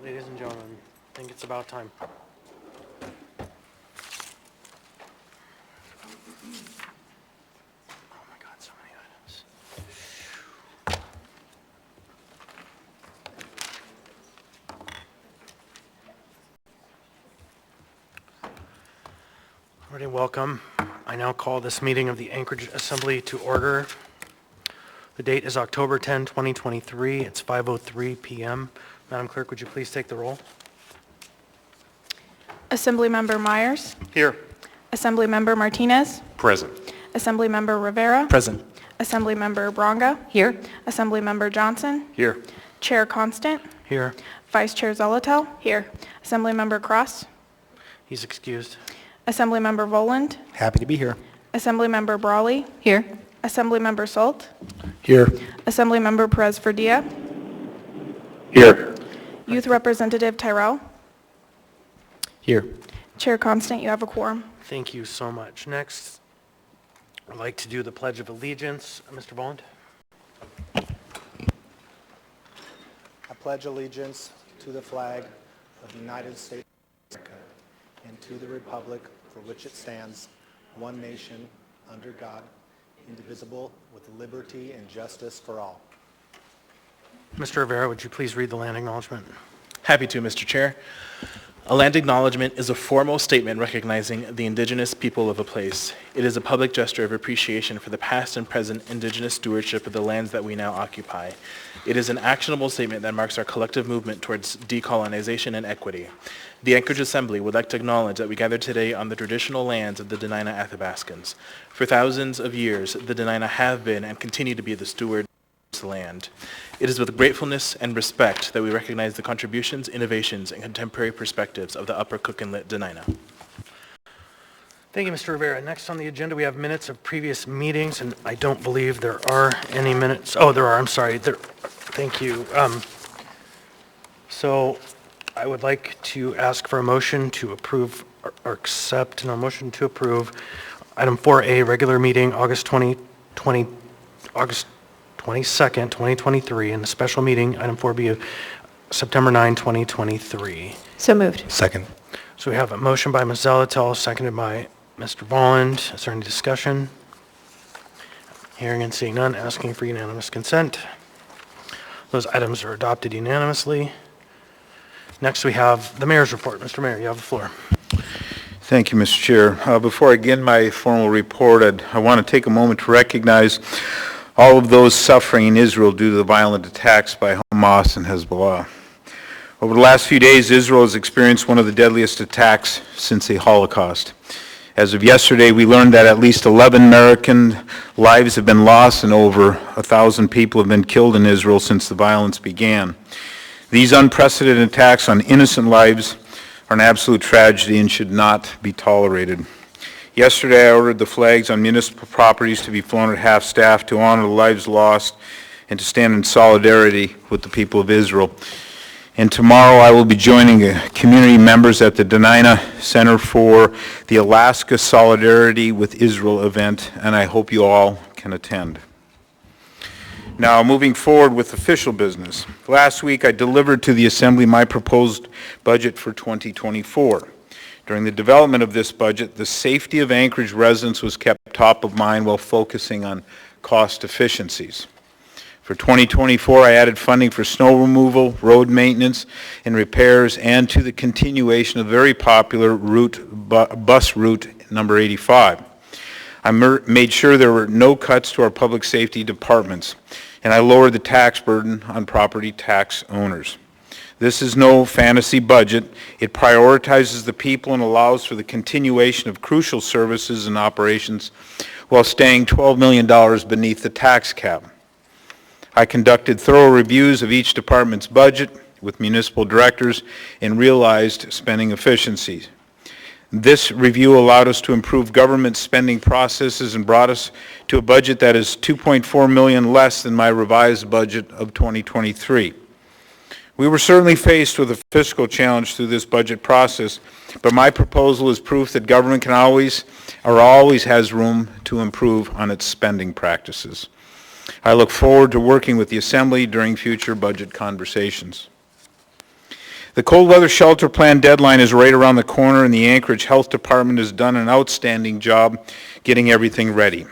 Ladies and gentlemen, I think it's about time. Oh my God, so many items. Already welcome. I now call this meeting of the Anchorage Assembly to order. The date is October 10, 2023. It's 5:03 p.m. Madam Clerk, would you please take the roll? Assemblymember Myers. Here. Assemblymember Martinez. Present. Assemblymember Rivera. Present. Assemblymember Bronga. Here. Assemblymember Johnson. Here. Chair Constant. Here. Vice Chair Zolotel. Here. Assemblymember Cross. He's excused. Assemblymember Voland. Happy to be here. Assemblymember Brawley. Here. Assemblymember Salt. Here. Assemblymember Perez Verdia. Here. Youth Representative Tyrell. Here. Chair Constant, you have a quorum. Thank you so much. Next, I'd like to do the Pledge of Allegiance. Mr. Voland? I pledge allegiance to the flag of the United States of America and to the republic for which it stands, one nation, under God, indivisible, with liberty and justice for all. Mr. Rivera, would you please read the land acknowledgement? Happy to, Mr. Chair. A land acknowledgement is a formal statement recognizing the indigenous people of a place. It is a public gesture of appreciation for the past and present indigenous stewardship of the lands that we now occupy. It is an actionable statement that marks our collective movement towards decolonization and equity. The Anchorage Assembly would like to acknowledge that we gather today on the traditional lands of the Dena'ina Athabascans. For thousands of years, the Dena'ina have been and continue to be the stewards of the land. It is with gratefulness and respect that we recognize the contributions, innovations, and contemporary perspectives of the Upper Cook Inlet Dena'ina. Thank you, Mr. Rivera. Next on the agenda, we have minutes of previous meetings, and I don't believe there are any minutes. Oh, there are. I'm sorry. Thank you. So I would like to ask for a motion to approve or accept, no, motion to approve item 4A, regular meeting, August 22nd, 2023, and the special meeting, item 4B, September 9, 2023. So moved. Second. So we have a motion by Ms. Zolotel, seconded by Mr. Voland. Is there any discussion? Hearing and seeing none, asking for unanimous consent. Those items are adopted unanimously. Next, we have the mayor's report. Mr. Mayor, you have the floor. Thank you, Mr. Chair. Before I begin my formal report, I want to take a moment to recognize all of those suffering in Israel due to the violent attacks by Hamas and Hezbollah. Over the last few days, Israel has experienced one of the deadliest attacks since the Holocaust. As of yesterday, we learned that at least 11 American lives have been lost and over 1,000 people have been killed in Israel since the violence began. These unprecedented attacks on innocent lives are an absolute tragedy and should not be tolerated. Yesterday, I ordered the flags on municipal properties to be flown at half-staff to honor the lives lost and to stand in solidarity with the people of Israel. And tomorrow, I will be joining community members at the Dena'ina Center for the Alaska Solidarity with Israel event, and I hope you all can attend. Now, moving forward with official business. Last week, I delivered to the Assembly my proposed budget for 2024. During the development of this budget, the safety of Anchorage residents was kept top of mind while focusing on cost efficiencies. For 2024, I added funding for snow removal, road maintenance, and repairs, and to the continuation of very popular bus route number 85. I made sure there were no cuts to our public safety departments, and I lowered the tax burden on property tax owners. This is no fantasy budget. It prioritizes the people and allows for the continuation of crucial services and operations while staying $12 million beneath the tax cap. I conducted thorough reviews of each department's budget with municipal directors and realized spending efficiencies. This review allowed us to improve government spending processes and brought us to a budget that is $2.4 million less than my revised budget of 2023. We were certainly faced with a fiscal challenge through this budget process, but my proposal is proof that government can always has room to improve on its spending practices. I look forward to working with the Assembly during future budget conversations. The cold weather shelter plan deadline is right around the corner, and the Anchorage Health Department has done an outstanding job getting everything ready.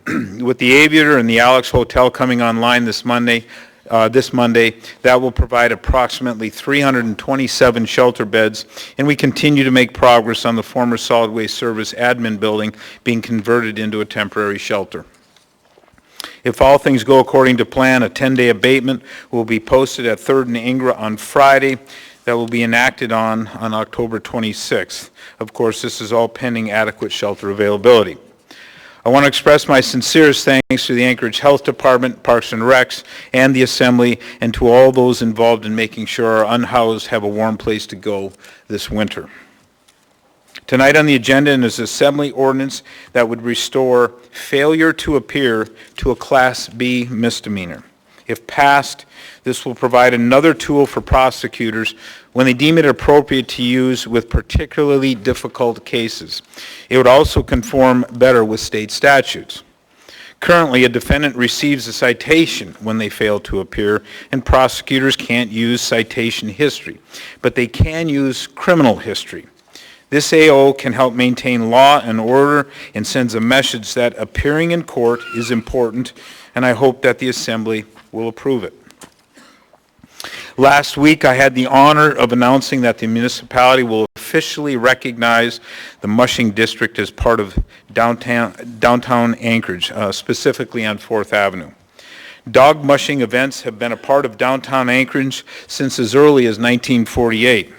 With the Aviator and the Alex Hotel coming online this Monday, that will provide approximately 327 shelter beds, and we continue to make progress on the former Solid Waste Service admin building being converted into a temporary shelter. If all things go according to plan, a 10-day abatement will be posted at 3rd and Ingra on Friday that will be enacted on October 26th. Of course, this is all pending adequate shelter availability. I want to express my sincerest thanks to the Anchorage Health Department, Parks and Recs, and the Assembly, and to all those involved in making sure our unhoused have a warm place to go this winter. Tonight on the agenda is an Assembly ordinance that would restore failure to appear to a Class B misdemeanor. If passed, this will provide another tool for prosecutors when they deem it appropriate to use with particularly difficult cases. It would also conform better with state statutes. Currently, a defendant receives a citation when they fail to appear, and prosecutors can't use citation history, but they can use criminal history. This AO can help maintain law and order and sends a message that appearing in court is important, and I hope that the Assembly will approve it. Last week, I had the honor of announcing that the municipality will officially recognize the mushing district as part of downtown Anchorage, specifically on 4th Avenue. Dog mushing events have been a part of downtown Anchorage since as early as 1948.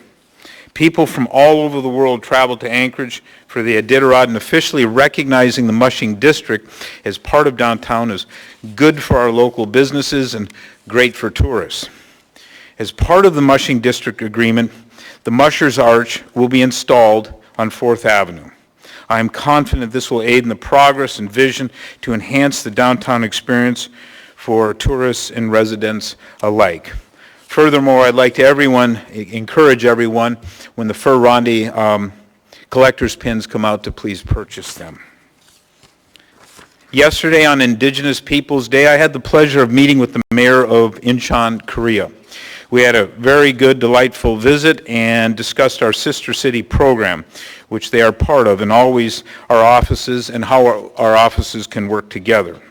People from all over the world travel to Anchorage for the Iditarod, and officially recognizing the mushing district as part of downtown is good for our local businesses and great for tourists. As part of the mushing district agreement, the Musher's Arch will be installed on 4th Avenue. I am confident this will aid in the progress and vision to enhance the downtown experience for tourists and residents alike. Furthermore, I'd like to encourage everyone, when the Fur Rondi collector's pins come out, to please purchase them. Yesterday on Indigenous Peoples Day, I had the pleasure of meeting with the mayor of Incheon, Korea. We had a very good, delightful visit and discussed our Sister City program, which they are part of, and always our offices and how our offices can work together.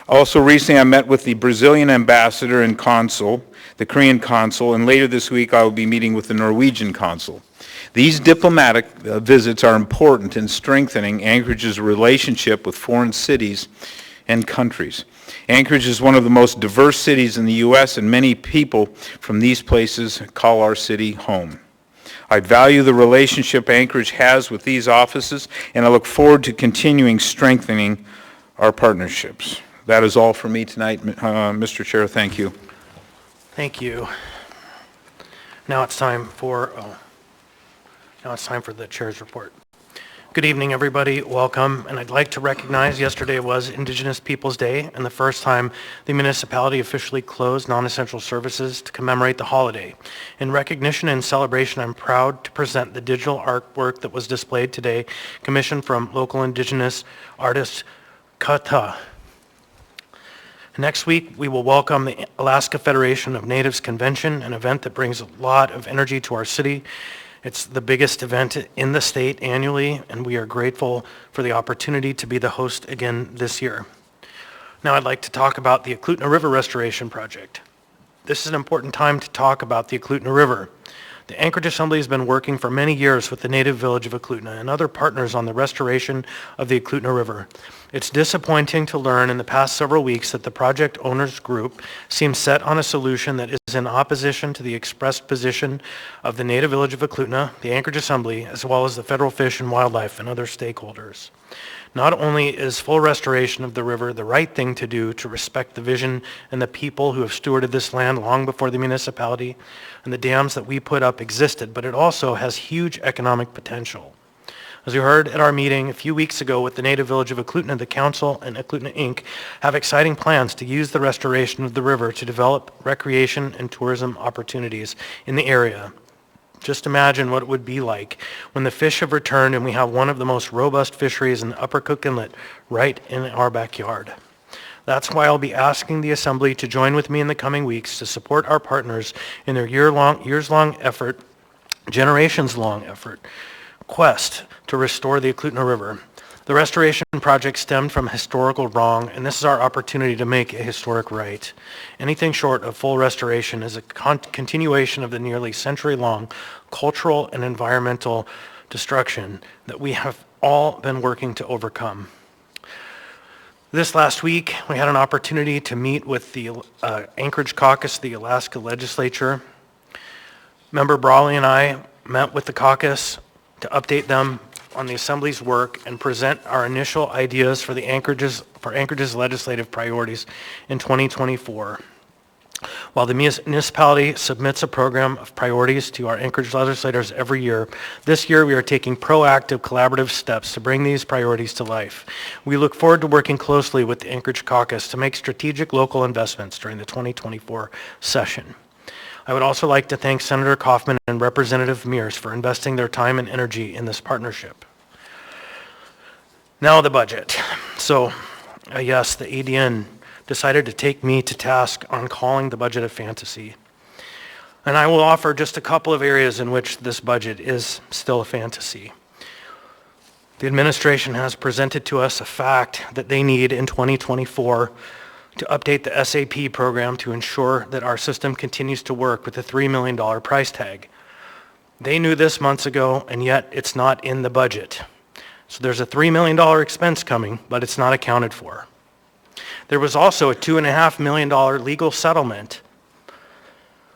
Also recently I met with the Brazilian ambassador and consul, the Korean consul, and later this week I will be meeting with the Norwegian consul. These diplomatic visits are important in strengthening Anchorage's relationship with foreign cities and countries. Anchorage is one of the most diverse cities in the U.S., and many people from these places call our city home. I value the relationship Anchorage has with these offices, and I look forward to continuing strengthening our partnerships. That is all for me tonight, Mr. Chair. Thank you. Thank you. Now it's time for the chair's report. Good evening, everybody. Welcome. And I'd like to recognize yesterday was Indigenous Peoples Day, and the first time the municipality officially closed non-essential services to commemorate the holiday. In recognition and celebration, I'm proud to present the digital artwork that was displayed today, commissioned from local Indigenous artist Kata. Next week, we will welcome the Alaska Federation of Natives Convention, an event that brings a lot of energy to our city. It's the biggest event in the state annually, and we are grateful for the opportunity to be the host again this year. Now I'd like to talk about the Eklutna River Restoration Project. This is an important time to talk about the Eklutna River. The Anchorage Assembly has been working for many years with the native village of Eklutna and other partners on the restoration of the Eklutna River. It's disappointing to learn in the past several weeks that the project owners group seems set on a solution that is in opposition to the expressed position of the native village of Eklutna, the Anchorage Assembly, as well as the federal Fish and Wildlife and other stakeholders. Not only is full restoration of the river the right thing to do to respect the vision and the people who have stewarded this land long before the municipality and the dams that we put up existed, but it also has huge economic potential. As you heard at our meeting a few weeks ago with the native village of Eklutna, the council and Eklutna Inc. have exciting plans to use the restoration of the river to develop recreation and tourism opportunities in the area. Just imagine what it would be like when the fish have returned and we have one of the most robust fisheries in the Upper Cook Inlet right in our backyard. That's why I'll be asking the Assembly to join with me in the coming weeks to support our partners in their years-long effort, generations-long effort, quest to restore the Eklutna River. The restoration project stemmed from historical wrong, and this is our opportunity to make a historic right. Anything short of full restoration is a continuation of the nearly century-long cultural and environmental destruction that we have all been working to overcome. This last week, we had an opportunity to meet with the Anchorage Caucus, the Alaska Legislature. Member Brawley and I met with the caucus to update them on the Assembly's work and present our initial ideas for Anchorage's legislative priorities in 2024. While the municipality submits a program of priorities to our Anchorage legislators every year, this year we are taking proactive collaborative steps to bring these priorities to life. We look forward to working closely with the Anchorage Caucus to make strategic local investments during the 2024 session. I would also like to thank Senator Kaufman and Representative Mears for investing their time and energy in this partnership. Now the budget. So, yes, the ADN decided to take me to task on calling the budget a fantasy. And I will offer just a couple of areas in which this budget is still a fantasy. The administration has presented to us a fact that they need in 2024 to update the SAP program to ensure that our system continues to work with a $3 million price tag. They knew this months ago, and yet it's not in the budget. So there's a $3 million expense coming, but it's not accounted for. There was also a $2.5 million legal settlement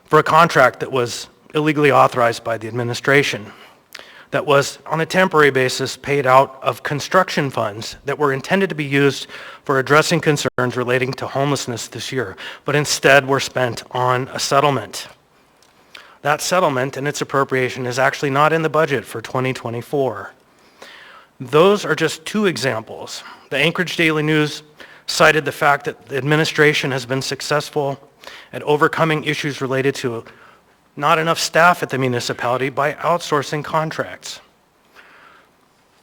for a contract that was illegally authorized by the administration that was, on a temporary basis, paid out of construction funds that were intended to be used for addressing concerns relating to homelessness this year, but instead were spent on a settlement. That settlement and its appropriation is actually not in the budget for 2024. Those are just two examples. The Anchorage Daily News cited the fact that the administration has been successful at overcoming issues related to not enough staff at the municipality by outsourcing contracts.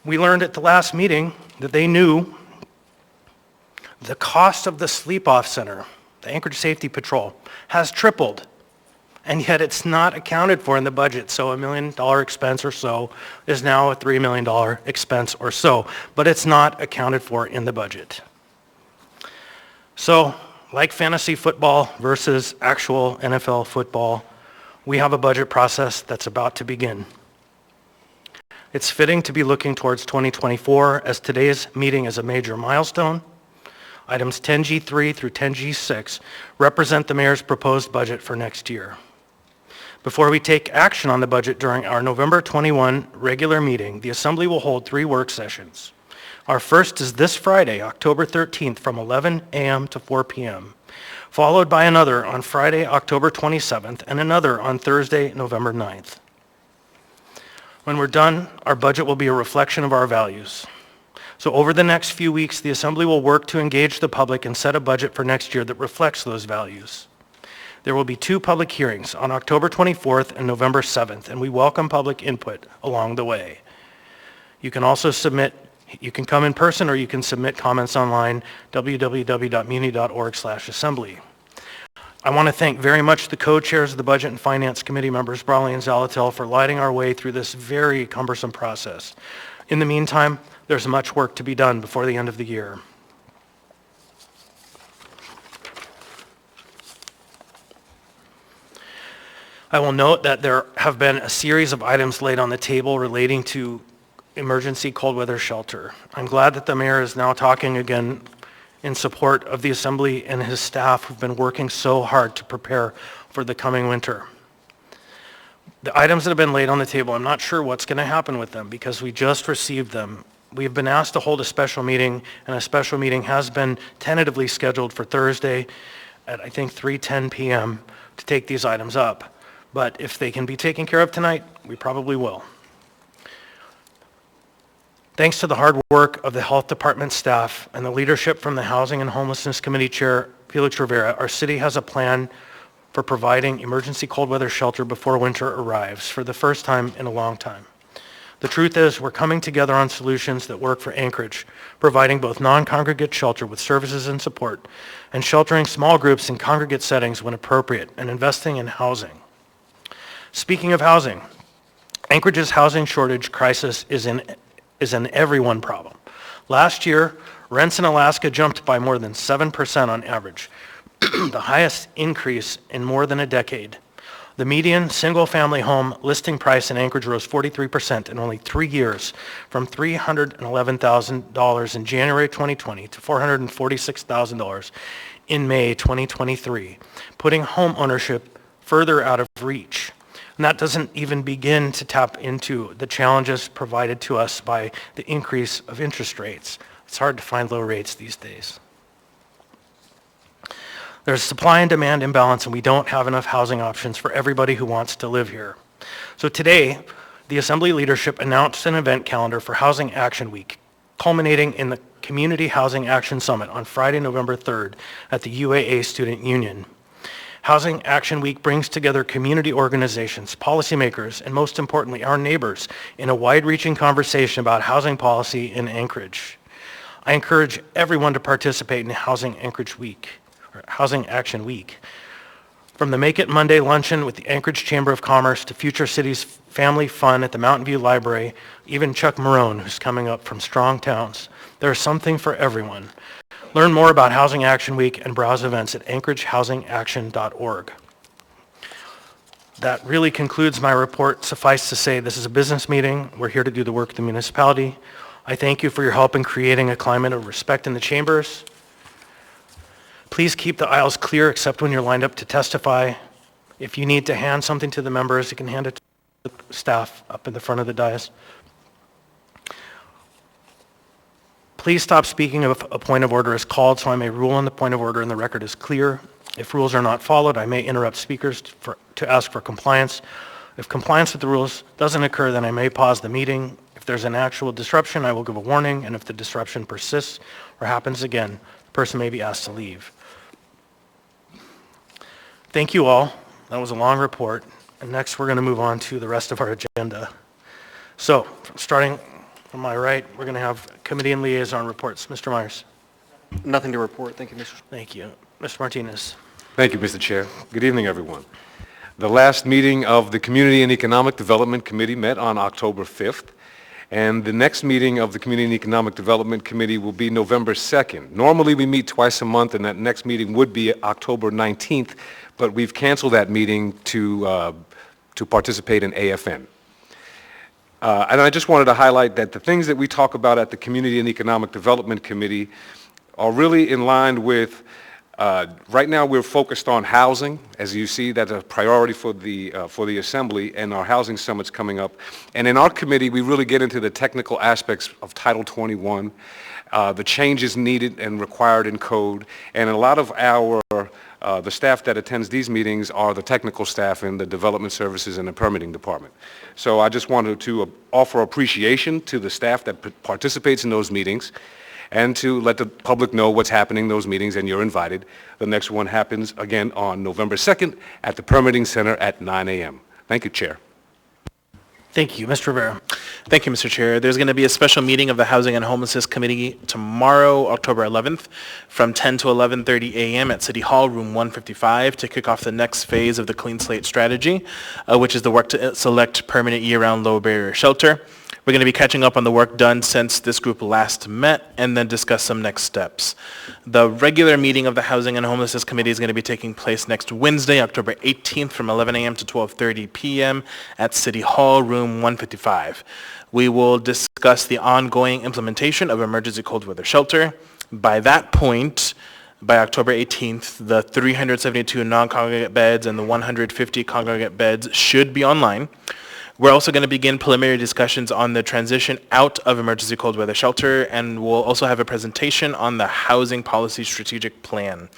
We learned at the last meeting that they knew the cost of the sleep-off center, the Anchorage Safety Patrol, has tripled, and yet it's not accounted for in the budget. So $1 million expense or so is now a $3 million expense or so, but it's not accounted for in the budget. So, like fantasy football versus actual NFL football, we have a budget process that's about to begin. It's fitting to be looking towards 2024 as today's meeting is a major milestone. Items 10G3 through 10G6 represent the mayor's proposed budget for next year. Before we take action on the budget during our November 21 regular meeting, the Assembly will hold 3 work sessions. Our first is this Friday, October 13th, from 11 a.m. to 4 p.m., followed by another on Friday, October 27th, and another on Thursday, November 9th. When we're done, our budget will be a reflection of our values. So over the next few weeks, the Assembly will work to engage the public and set a budget for next year that reflects those values. There will be 2 public hearings on October 24th and November 7th, and we welcome public input along the way. You can come in person or you can submit comments online, www.muni.org/assembly. I want to thank very much the co-chairs of the Budget and Finance Committee, members Brawley and Zalatel, for lighting our way through this very cumbersome process. In the meantime, there's much work to be done before the end of the year. I will note that there have been a series of items laid on the table relating to emergency cold weather shelter. I'm glad that the mayor is now talking again in support of the Assembly and his staff who've been working so hard to prepare for the coming winter. The items that have been laid on the table, I'm not sure what's going to happen with them because we just received them. We've been asked to hold a special meeting, and a special meeting has been tentatively scheduled for Thursday at, I think, 3:10 p.m. to take these items up. But if they can be taken care of tonight, we probably will. Thanks to the hard work of the Health Department staff and the leadership from the Housing and Homelessness Committee Chair, Felix Rivera, our city has a plan for providing emergency cold weather shelter before winter arrives for the first time in a long time. The truth is, we're coming together on solutions that work for Anchorage, providing both non-congregate shelter with services and support, and sheltering small groups in congregate settings when appropriate, and investing in housing. Speaking of housing, Anchorage's housing shortage crisis is an everyone problem. Last year, rents in Alaska jumped by more than 7% on average, the highest increase in more than a decade. The median single-family home listing price in Anchorage rose 43% in only 3 years, from $311,000 in January 2020 to $446,000 in May 2023, putting home ownership further out of reach. And that doesn't even begin to tap into the challenges provided to us by the increase of interest rates. It's hard to find low rates these days. There's supply and demand imbalance, and we don't have enough housing options for everybody who wants to live here. So today, the Assembly leadership announced an event calendar for Housing Action Week, culminating in the Community Housing Action Summit on Friday, November 3rd at the UAA Student Union. Housing Action Week brings together community organizations, policymakers, and most importantly, our neighbors in a wide-reaching conversation about housing policy in Anchorage. I encourage everyone to participate in Housing Action Week. From the Make It Monday luncheon with the Anchorage Chamber of Commerce to Future Cities Family Fun at the Mountain View Library, even Chuck Marone, who's coming up from Strong Towns. There's something for everyone. Learn more about Housing Action Week and browse events at anchoragehousingAction.org. That really concludes my report. Suffice to say, this is a business meeting. We're here to do the work of the municipality. I thank you for your help in creating a climate of respect in the chambers. Please keep the aisles clear except when you're lined up to testify. If you need to hand something to the members, you can hand it to the staff up in the front of the dais. Please stop speaking if a point of order is called so I may rule on the point of order and the record is clear. If rules are not followed, I may interrupt speakers to ask for compliance. If compliance with the rules doesn't occur, then I may pause the meeting. If there's an actual disruption, I will give a warning, and if the disruption persists or happens again, the person may be asked to leave. Thank you all. That was a long report. And next we're going to move on to the rest of our agenda. So, starting from my right, we're going to have committee and liaison reports. Mr. Myers. Nothing to report. Thank you, Mr. Thank you. Mr. Martinez. Thank you, Mr. Chair. Good evening, everyone. The last meeting of the Community and Economic Development Committee met on October 5th, and the next meeting of the Community and Economic Development Committee will be November 2nd. Normally, we meet twice a month, and that next meeting would be October 19th, but we've canceled that meeting to participate in AFN. And I just wanted to highlight that the things that we talk about at the Community and Economic Development Committee are really in line with, right now we're focused on housing. As you see, that's a priority for the Assembly, and our housing summit's coming up. And in our committee, we really get into the technical aspects of Title 21, the changes needed and required in code, and a lot of the staff that attends these meetings are the technical staff in the development services and the permitting department. So I just wanted to offer appreciation to the staff that participates in those meetings and to let the public know what's happening in those meetings, and you're invited. The next one happens again on November 2nd at the Permitting Center at 9 a.m. Thank you, Chair. Thank you. Mr. Rivera. Thank you, Mr. Chair. There's going to be a special meeting of the Housing and Homelessness Committee tomorrow, October 11th, from 10 to 11:30 a.m. at City Hall, room 155, to kick off the next phase of the Clean Slate Strategy, which is the work to select permanent year-round low-barrier shelter. We're going to be catching up on the work done since this group last met and then discuss some next steps. The regular meeting of the Housing and Homelessness Committee is going to be taking place next Wednesday, October 18th from 11 a.m. to 12:30 p.m. at City Hall, room 155. We will discuss the ongoing implementation of emergency cold weather shelter. By that point, by October 18th, the 372 non-congregate beds and the 150 congregate beds should be online. We're also going to begin preliminary discussions on the transition out of emergency cold weather shelter, and we'll also have a presentation on the Housing Policy Strategic Plan.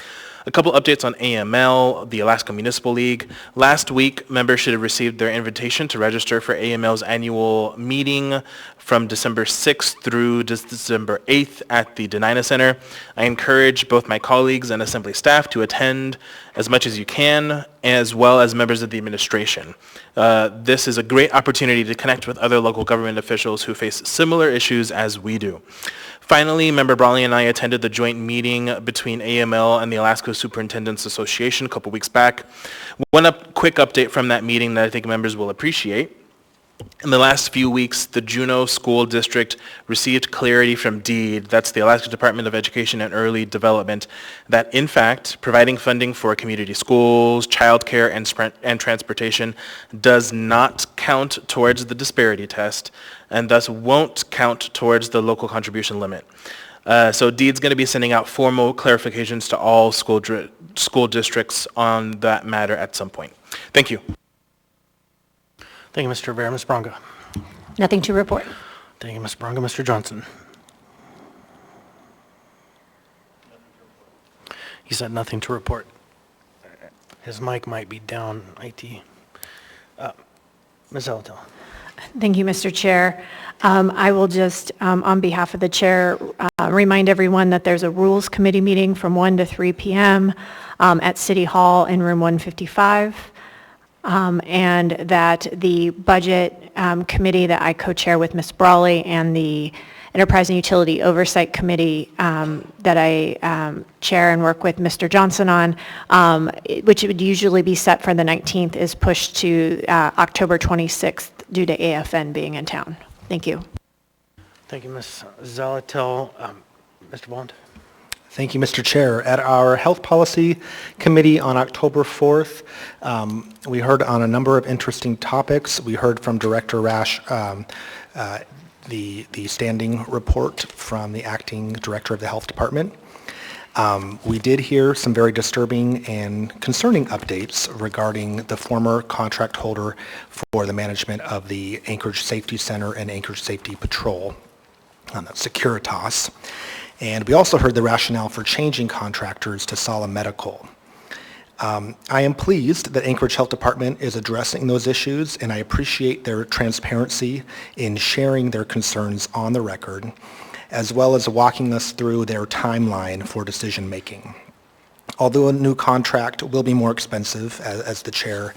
A couple updates on AML, the Alaska Municipal League. Last week, members should have received their invitation to register for AML's annual meeting from December 6th through December 8th at the Denina Center. I encourage both my colleagues and Assembly staff to attend as much as you can. as well as members of the administration. This is a great opportunity to connect with other local government officials who face similar issues as we do. Finally, Member Brawley and I attended the joint meeting between AML and the Alaska Superintendents Association a couple weeks back. Quick update from that meeting that I think members will appreciate. In the last few weeks, the Juneau School District received clarity from DEED, that's the Alaska Department of Education and Early Development, that in fact, providing funding for community schools, childcare, and transportation does not count towards the disparity test, and thus won't count towards the local contribution limit. So DEED's going to be sending out formal clarifications to all school districts on that matter at some point. Thank you. Thank you, Mr. Rivera. Ms. Bronca. Nothing to report. Thank you, Ms. Bronca. Mr. Johnson. He said nothing to report. His mic might be down, IT. Ms. Zolotel. Thank you, Mr. Chair. I will just, on behalf of the chair, remind everyone that there's a Rules Committee meeting from 1 to 3 p.m. At City Hall in room 155. And that the Budget Committee that I co-chair with Ms. Brawley and the Enterprise and Utility Oversight Committee that I chair and work with Mr. Johnson on, which would usually be set for the 19th, is pushed to October 26th due to AFN being in town. Thank you. Thank you, Ms. Zolotel. Mr. Bond. Thank you, Mr. Chair. At our Health Policy Committee on October 4th, we heard on a number of interesting topics. We heard from Director Rash the standing report from the Acting Director of the Health Department. We did hear some very disturbing and concerning updates regarding the former contract holder for the management of the Anchorage Safety Center and Anchorage Safety Patrol, that's Securitas. And we also heard the rationale for changing contractors to Sala Medical. I am pleased that Anchorage Health Department is addressing those issues, and I appreciate their transparency in sharing their concerns on the record, as well as walking us through their timeline for decision making. Although a new contract will be more expensive, as the chair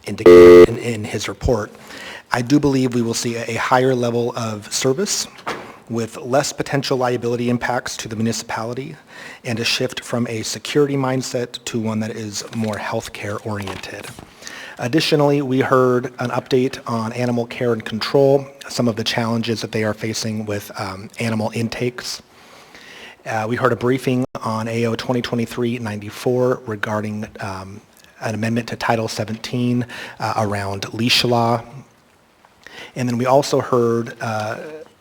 indicated in his report, I do believe we will see a higher level of service with less potential liability impacts to the municipality and a shift from a security mindset to one that is more healthcare oriented. Additionally, we heard an update on animal care and control, some of the challenges that they are facing with animal intakes. We heard a briefing on AO 2023-94 regarding an amendment to Title 17 around leash law. And then we also heard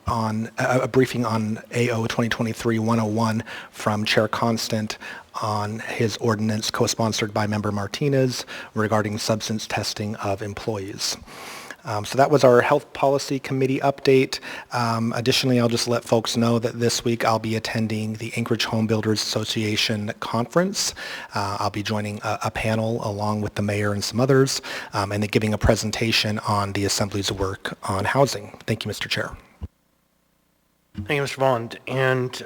on a briefing on AO 2023-101 from Chair Constant on his ordinance co-sponsored by Member Martinez regarding substance testing of employees. So that was our Health Policy Committee update. Additionally, I'll just let folks know that this week I'll be attending the Anchorage Home Builders Association conference. I'll be joining a panel along with the mayor and some others, and then giving a presentation on the Assembly's work on housing. Thank you, Mr. Chair. Thank you, Mr. Bond. And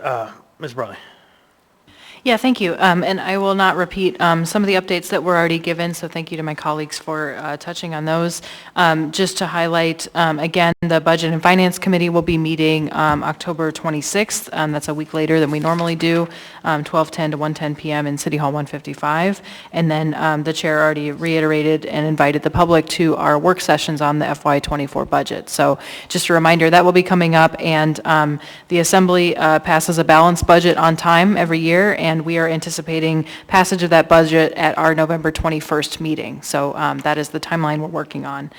Ms. Brawley. Yeah, thank you. And I will not repeat some of the updates that were already given, so thank you to my colleagues for touching on those. Just to highlight, again, the Budget and Finance Committee will be meeting October 26th. That's a week later than we normally do, 12:10 to 1:10 p.m. in City Hall 155. And then the chair already reiterated and invited the public to our work sessions on the FY24 budget. So just a reminder, that will be coming up, and the Assembly passes a balanced budget on time every year, and we are anticipating passage of that budget at our November 21st meeting. So that is the timeline we're working on.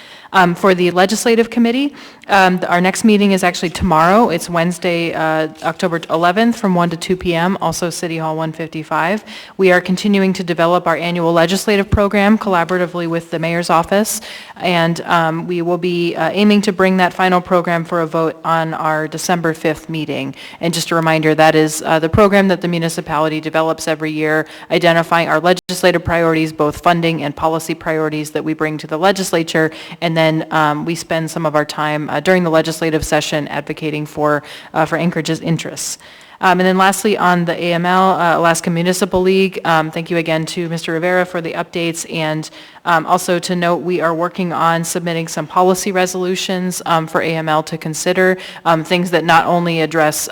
For the Legislative Committee, our next meeting is actually tomorrow. It's Wednesday, October 11th from 1 to 2 p.m., also City Hall 155. We are continuing to develop our annual legislative program collaboratively with the Mayor's Office, and we will be aiming to bring that final program for a vote on our December 5th meeting. And just a reminder, that is the program that the municipality develops every year, identifying our legislative priorities, both funding and policy priorities that we bring to the legislature, and then we spend some of our time during the legislative session advocating for Anchorage's interests. And then lastly, on the AML, Alaska Municipal League, thank you again to Mr. Rivera for the updates, and also to note, we are working on submitting some policy resolutions for AML to consider, things that not only address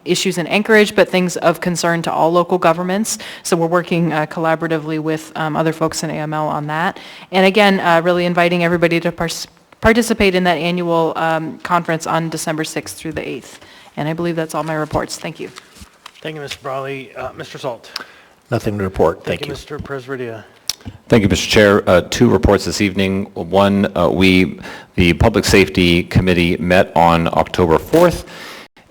issues in Anchorage, but things of concern to all local governments. So we're working collaboratively with other folks in AML on that. And again, really inviting everybody to participate in that annual conference on December 6th through the 8th. And I believe that's all my reports. Thank you. Thank you, Mr. Brawley. Mr. Salt. Nothing to report. Thank you. Mr. Presvidia. Thank you, Mr. Chair. Two reports this evening. One, the Public Safety Committee met on October 4th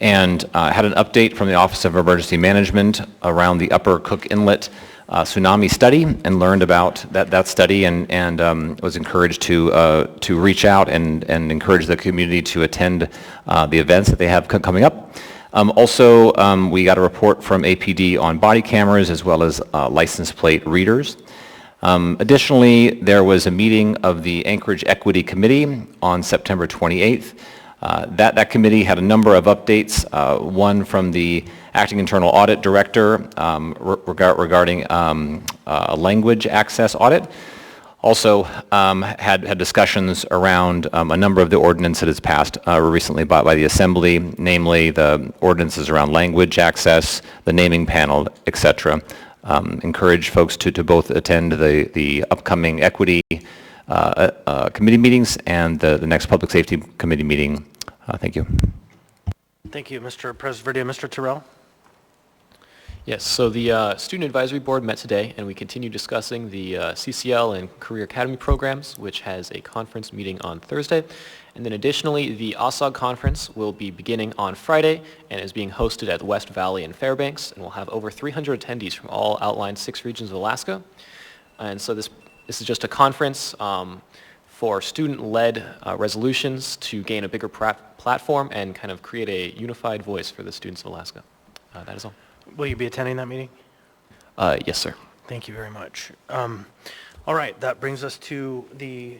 and had an update from the Office of Emergency Management around the Upper Cook Inlet tsunami study, and learned about that study, and was encouraged to reach out and encourage the community to attend the events that they have coming up. Also, we got a report from APD on body cameras as well as license plate readers. Additionally, there was a meeting of the Anchorage Equity Committee on September 28th. That committee had a number of updates, one from the Acting Internal Audit Director regarding a language access audit. Also had discussions around a number of the ordinances passed recently by the Assembly, namely the ordinances around language access, the naming panel, etc. Encourage folks to both attend the upcoming Equity Committee meetings and the next Public Safety Committee meeting. Thank you. Thank you, Mr. Presvidia. Mr. Terrell? Yes, so the Student Advisory Board met today, and we continue discussing the CCL and Career Academy programs, which has a conference meeting on Thursday. And then additionally, the OSOG conference will be beginning on Friday and is being hosted at West Valley in Fairbanks, and will have over 300 attendees from all outlined 6 regions of Alaska. And so this is just a conference for student-led resolutions to gain a bigger platform and kind of create a unified voice for the students of Alaska. That is all. Will you be attending that meeting? Yes, sir. Thank you very much. All right, that brings us to the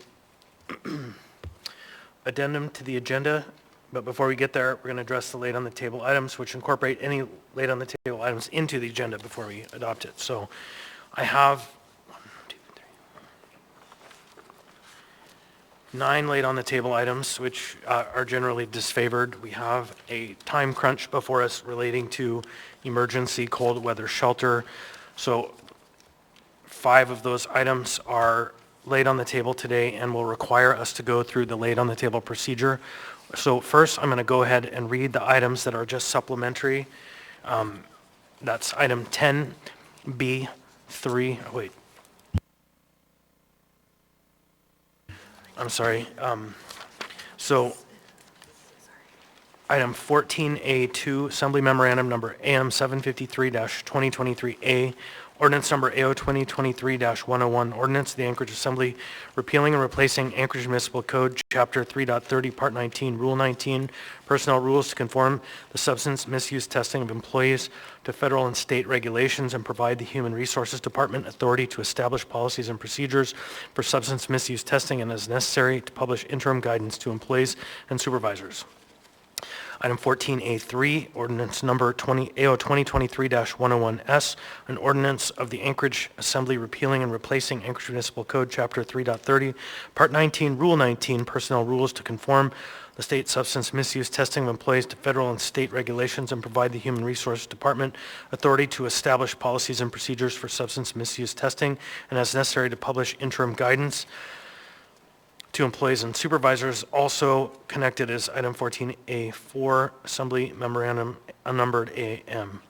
addendum to the agenda. But before we get there, we're going to address the late on the table items, which incorporate any late on the table items into the agenda before we adopt it. So I have 9 late on the table items, which are generally disfavored. We have a time crunch before us relating to emergency cold weather shelter. So 5 of those items are laid on the table today and will require us to go through the laid on the table procedure. So first, I'm going to go ahead and read the items that are just supplementary. That's item 10B3. Wait. I'm sorry. So item 14A2, Assembly Memorandum Number AM 753-2023A, Ordinance Number AO 2023-101, Ordinance of the Anchorage Assembly repealing and replacing Anchorage Municipal Code, Chapter 3.30, Part 19, Rule 19, Personnel Rules to conform the substance misuse testing of employees to federal and state regulations and provide the Human Resources Department authority to establish policies and procedures for substance misuse testing and as necessary to publish interim guidance to employees and supervisors. Item 14A3, Ordinance Number AO 2023-101S, an ordinance of the Anchorage Assembly repealing and replacing Anchorage Municipal Code, Chapter 3.30, Part 19, Rule 19, Personnel Rules to conform the state substance misuse testing of employees to federal and state regulations and provide the Human Resources Department authority to establish policies and procedures for substance misuse testing and as necessary to publish interim guidance to employees and supervisors. Also connected is item 14A4, Assembly Memorandum unnumbered AM.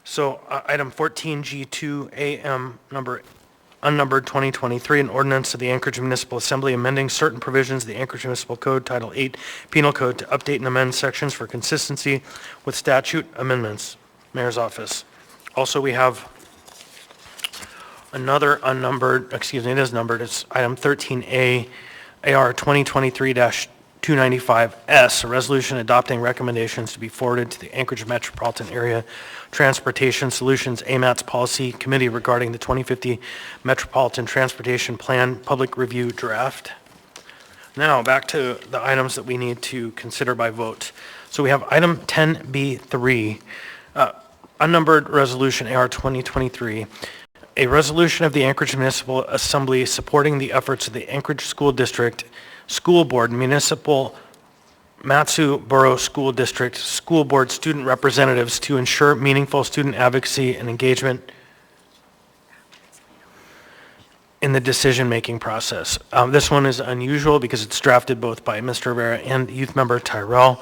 So item 14G2 AM number unnumbered 2023, an ordinance of the Anchorage Municipal Assembly amending certain provisions of the Anchorage Municipal Code, Title 8 Penal Code to update and amend sections for consistency with statute amendments. Mayor's Office. Also, we have another unnumbered, excuse me, it is numbered, it's item 13A, AR 2023-2 295S, a resolution adopting recommendations to be forwarded to the Anchorage Metropolitan Area Transportation Solutions AMATS Policy Committee regarding the 2050 Metropolitan Transportation Plan Public Review Draft. Now, back to the items that we need to consider by vote. So we have item 10B3, unnumbered resolution AR 2023, a resolution of the Anchorage Municipal Assembly supporting the efforts of the Anchorage School District, School Board, Municipal Matsu Borough School District, School Board student representatives to ensure meaningful student advocacy and engagement in the decision-making process. This one is unusual because it's drafted both by Mr. Rivera and youth member Tyrell.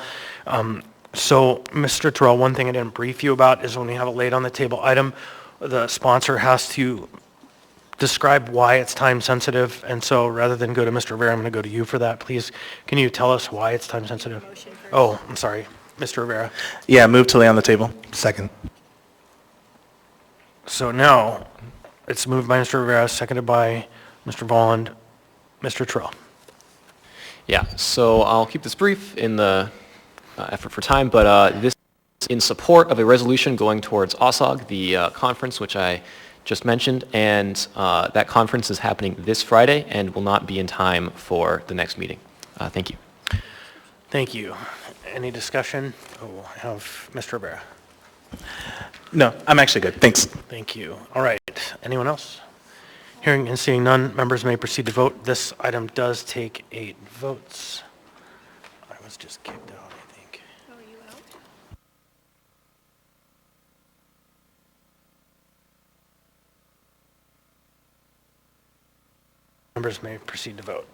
So, Mr. Tyrell, one thing I didn't brief you about is when we have a laid on the table item, the sponsor has to describe why it's time sensitive. And so rather than go to Mr. Rivera, I'm going to go to you for that. Please, can you tell us why it's time sensitive? Oh, I'm sorry. Mr. Rivera. Yeah, move to lay on the table. Second. So now, it's moved by Mr. Rivera, seconded by Mr. Volland. Mr. Tyrell. Yeah, so I'll keep this brief in the effort for time, but this is in support of a resolution going towards OSOG, the conference which I just mentioned, and that conference is happening this Friday and will not be in time for the next meeting. Thank you. Thank you. Any discussion? Oh, I have Mr. Rivera. No, I'm actually good. Thanks. Thank you. All right. Anyone else? Hearing and seeing none, members may proceed to vote. This item does take 8 votes. I was just kicked out, I think. Oh, you out? Members may proceed to vote.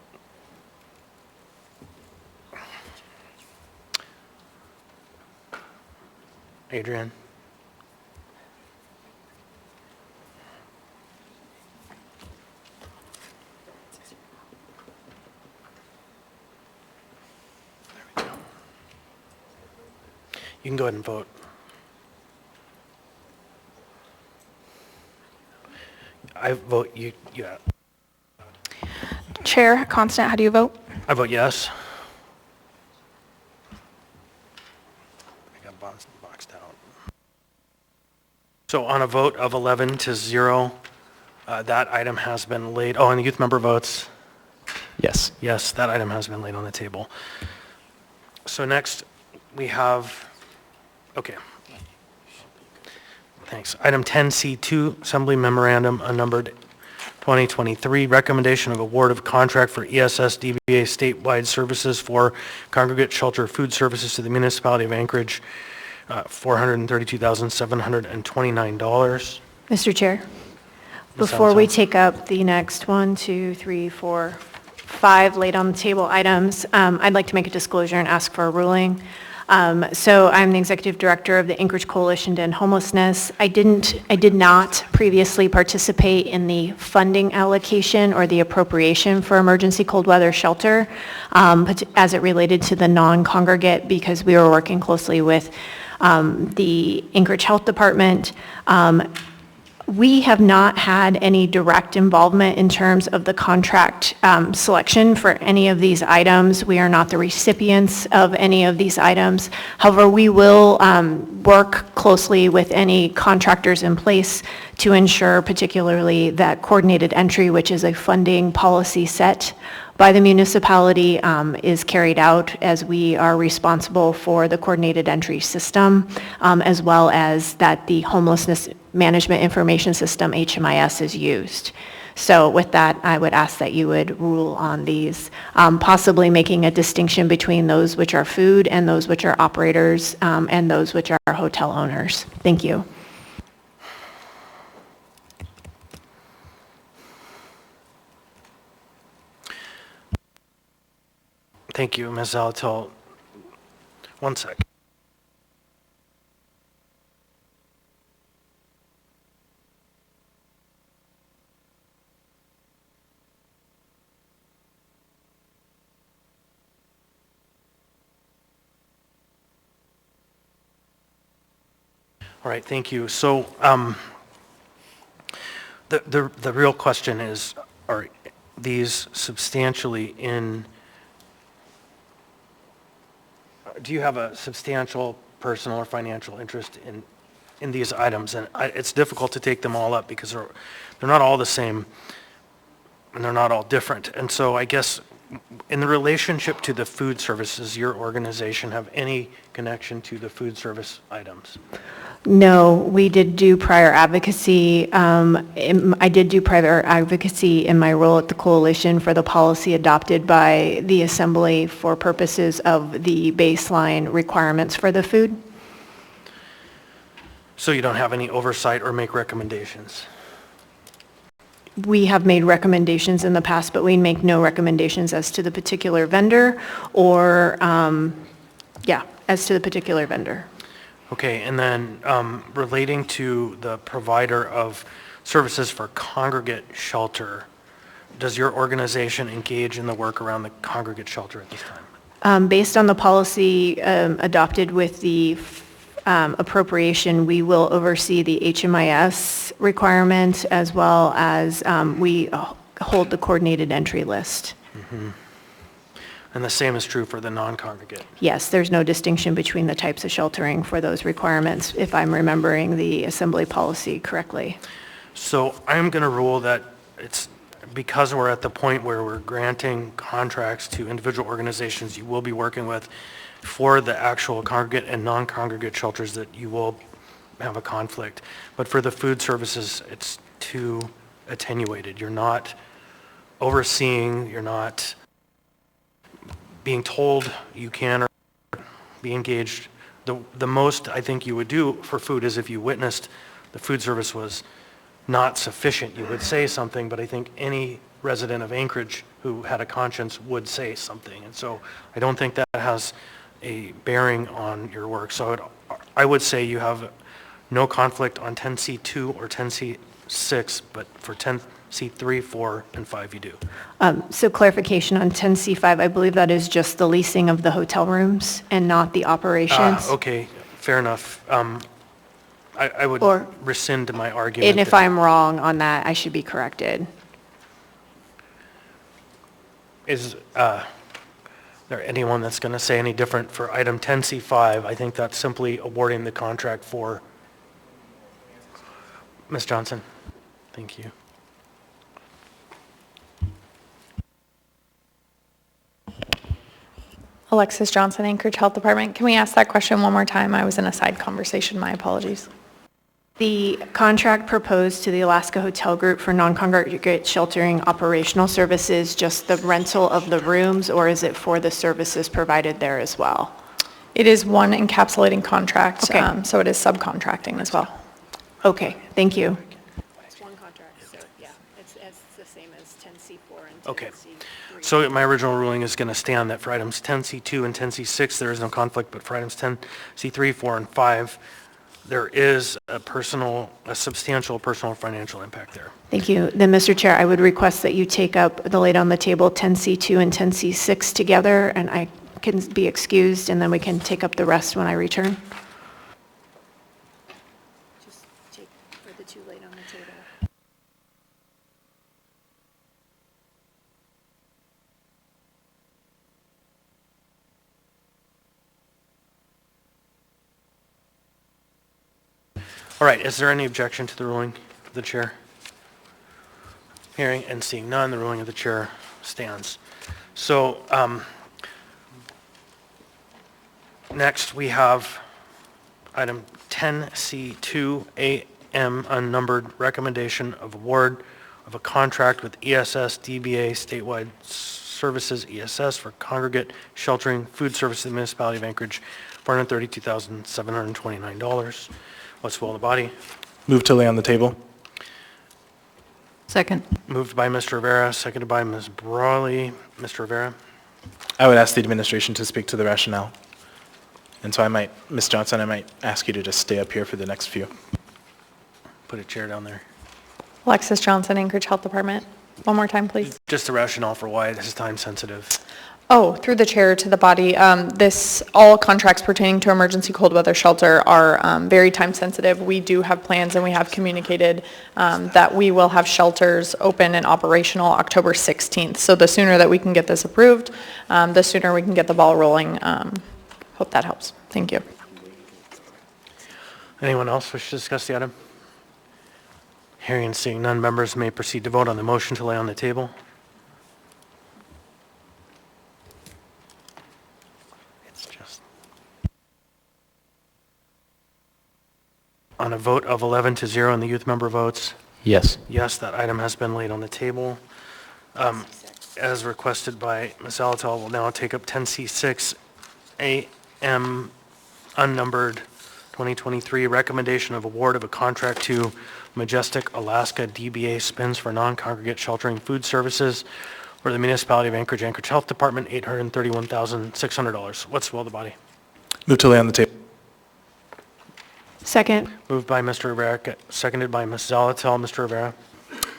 Adrian? There we go. You can go ahead and vote. I vote you, yeah. Chair Constant, how do you vote? I vote yes. I got boxed out. So on a vote of 11 to 0, that item has been laid, oh, and the youth member votes? Yes. Yes, that item has been laid on the table. So next, we have, okay. Thanks. Item 10C2, Assembly Memorandum, unnumbered 2023, recommendation of award of contract for ESS DBA statewide services for congregate shelter food services to the municipality of Anchorage, $432,729. Mr. Chair, Ms. before we Alonso. take up the next 1, 2, 3, 4, 5 laid on the table items, I'd like to make a disclosure and ask for a ruling. So I'm the executive director of the Anchorage Coalition to End Homelessness. I did not previously participate in the funding allocation or the appropriation for emergency cold weather shelter, but as it related to the non-congregate, because we were working closely with the Anchorage Health Department. We have not had any direct involvement in terms of the contract selection for any of these items. We are not the recipients of any of these items. However, we will work closely with any contractors in place to ensure particularly that coordinated entry, which is a funding policy set by the municipality, is carried out, as we are responsible for the coordinated entry system, as well as that the homelessness management information system, HMIS, is used. So with that, I would ask that you would rule on these, possibly making a distinction between those which are food and those which are operators, and those which are hotel owners. Thank you. Thank you, Ms. Zalatil. One sec. All right, thank you. So the real question is, are these substantially in do you have a substantial personal or financial interest in these items? And it's difficult to take them all up because they're not all the same and they're not all different. And so I guess in the relationship to the food services, your organization have any connection to the food service items? No, we did do prior advocacy. I did do prior advocacy in my role at the coalition for the policy adopted by the Assembly for purposes of the baseline requirements for the food. So you don't have any oversight or make recommendations? We have made recommendations in the past, but we make no recommendations as to the particular vendor or, as to the particular vendor. Okay, and then relating to the provider of services for congregate shelter, does your organization engage in the work around the congregate shelter at this time? Based on the policy adopted with the appropriation, we will oversee the HMIS requirement as well as we hold the coordinated entry list. Mm-hmm. And the same is true for the non-congregate? Yes, there's no distinction between the types of sheltering for those requirements, if I'm remembering the Assembly policy correctly. So I'm going to rule that it's because we're at the point where we're granting contracts to individual organizations you will be working with for the actual congregate and non-congregate shelters that you will have a conflict. But for the food services, it's too attenuated. You're not overseeing, you're not being told you can or be engaged. The most I think you would do for food is if you witnessed the food service was not sufficient, you would say something, but I think any resident of Anchorage who had a conscience would say something. And so I don't think that has a bearing on your work. So I would say you have no conflict on 10C2 or 10C6, but for 10C3, 4, and 5 you do. So clarification on 10C5, I believe that is just the leasing of the hotel rooms and not the operations. Okay, fair enough. I would Or- rescind my argument. And if that- I'm wrong on that, I should be corrected. Is there anyone that's going to say any different for item 10C5? I think that's simply awarding the contract for Ms. Johnson. Thank you. Alexis Johnson, Anchorage Health Department. Can we ask that question one more time? I was in a side conversation. My apologies. The contract proposed to the Alaska Hotel Group for non-congregate sheltering operational services, just the rental of the rooms, or is it for the services provided there as well? It is one encapsulating contract, Okay. so it is subcontracting as well. Okay, thank you. It's one contract, so yeah, it's the same as 10C4 and 10C3. Okay. So my original ruling is going to stand that for items 10C2 and 10C6, there is no conflict, but for items 10C3, 4, and 5, there is a substantial personal financial impact there. Thank you. Then, Mr. Chair, I would request that you take up the laid on the table 10C2 and 10C6 together, and I can be excused, and then we can take up the rest when I return. Just take for the two laid on the table. All right, is there any objection to the ruling of the chair? Hearing and seeing none, the ruling of the chair stands. So next we have item 10C2AM, unnumbered recommendation of award of a contract with ESS DBA Statewide Services ESS for congregate sheltering food service in the municipality of Anchorage, $432,729. What's the will of the body? Move to lay on the table. Second. Moved by Mr. Rivera, seconded by Ms. Brawley. Mr. Rivera? I would ask the administration to speak to the rationale. And so Ms. Johnson, I might ask you to just stay up here for the next few. Put a chair down there. Alexis Johnson, Anchorage Health Department. One more time, please. Just the rationale for why this is time sensitive. Oh, through the chair to the body, all contracts pertaining to emergency cold weather shelter are very time sensitive. We do have plans and we have communicated that we will have shelters open and operational October 16th. So the sooner that we can get this approved, the sooner we can get the ball rolling, Hope that helps. Thank you. Anyone else wish to discuss the item? Hearing and seeing none, members may proceed to vote on the motion to lay on the table. It's just on a vote of 11 to 0 and the youth member votes, Yes. yes, that item has been laid on the table. As requested by Ms. Alatal, we'll now take up 10C6 AM unnumbered 2023 recommendation of award of a contract to Majestic Alaska DBA Spins for non-congregate sheltering food services for the municipality of Anchorage, Anchorage Health Department, $831,600. What's the will of the body? Move to lay on the table. Second. Moved by Mr. Rivera, seconded by Ms. Zalatel. Mr. Rivera?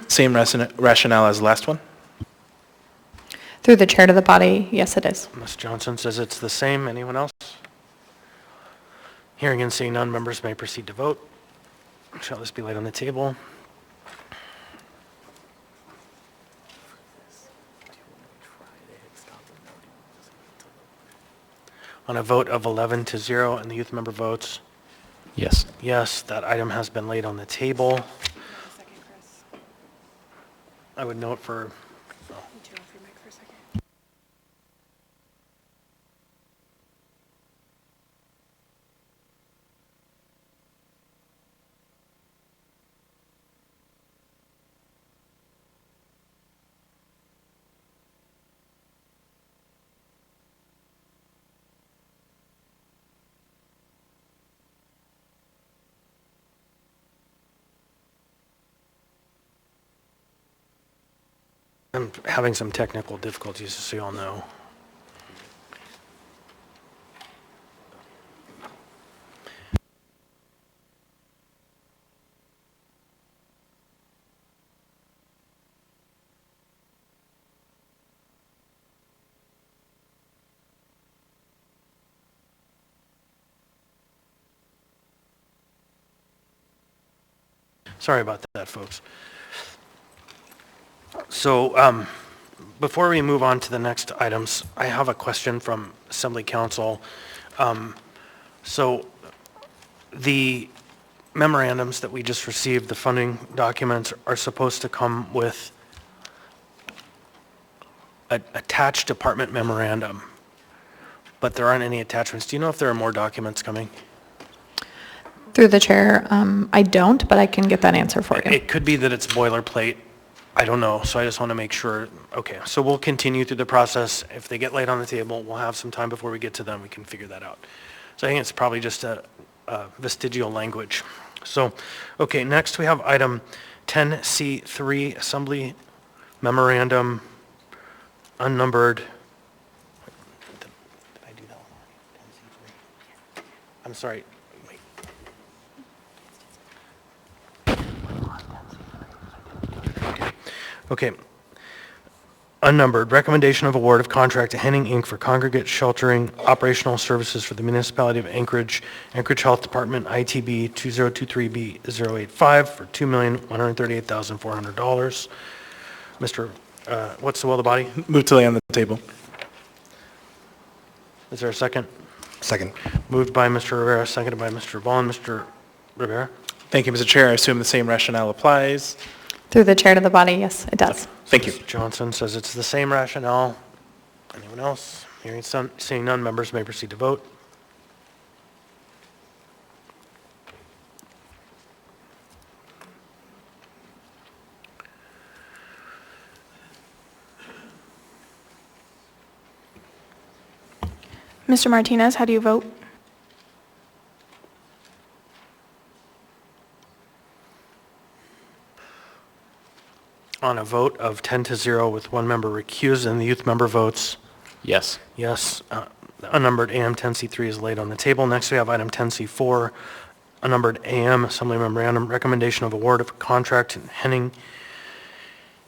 Same rationale as the last one? Through the chair to the body, yes, it is. Ms. Johnson says it's the same. Anyone else? Hearing and seeing none, members may proceed to vote. Shall this be laid on the table? On a vote of 11 to 0 and the youth member votes, Yes. yes, that item has been laid on the table. Second, Chris. I would note for, Would you turn off your mic for a second? I'm having some technical difficulties, just so you all know. Sorry about that, folks. So before we move on to the next items, I have a question from Assembly Council. So the memorandums that we just received, the funding documents, are supposed to come with an attached department memorandum, but there aren't any attachments. Do you know if there are more documents coming? Through the chair, I don't, but I can get that answer for you. It could be that it's boilerplate. I don't know, so I just want to make sure. Okay, so we'll continue through the process. If they get laid on the table, we'll have some time before we get to them. We can figure that out. So I think it's probably just a vestigial language. So, okay, next we have item 10C3, Assembly Memorandum, unnumbered. Did I do that one already? 10C3. I'm sorry. Wait. Okay. Unnumbered, recommendation of award of contract to Henning Inc. for congregate sheltering operational services for the municipality of Anchorage, Anchorage Health Department, ITB 2023B085 for $2,138,400. Mr., what's the will of the body? Move to lay on the table. Is there a second? Second. Moved by Mr. Rivera, seconded by Mr. Vaughn. Mr. Rivera? Thank you, Mr. Chair. I assume the same rationale applies. Through the chair to the body, yes, it does. Thank you. Ms. Johnson says it's the same rationale. Anyone else? Seeing none, members may proceed to vote. Mr. Martinez, how do you vote? On a vote of 10 to 0 with one member recused and the youth member votes Yes. yes, the unnumbered AM 10C3 is laid on the table. Next we have item 10C4, unnumbered AM Assembly Memorandum, recommendation of award of a contract to Henning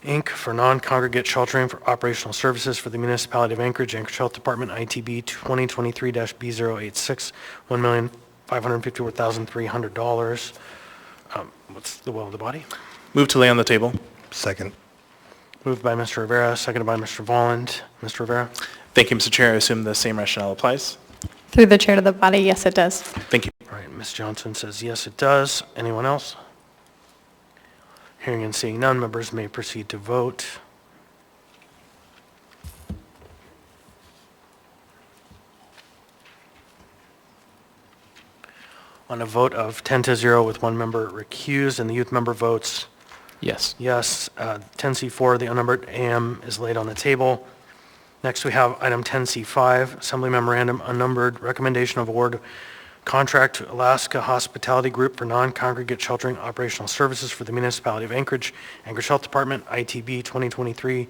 Inc. for non-congregate sheltering for operational services for the municipality of Anchorage, Anchorage Health Department, ITB 2023-B086, $1,554,300. What's the will of the body? Move to lay on the table. Second. Moved by Mr. Rivera, seconded by Mr. Volland. Mr. Rivera? Thank you, Mr. Chair. I assume the same rationale applies. Through the chair to the body, yes, it does. Thank you. All right, Ms. Johnson says yes, it does. Anyone else? Hearing and seeing none, members may proceed to vote. On a vote of 10-0 with one member recused and the youth member votes Yes. yes, 10C4, the unnumbered AM is laid on the table. Next, we have item 10C5, Assembly Memorandum, unnumbered recommendation of award contract to Alaska Hospitality Group for non-congregate sheltering operational services for the municipality of Anchorage, Anchorage Health Department, ITB 2023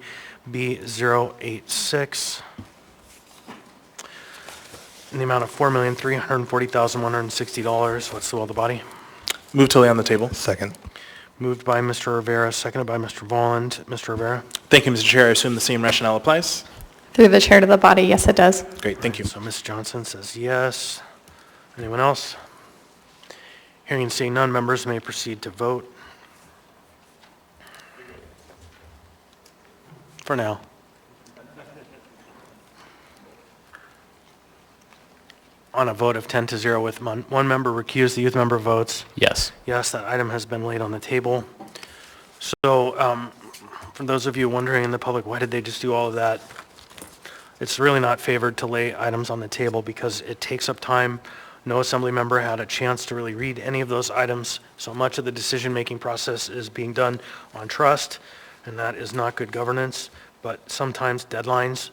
B086, in the amount of $4,340,160. What's the will of the body? Move to lay on the table. Second. Moved by Mr. Rivera, seconded by Mr. Volland. Mr. Rivera? Thank you, Mr. Chair. I assume the same rationale applies. Through the chair to the body, yes, it does. Great, thank you. So Ms. Johnson says yes. Anyone else? Hearing and seeing none, members may proceed to vote. For now. On a vote of 10-0 with one member recused, the youth member votes Yes. yes, that item has been laid on the table. So for those of you wondering in the public, why did they just do all of that? It's really not favored to lay items on the table because it takes up time. No assembly member had a chance to really read any of those items. So much of the decision-making process is being done on trust, and that is not good governance. But sometimes deadlines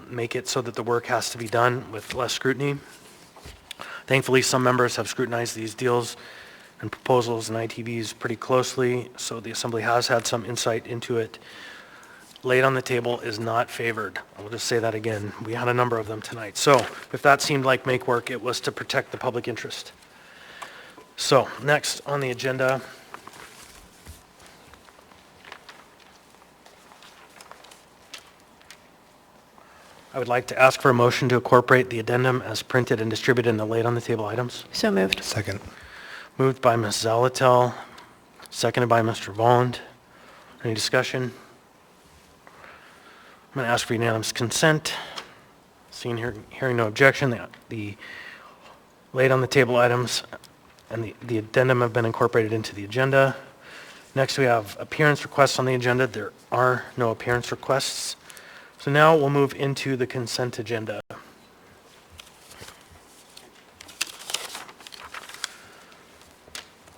make it so that the work has to be done with less scrutiny. Thankfully, some members have scrutinized these deals and proposals and ITVs pretty closely, so the assembly has had some insight into it. Laid on the table is not favored. I will just say that again. We had a number of them tonight. So if that seemed like make work, it was to protect the public interest. So next on the agenda, I would like to ask for a motion to incorporate the addendum as printed and distributed in the laid on the table items. So moved. Second. Moved by Ms. Zalatel, seconded by Mr. Volland. Any discussion? I'm going to ask for unanimous consent. Hearing no objection, the laid on the table items and the addendum have been incorporated into the agenda. Next, we have appearance requests on the agenda. There are no appearance requests. So now we'll move into the consent agenda.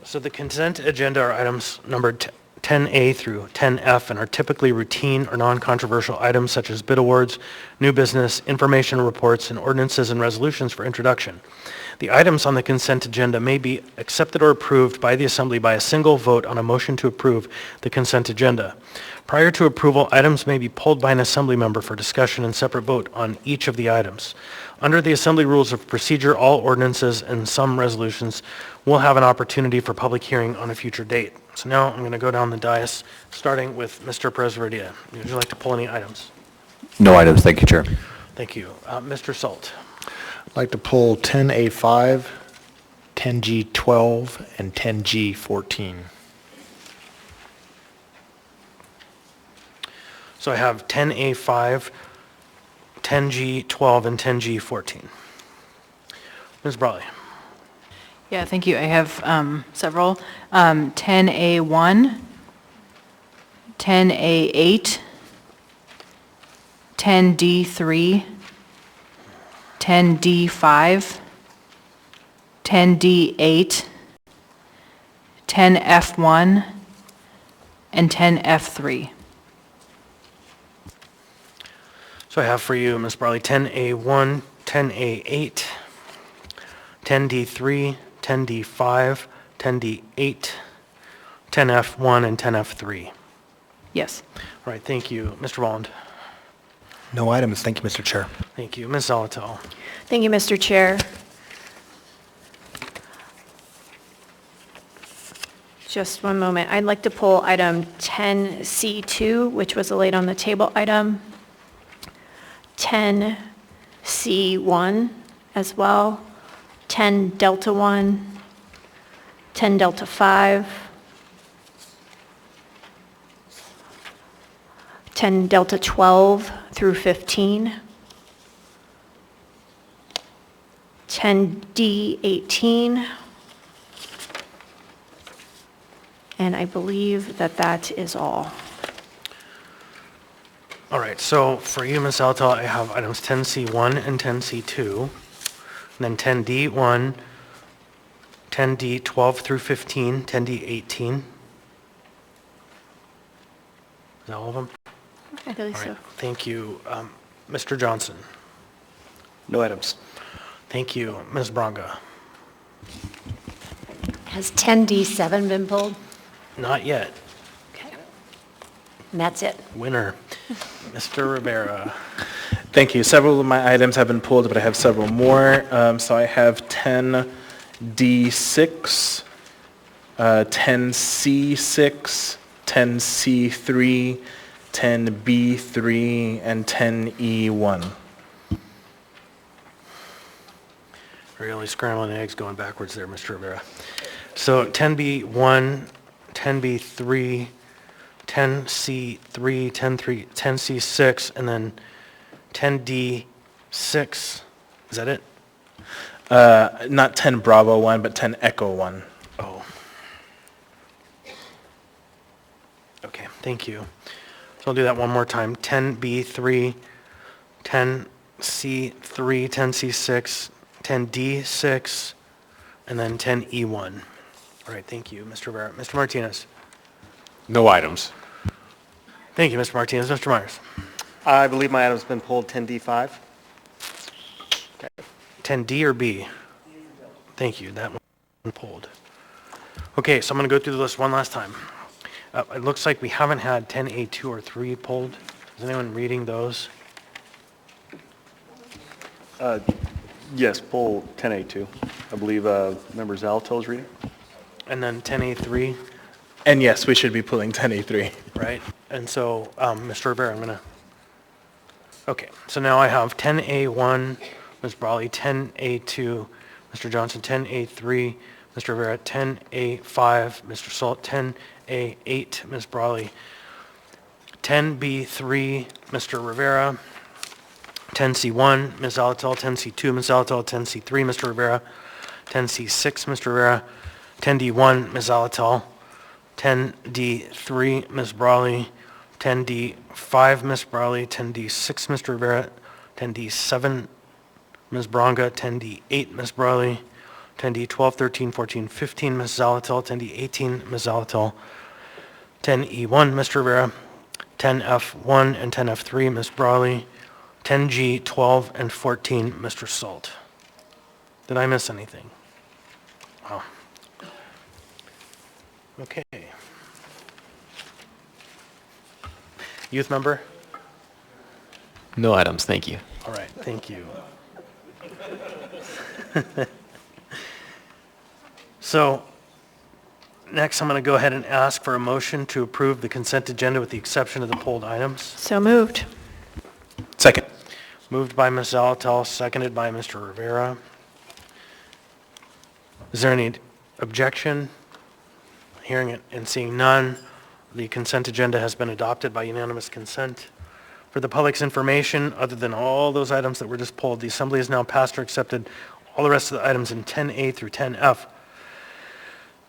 So the consent agenda are items numbered 10A through 10F and are typically routine or non-controversial items such as bid awards, new business, information reports, and ordinances and resolutions for introduction. The items on the consent agenda may be accepted or approved by the assembly by a single vote on a motion to approve the consent agenda. Prior to approval, items may be pulled by an assembly member for discussion and separate vote on each of the items. Under the assembly rules of procedure, all ordinances and some resolutions will have an opportunity for public hearing on a future date. So now I'm going to go down the dais, starting with Mr. Presverdia. Would you like to pull any items? No items, thank you, Chair. Thank you. Mr. Salt. I'd like to pull 10A5, 10G12, and 10G14. So I have 10A5, 10G12, and 10G14. Ms. Brawley. Yeah, thank you. I have several. 10A1, 10A8, 10D3, 10D5, 10D8, 10F1, and 10F3. So I have for you, Ms. Brawley, 10A1, 10A8, 10D3, 10D5, 10D8, 10F1, and 10F3. Yes. All right, thank you. Mr. Volland. No items. Thank you, Mr. Chair. Thank you. Ms. Zalatel. Thank you, Mr. Chair. Just one moment. I'd like to pull item 10C2, which was a laid on the table item, 10C1 as well, 10 Delta 1, 10 Delta 5, 10 Delta 12 through 15, 10D18. And I believe that that is all. All right, so for you, Ms. Alto, I have items 10C1 and 10C2, and then 10D1, 10D12 through 15, 10D18. Is that all of them? I believe All so. right, thank you. Mr. Johnson? No items. Thank you. Ms. Braga? Has 10D7 been pulled? Not yet. Okay. And that's it. Winner. Mr. Rivera? Thank you. Several of my items have been pulled, but I have several more. So I have 10D6, 10C6, 10C3, 10B3, and 10E1. Really scrambling eggs going backwards there, Mr. Rivera. So 10B1, 10B3, 10C3, 10C6, and then 10D6. Is that it? Not 10 Bravo 1, but 10 Echo 1. Oh. Okay, thank you. So I'll do that one more time. 10B3, 10C3, 10C6, 10D6, and then 10E1. All right, thank you, Mr. Rivera. Mr. Martinez? No items. Thank you, Mr. Martinez. Mr. Myers? I believe my item's been pulled. 10D5. 10D or B? Thank you, that one pulled. Okay, so I'm going to go through the list one last time. It looks like we haven't had 10A2 or 3 pulled. Is anyone reading those? Yes, pull 10A2. I believe Member Zalato's is reading. And then 10A3, And yes, we should be pulling 10A3. right? And so, Mr. Rivera, I'm going to... Okay, so now I have 10A1, Ms. Brawley, 10A2, Mr. Johnson, 10A3, Mr. Rivera, 10A5, Mr. Salt, 10A8, Ms. Brawley, 10B3, Mr. Rivera, 10C1, Ms. Zalatal, 10C2, Ms. Zalatal, 10C3, Mr. Rivera, 10C6, Mr. Rivera, 10D1, Ms. Zalatal, 10D3, Ms. Brawley, 10D5, Ms. Brawley, 10D6, Mr. Rivera, 10D7, Ms. Braga, 10D8, Ms. Brawley, 10D12, 13, 14, 15, Ms. Zalatal, 10D18, Ms. Zalatal, 10E1, Mr. Rivera, 10F1 and 10F3, Ms. Brawley, 10G, 12, and 14, Mr. Salt. Did I miss anything? Wow. Okay. Youth member? No items, thank you. All right, thank you. So, next I'm going to go ahead and ask for a motion to approve the consent agenda with the exception of the pulled items. So moved. Second. Moved by Ms. Zalatal, seconded by Mr. Rivera. Is there any objection? Hearing it and seeing none, the consent agenda has been adopted by unanimous consent. For the public's information, other than all those items that were just pulled, the assembly has now passed or accepted all the rest of the items in 10A through 10F.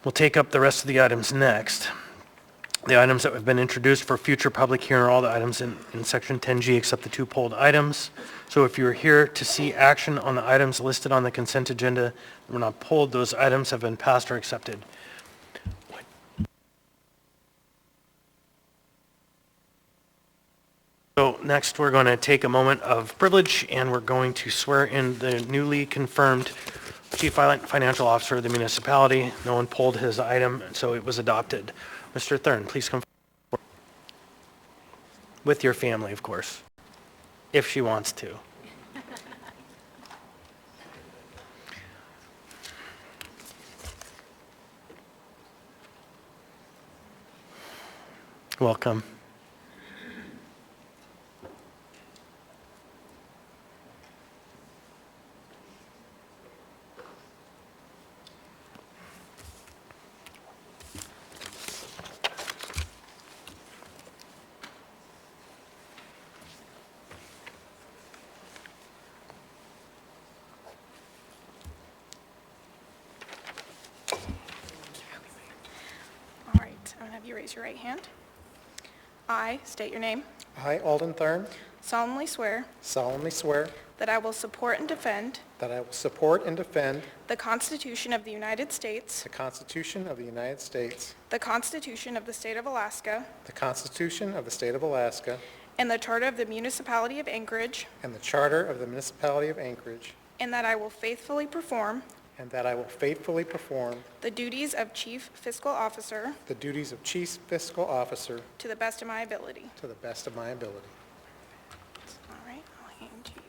We'll take up the rest of the items next. The items that have been introduced for future public hearing are all the items in section 10G except the 2 pulled items. So if you're here to see action on the items listed on the consent agenda that were not pulled, those items have been passed or accepted. So next, we're going to take a moment of privilege, and we're going to swear in the newly confirmed Chief Financial Officer of the municipality. No one pulled his item, so it was adopted. Mr. Thurn, please come forward. With your family, of course, if she wants to. Welcome. have you raise your right hand. I state your name. I, Alden Thurn, Solemnly swear solemnly swear that I will support and defend that I will support and defend the Constitution of the United States, the Constitution of the United States, the Constitution of the State of Alaska, the Constitution of the State of Alaska, and the Charter of the Municipality of Anchorage, and the Charter of the Municipality of Anchorage, and that I will faithfully perform and that I will faithfully perform the duties of Chief Fiscal Officer the duties of Chief Fiscal Officer to the best of my ability. to the best of my ability. All right, I'll hand you.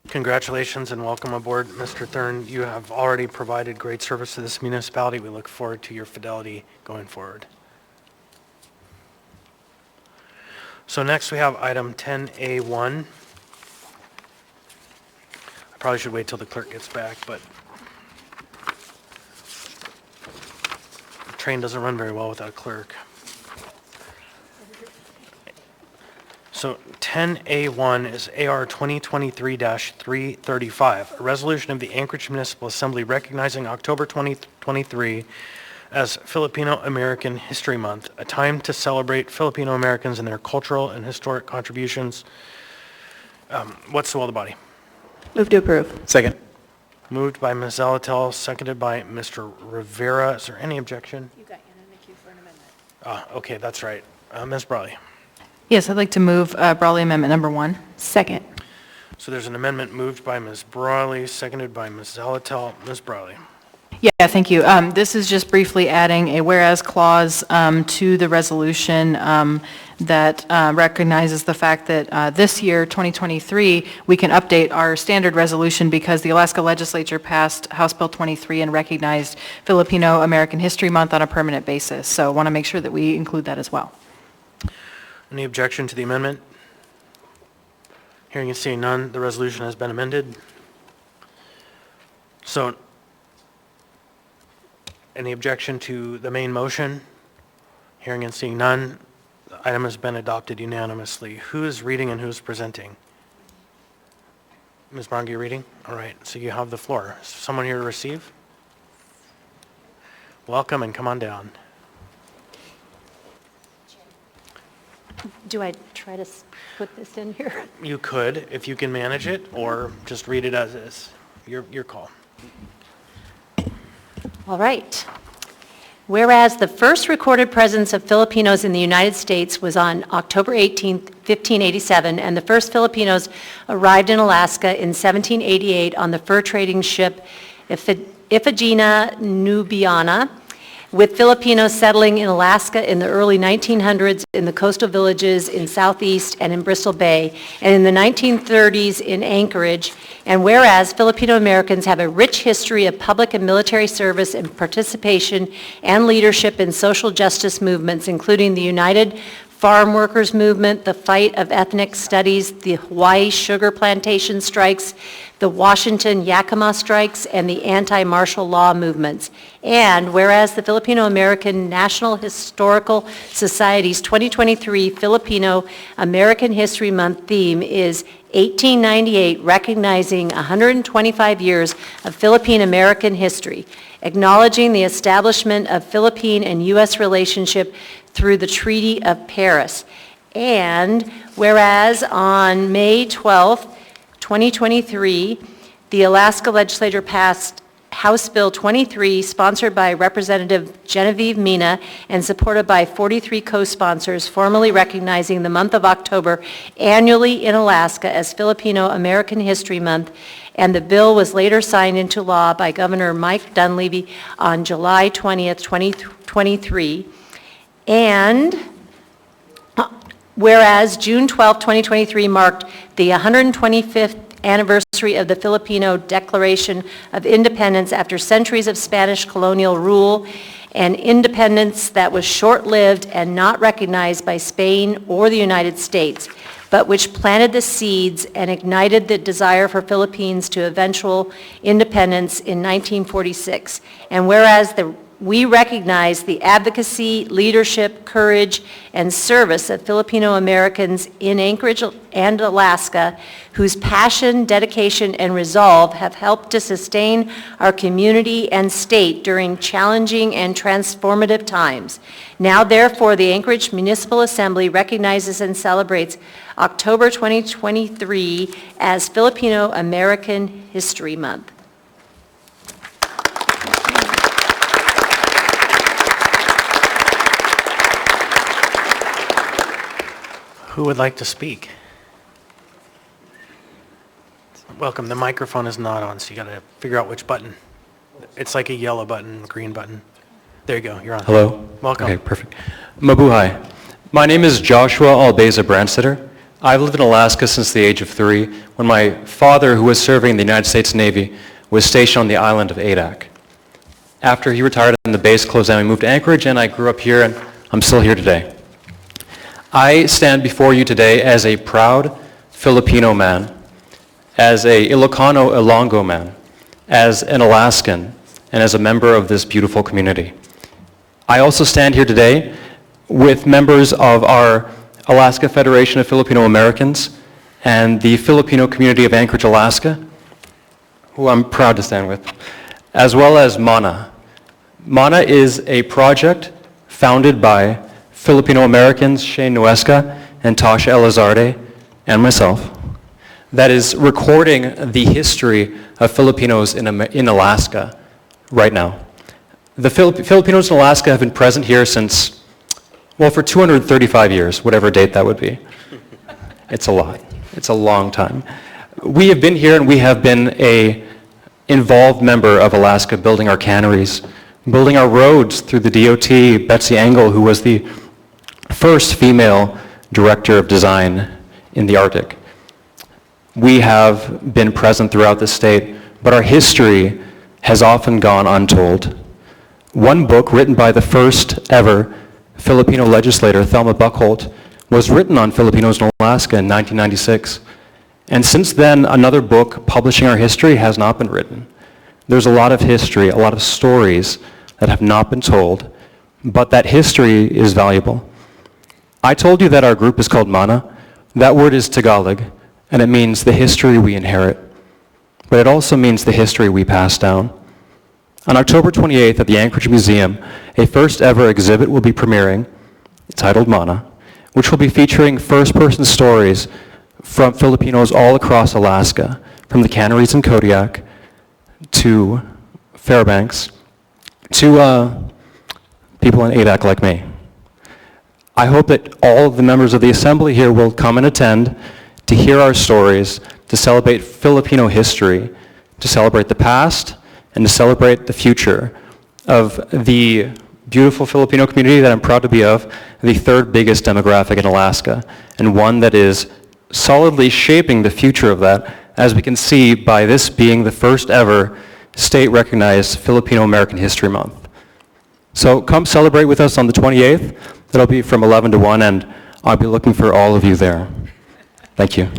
Congratulations and welcome aboard, Mr. Thurn. You have already provided great service to this municipality. We look forward to your fidelity going forward. So next we have item 10A1. I probably should wait till the clerk gets back, but the train doesn't run very well without a clerk. So 10A1 is AR 2023-335, a resolution of the Anchorage Municipal Assembly recognizing October 2023 as Filipino American History Month, a time to celebrate Filipino Americans and their cultural and historic contributions. What's the will of the body? Move to approve. Second. Moved by Ms. Zalatel, seconded by Mr. Rivera. Is there any objection? You got Anna in the queue for an amendment. Okay, that's right. Ms. Brawley. Yes, I'd like to move Brawley Amendment Number 1. Second. So there's an amendment moved by Ms. Brawley, seconded by Ms. Zalatel. Ms. Brawley. Yeah, thank you. This is just briefly adding a whereas clause to the resolution that recognizes the fact that this year, 2023, we can update our standard resolution because the Alaska Legislature passed House Bill 23 and recognized Filipino American History Month on a permanent basis. So I want to make sure that we include that as well. Any objection to the amendment? Hearing and seeing none, the resolution has been amended. So, any objection to the main motion? Hearing and seeing none, the item has been adopted unanimously. Who is reading and who is presenting? Ms. Braun, you're reading? All right, so you have the floor. Is someone here to receive? Welcome and come on down. Do I try to put this in here? You could, if you can manage it, or just read it as is. Your call. All right. Whereas the first recorded presence of Filipinos in the United States was on October 18, 1587, and the first Filipinos arrived in Alaska in 1788 on the fur trading ship Iphigenia Nubiana, with Filipinos settling in Alaska in the early 1900s in the coastal villages in Southeast and in Bristol Bay, and in the 1930s in Anchorage. And whereas Filipino Americans have a rich history of public and military service and participation and leadership in social justice movements, including the United farm workers movement, the fight of ethnic studies, the Hawaii sugar plantation strikes, the Washington Yakima strikes, and the anti-martial law movements. And whereas the Filipino-American National Historical Society's 2023 Filipino American History Month theme is 1898, recognizing 125 years of Philippine American history, acknowledging the establishment of Philippine and U.S. relationship through the Treaty of Paris. And whereas on May 12th, 2023, the Alaska legislature passed House Bill 23, sponsored by Representative Genevieve Mina and supported by 43 co-sponsors, formally recognizing the month of October annually in Alaska as Filipino American History Month, and the bill was later signed into law by Governor Mike Dunleavy on July 20th, 2023. And whereas June 12, 2023 marked the 125th anniversary of the Filipino Declaration of Independence after centuries of Spanish colonial rule, and independence that was short-lived and not recognized by Spain or the United States, but which planted the seeds and ignited the desire for Philippines to eventual independence in 1946. And whereas we recognize the advocacy, leadership, courage, and service of Filipino Americans in Anchorage and Alaska, whose passion, dedication, and resolve have helped to sustain our community and state during challenging and transformative times. Now, therefore, the Anchorage Municipal Assembly recognizes and celebrates October 2023 as Filipino American History Month. Who would like to speak? Welcome. The microphone is not on, so you got to figure out which button. It's like a yellow button, green button. There you go. You're on. Hello. Welcome. Okay, perfect. Mabuhay. My name is Joshua Albeza Brandstetter. I've lived in Alaska since the age of 3, when my father, who was serving in the United States Navy, was stationed on the island of Adak. After he retired and the base closed down, we moved to Anchorage, and I grew up here, and I'm still here today. I stand before you today as a proud Filipino man, as a Ilocano Ilongo man, as an Alaskan, and as a member of this beautiful community. I also stand here today with members of our Alaska Federation of Filipino Americans and the Filipino community of Anchorage, Alaska, who I'm proud to stand with, as well as MANA. MANA is a project founded by Filipino Americans Shane Nuesca and Tasha Elizarde and myself that is recording the history of Filipinos in Alaska right now. The Filipinos in Alaska have been present here since, well, for 235 years, whatever date that would be. It's a lot. It's a long time. We have been here and we have been an involved member of Alaska, building our canneries, building our roads through the DOT. Betsy Engel, who was the first female director of design in the Arctic. We have been present throughout the state, but our history has often gone untold. One book written by the first ever Filipino legislator, Thelma Buckholt, was written on Filipinos in Alaska in 1996. And since then, another book publishing our history has not been written. There's a lot of history, a lot of stories that have not been told, but that history is valuable. I told you that our group is called MANA. That word is Tagalog, and it means the history we inherit. But it also means the history we pass down. On October 28th at the Anchorage Museum, a first ever exhibit will be premiering, titled MANA, which will be featuring first-person stories from Filipinos all across Alaska, from the canneries in Kodiak to Fairbanks to people in Adak like me. I hope that all of the members of the Assembly here will come and attend to hear our stories, to celebrate Filipino history, to celebrate the past, and to celebrate the future of the beautiful Filipino community that I'm proud to be of, the third biggest demographic in Alaska, and one that is solidly shaping the future of that, as we can see by this being the first ever state-recognized Filipino American History Month. So come celebrate with us on the 28th. That'll be from 11 to 1, and I'll be looking for all of you there. Thank you.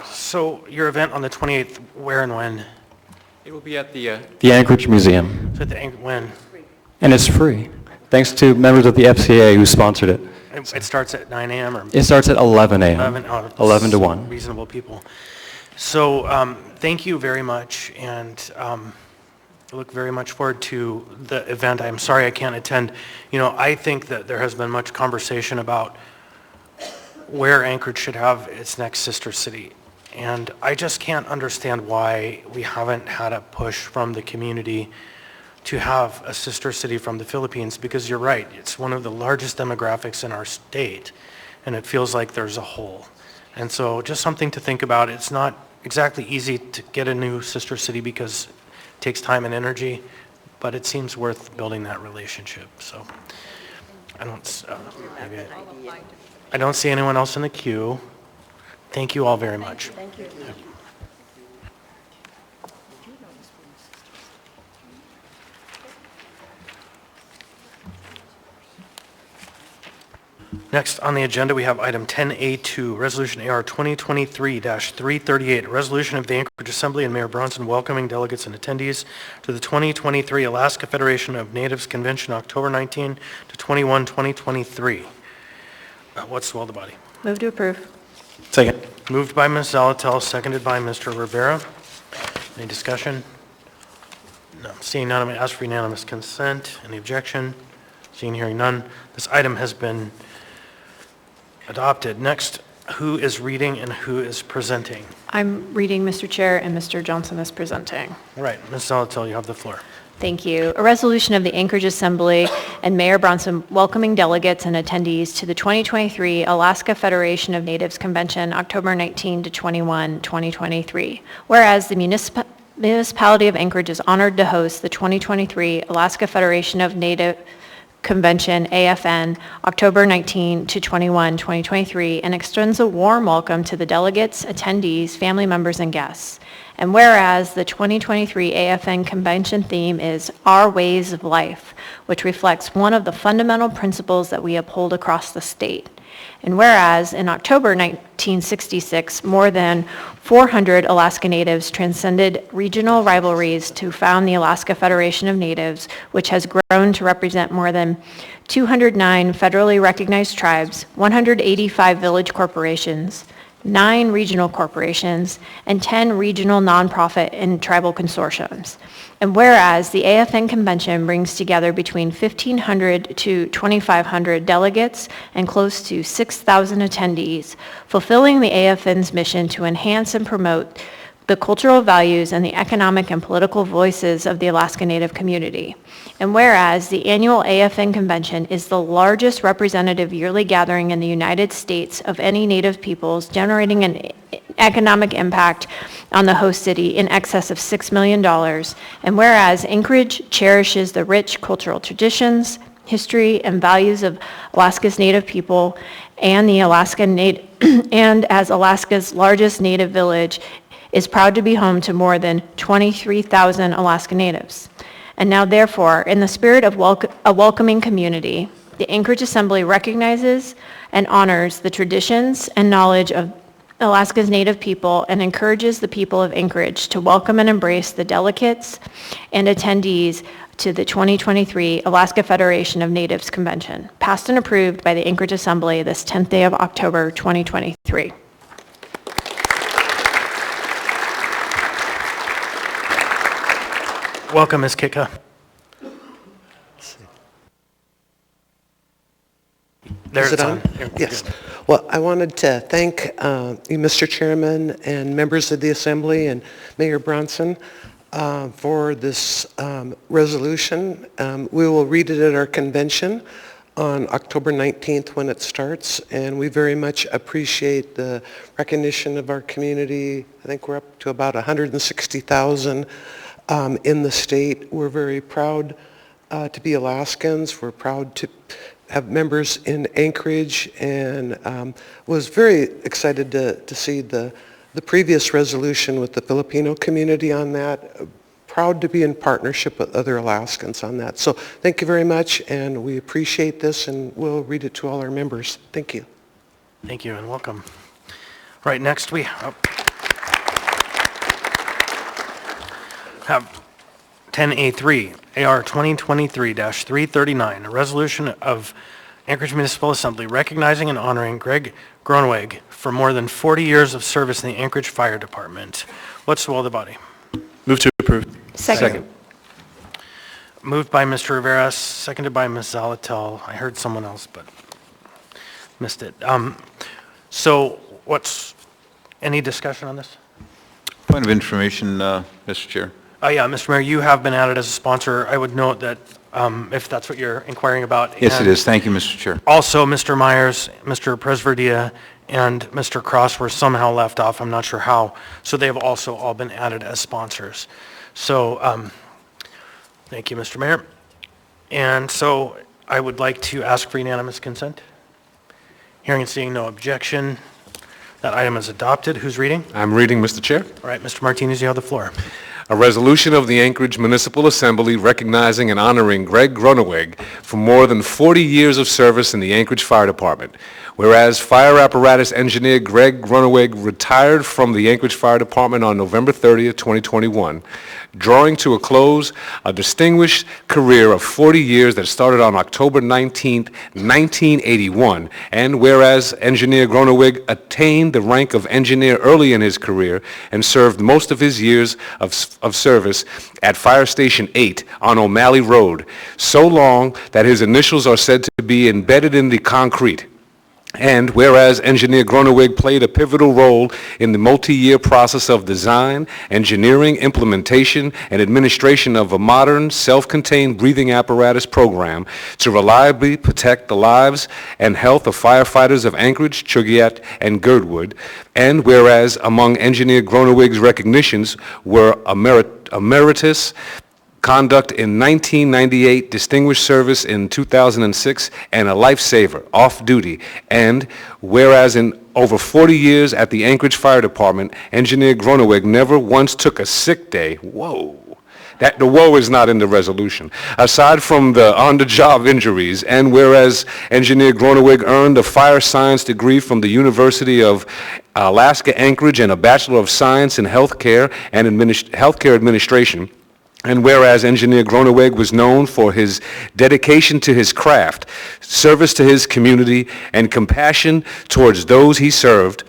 So your event on the 28th, where and when? It will be at the Anchorage Museum, So at the, when? and it's free, thanks to members of the FCA who sponsored it. It starts at 9 a.m. or? It starts at 11 a.m., 11, oh, 11 to 1. Reasonable people. So thank you very much, and I look very much forward to the event. I'm sorry I can't attend. You know, I think that there has been much conversation about where Anchorage should have its next sister city. And I just can't understand why we haven't had a push from the community to have a sister city from the Philippines, because you're right, it's one of the largest demographics in our state, and it feels like there's a hole. And so just something to think about. It's not exactly easy to get a new sister city because it takes time and energy, but it seems worth building that relationship. So I don't see anyone else in the queue. Thank you all very much. Thank you. Next on the agenda, we have item 10A2, Resolution AR 2023-338, Resolution of the Anchorage Assembly and Mayor Bronson welcoming delegates and attendees to the 2023 Alaska Federation of Natives Convention, October 19 to 21, 2023. What's the will of the body? Move to approve. Second. Moved by Ms. Zalatel, seconded by Mr. Rivera. Any discussion? No. Seeing none, I'm going to ask for unanimous consent. Any objection? Seeing, hearing none, this item has been adopted. Next, who is reading and who is presenting? I'm reading, Mr. Chair, and Mr. Johnson is presenting. All right, Ms. Zalatel, you have the floor. Thank you. A resolution of the Anchorage Assembly and Mayor Bronson welcoming delegates and attendees to the 2023 Alaska Federation of Natives Convention, October 19 to 21, 2023. Whereas the municipality of Anchorage is honored to host the 2023 Alaska Federation of Native Convention, AFN, October 19 to 21, 2023, and extends a warm welcome to the delegates, attendees, family members, and guests. And whereas the 2023 AFN convention theme is Our Ways of Life, which reflects one of the fundamental principles that we uphold across the state. And whereas in October 1966, more than 400 Alaska Natives transcended regional rivalries to found the Alaska Federation of Natives, which has grown to represent more than 209 federally recognized tribes, 185 village corporations, 9 regional corporations, and 10 regional nonprofit and tribal consortiums. And whereas the AFN convention brings together between 1,500 to 2,500 delegates and close to 6,000 attendees, fulfilling the AFN's mission to enhance and promote the cultural values and the economic and political voices of the Alaska Native community. And whereas the annual AFN convention is the largest representative yearly gathering in the United States of any Native peoples, generating an economic impact on the host city in excess of $6 million. And whereas Anchorage cherishes the rich cultural traditions, history, and values of Alaska's Native people, and the and as Alaska's largest Native village, is proud to be home to more than 23,000 Alaska Natives. And now, therefore, in the spirit of a welcoming community, the Anchorage Assembly recognizes and honors the traditions and knowledge of Alaska's Native people and encourages the people of Anchorage to welcome and embrace the delegates and attendees to the 2023 Alaska Federation of Natives Convention, passed and approved by the Anchorage Assembly this 10th day of October, 2023. Welcome, Ms. Kika. There Is it's it on. on? Yes. Well, I wanted to thank you, Mr. Chairman, and members of the Assembly, and Mayor Bronson for this resolution. We will read it at our convention on October 19th when it starts, and we very much appreciate the recognition of our community. I think we're up to about 160,000 in the state. We're very proud to be Alaskans. We're proud to have members in Anchorage, and was very excited to see the previous resolution with the Filipino community on that. proud to be in partnership with other Alaskans on that. So thank you very much, and we appreciate this, and we'll read it to all our members. Thank you. Thank you and welcome. Right, next we have 10A3, AR 2023-339, a resolution of Anchorage Municipal Assembly recognizing and honoring Greg Groneweg for more than 40 years of service in the Anchorage Fire Department. What's the will of the body? Move to approve. Second. Moved by Mr. Rivera, seconded by Ms. Zalatel. I heard someone else, but missed it. So any discussion on this? Point of information, Mr. Chair. Yeah, Mr. Mayor, you have been added as a sponsor. I would note that if that's what you're inquiring about. Yes, it and is. Thank you, Mr. Chair. Also, Mr. Myers, Mr. Presverdia, and Mr. Cross were somehow left off. I'm not sure how. So they have also all been added as sponsors. So thank you, Mr. Mayor. And so I would like to ask for unanimous consent. Hearing and seeing no objection, that item is adopted. Who's reading? I'm reading, Mr. Chair. All right, Mr. Martinez, you have the floor. A resolution of the Anchorage Municipal Assembly recognizing and honoring Greg Groneweg for more than 40 years of service in the Anchorage Fire Department. Whereas fire apparatus engineer Greg Groneweg retired from the Anchorage Fire Department on November 30th, 2021, drawing to a close a distinguished career of 40 years that started on October 19th, 1981. And whereas engineer Groneweg attained the rank of engineer early in his career and served most of his years of service at Fire Station 8 on O'Malley Road, so long that his initials are said to be embedded in the concrete. And whereas engineer Groneweg played a pivotal role in the multi-year process of design, engineering, implementation, and administration of a modern, self-contained breathing apparatus program to reliably protect the lives and health of firefighters of Anchorage, Chugach, and Girdwood, and whereas among engineer Groneweg's recognitions were emeritus conduct in 1998, distinguished service in 2006, and a lifesaver off-duty. And whereas in over 40 years at the Anchorage Fire Department, engineer Groneweg never once took a sick day. Whoa. That the whoa is not in the resolution. Aside from the on-the-job injuries, and whereas engineer Groneweg earned a fire science degree from the University of Alaska Anchorage and a Bachelor of Science in Healthcare and Healthcare Administration, and whereas engineer Groneweg was known for his dedication to his craft, service to his community, and compassion towards those he served,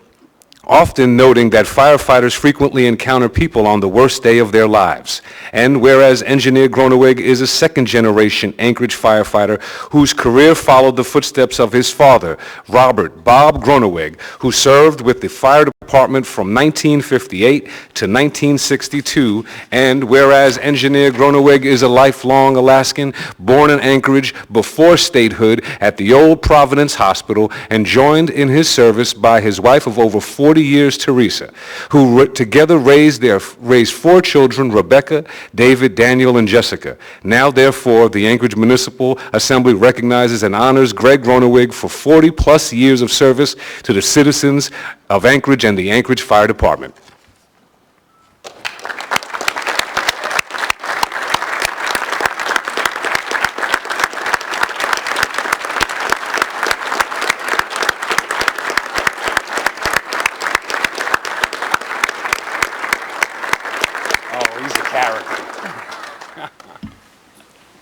often noting that firefighters frequently encounter people on the worst day of their lives. And whereas engineer Groneweg is a second-generation Anchorage firefighter whose career followed the footsteps of his father, Robert Bob Groneweg, who served with the fire department from 1958 to 1962, and whereas engineer Groneweg is a lifelong Alaskan, born in Anchorage before statehood at the old Providence Hospital, and joined in his service by his wife of over 40 years, Teresa, who together raised 4 children, Rebecca, David, Daniel, and Jessica. Now, therefore, the Anchorage Municipal Assembly recognizes and honors Greg Groneweg for 40-plus years of service to the citizens of Anchorage and the Anchorage Fire Department.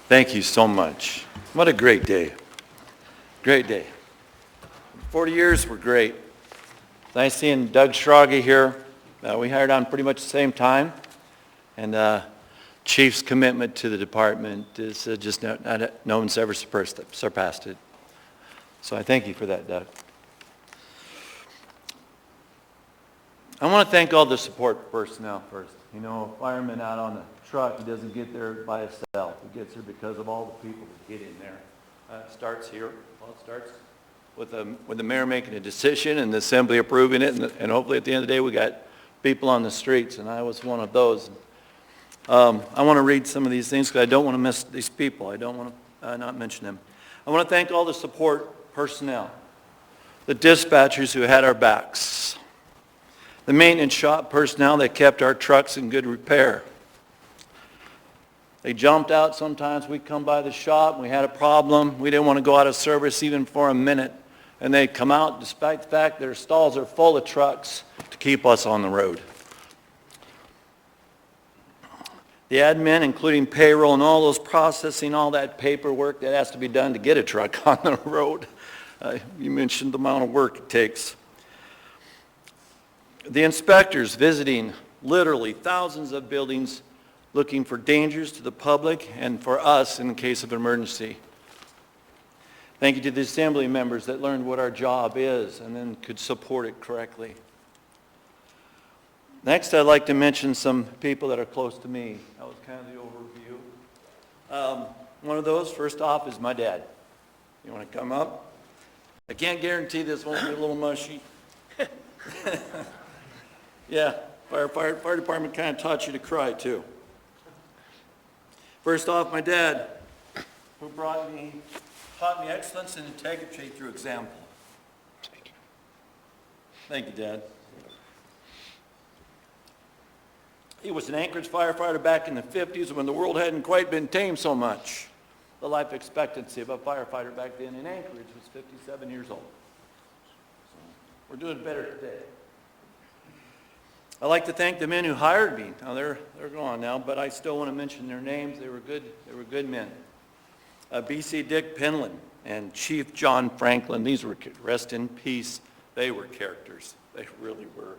Thank you so much. What a great day. Great day. 40 years were great. Nice seeing Doug Schrage here. We hired on pretty much the same time. And Chief's commitment to the department is just no one's ever surpassed it. So I thank you for that, Doug. I want to thank all the support personnel first. You know, a fireman out on the truck, he doesn't get there by himself. He gets there because of all the people that get in there. It starts here. Well, it starts with the mayor making a decision and the assembly approving it, and hopefully at the end of the day we got people on the streets, and I was one of those. I want to read some of these things because I don't want to miss these people. I don't want to not mention them. I want to thank all the support personnel, the dispatchers who had our backs, the maintenance shop personnel that kept our trucks in good repair, They jumped out sometimes. We'd come by the shop, we had a problem. We didn't want to go out of service even for a minute. And they'd come out despite the fact their stalls are full of trucks to keep us on the road. The admin, including payroll and all those processing, all that paperwork that has to be done to get a truck on the road. You mentioned the amount of work it takes. The inspectors visiting literally thousands of buildings looking for dangers to the public and for us in the case of emergency. Thank you to the assembly members that learned what our job is and then could support it correctly. Next, I'd like to mention some people that are close to me. That was kind of the overview. One of those, first off, is my dad. You want to come up? I can't guarantee this won't be a little mushy. Yeah, fire department kind of taught you to cry too. First off, my dad, who taught me excellence and integrity through example. Thank you, Dad. He was an Anchorage firefighter back in the 50s when the world hadn't quite been tamed so much. The life expectancy of a firefighter back then in Anchorage was 57 years old. So we're doing better today. I'd like to thank the men who hired me. Now they're gone now, but I still want to mention their names. They were good men. BC Dick Penland and Chief John Franklin. These were, rest in peace, they were characters. They really were.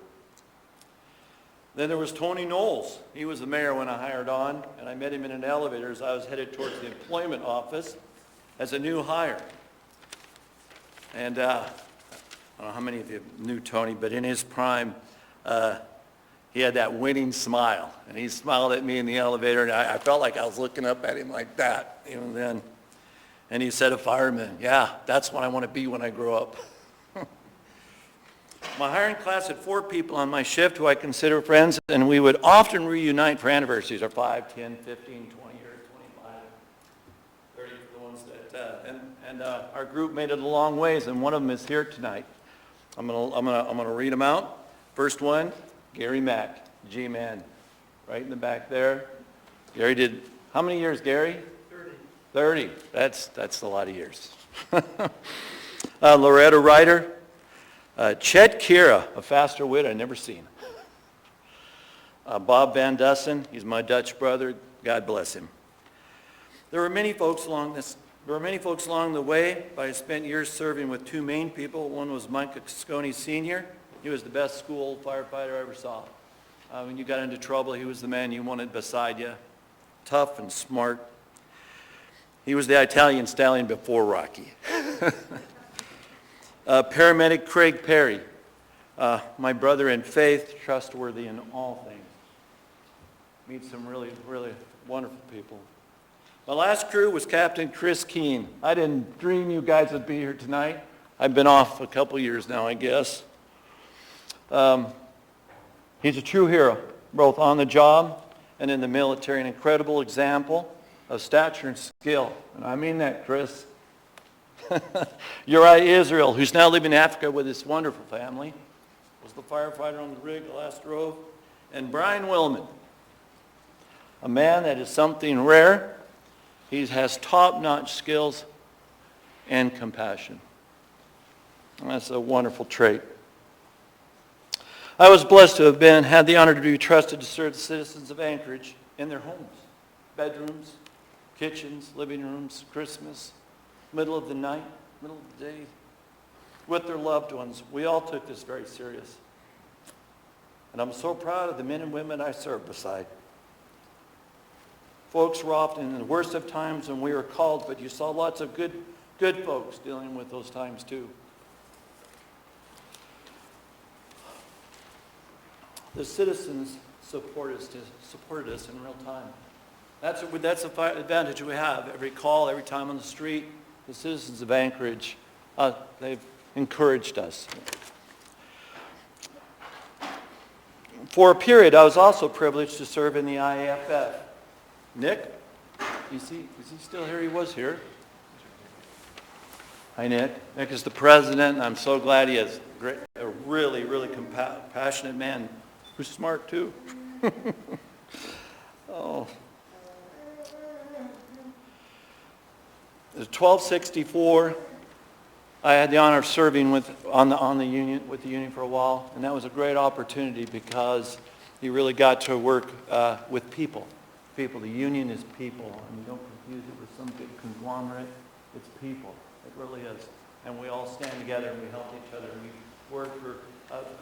Then there was Tony Knowles. He was the mayor when I hired on, and I met him in an elevator as I was headed towards the employment office as a new hire. And I don't know how many of you knew Tony, but in his prime, he had that winning smile, and he smiled at me in the elevator, and I felt like I was looking up at him like that even then. And he said, "A fireman, yeah, that's what I want to be when I grow up." My hiring class had 4 people on my shift who I consider friends, and we would often reunite for anniversaries, or 5, 10, 15, 20 years, 25, 30 for the ones that, our group made it a long ways, and one of them is here tonight. I'm gonna read them out. First one, Gary Mack, G-Man, right in the back there. Gary did, how many years, Gary? 30. That's a lot of years. Loretta Ryder, Chet Kira, a faster wit I've never seen. Bob Van Dussen, he's my Dutch brother, God bless him. There were many folks along the way, but I spent years serving with 2 main people. One was Mike Cascone Sr. He was the best school firefighter I ever saw. When you got into trouble, he was the man you wanted beside you. Tough and smart. He was the Italian stallion before Rocky. Paramedic Craig Perry, my brother in faith, trustworthy in all things. Meet some really, really wonderful people. My last crew was Captain Chris Keene. I didn't dream you guys would be here tonight. I've been off a couple years now, I guess. He's a true hero, both on the job and in the military, an incredible example of stature and skill. And I mean that, Chris. Uriah Israel, who's now living in Africa with his wonderful family, was the firefighter on the rig the last drove. And Brian Willman, a man that is something rare. He has top-notch skills and compassion. And that's a wonderful trait. I was blessed to have had the honor to be trusted to serve the citizens of Anchorage in their homes, bedrooms, kitchens, living rooms, Christmas, middle of the night, middle of the day, with their loved ones. We all took this very serious. And I'm so proud of the men and women I served beside. Folks were often in the worst of times when we were called, but you saw lots of good folks dealing with those times too. The citizens supported us in real time. That's the advantage we have. Every call, every time on the street, the citizens of Anchorage, they've encouraged us. For a period, I was also privileged to serve in the IAFF. Nick, is he still here? He was here. Hi, Nick. Nick is the president, and I'm so glad he is a really, really passionate man who's smart too. Oh. The 1264, I had the honor of serving with the union for a while, and that was a great opportunity because you really got to work with people. People, the union is people, and don't confuse it with some big conglomerate. It's people. It really is. And we all stand together and we help each other. We work for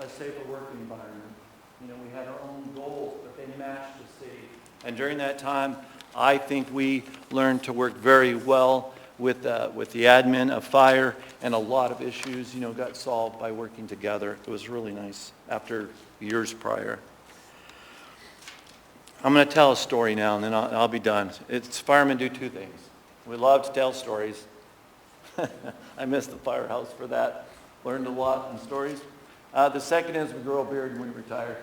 a safer work environment. You know, we had our own goals, but they matched the city. And during that time, I think we learned to work very well with the admin of fire, and a lot of issues, you know, got solved by working together. It was really nice after years prior. I'm going to tell a story now, and then I'll be done. Firemen do two things. We love to tell stories. I miss the firehouse for that. Learned a lot in stories. The second is we grow a beard when we retire.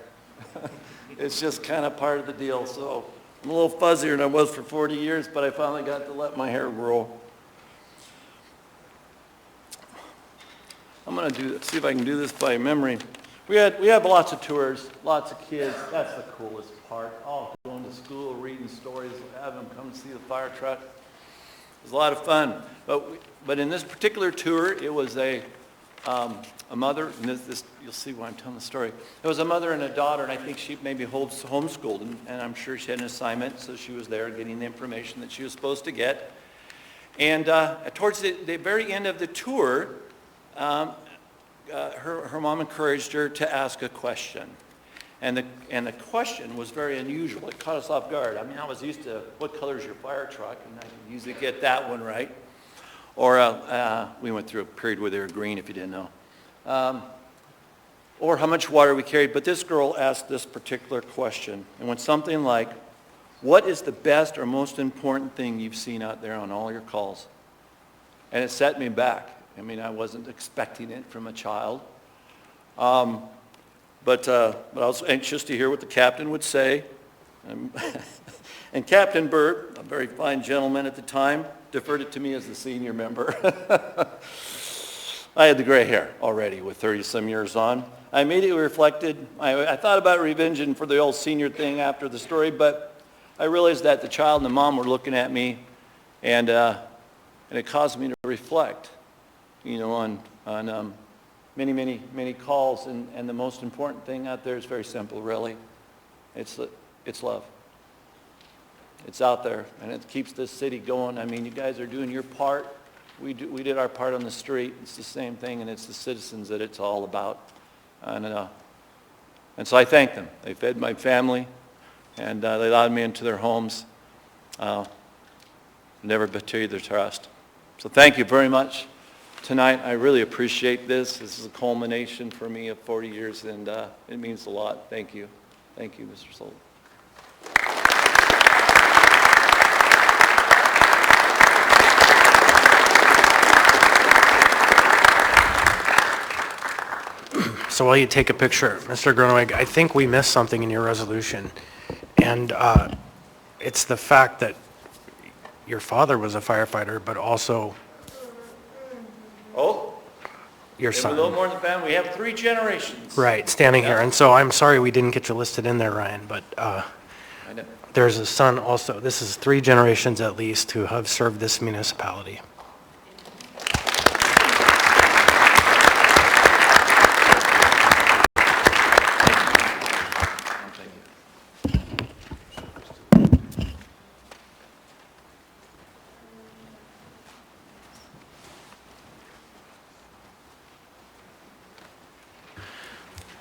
It's just kind of part of the deal. So I'm a little fuzzier than I was for 40 years, but I finally got to let my hair grow. I'm going to see if I can do this by memory. We have lots of tours, lots of kids. That's the coolest part. Oh, going to school, reading stories, having them come see the fire truck. It was a lot of fun. But in this particular tour, it was a mother, and this you'll see why I'm telling the story. It was a mother and a daughter, and I think she maybe homeschooled, and I'm sure she had an assignment, so she was there getting the information that she was supposed to get. And towards the very end of the tour, her mom encouraged her to ask a question. And the question was very unusual. It caught us off guard. I mean, I was used to, what color is your fire truck? And I could usually get that one right. Or we went through a period where they were green, if you didn't know. Or how much water we carried. But this girl asked this particular question. And went something like, what is the best or most important thing you've seen out there on all your calls? And it set me back. I mean, I wasn't expecting it from a child. But I was anxious to hear what the captain would say. And Captain Burt, a very fine gentleman at the time, deferred it to me as the senior member. I had the gray hair already with 30-some years on. I immediately reflected. I thought about revenging for the old senior thing after the story, but I realized that the child and the mom were looking at me, and it caused me to reflect, you know, on many, many, many calls, and the most important thing out there is very simple, really. It's love. It's out there, and it keeps this city going. I mean, you guys are doing your part. We did our part on the street. It's the same thing, and it's the citizens that it's all about. And so I thank them. They fed my family, and they allowed me into their homes. Never betrayed their trust. So thank you very much. Tonight, I really appreciate this. This is a culmination for me of 40 years, and it means a lot. Thank you. Thank you, Mr. Sullivan. So while you take a picture, Mr. Groeneweg, I think we missed something in your resolution, and it's the fact that your father was a firefighter, but also your son. A little more than family. We have 3 generations. Right, standing here. And so I'm sorry we didn't get you listed in there, Ryan, but there's a son also. This is 3 generations at least who have served this municipality.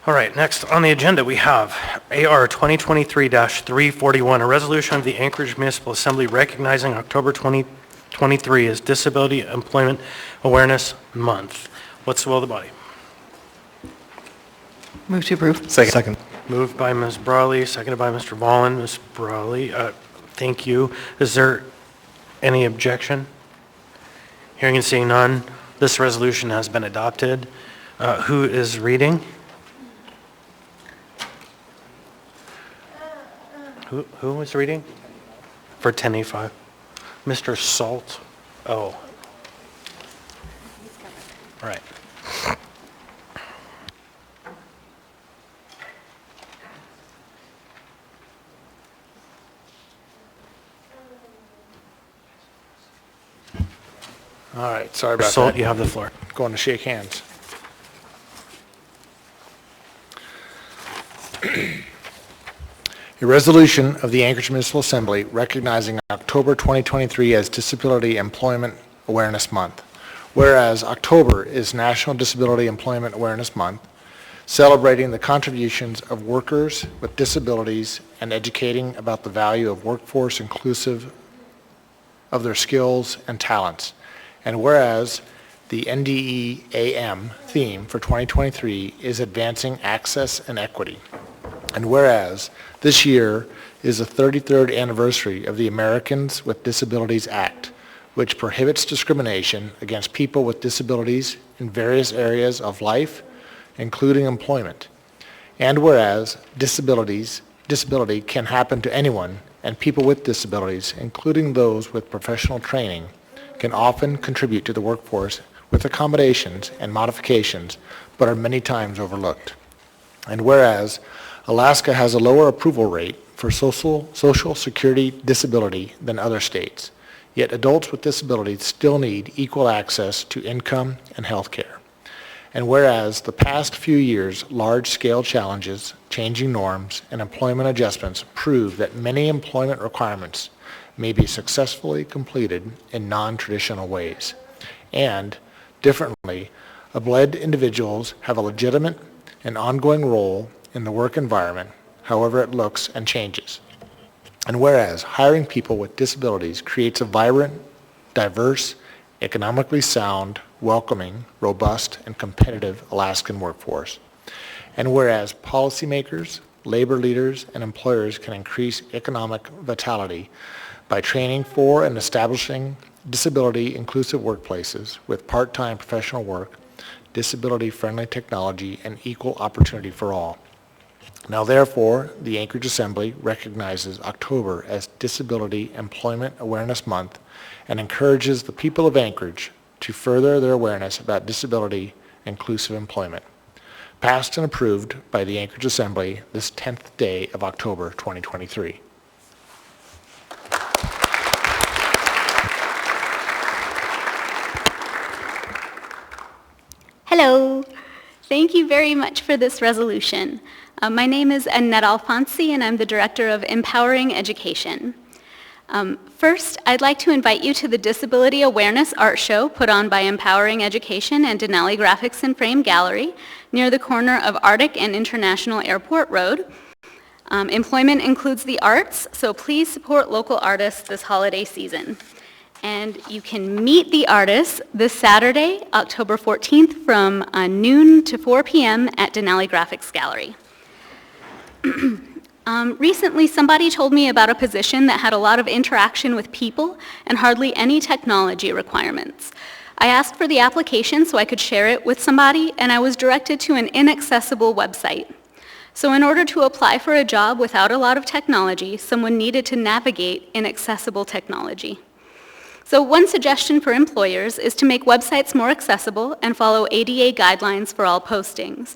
All right, next on the agenda, we have AR 2023-341, a resolution of the Anchorage Municipal Assembly recognizing October 2023 as Disability Employment Awareness Month. What's the will of the body? Move to approve. Second. Moved by Ms. Brawley, seconded by Mr. Vollen. Ms. Brawley, thank you. Is there any objection? Hearing and seeing none, this resolution has been adopted. Who is reading? Who was reading? For 10A5. Mr. Salt. Oh. All right. All right, sorry about Salt, that. you have the floor. Going to shake hands. A resolution of the Anchorage Municipal Assembly recognizing October 2023 as Disability Employment Awareness Month. Whereas October is National Disability Employment Awareness Month, celebrating the contributions of workers with disabilities and educating about the value of workforce inclusive of their skills and talents. And whereas the NDEAM theme for 2023 is Advancing Access and Equity. And whereas this year is the 33rd anniversary of the Americans with Disabilities Act, which prohibits discrimination against people with disabilities in various areas of life, including employment. And whereas disability can happen to anyone, and people with disabilities, including those with professional training, can often contribute to the workforce with accommodations and modifications, but are many times overlooked. And whereas Alaska has a lower approval rate for Social Security disability than other states, yet adults with disabilities still need equal access to income and health care. And whereas the past few years' large-scale challenges, changing norms, and employment adjustments prove that many employment requirements may be successfully completed in non-traditional ways. And, differently, ABLED individuals have a legitimate and ongoing role in the work environment, however it looks and changes. And whereas hiring people with disabilities creates a vibrant, diverse, economically sound, welcoming, robust, and competitive Alaskan workforce. And whereas policymakers, labor leaders, and employers can increase economic vitality by training for and establishing disability-inclusive workplaces with part-time professional work, disability-friendly technology, and equal opportunity for all. Now therefore, the Anchorage Assembly recognizes October as Disability Employment Awareness Month and encourages the people of Anchorage to further their awareness about disability-inclusive employment. Passed and approved by the Anchorage Assembly this 10th day of October 2023. Hello. Thank you very much for this resolution. My name is Annette Alfonsi, and I'm the Director of Empowering Education. First, I'd like to invite you to the Disability Awareness Art Show put on by Empowering Education and Denali Graphics and Frame Gallery near the corner of Arctic and International Airport Road. Employment includes the arts, so please support local artists this holiday season. And you can meet the artists this Saturday, October 14th from noon to 4 p.m. at Denali Graphics Gallery. Recently, somebody told me about a position that had a lot of interaction with people and hardly any technology requirements. I asked for the application so I could share it with somebody, and I was directed to an inaccessible website. So in order to apply for a job without a lot of technology, someone needed to navigate inaccessible technology. So one suggestion for employers is to make websites more accessible and follow ADA guidelines for all postings.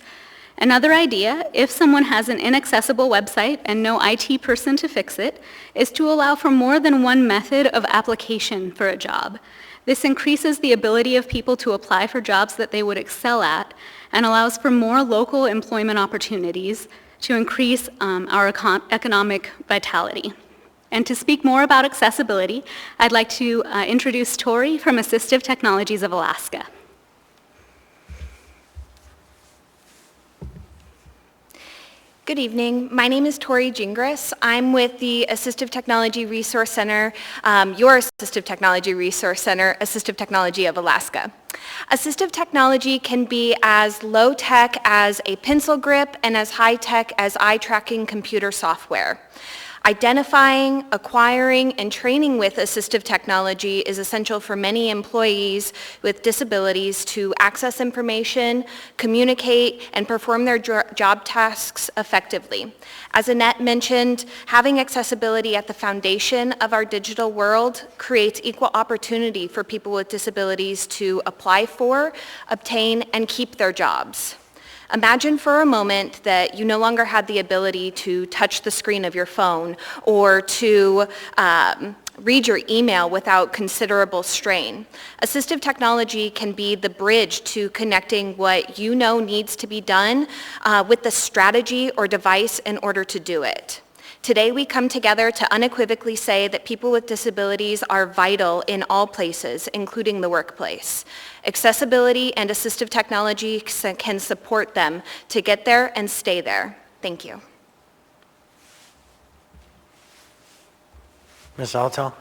Another idea, if someone has an inaccessible website and no IT person to fix it, is to allow for more than one method of application for a job. This increases the ability of people to apply for jobs that they would excel at and allows for more local employment opportunities to increase our economic vitality. And to speak more about accessibility, I'd like to introduce Tori from Assistive Technologies of Alaska. Good evening. My name is Tori Gingras. I'm with the Assistive Technology Resource Center, your Assistive Technology Resource Center, Assistive Technology of Alaska. Assistive technology can be as low-tech as a pencil grip and as high-tech as eye-tracking computer software. Identifying, acquiring, and training with assistive technology is essential for many employees with disabilities to access information, communicate, and perform their job tasks effectively. As Annette mentioned, having accessibility at the foundation of our digital world creates equal opportunity for people with disabilities to apply for, obtain, and keep their jobs. Imagine for a moment that you no longer had the ability to touch the screen of your phone or to read your email without considerable strain. Assistive technology can be the bridge to connecting what you know needs to be done with the strategy or device in order to do it. Today, we come together to unequivocally say that people with disabilities are vital in all places, including the workplace. Accessibility and assistive technology can support them to get there and stay there. Thank you. Ms. Zolotel?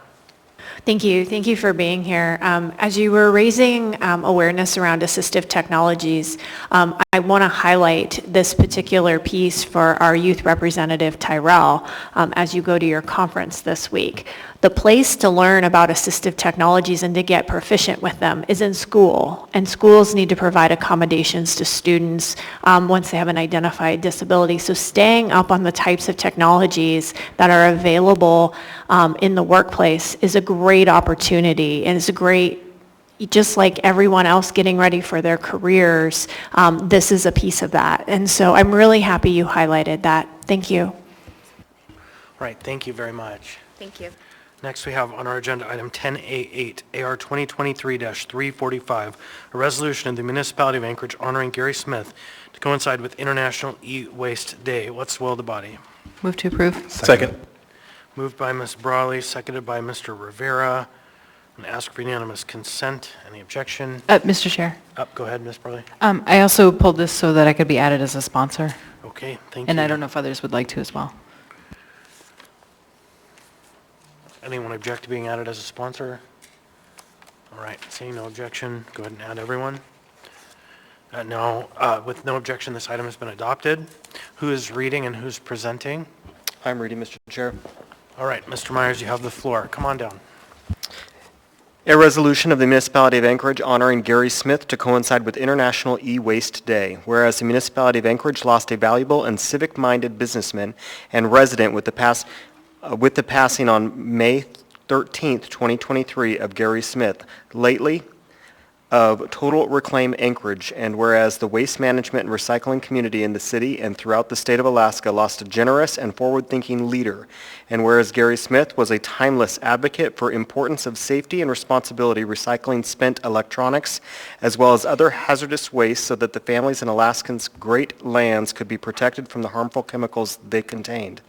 Thank you. Thank you for being here. As you were raising awareness around assistive technologies, I want to highlight this particular piece for our youth representative, Tyrell, as you go to your conference this week. The place to learn about assistive technologies and to get proficient with them is in school, and schools need to provide accommodations to students once they have an identified disability. So staying up on the types of technologies that are available in the workplace is a great opportunity, and it's a great, just like everyone else getting ready for their careers, this is a piece of that. And so I'm really happy you highlighted that. Thank you. Right, thank you very much. Thank you. Next, we have on our agenda item 10A8, AR 2023-345, a resolution of the Municipality of Anchorage honoring Gary Smith to coincide with International E-Waste Day. What's the will of the body? Move to approve. Second. Moved by Ms. Brawley, seconded by Mr. Rivera. And ask for unanimous consent. Any objection? Mr. Chair, Go ahead, Ms. Brawley. I also pulled this so that I could be added as a sponsor, Okay, thank you. and I don't know if others would like to as well. Anyone object to being added as a sponsor? All right, seeing no objection, go ahead and add everyone. Now, with no objection, this item has been adopted. Who is reading and who's presenting? I'm reading, Mr. Chair. All right, Mr. Myers, you have the floor. Come on down. A resolution of the Municipality of Anchorage honoring Gary Smith to coincide with International E-Waste Day. Whereas the Municipality of Anchorage lost a valuable and civic-minded businessman and resident with the passing on May 13th, 2023 of Gary Smith, lately of Total Reclaim Anchorage, and whereas the waste management and recycling community in the city and throughout the state of Alaska lost a generous and forward-thinking leader, and whereas Gary Smith was a timeless advocate for importance of safety and responsibility recycling spent electronics as well as other hazardous waste so that the families in Alaskans' great lands could be protected from the harmful chemicals they contained.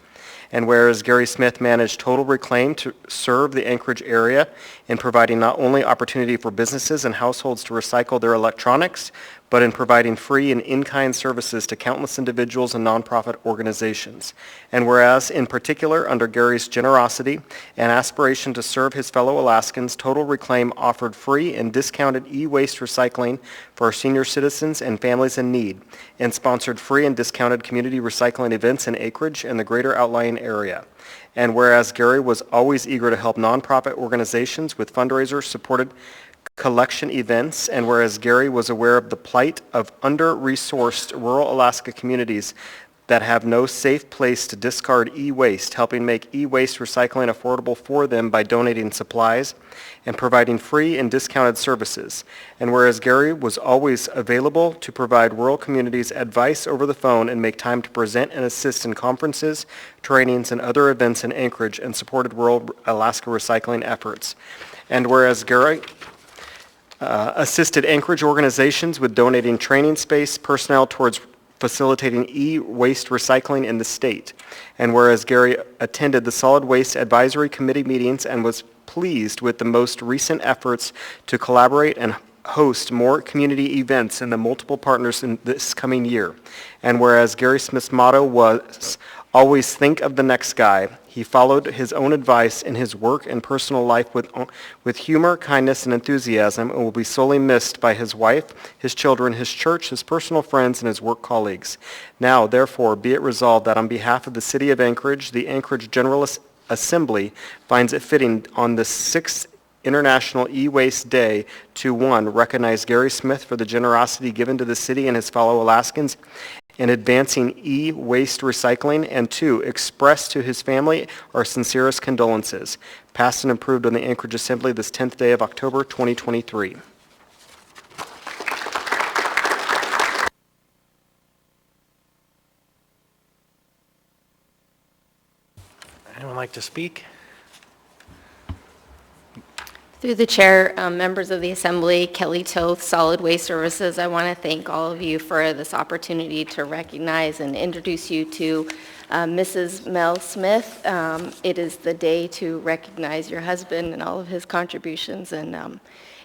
And whereas Gary Smith managed Total Reclaim to serve the Anchorage area in providing not only opportunity for businesses and households to recycle their electronics, but in providing free and in-kind services to countless individuals and nonprofit organizations. And whereas, in particular, under Gary's generosity and aspiration to serve his fellow Alaskans, Total Reclaim offered free and discounted e-waste recycling for our senior citizens and families in need, and sponsored free and discounted community recycling events in Anchorage and the greater outlying area. And whereas Gary was always eager to help nonprofit organizations with fundraiser-supported collection events, and whereas Gary was aware of the plight of under-resourced rural Alaska communities that have no safe place to discard e-waste, helping make e-waste recycling affordable for them by donating supplies and providing free and discounted services. And whereas Gary was always available to provide rural communities advice over the phone and make time to present and assist in conferences, trainings, and other events in Anchorage and supported rural Alaska recycling efforts. And whereas Gary assisted Anchorage organizations with donating training space, personnel towards facilitating e-waste recycling in the state. And whereas Gary attended the Solid Waste Advisory Committee meetings and was pleased with the most recent efforts to collaborate and host more community events in the multiple partners in this coming year. And whereas Gary Smith's motto was, always think of the next guy, he followed his own advice in his work and personal life with humor, kindness, and enthusiasm, and will be sorely missed by his wife, his children, his church, his personal friends, and his work colleagues. Now, therefore, be it resolved that on behalf of the City of Anchorage, the Anchorage General Assembly finds it fitting on the 6th International E-Waste Day to 1, recognize Gary Smith for the generosity given to the city and his fellow Alaskans in advancing e-waste recycling, and 2, express to his family our sincerest condolences. Passed and approved on the Anchorage Assembly this 10th day of October, 2023. Anyone like to speak? Through the chair, members of the Assembly, Kelly Toth, Solid Waste Services, I want to thank all of you for this opportunity to recognize and introduce you to Mrs. Mel Smith. It is the day to recognize your husband and all of his contributions, and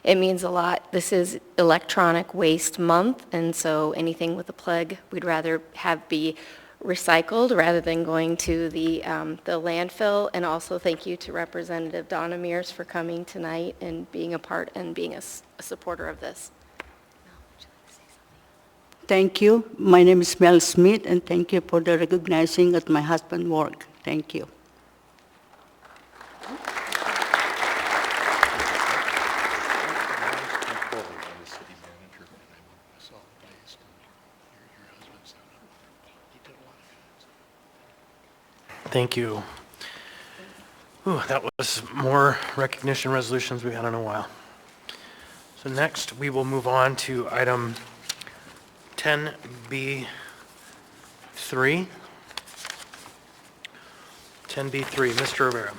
it means a lot. This is Electronic Waste Month, and so anything with a plug we'd rather have be recycled rather than going to the landfill. And also thank you to Representative Donna Mears for coming tonight and being a part and being a supporter of this. Thank you. My name is Mel Smith, and thank you for the recognizing at my husband's work. Thank you. Thank you. Ooh, that was more recognition resolutions we've had in a while. So next, we will move on to item 10B3. 10B3, Mr. Rivera.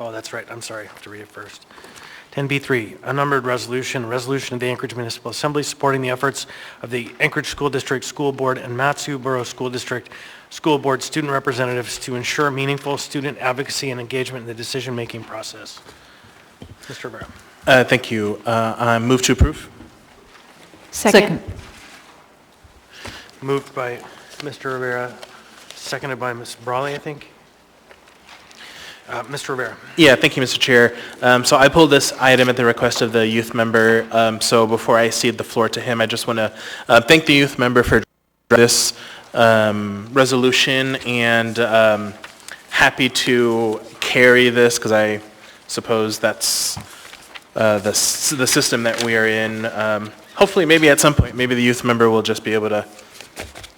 Oh, that's right. I'm sorry. I have to read it first. 10B3, unnumbered resolution of the Anchorage Municipal Assembly supporting the efforts of the Anchorage School District School Board and Matsu Borough School District School Board student representatives to ensure meaningful student advocacy and engagement in the decision-making process. Mr. Rivera. Thank you. I move to approve. Second. Moved by Mr. Rivera, seconded by Ms. Brawley, I think. Mr. Rivera. Yeah, thank you, Mr. Chair. So I pulled this item at the request of the youth member. So before I cede the floor to him, I just want to thank the youth member for this resolution, and happy to carry this because I suppose that's the system that we are in. Hopefully, maybe at some point, maybe the youth member will just be able to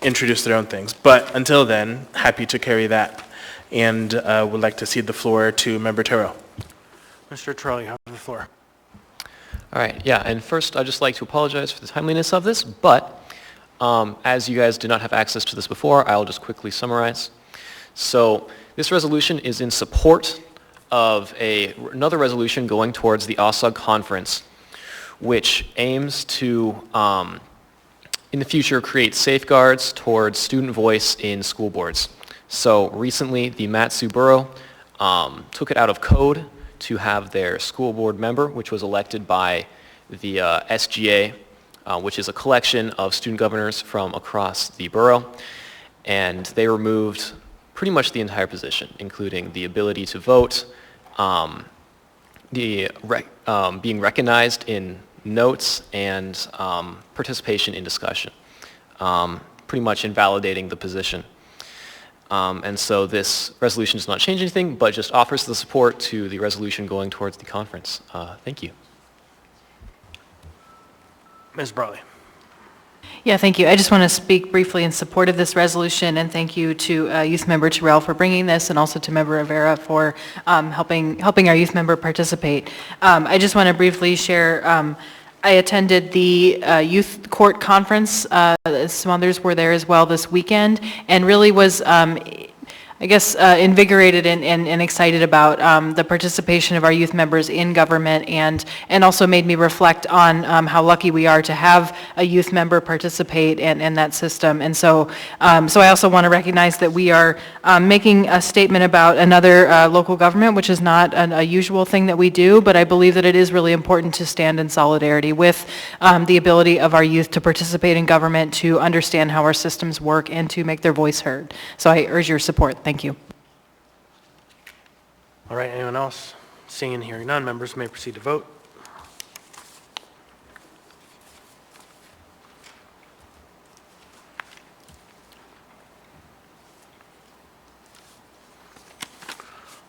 introduce their own things. But until then, happy to carry that. And would like to cede the floor to Member Terrell. Mr. Terrell, you have the floor. All right, yeah, and first I'd just like to apologize for the timeliness of this, but as you guys did not have access to this before, I'll just quickly summarize. So this resolution is in support of another resolution going towards the OSUG conference, which aims to, in the future, create safeguards towards student voice in school boards. So recently, the Matsu Borough took it out of code to have their school board member, which was elected by the SGA, which is a collection of student governors from across the borough, and they removed pretty much the entire position, including the ability to vote, being recognized in notes, and participation in discussion, pretty much invalidating the position. And so this resolution does not change anything, but just offers the support to the resolution going towards the conference. Thank you. Ms. Brawley. Yeah, thank you. I just want to speak briefly in support of this resolution, and thank you to Youth Member Terrell for bringing this, and also to Member Rivera for helping our youth member participate. I just want to briefly share. I attended the youth court conference. Some others were there as well this weekend, and really was, I guess, invigorated and excited about the participation of our youth members in government, and also made me reflect on how lucky we are to have a youth member participate in that system. And so I also want to recognize that we are making a statement about another local government, which is not a usual thing that we do, but I believe that it is really important to stand in solidarity with the ability of our youth to participate in government, to understand how our systems work, and to make their voice heard. So I urge your support. Thank you. All right, anyone else? Seeing and hearing none, members may proceed to vote.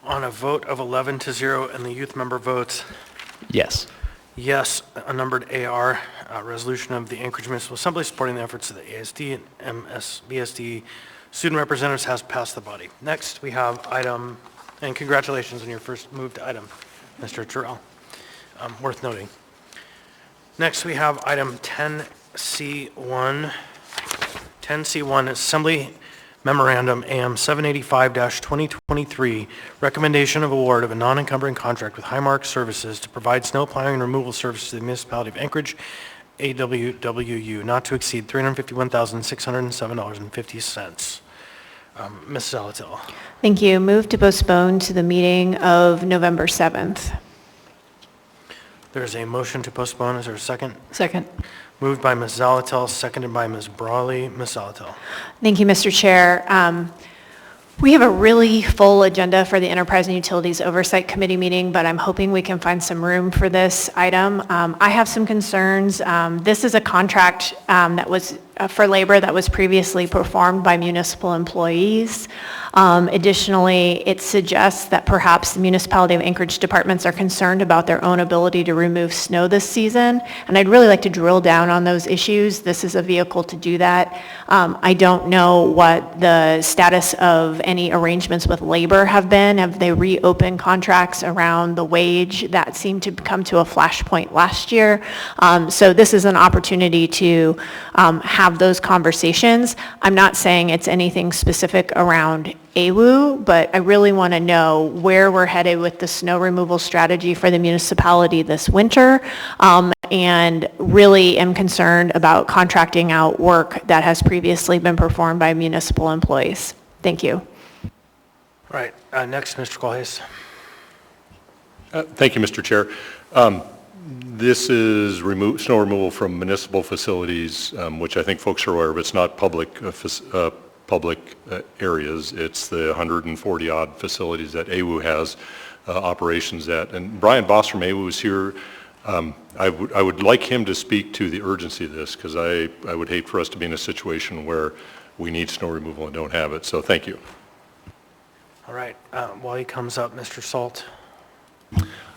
On a vote of 11-0 and the youth member votes Yes. yes, a numbered AR, resolution of the Anchorage Municipal Assembly supporting the efforts of the ASD and MSBSD student representatives has passed the body. Next, we have item, and congratulations on your first moved item, Mr. Terrell, worth noting. Next, we have item 10C1. 10C1, Assembly Memorandum AM 785-2023, recommendation of award of a non-encumbering contract with Highmark Services to provide snow plowing and removal services to the municipality of Anchorage, AWWU, not to exceed $351,607.50. Ms. Zalatil. Thank you. Move to postpone to the meeting of November 7th. There's a motion to postpone. Is there a second? Second. Moved by Ms. Zalatil, seconded by Ms. Brawley. Ms. Zalatil. Thank you, Mr. Chair. We have a really full agenda for the Enterprise and Utilities Oversight Committee meeting, but I'm hoping we can find some room for this item. I have some concerns. This is a contract that was for labor that was previously performed by municipal employees. Additionally, it suggests that perhaps the municipality of Anchorage departments are concerned about their own ability to remove snow this season, and I'd really like to drill down on those issues. This is a vehicle to do that. I don't know what the status of any arrangements with labor have been. Have they reopened contracts around the wage? That seemed to come to a flashpoint last year. So this is an opportunity to have those conversations. I'm not saying it's anything specific around AWU, but I really want to know where we're headed with the snow removal strategy for the municipality this winter, and really am concerned about contracting out work that has previously been performed by municipal employees. Thank you. All right, next, Mr. Colhase. Thank you, Mr. Chair. This is snow removal from municipal facilities, which I think folks are aware of. It's not public areas. It's the 140-odd facilities that AWU has operations at. And Brian Boss from AWU is here. I would like him to speak to the urgency of this, because I would hate for us to be in a situation where we need snow removal and don't have it. So thank you. All right, while he comes up, Mr. Salt.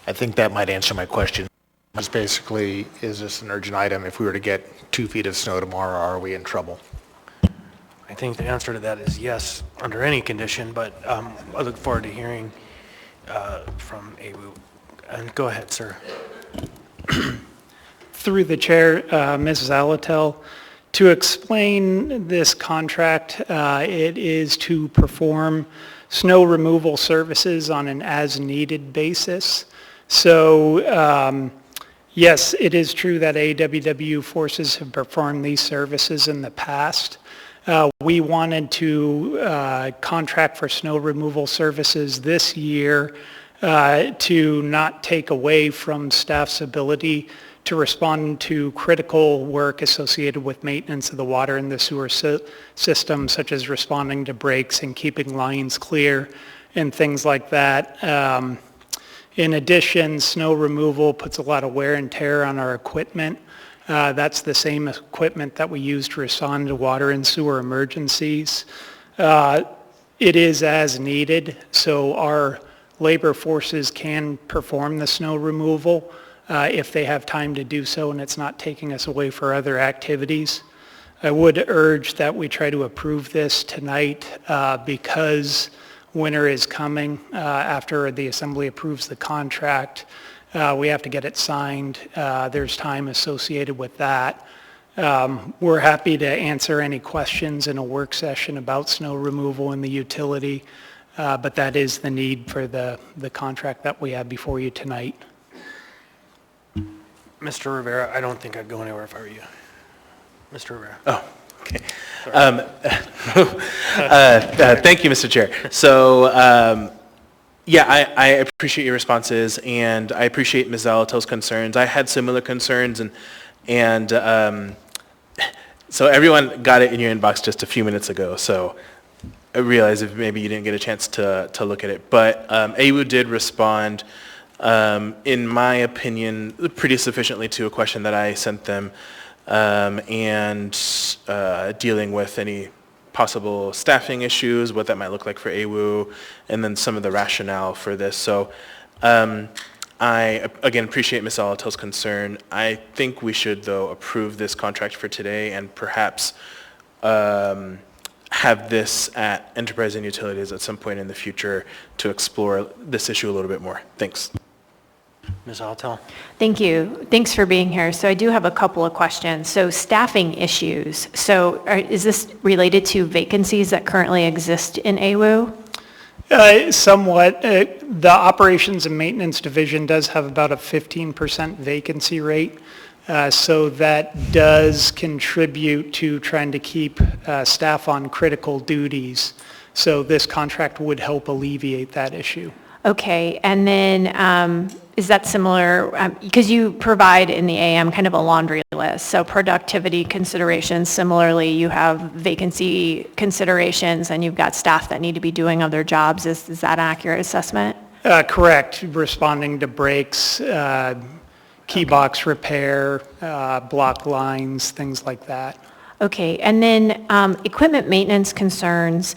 I think that might answer my question. It's basically, is this an urgent item? If we were to get 2 feet of snow tomorrow, are we in trouble? I think the answer to that is yes, under any condition, but I look forward to hearing from AWU. And go ahead, sir. Through the chair, Ms. Zalatil, to explain this contract, it is to perform snow removal services on an as-needed basis. So yes, it is true that AWW forces have performed these services in the past. We wanted to contract for snow removal services this year to not take away from staff's ability to respond to critical work associated with maintenance of the water and the sewer system, such as responding to breaks and keeping lines clear and things like that. In addition, snow removal puts a lot of wear and tear on our equipment. That's the same equipment that we use to respond to water and sewer emergencies. It is as needed, so our labor forces can perform the snow removal if they have time to do so and it's not taking us away for other activities. I would urge that we try to approve this tonight because winter is coming. After the Assembly approves the contract, we have to get it signed. There's time associated with that. We're happy to answer any questions in a work session about snow removal in the utility, but that is the need for the contract that we have before you tonight. Mr. Rivera, I don't think I'd go anywhere if I were you. Mr. Rivera. Oh, okay. Thank you, Mr. Chair. So, yeah, I appreciate your responses, and I appreciate Ms. Zalatil's concerns. I had similar concerns, and so everyone got it in your inbox just a few minutes ago, so I realize if maybe you didn't get a chance to look at it. But AWU did respond, in my opinion, pretty sufficiently to a question that I sent them, and dealing with any possible staffing issues, what that might look like for AWU, and then some of the rationale for this. So I, again, appreciate Ms. Zalatil's concern. I think we should, though, approve this contract for today and perhaps have this at Enterprise and Utilities at some point in the future to explore this issue a little bit more. Thanks. Ms. Altel? Thank you. Thanks for being here. So I do have a couple of questions. So staffing issues. So is this related to vacancies that currently exist in AWU? Somewhat. The Operations and Maintenance Division does have about a 15% vacancy rate. So that does contribute to trying to keep staff on critical duties. So this contract would help alleviate that issue. Okay, and then is that similar, because you provide in the AM kind of a laundry list, so productivity considerations, similarly you have vacancy considerations and you've got staff that need to be doing other jobs. Is that an accurate assessment? Correct, responding to breaks, key box repair, block lines, things like that. Okay, and then equipment maintenance concerns,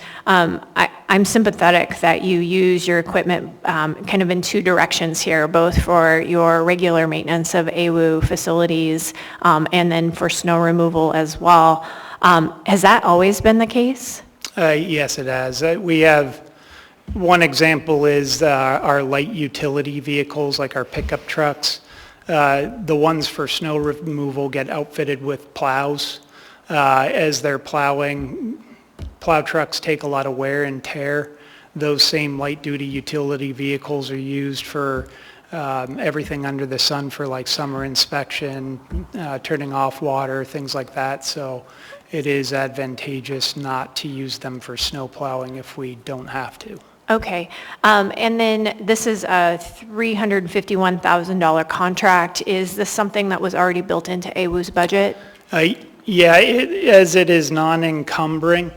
I'm sympathetic that you use your equipment kind of in two directions here, both for your regular maintenance of AWU facilities and then for snow removal as well. Has that always been the case? Yes, it has. We have, one example is our light utility vehicles, like our pickup trucks. The ones for snow removal get outfitted with plows. As they're plowing, plow trucks take a lot of wear and tear. Those same light-duty utility vehicles are used for everything under the sun for like summer inspection, turning off water, things like that. So it is advantageous not to use them for snow plowing if we don't have to. Okay, and then this is a $351,000 contract. Is this something that was already built into AWU's budget? Yeah, as it is non-encumbering,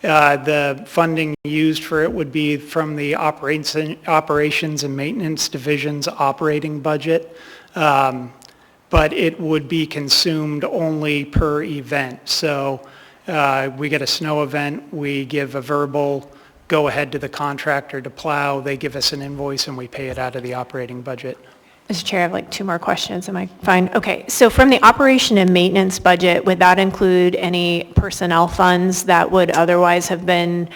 the funding used for it would be from the Operations and Maintenance Division's operating budget, but it would be consumed only per event. So we get a snow event, we give a verbal go-ahead to the contractor to plow, they give us an invoice and we pay it out of the operating budget. Mr. Chair, I have like two more questions. Am I fine? Okay, so from the operation and maintenance budget, would that include any personnel funds that would otherwise have been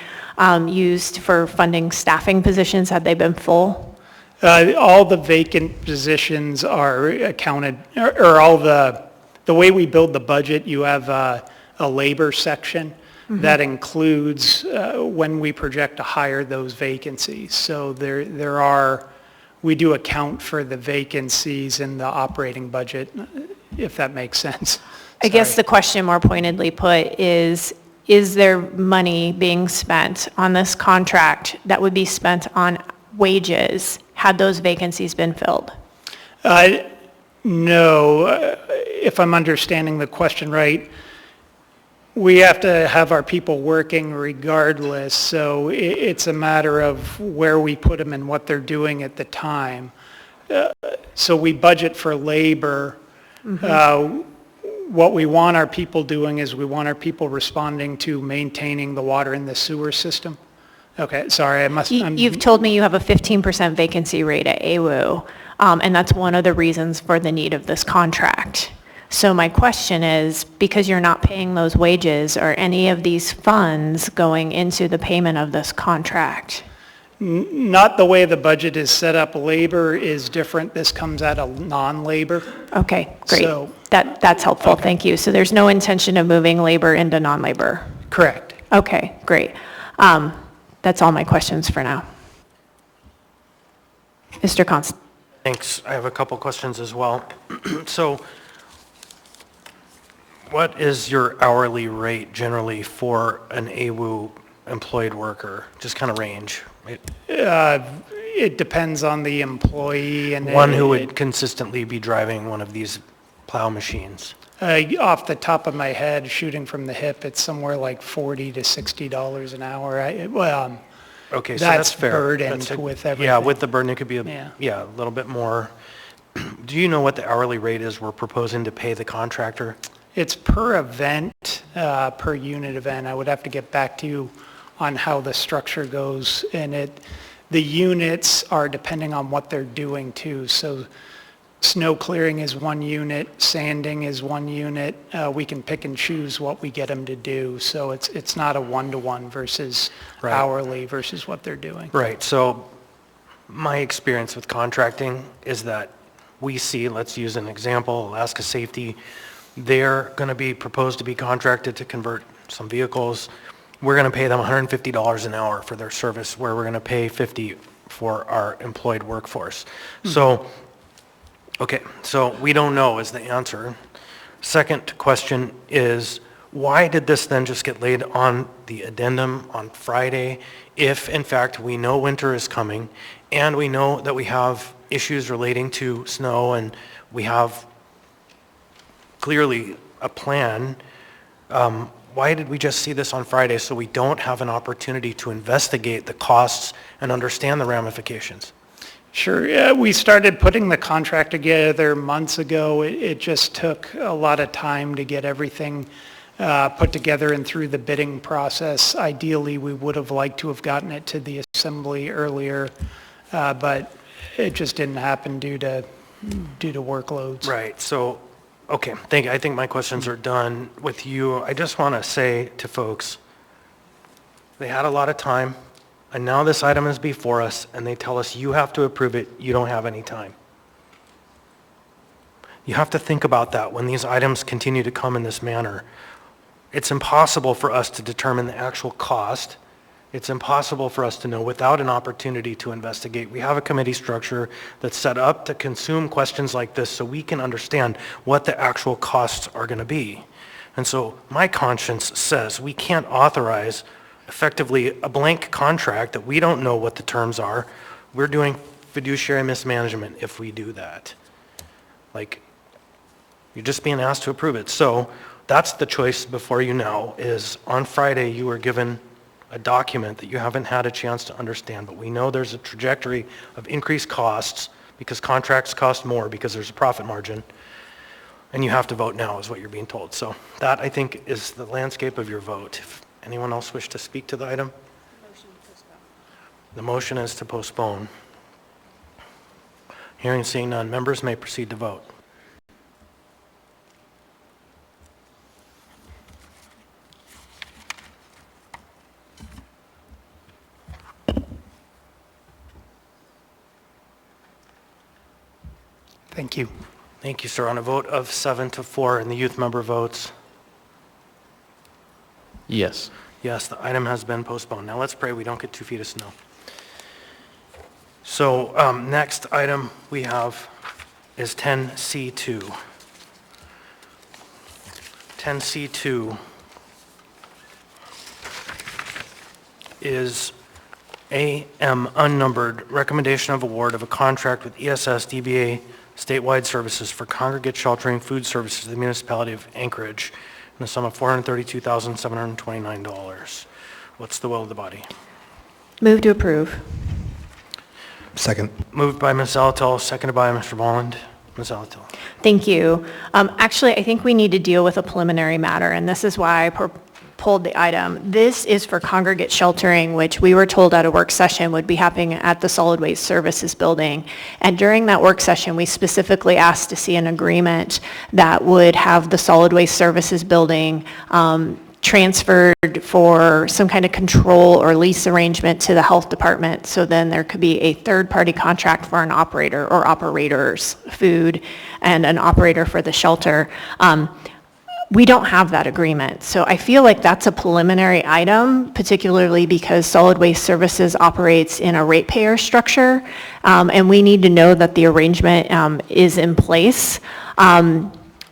used for funding staffing positions had they been full? All the vacant positions are accounted, or all the way we build the budget, you have a labor section that includes when we project to hire those vacancies. So there are, we do account for the vacancies in the operating budget, if that makes sense. I guess the question more pointedly put is there money being spent on this contract that would be spent on wages had those vacancies been filled? No, if I'm understanding the question right, we have to have our people working regardless, so it's a matter of where we put them and what they're doing at the time. So we budget for labor. What we want our people doing is we want our people responding to maintaining the water in the sewer system. Okay, sorry, You've told me you have a 15% vacancy rate at AWU, and that's one of the reasons for the need of this contract. So my question is, because you're not paying those wages, are any of these funds going into the payment of this contract? Not the way the budget is set up. Labor is different. This comes out of non-labor. Okay, great. So, that's helpful, thank you. So there's no intention of moving labor into non-labor? Correct. Okay, great. That's all my questions for now. Mr. Constant. Thanks. I have a couple questions as well. So what is your hourly rate generally for an AWU employed worker? Just kind of range. It depends on the employee and one who would consistently be driving one of these plow machines. Off the top of my head, shooting from the hip, it's somewhere like $40 to $60 an hour. Okay, so that's fair. Burdened with everything. Yeah, with the burden, it could be a little bit more. Do you know what the hourly rate is we're proposing to pay the contractor? It's per event, per unit event. I would have to get back to you on how the structure goes. And the units are depending on what they're doing too. So snow clearing is one unit, sanding is one unit. We can pick and choose what we get them to do. So it's not a one-to-one versus hourly versus what they're doing. Right. So My experience with contracting is that we see, let's use an example, Alaska Safety, they're going to be proposed to be contracted to convert some vehicles. We're going to pay them $150 an hour for their service, where we're going to pay $50 for our employed workforce. So, okay, so we don't know is the answer. Second question is, why did this then just get laid on the addendum on Friday if, in fact, we know winter is coming and we know that we have issues relating to snow and we have clearly a plan? Why did we just see this on Friday so we don't have an opportunity to investigate the costs and understand the ramifications? Sure. Yeah, we started putting the contract together months ago. It just took a lot of time to get everything put together and through the bidding process. Ideally, we would have liked to have gotten it to the assembly earlier, but it just didn't happen due to workloads. Right. So, okay. I think my questions are done with you. I just want to say to folks, they had a lot of time, and now this item is before us, and they tell us you have to approve it. You don't have any time. You have to think about that when these items continue to come in this manner. It's impossible for us to determine the actual cost. It's impossible for us to know without an opportunity to investigate. We have a committee structure that's set up to consume questions like this so we can understand what the actual costs are going to be. And so my conscience says we can't authorize effectively a blank contract that we don't know what the terms are. We're doing fiduciary mismanagement if we do that. Like, you're just being asked to approve it. So that's the choice before you now, is on Friday you were given a document that you haven't had a chance to understand, but we know there's a trajectory of increased costs because contracts cost more because there's a profit margin, and you have to vote now is what you're being told. So that, I think, is the landscape of your vote. If anyone else wish to speak to the item? The motion is to postpone. Hearing and seeing none, members may proceed to vote. Thank you. Thank you, sir. On a vote of 7-4, and the youth member votes Yes. yes, the item has been postponed. Now let's pray we don't get 2 feet of snow. So next item we have is 10C2. 10C2 is AM unnumbered recommendation of award of a contract with ESS DBA statewide services for congregate sheltering food services to the municipality of Anchorage in the sum of $432,729. What's the will of the body? Move to approve. Second. Moved by Ms. Zalatel, seconded by Mr. Volland. Ms. Zalatel. Thank you. Actually, I think we need to deal with a preliminary matter, and this is why I pulled the item. This is for congregate sheltering, which we were told at a work session would be happening at the Solid Waste Services building. And during that work session, we specifically asked to see an agreement that would have the Solid Waste Services building transferred for some kind of control or lease arrangement to the health department, so then there could be a third-party contract for an operator or operators, food, and an operator for the shelter. We don't have that agreement, so I feel like that's a preliminary item, particularly because Solid Waste Services operates in a ratepayer structure, and we need to know that the arrangement is in place.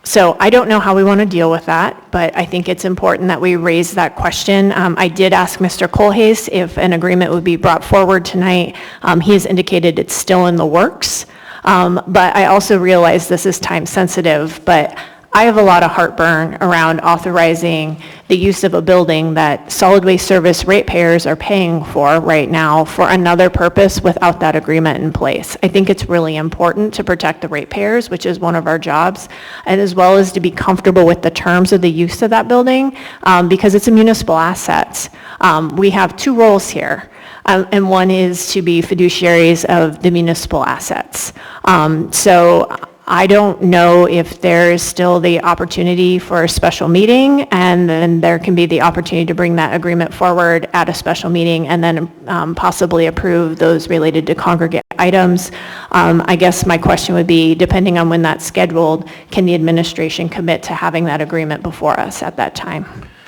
So I don't know how we want to deal with that, but I think it's important that we raise that question. I did ask Mr. Colhase if an agreement would be brought forward tonight. He has indicated it's still in the works, but I also realize this is time sensitive, but I have a lot of heartburn around authorizing the use of a building that solid waste service ratepayers are paying for right now for another purpose without that agreement in place. I think it's really important to protect the ratepayers, which is one of our jobs, and as well as to be comfortable with the terms of the use of that building, because it's a municipal asset. We have two roles here. And one is to be fiduciaries of the municipal assets. So I don't know if there is still the opportunity for a special meeting, and then there can be the opportunity to bring that agreement forward at a special meeting and then possibly approve those related to congregate items. I guess my question would be, depending on when that's scheduled, can the administration commit to having that agreement before us at that time?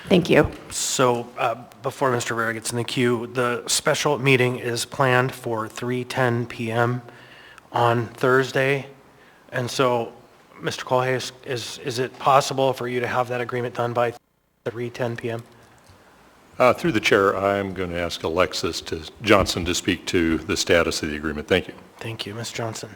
Thank you. So before Mr. Rivera gets in the queue, the special meeting is planned for 3:10 p.m. on Thursday. And so, Mr. Colhay, is it possible for you to have that agreement done by 3:10 p.m.? Through the chair, I'm going to ask Alexis Johnson to speak to the status of the agreement. Thank you. Thank you. Ms. Johnson.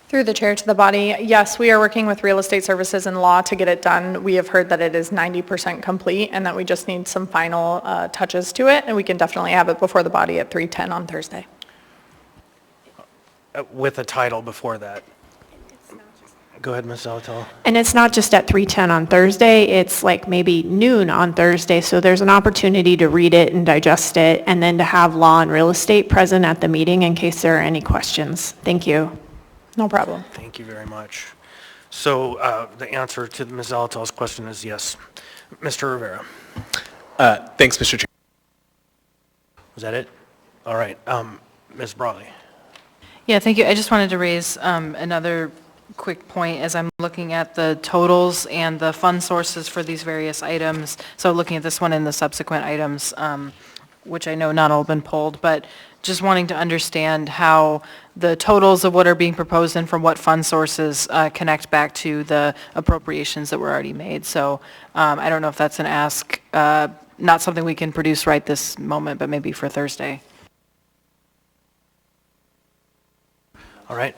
Through the chair to the body, yes, we are working with Real Estate Services and Law to get it done. We have heard that it is 90% complete and that we just need some final touches to it, and we can definitely have it before the body at 3:10 on Thursday. With a title before that. Go ahead, Ms. Zalatel. And it's not just at 3:10 on Thursday, it's like maybe noon on Thursday, so there's an opportunity to read it and digest it, and then to have law and real estate present at the meeting in case there are any questions. Thank you. No problem. Thank you very much. So the answer to Ms. Zalatel's question is yes. Mr. Rivera. Thanks, Mr. Chair. Was that it? All right. Ms. Brawley. Yeah, thank you. I just wanted to raise another quick point as I'm looking at the totals and the fund sources for these various items. So looking at this one and the subsequent items, which I know not all have been pulled, but just wanting to understand how the totals of what are being proposed and from what fund sources connect back to the appropriations that were already made. So I don't know if that's an ask, not something we can produce right this moment, but maybe for Thursday. All right.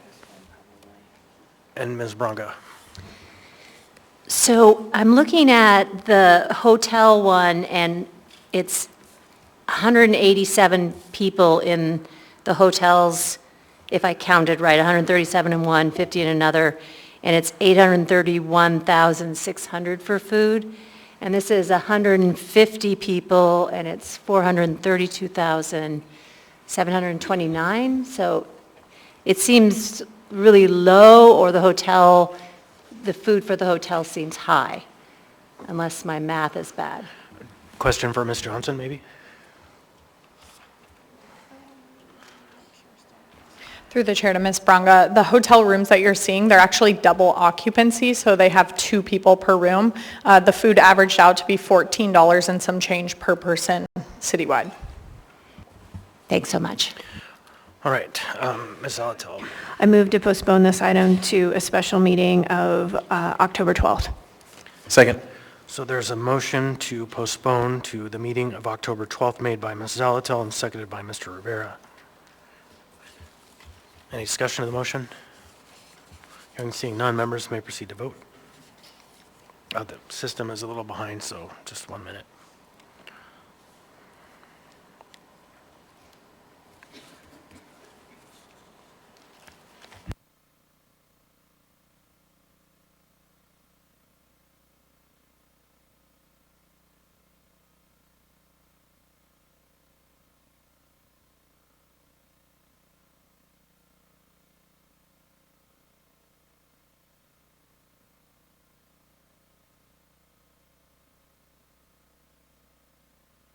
And Ms. Bronca. So I'm looking at the hotel one, and it's 187 people in the hotels, if I counted right, 137 in one, 50 in another, and it's 831,600 for food. And this is 150 people, and it's 432,729. So it seems really low, or the food for the hotel seems high, unless my math is bad. Question for Ms. Johnson, maybe? Through the chair to Ms. Bronga, the hotel rooms that you're seeing, they're actually double occupancy, so they have 2 people per room. The food averaged out to be $14 and some change per person citywide. Thanks so much. All right. Ms. Zalatel. I move to postpone this item to a special meeting of October 12th. Second. So there's a motion to postpone to the meeting of October 12th made by Ms. Zalatel and seconded by Mr. Rivera. Any discussion of the motion? Hearing seeing none, members may proceed to vote. The system is a little behind, so just 1 minute.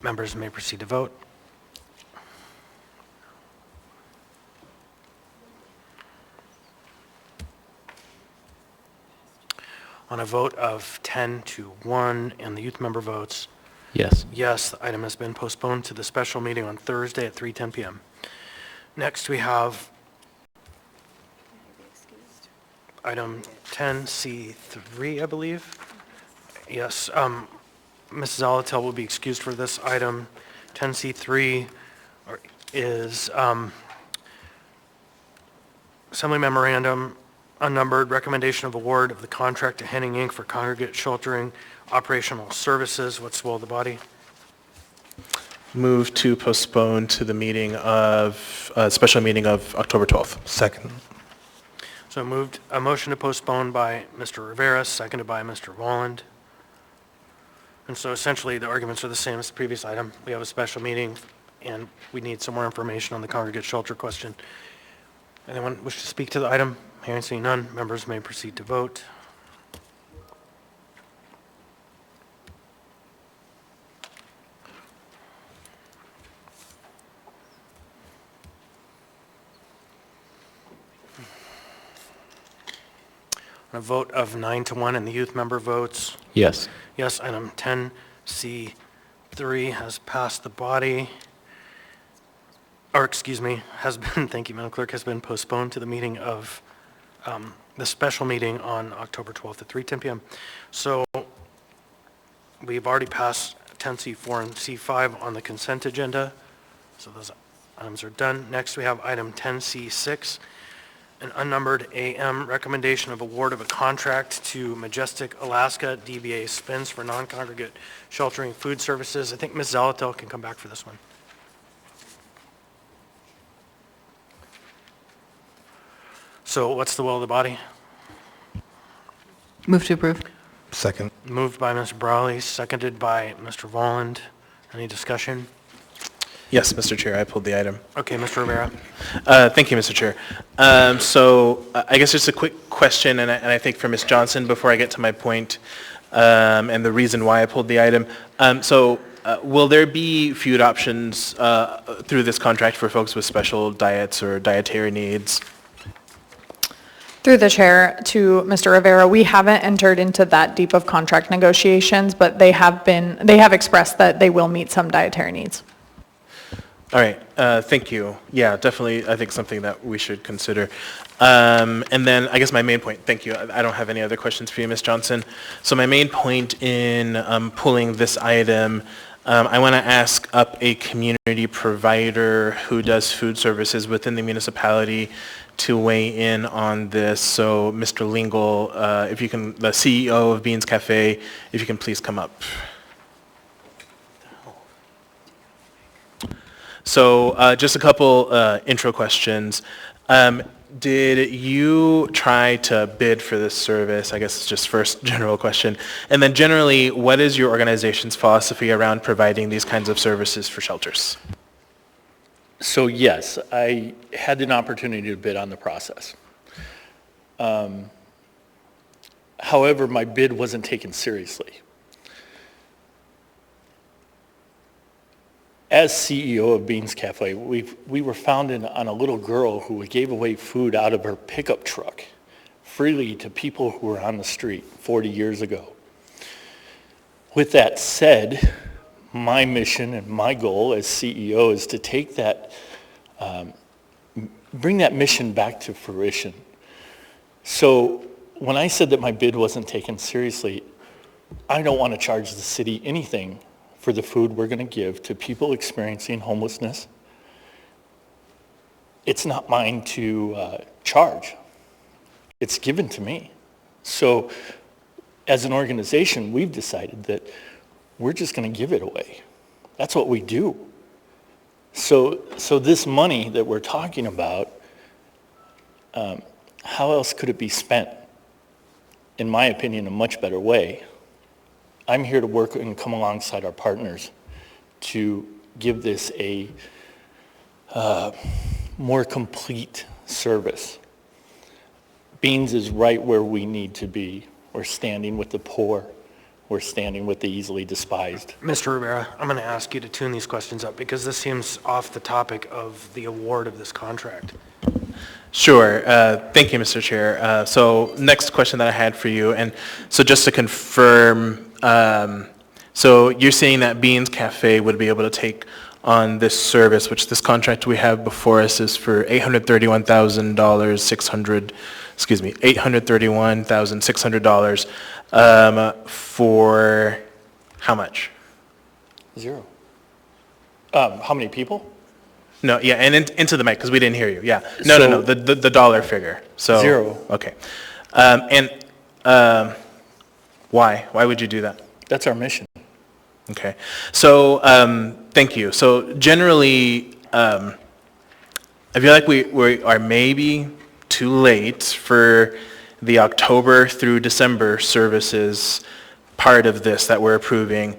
Members may proceed to vote. On a vote of 10 to 1 and the youth member votes, Yes. yes, the item has been postponed to the special meeting on Thursday at 3:10 p.m. Next, we have item 10C3, I believe. Yes, Mrs. Zalatel will be excused for this item. 10C3 is Assembly Memorandum, unnumbered, recommendation of award of the contract to Henning Inc. for congregate sheltering operational services. What's the will of the body? Move to postpone to the meeting of, special meeting of October 12th. Second. So moved, a motion to postpone by Mr. Rivera, seconded by Mr. Walland. And so essentially, the arguments are the same as the previous item. We have a special meeting, and we need some more information on the congregate shelter question. Anyone wish to speak to the item? Hearing seeing none, members may proceed to vote. On a vote of 9-1 and the youth member votes Yes. yes, item 10C3 has passed the body, or excuse me, has been, thank you, Madam Clerk, has been postponed to the meeting of, the special meeting on October 12th at 3:10 p.m. So we've already passed 10C4 and C5 on the consent agenda, so those items are done. Next, we have item 10C6, an unnumbered AM recommendation of award of a contract to Majestic Alaska DBA Spins for non-congregate sheltering food services. I think Ms. Zalatel can come back for this one. So what's the will of the body? Move to approve. Second. Moved by Mr. Brawley, seconded by Mr. Volland. Any discussion? Yes, Mr. Chair, I pulled the item. Okay, Mr. Rivera. Thank you, Mr. Chair. I guess just a quick question, and I think for Ms. Johnson, before I get to my point, and the reason why I pulled the item. Will there be food options through this contract for folks with special diets or dietary needs? Through the chair to Mr. Rivera, we haven't entered into that deep of contract negotiations, but they have expressed that they will meet some dietary needs. All right, thank you. Yeah, definitely, I think something that we should consider. And then I guess my main point, thank you. I don't have any other questions for you, Ms. Johnson. So my main point in pulling this item, I want to ask up a community provider who does food services within the municipality to weigh in on this. So Mr. Lingle, if you can, the CEO of Beans Cafe, if you can please come up. So just a couple intro questions. Did you try to bid for this service? I guess it's just first general question. And then generally, what is your organization's philosophy around providing these kinds of services for shelters? So yes, I had an opportunity to bid on the process. However, my bid wasn't taken seriously. As CEO of Beans Cafe, we were founded on a little girl who gave away food out of her pickup truck freely to people who were on the street 40 years ago. With that said, my mission and my goal as CEO is to take that, bring that mission back to fruition. So when I said that my bid wasn't taken seriously, I don't want to charge the city anything for the food we're going to give to people experiencing homelessness. It's not mine to charge. It's given to me. So as an organization, we've decided that we're just going to give it away. That's what we do. So this money that we're talking about, how else could it be spent? In my opinion, a much better way. I'm here to work and come alongside our partners to give this a more complete service. Beans is right where we need to be. We're standing with the poor. We're standing with the easily despised. Mr. Rivera, I'm going to ask you to tune these questions up because this seems off the topic of the award of this contract. Sure. Thank you, Mr. Chair. So next question that I had for you, and so just to confirm, so you're saying that Beans Cafe would be able to take on this service, which this contract we have before us is for $831,600 for how much? Zero. How many people? No, yeah, and into the mic, because we didn't hear you, yeah. No, the dollar figure, so. Zero. Okay. Why? Why would you do that? That's our mission. Okay. So, thank you. So generally, I feel like we are maybe too late for the October through December services part of this that we're approving,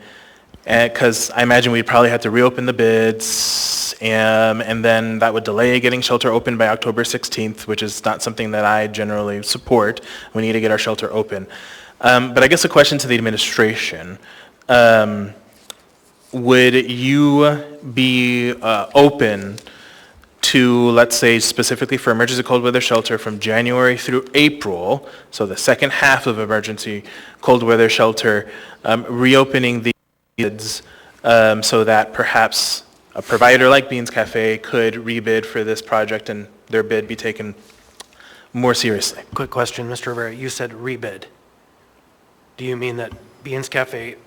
because I imagine we'd probably have to reopen the bids and then that would delay getting shelter open by October 16th, which is not something that I generally support. We need to get our shelter open. But I guess a question to the administration, would you be open to, let's say, specifically for emergency cold weather shelter from January through April, so the second half of emergency cold weather shelter, reopening the bids so that perhaps a provider like Beans Cafe could rebid for this project and their bid be taken more seriously? Quick question, Mr. Rivera. You said rebid. Do you mean that Beans Cafe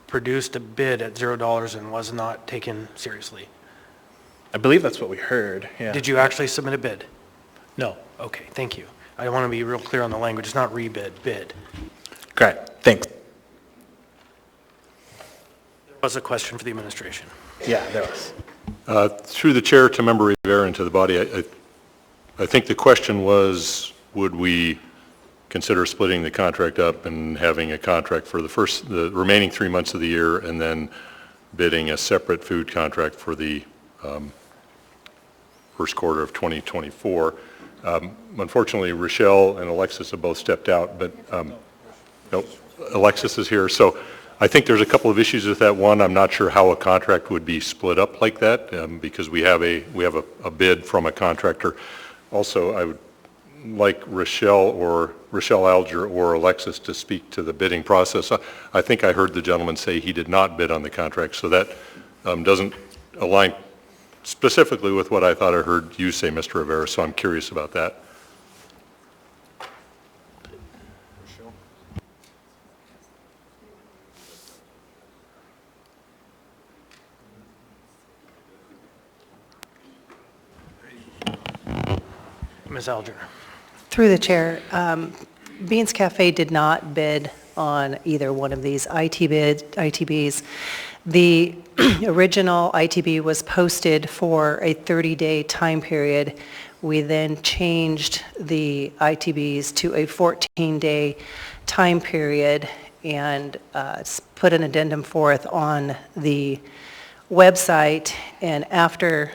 produced a bid at $0 and was not taken seriously? I believe that's what we heard, yeah. Did you actually submit a bid? No. Okay, thank you. I want to be real clear on the language. It's not rebid, bid. Great, thanks. There was a question for the administration. Yeah, there was. Through the chair to Member Rivera and to the body, I think the question was, would we consider splitting the contract up and having a contract for the remaining 3 months of the year and then bidding a separate food contract for the first quarter of 2024. Unfortunately, Rochelle and Alexis have both stepped out, but nope, Alexis is here. So I think there's a couple of issues with that. One, I'm not sure how a contract would be split up like that because we have a bid from a contractor. Also, I would like Rochelle Alger or Alexis to speak to the bidding process. I think I heard the gentleman say he did not bid on the contract, so that doesn't align specifically with what I thought I heard you say, Mr. Rivera, so I'm curious about that. Ms. Alger. Through the chair, Beans Cafe did not bid on either one of these ITBs. The original ITB was posted for a 30-day time period. We then changed the ITBs to a 14-day time period and put an addendum forth on the website. And after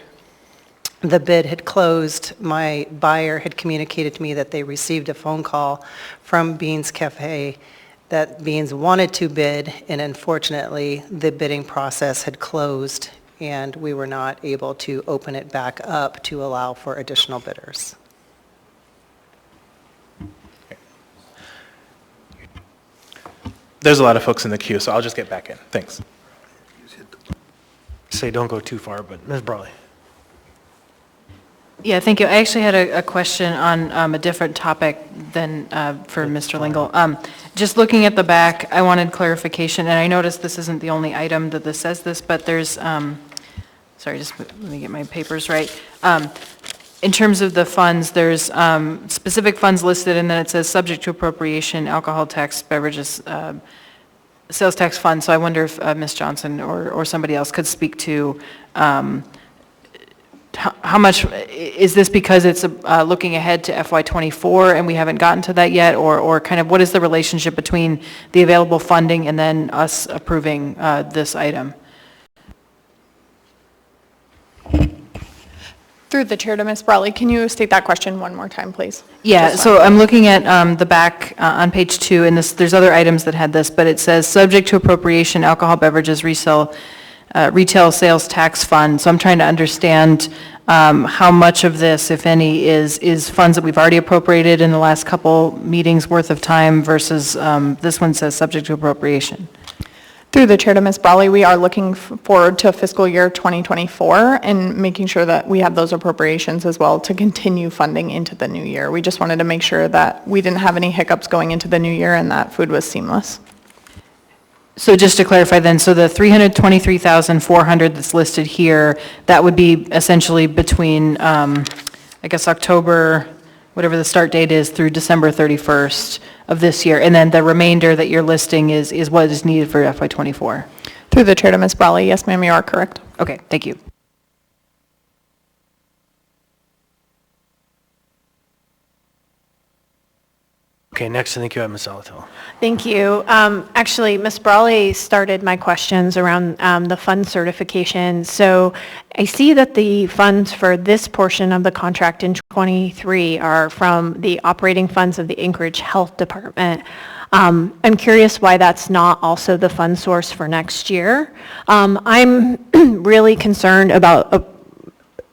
the bid had closed, my buyer had communicated to me that they received a phone call from Beans Cafe that Beans wanted to bid, and unfortunately, the bidding process had closed, and we were not able to open it back up to allow for additional bidders. There's a lot of folks in the queue, so I'll just get back in. Thanks. Say don't go too far, but Ms. Brawley. Yeah, thank you. I actually had a question on a different topic than for Mr. Lingle. Just looking at the back, I wanted clarification, and I noticed this isn't the only item that this says this, but there's, sorry, just let me get my papers right. In terms of the funds, there's specific funds listed, and then it says subject to appropriation, alcohol tax, beverages, sales tax fund. So I wonder if Ms. Johnson or somebody else could speak to how much, is this because it's looking ahead to FY24 and we haven't gotten to that yet, or kind of what is the relationship between the available funding and then us approving this item? Through the chair to Ms. Brawley, can you state that question one more time, please? Yeah, so I'm looking at the back on page 2, and there's other items that had this, but it says, subject to appropriation, alcohol beverages retail sales tax fund. So I'm trying to understand how much of this, if any, is funds that we've already appropriated in the last couple meetings worth of time versus this one says subject to appropriation. Through the chair to Ms. Brawley, we are looking forward to fiscal year 2024 and making sure that we have those appropriations as well to continue funding into the new year. We just wanted to make sure that we didn't have any hiccups going into the new year and that food was seamless. So just to clarify then, so the $323,400 that's listed here, that would be essentially between, I guess, October, whatever the start date is, through December 31st of this year, and then the remainder that you're listing is what is needed for FY24? Through the chair to Ms. Brawley, yes, ma'am, you are correct. Okay, thank you. Okay, next, I think you have Ms. Zolotel. Thank you. Actually, Ms. Brawley started my questions around the fund certification. So I see that the funds for this portion of the contract in 23 are from the operating funds of the Anchorage Health Department. I'm curious why that's not also the fund source for next year. I'm really concerned about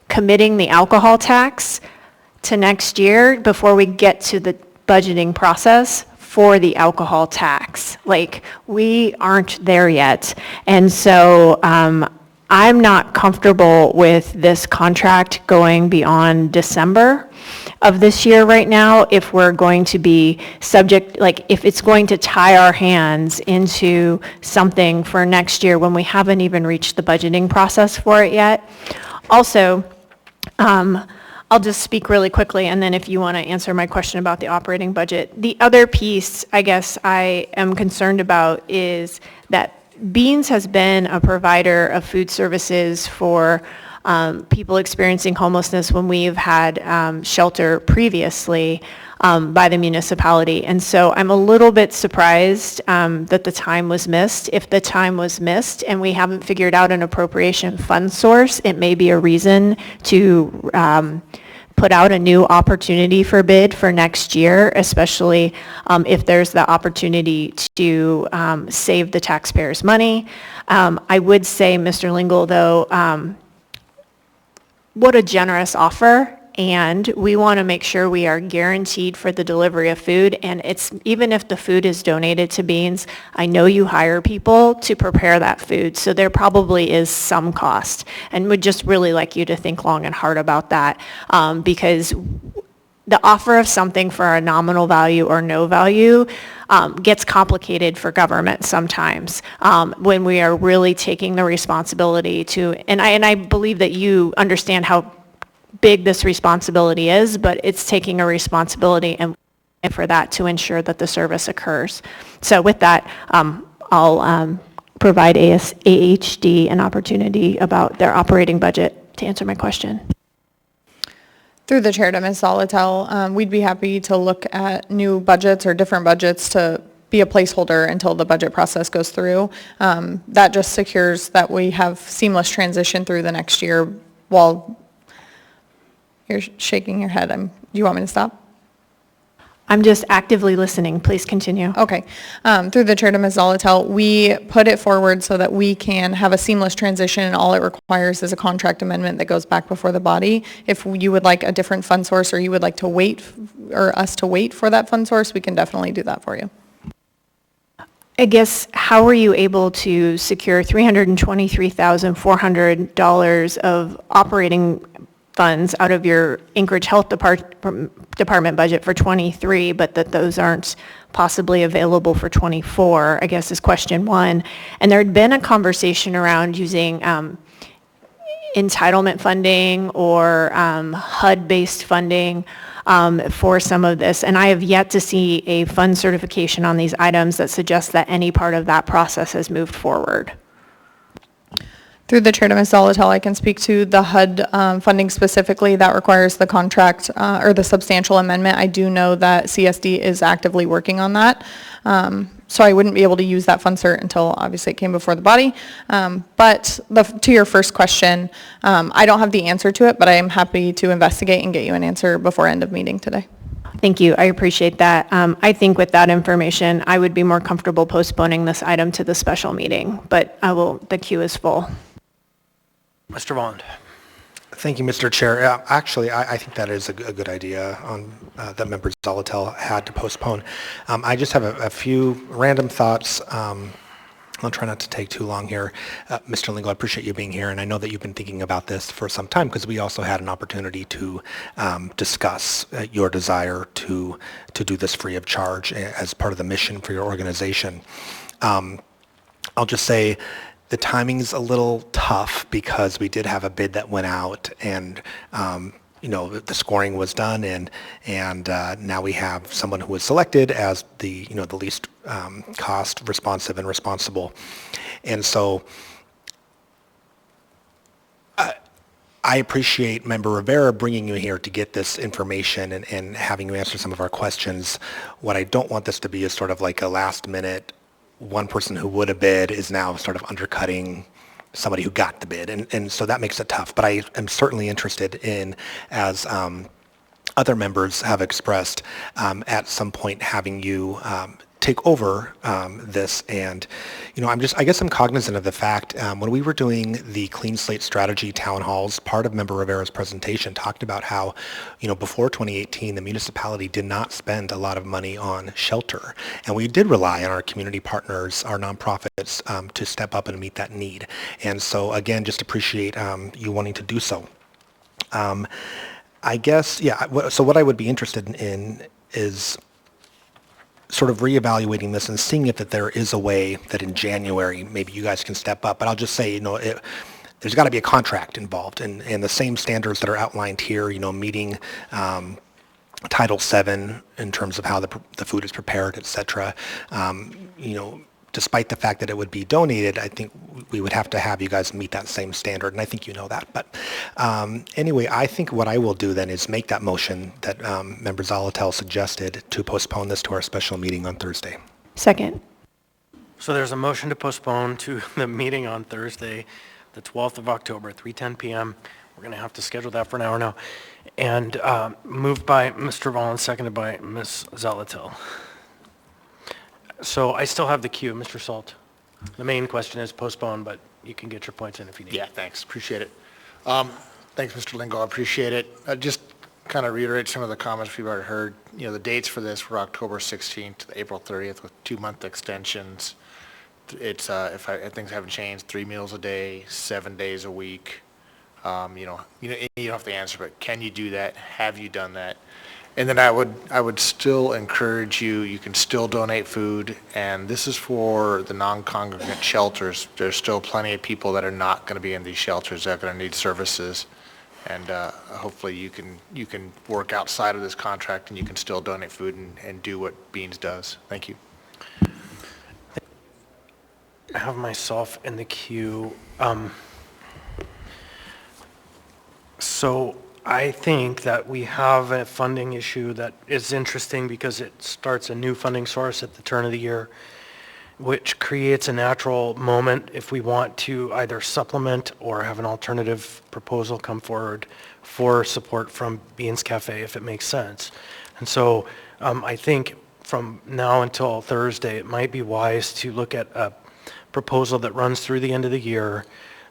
committing the alcohol tax to next year before we get to the budgeting process for the alcohol tax. Like, we aren't there yet. And so I'm not comfortable with this contract going beyond December of this year right now if we're going to be subject, like if it's going to tie our hands into something for next year when we haven't even reached the budgeting process for it yet. Also, I'll just speak really quickly, and then if you want to answer my question about the operating budget. The other piece, I guess, I am concerned about is that Beans has been a provider of food services for people experiencing homelessness when we've had shelter previously by the municipality. And so I'm a little bit surprised that the time was missed. If the time was missed and we haven't figured out an appropriation fund source, it may be a reason to put out a new opportunity for bid for next year, especially if there's the opportunity to save the taxpayers' money. I would say, Mr. Lingle, though, what a generous offer, and we want to make sure we are guaranteed for the delivery of food, and it's even if the food is donated to Beans, I know you hire people to prepare that food, so there probably is some cost, and would just really like you to think long and hard about that, because the offer of something for a nominal value or no value gets complicated for government sometimes when we are really taking the responsibility to, and I believe that you understand how big this responsibility is, but it's taking a responsibility and for that to ensure that the service occurs. So with that, I'll provide AHD an opportunity about their operating budget to answer my question. Through the chair to Ms. Zolotel, we'd be happy to look at new budgets or different budgets to be a placeholder until the budget process goes through. That just secures that we have seamless transition through the next year. While you're shaking your head, do you want me to stop? I'm just actively listening. Please continue. Okay. Through the chair to Ms. Zolotel, we put it forward so that we can have a seamless transition, and all it requires is a contract amendment that goes back before the body. If you would like a different fund source, or you would like to wait, or us to wait for that fund source, we can definitely do that for you. I guess, how were you able to secure $323,400 of operating funds out of your Anchorage Health Department budget for 23, but that those aren't possibly available for 24, I guess is question one. And there had been a conversation around using entitlement funding or HUD-based funding for some of this, and I have yet to see a fund certification on these items that suggests that any part of that process has moved forward. Through the chair to Ms. Zolotel, I can speak to the HUD funding specifically. That requires the contract or the substantial amendment. I do know that CSD is actively working on that. So I wouldn't be able to use that fund cert until obviously it came before the body. But to your first question, I don't have the answer to it, but I am happy to investigate and get you an answer before end of meeting today. Thank you. I appreciate that. I think with that information, I would be more comfortable postponing this item to the special meeting, but the queue is full. Mr. Vaughn. Thank you, Mr. Chair. Actually, I think that is a good idea that Member Zolotel had to postpone. I just have a few random thoughts. I'll try not to take too long here. Mr. Lingle, I appreciate you being here, and I know that you've been thinking about this for some time because we also had an opportunity to discuss your desire to do this free of charge as part of the mission for your organization. I'll just say, the timing's a little tough because we did have a bid that went out, and the scoring was done, and now we have someone who was selected as the least cost responsive and responsible, and so I appreciate Member Rivera bringing you here to get this information and having you answer some of our questions. What I don't want this to be is sort of like a last minute, one person who would have bid is now sort of undercutting somebody who got the bid. And so that makes it tough. But I am certainly interested in, as other members have expressed, at some point having you take over this. And, you know, I guess I'm cognizant of the fact when we were doing the Clean Slate Strategy town halls, part of Member Rivera's presentation talked about how, you know, before 2018, the municipality did not spend a lot of money on shelter. And we did rely on our community partners, our nonprofits, to step up and meet that need. And so, again, just appreciate you wanting to do so. I guess, yeah, so what I would be interested in is sort of reevaluating this and seeing if that there is a way that in January maybe you guys can step up. But I'll just say, you know, there's got to be a contract involved, and the same standards that are outlined here, you know, meeting Title VII in terms of how the food is prepared, et cetera. You know, despite the fact that it would be donated, I think we would have to have you guys meet that same standard, and I think you know that. But anyway, I think what I will do then is make that motion that Member Zolotel suggested to postpone this to our special meeting on Thursday. Second. So there's a motion to postpone to the meeting on Thursday, the 12th of October, 3:10 p.m. We're going to have to schedule that for an hour now. And moved by Mr. Vaughn, seconded by Ms. Zolotel. So I still have the queue, Mr. Salt. The main question is postpone, but you can get your points in if you need. Yeah, thanks. Appreciate it. Thanks, Mr. Lingo. I appreciate it. Just kind of reiterate some of the comments we've already heard. You know, the dates for this were October 16th to April 30th with 2-month extensions. It's, if things haven't changed, 3 meals a day, 7 days a week. You don't have to answer, but can you do that? Have you done that? And then I would still encourage you, you can still donate food, and this is for the non-congregant shelters. There's still plenty of people that are not going to be in these shelters that are going to need services, and hopefully you can work outside of this contract and you can still donate food and do what Beans does. Thank you. I have myself in the queue. So I think that we have a funding issue that is interesting because it starts a new funding source at the turn of the year, which creates a natural moment if we want to either supplement or have an alternative proposal come forward for support from Beans Cafe, if it makes sense. And so I think from now until Thursday, it might be wise to look at a proposal that runs through the end of the year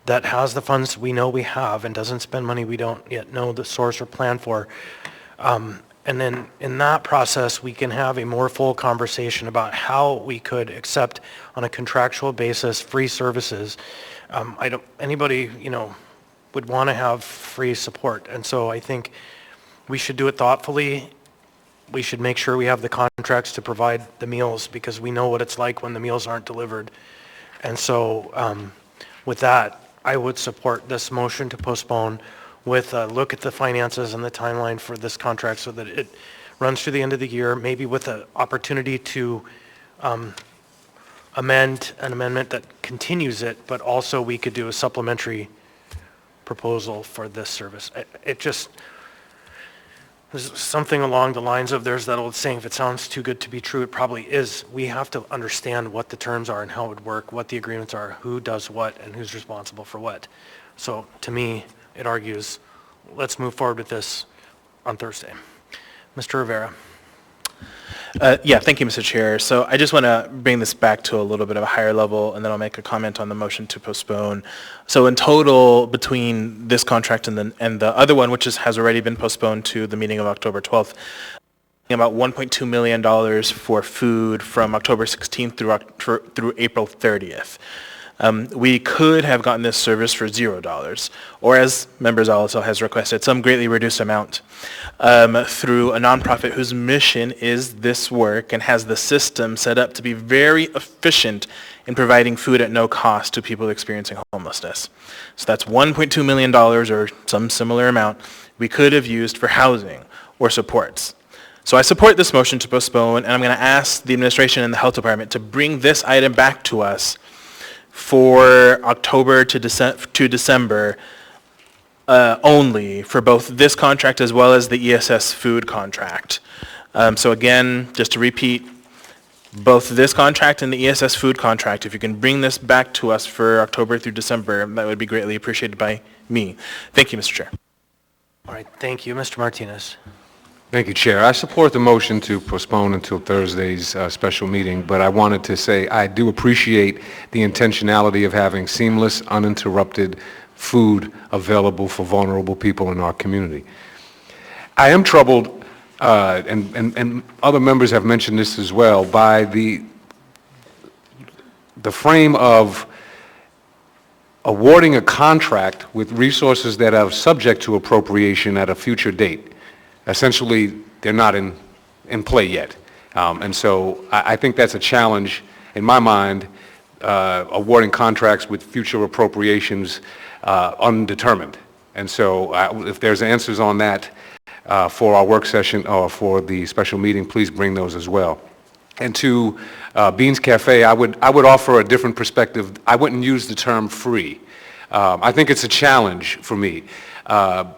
that has the funds we know we have and doesn't spend money we don't yet know the source or plan for. And then in that process, we can have a more full conversation about how we could accept on a contractual basis free services. Anybody, would want to have free support. And so I think we should do it thoughtfully. We should make sure we have the contracts to provide the meals because we know what it's like when the meals aren't delivered. And so with that, I would support this motion to postpone with a look at the finances and the timeline for this contract so that it runs through the end of the year, maybe with an opportunity to amend an amendment that continues it, but also we could do a supplementary proposal for this service. There's something along the lines of there's that old saying, if it sounds too good to be true, it probably is. We have to understand what the terms are and how it would work, what the agreements are, who does what, and who's responsible for what. So to me, it argues, let's move forward with this on Thursday. Mr. Rivera. Yeah, thank you, Mr. Chair. So I just want to bring this back to a little bit of a higher level, and then I'll make a comment on the motion to postpone. So in total, between this contract and the other one, which has already been postponed to the meeting of October 12th, about $1.2 million for food from October 16th through April 30th. We could have gotten this service for $0, or as Member Zolotel has requested, some greatly reduced amount through a nonprofit whose mission is this work and has the system set up to be very efficient in providing food at no cost to people experiencing homelessness. So that's $1.2 million or some similar amount we could have used for housing or supports. So I support this motion to postpone, and I'm going to ask the administration and the health department to bring this item back to us for October to December only for both this contract as well as the ESS food contract. So again, just to repeat, both this contract and the ESS food contract, if you can bring this back to us for October through December, that would be greatly appreciated by me. Thank you, Mr. Chair. All right, thank you. Mr. Martinez. Thank you, Chair. I support the motion to postpone until Thursday's special meeting, but I wanted to say I do appreciate the intentionality of having seamless, uninterrupted food available for vulnerable people in our community. I am troubled, and other members have mentioned this as well, by the frame of awarding a contract with resources that are subject to appropriation at a future date. Essentially, they're not in play yet. And so I think that's a challenge in my mind, awarding contracts with future appropriations undetermined. And so if there's answers on that for our work session or for the special meeting, please bring those as well. And to Beans Cafe, I would offer a different perspective. I wouldn't use the term free. I think it's a challenge for me.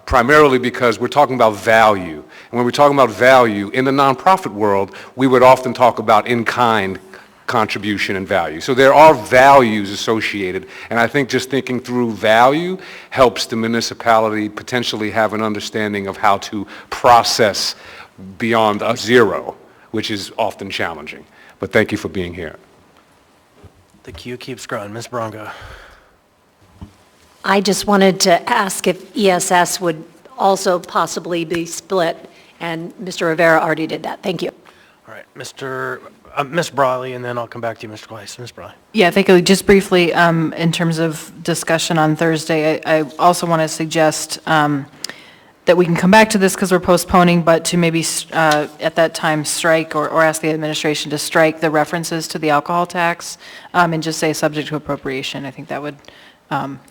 Primarily because we're talking about value. And when we're talking about value, in the nonprofit world, we would often talk about in-kind contribution and value. So there are values associated, and I think just thinking through value helps the municipality potentially have an understanding of how to process beyond a zero, which is often challenging. But thank you for being here. The queue keeps growing. Ms. Bronco. I just wanted to ask if ESS would also possibly be split, and Mr. Rivera already did that. Thank you. All right, Ms. Brawley, and then I'll come back to you, Mr. Weiss. Ms. Brawley. Yeah, thank you. Just briefly, in terms of discussion on Thursday, I also want to suggest that we can come back to this because we're postponing, but to maybe at that time strike or ask the administration to strike the references to the alcohol tax and just say subject to appropriation. I think that would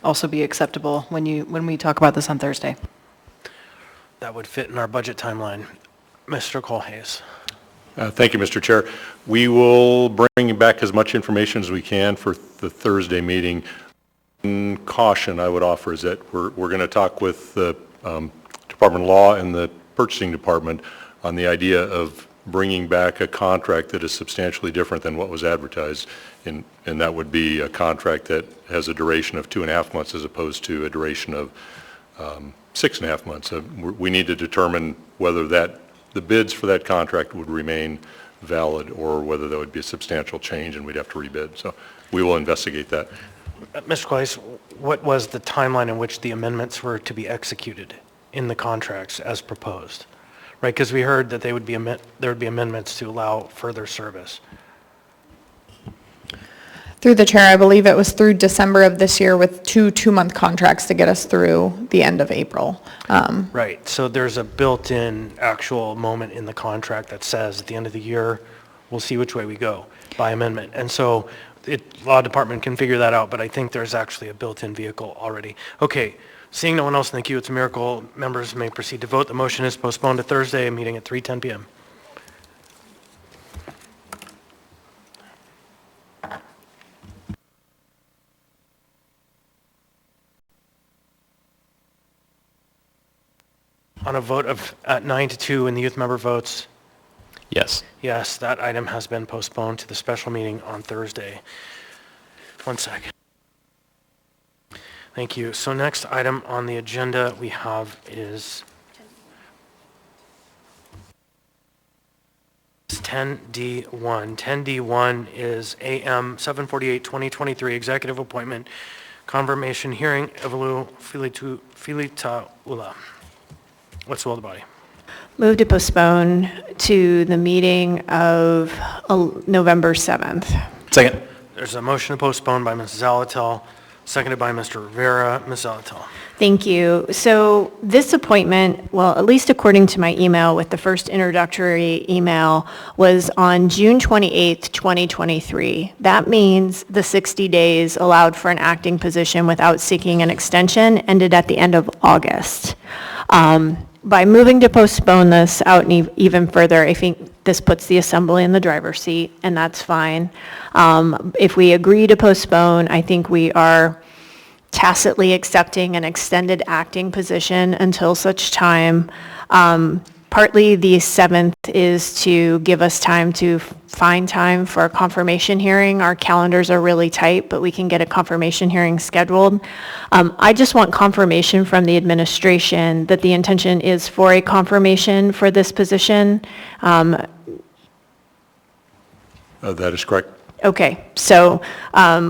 also be acceptable when we talk about this on Thursday. That would fit in our budget timeline. Mr. Colhayes. Thank you, Mr. Chair. We will bring back as much information as we can for the Thursday meeting. Caution I would offer is that we're going to talk with the Department of Law and the Purchasing Department on the idea of bringing back a contract that is substantially different than what was advertised, and that would be a contract that has a duration of 2.5 months as opposed to a duration of 6.5 months. We need to determine whether the bids for that contract would remain valid or whether there would be a substantial change and we'd have to rebid. So we will investigate that. Mr. Weiss, what was the timeline in which the amendments were to be executed in the contracts as proposed? Right, because we heard that there would be amendments to allow further service. Through the chair, I believe it was through December of this year with two-month contracts to get us through the end of April. Right, so there's a built-in actual moment in the contract that says at the end of the year, we'll see which way we go by amendment. And so law department can figure that out, but I think there's actually a built-in vehicle already. Okay, seeing no one else in the queue, it's a miracle. Members may proceed to vote. The motion is postponed to Thursday, a meeting at 3:10 p.m. On a vote of 9-2 and the youth member votes Yes. yes, that item has been postponed to the special meeting on Thursday. 1 second. Thank you. So next item on the agenda we have is 10D1. 10D1 is AM 748-2023 executive appointment confirmation hearing Evalu Filitaula. What's the will of the body? Move to postpone to the meeting of November 7th. Second. There's a motion to postpone by Ms. Zalatel, seconded by Mr. Rivera. Ms. Zalatel. Thank you. So this appointment, well, at least according to my email with the first introductory email, was on June 28th, 2023. That means the 60 days allowed for an acting position without seeking an extension ended at the end of August. By moving to postpone this out even further, I think this puts the assembly in the driver's seat, and that's fine. If we agree to postpone, I think we are tacitly accepting an extended acting position until such time. Partly, the 7th is to give us time to find time for a confirmation hearing. Our calendars are really tight, but we can get a confirmation hearing scheduled. I just want confirmation from the administration that the intention is for a confirmation for this position. That is correct. Okay, so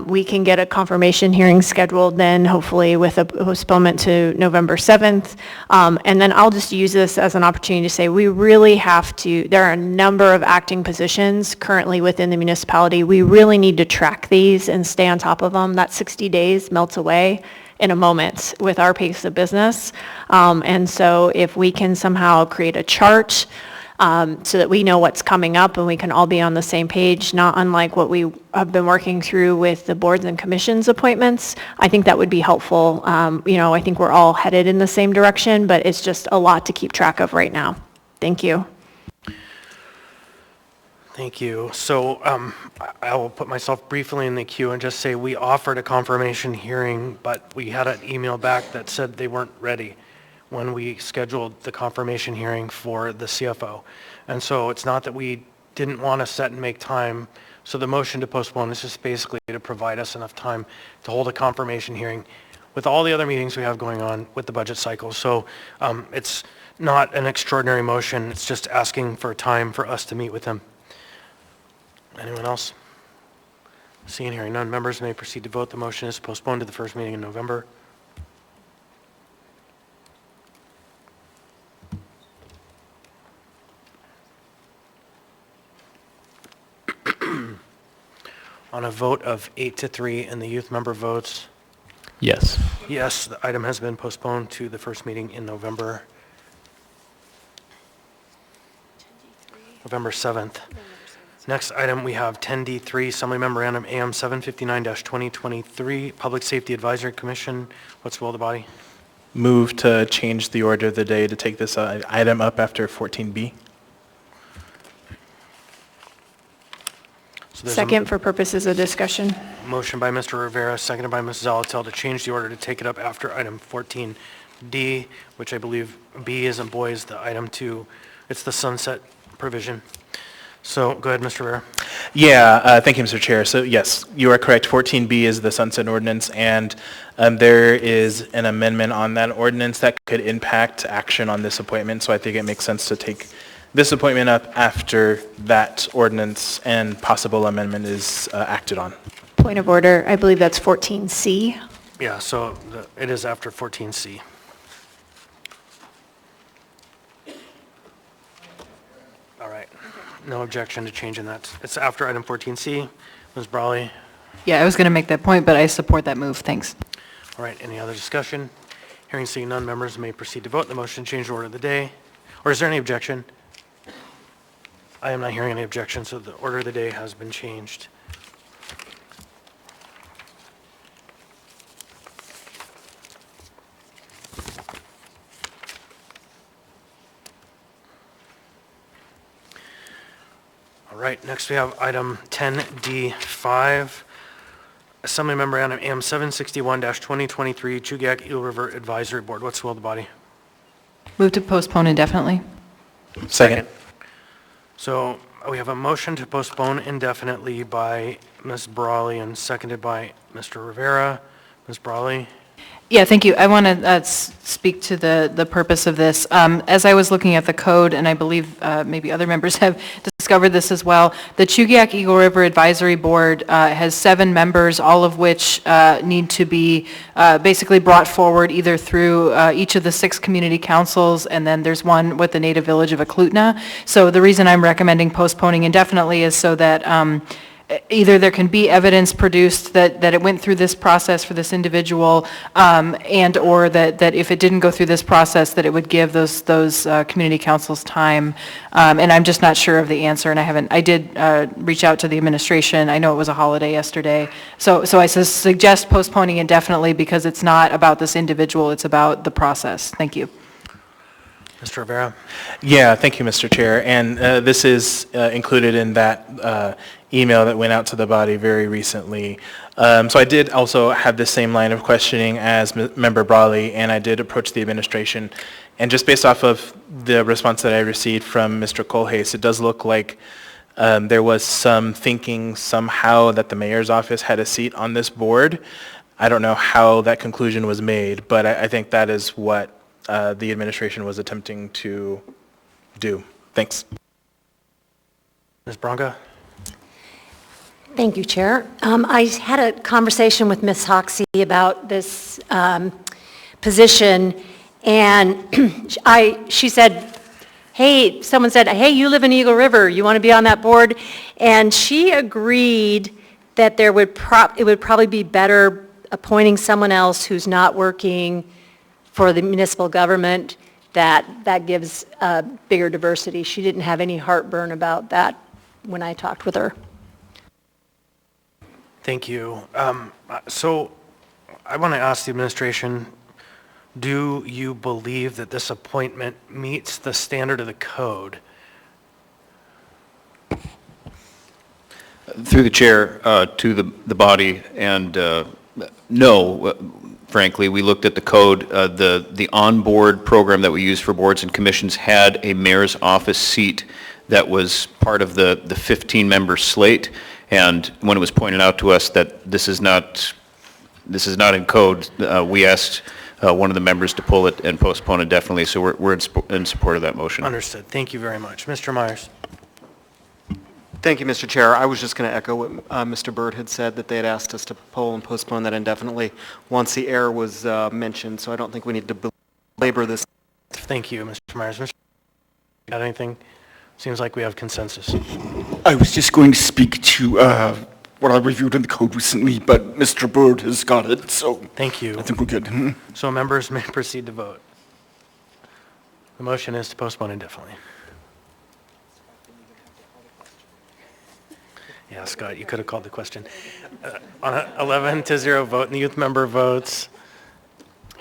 we can get a confirmation hearing scheduled then, hopefully with a postponement to November 7th. And then I'll just use this as an opportunity to say we really have to, there are a number of acting positions currently within the municipality. We really need to track these and stay on top of them. That 60 days melts away in a moment with our pace of business. And so if we can somehow create a chart so that we know what's coming up and we can all be on the same page, not unlike what we have been working through with the boards and commissions appointments. I think that would be helpful. I think we're all headed in the same direction, but it's just a lot to keep track of right now. Thank you. Thank you. So I will put myself briefly in the queue and just say we offered a confirmation hearing, but we had an email back that said they weren't ready when we scheduled the confirmation hearing for the CFO. And so it's not that we didn't want to set and make time. So the motion to postpone is just basically to provide us enough time to hold a confirmation hearing with all the other meetings we have going on with the budget cycle. So it's not an extraordinary motion. It's just asking for time for us to meet with them. Anyone else? Seeing, hearing none, members may proceed to vote. The motion is postponed to the first meeting in November. On a vote of 8-3 and the youth member votes Yes. yes, the item has been postponed to the first meeting in November. November 7th. Next item, we have 10D3, Assembly Memorandum AM 759-2023, Public Safety Advisory Commission. What's the will of the body? Move to change the order of the day to take this item up after 14B. So there's Second for purposes of discussion. a motion by Mr. Rivera, seconded by Ms. Zalatel to change the order to take it up after item 14D, which I believe B as in boy is the item 2. It's the sunset provision. So go ahead, Mr. Rivera. Yeah, thank you, Mr. Chair. So yes, you are correct. 14B is the sunset ordinance, and there is an amendment on that ordinance that could impact action on this appointment. So I think it makes sense to take this appointment up after that ordinance and possible amendment is acted on. Point of order, I believe that's 14C. Yeah, so it is after 14C. All right. No objection to changing that. It's after item 14C. Ms. Brawley? Yeah, I was going to make that point, but I support that move. Thanks. All right, any other discussion? Hearing seeing none, members may proceed to vote. The motion to change the order of the day. Or is there any objection? I am not hearing any objection, so the order of the day has been changed. All right, next we have item 10D5, Assembly Memorandum AM 761-2023, Chugach Eel River Advisory Board. What's the will of the body? Move to postpone indefinitely. Second. So we have a motion to postpone indefinitely by Ms. Brawley and seconded by Mr. Rivera. Ms. Brawley? Yeah, thank you. I want to speak to the purpose of this. As I was looking at the code, and I believe maybe other members have discovered this as well, the Chugach Eagle River Advisory Board has 7 members, all of which need to be basically brought forward either through each of the 6 community councils, and then there's one with the native village of Eklutna. So the reason I'm recommending postponing indefinitely is so that either there can be evidence produced that it went through this process for this individual, and or that if it didn't go through this process, that it would give those community councils time. And I'm just not sure of the answer, and I did reach out to the administration. I know it was a holiday yesterday. So I suggest postponing indefinitely because it's not about this individual, it's about the process. Thank you. Mr. Rivera? Yeah, thank you, Mr. Chair. And this is included in that email that went out to the body very recently. So I did also have the same line of questioning as Member Brawley, and I did approach the administration. And just based off of the response that I received from Mr. Colhase, it does look like there was some thinking somehow that the mayor's office had a seat on this board. I don't know how that conclusion was made, but I think that is what the administration was attempting to do. Thanks. Ms. Branca? Thank you, Chair. I had a conversation with Ms. Hoxie about this position, and she said, hey, someone said, hey, you live in Eagle River, you want to be on that board? And she agreed that it would probably be better appointing someone else who's not working for the municipal government, that gives bigger diversity. She didn't have any heartburn about that when I talked with her. Thank you. So I want to ask the administration, do you believe that this appointment meets the standard of the code? Through the chair to the body, and no, frankly, we looked at the code. The on-board program that we use for boards and commissions had a mayor's office seat that was part of the 15-member slate, and when it was pointed out to us that this is not in code, we asked one of the members to pull it and postpone it definitely, so we're in support of that motion. Understood. Thank you very much. Mr. Myers? Thank you, Mr. Chair. I was just going to echo what Mr. Byrd had said, that they had asked us to poll and postpone that indefinitely once the error was mentioned, so I don't think we need to belabor this. Thank you, Mr. Myers. Mr. Got anything? Seems like we have consensus. I was just going to speak to what I reviewed in the code recently, but Mr. Byrd has got it, so thank you. I think we're good. So members may proceed to vote. The motion is to postpone indefinitely. Yeah, Scott, you could have called the question. On a 11-0 vote, and the youth member votes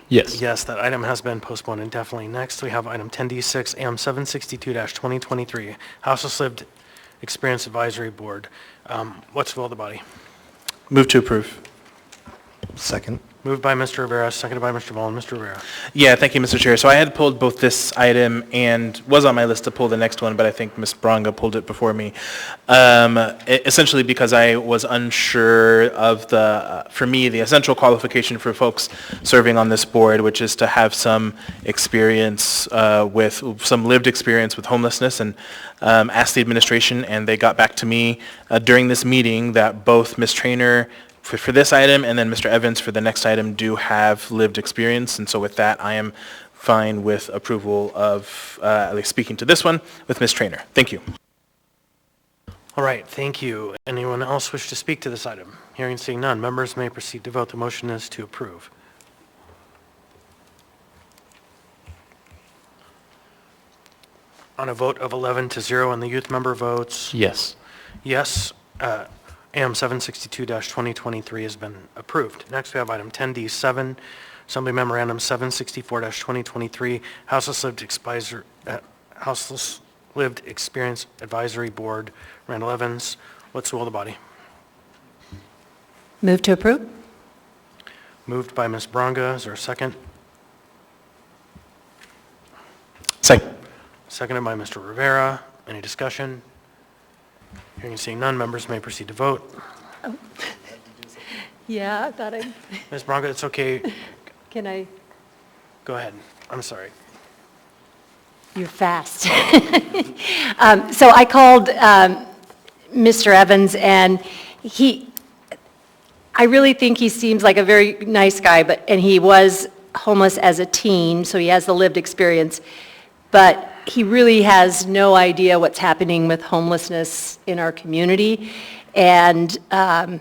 Yes. yes, that item has been postponed indefinitely. Next, we have item 10D6, AM 762-2023, Houseless Lived Experience Advisory Board. What's the will of the body? Move to approve. Second. Moved by Mr. Rivera, seconded by Mr. Vaughn. Mr. Rivera. Yeah, thank you, Mr. Chair. So I had pulled both this item and was on my list to pull the next one, but I think Ms. Branca pulled it before me. Essentially because I was unsure of for me, the essential qualification for folks serving on this board, which is to have some experience some lived experience with homelessness, and asked the administration, and they got back to me during this meeting that both Ms. Traynor for this item and then Mr. Evans for the next item do have lived experience, and so with that I am fine with approval of at least speaking to this one with Ms. Traynor. Thank you. All right, thank you. Anyone else wish to speak to this item? Hearing and seeing none, members may proceed to vote. The motion is to approve. On a vote of 11-0 and the youth member votes Yes. yes, AM 762-2023 has been approved. Next, we have item 10D7, Assembly Memorandum 764-2023, Houseless Lived Experience Advisory Board, Randall Evans. What's the will of the body? Move to approve? Moved by Ms. Branca. Is there a second? Second. Seconded by Mr. Rivera. Any discussion? Hearing and seeing none, members may proceed to vote. Oh. Yeah, I thought I... Ms. Branca, it's okay. Can I? Go ahead. I'm sorry. You're fast. So I called Mr. Evans, and I really think he seems like a very nice guy, and he was homeless as a teen, so he has the lived experience. But he really has no idea what's happening with homelessness in our community. And I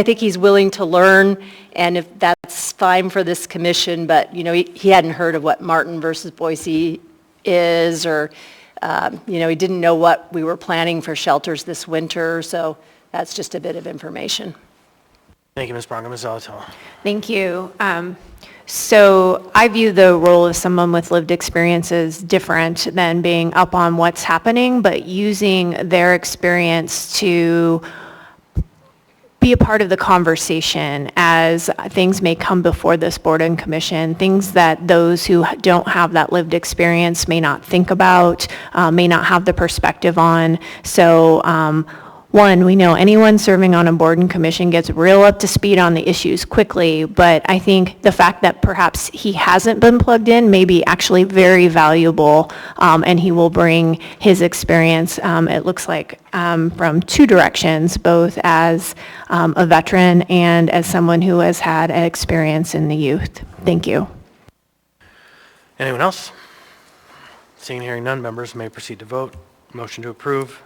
think he's willing to learn, and if that's fine for this commission, but, you know, he hadn't heard of what Martin versus Boise is, or, you know, he didn't know what we were planning for shelters this winter, so that's just a bit of information. Thank you, Ms. Bronca. Ms. Zalatel. Thank you. So I view the role of someone with lived experiences different than being up on what's happening, but using their experience to be a part of the conversation as things may come before this board and commission, things that those who don't have that lived experience may not think about, may not have the perspective on. So one, we know anyone serving on a board and commission gets real up to speed on the issues quickly, but I think the fact that perhaps he hasn't been plugged in may be actually very valuable, and he will bring his experience, it looks like, from two directions, both as a veteran and as someone who has had experience in the youth. Thank you. Anyone else? Seeing and hearing none, members may proceed to vote. Motion to approve.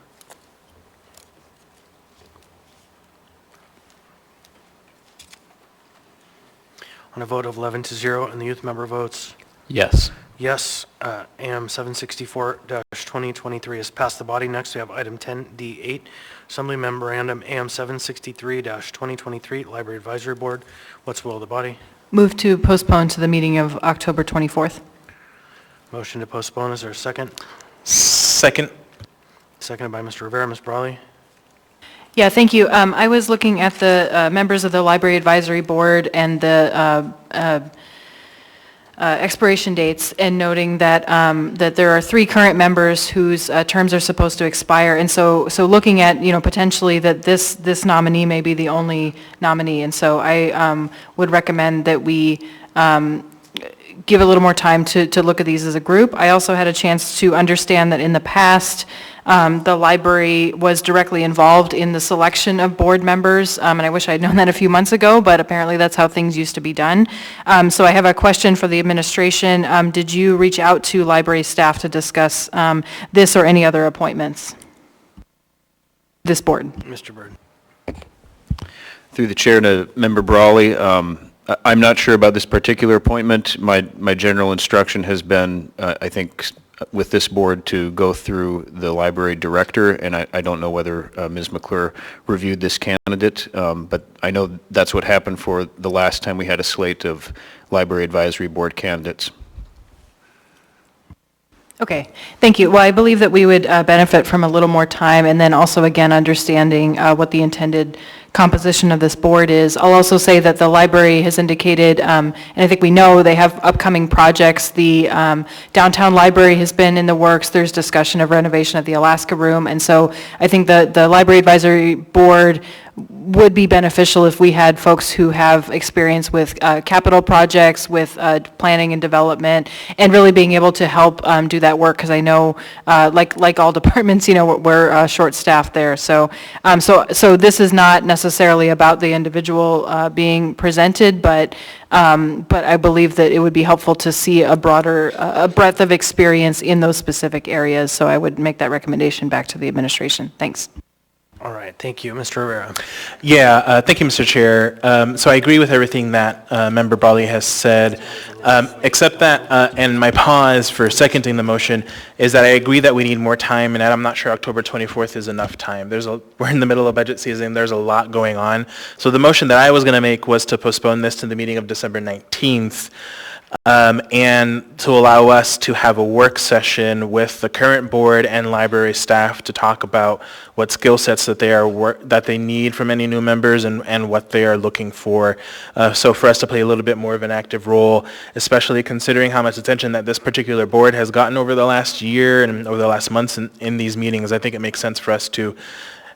On a vote of 11-0, and the youth member votes Yes. yes, AM 764-2023 has passed the body. Next, we have item 10D8, Assembly Memorandum AM 763-2023, Library Advisory Board. What's the will of the body? Move to postpone to the meeting of October 24th. Motion to postpone, is there a second? Second. Seconded by Mr. Rivera. Ms. Brawley? Yeah, thank you. I was looking at the members of the Library Advisory Board and the expiration dates and noting that that there are 3 current members whose terms are supposed to expire. And so looking at, potentially that this nominee may be the only nominee. And so I would recommend that we give a little more time to look at these as a group. I also had a chance to understand that in the past, the library was directly involved in the selection of board members, and I wish I had known that a few months ago, but apparently that's how things used to be done. So I have a question for the administration. Did you reach out to library staff to discuss this or any other appointments? This board. Mr. Byrd. Through the chair to Member Brawley, I'm not sure about this particular appointment. My general instruction has been, I think, with this board to go through the library director, and I don't know whether Ms. McClure reviewed this candidate, but I know that's what happened for the last time we had a slate of library advisory board candidates. Okay, thank you. Well, I believe that we would benefit from a little more time, and then also, again, understanding what the intended composition of this board is. I'll also say that the library has indicated, and I think we know they have upcoming projects. The downtown library has been in the works. There's discussion of renovation of the Alaska Room, and so I think the library advisory board would be beneficial if we had folks who have experience with capital projects, with planning and development, and really being able to help do that work, because I know, like all departments, we're short-staffed there. So this is not necessarily about the individual being presented, but I believe that it would be helpful to see a broader, a breadth of experience in those specific areas. So I would make that recommendation back to the administration. Thanks. All right, thank you. Mr. Rivera. Yeah, thank you, Mr. Chair. So I agree with everything that Member Brawley has said, except that, and my pause for seconding the motion, is that I agree that we need more time, and I'm not sure October 24th is enough time. We're in the middle of budget season. There's a lot going on. So the motion that I was going to make was to postpone this to the meeting of December 19th. And to allow us to have a work session with the current board and library staff to talk about what skill sets that they need from any new members and what they are looking for. So for us to play a little bit more of an active role, especially considering how much attention that this particular board has gotten over the last year and over the last months in these meetings, I think it makes sense for us to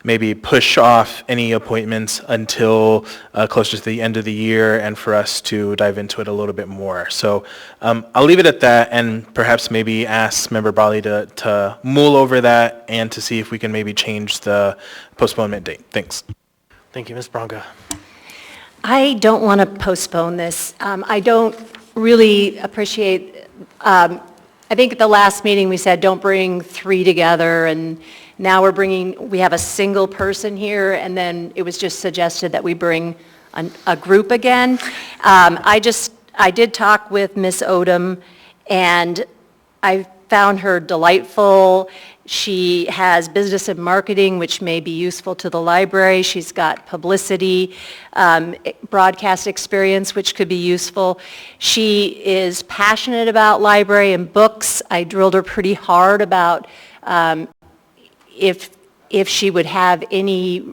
maybe push off any appointments until closer to the end of the year and for us to dive into it a little bit more. So I'll leave it at that and perhaps maybe ask Member Brawley to mull over that and to see if we can maybe change the postponement date. Thanks. Thank you, Ms. Bronca. I don't want to postpone this. I don't really appreciate, I think at the last meeting we said don't bring 3 together, and now we have a single person here, and then it was just suggested that we bring a group again. I did talk with Ms. Odom, and I found her delightful. She has business and marketing, which may be useful to the library. She's got publicity, broadcast experience, which could be useful. She is passionate about library and books. I drilled her pretty hard about if she would have any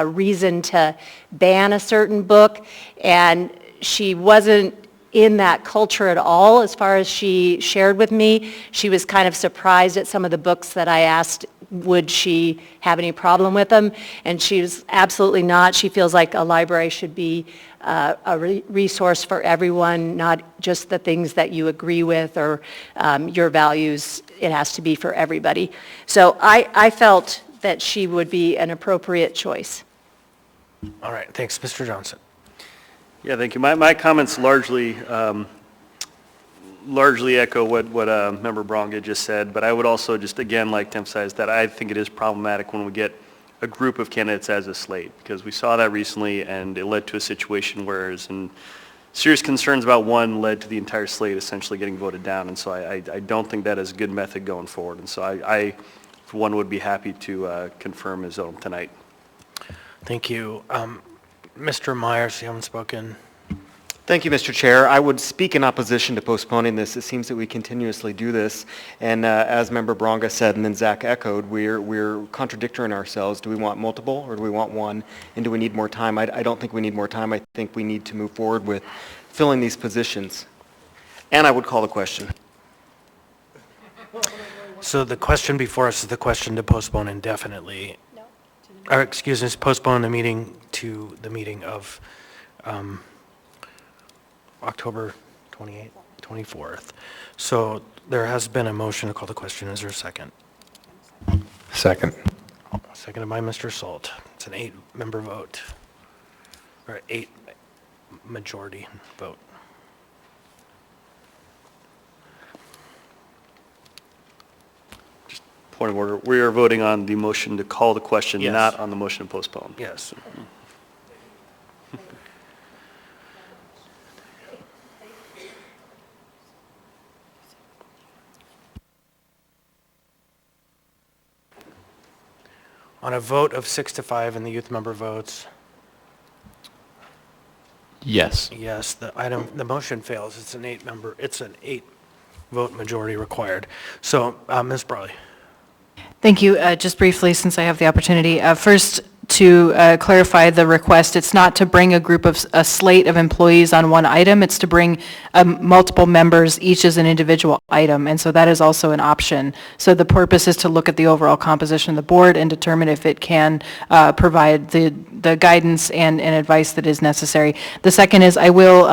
reason to ban a certain book, and she wasn't in that culture at all as far as she shared with me. She was kind of surprised at some of the books that I asked would she have any problem with them, and she was absolutely not. She feels like a library should be a resource for everyone, not just the things that you agree with or your values. It has to be for everybody. So I felt that she would be an appropriate choice. All right, thanks. Mr. Johnson. Yeah, thank you. My comments largely echo what Member Bronga just said, but I would also just again like to emphasize that I think it is problematic when we get a group of candidates as a slate, because we saw that recently and it led to a situation where serious concerns about one led to the entire slate essentially getting voted down, and so I don't think that is a good method going forward, and so I for one, would be happy to confirm his own tonight. Thank you. Mr. Myers, you haven't spoken. Thank you, Mr. Chair. I would speak in opposition to postponing this. It seems that we continuously do this, and as Member Bronga said, and then Zach echoed, we're contradicting ourselves. Do we want multiple, or do we want one, and do we need more time? I don't think we need more time. I think we need to move forward with filling these positions. And I would call the question. So the question before us is the question to postpone indefinitely. Or excuse me, postpone the meeting to the meeting of October 28th, 24th. So there has been a motion to call the question. Is there a second? Second. Seconded by Mr. Salt. It's an 8-member vote, or 8 majority vote. Point of order. We are voting on the motion to call the question, Yes. not on the motion to postpone. Yes. On a vote of 6-5 and the youth member votes, Yes. yes, the motion fails. It's an 8-vote majority required. So, Ms. Brawley. Thank you. Just briefly, since I have the opportunity, first to clarify the request, it's not to bring a slate of employees on one item, it's to bring multiple members, each as an individual item, and so that is also an option. So the purpose is to look at the overall composition of the board and determine if it can provide the guidance and advice that is necessary. The second is I will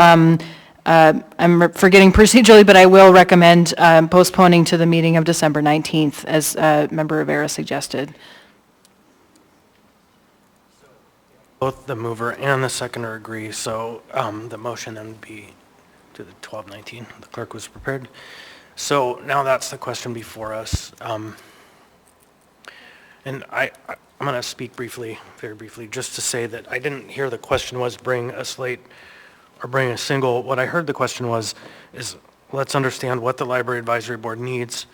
I'm forgetting procedurally, but I will recommend postponing to the meeting of December 19th, as Member Rivera suggested. Both the mover and the seconder agree, so the motion then would be to the 12-19. The clerk was prepared. So now that's the question before us. And I'm going to speak briefly, very briefly, just to say that I didn't hear the question was bring a slate or bring a single. What I heard the question is let's understand what the Library Advisory Board needs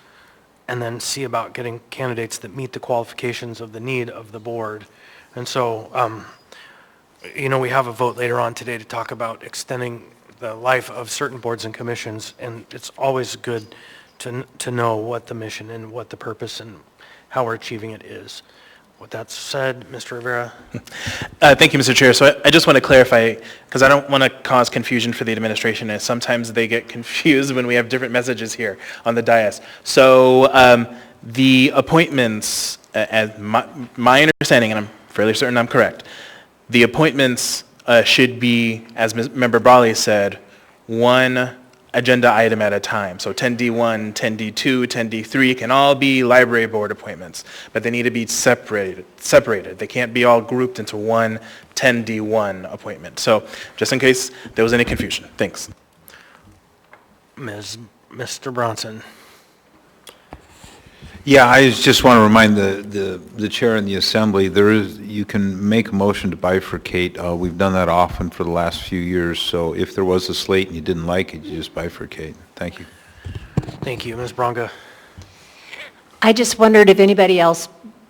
and then see about getting candidates that meet the qualifications of the need of the board. And so, we have a vote later on today to talk about extending the life of certain boards and commissions, and it's always good to know what the mission and what the purpose and how we're achieving it is. With that said, Mr. Rivera. Thank you, Mr. Chair. So I just want to clarify, because I don't want to cause confusion for the administration, and sometimes they get confused when we have different messages here on the dais. So the appointments, as my understanding, and I'm fairly certain I'm correct, the appointments should be, as Member Brawley said, one agenda item at a time. So 10D1, 10D2, 10D3 can all be library board appointments, but they need to be separated. They can't be all grouped into one 10D1 appointment. So just in case there was any confusion. Thanks. Mr. Bronson. Yeah, I just want to remind the chair and the assembly, you can make a motion to bifurcate. We've done that often for the last few years, so if there was a slate and you didn't like it, you just bifurcate. Thank you. Thank you. Ms. Bronga. I just wondered if anybody else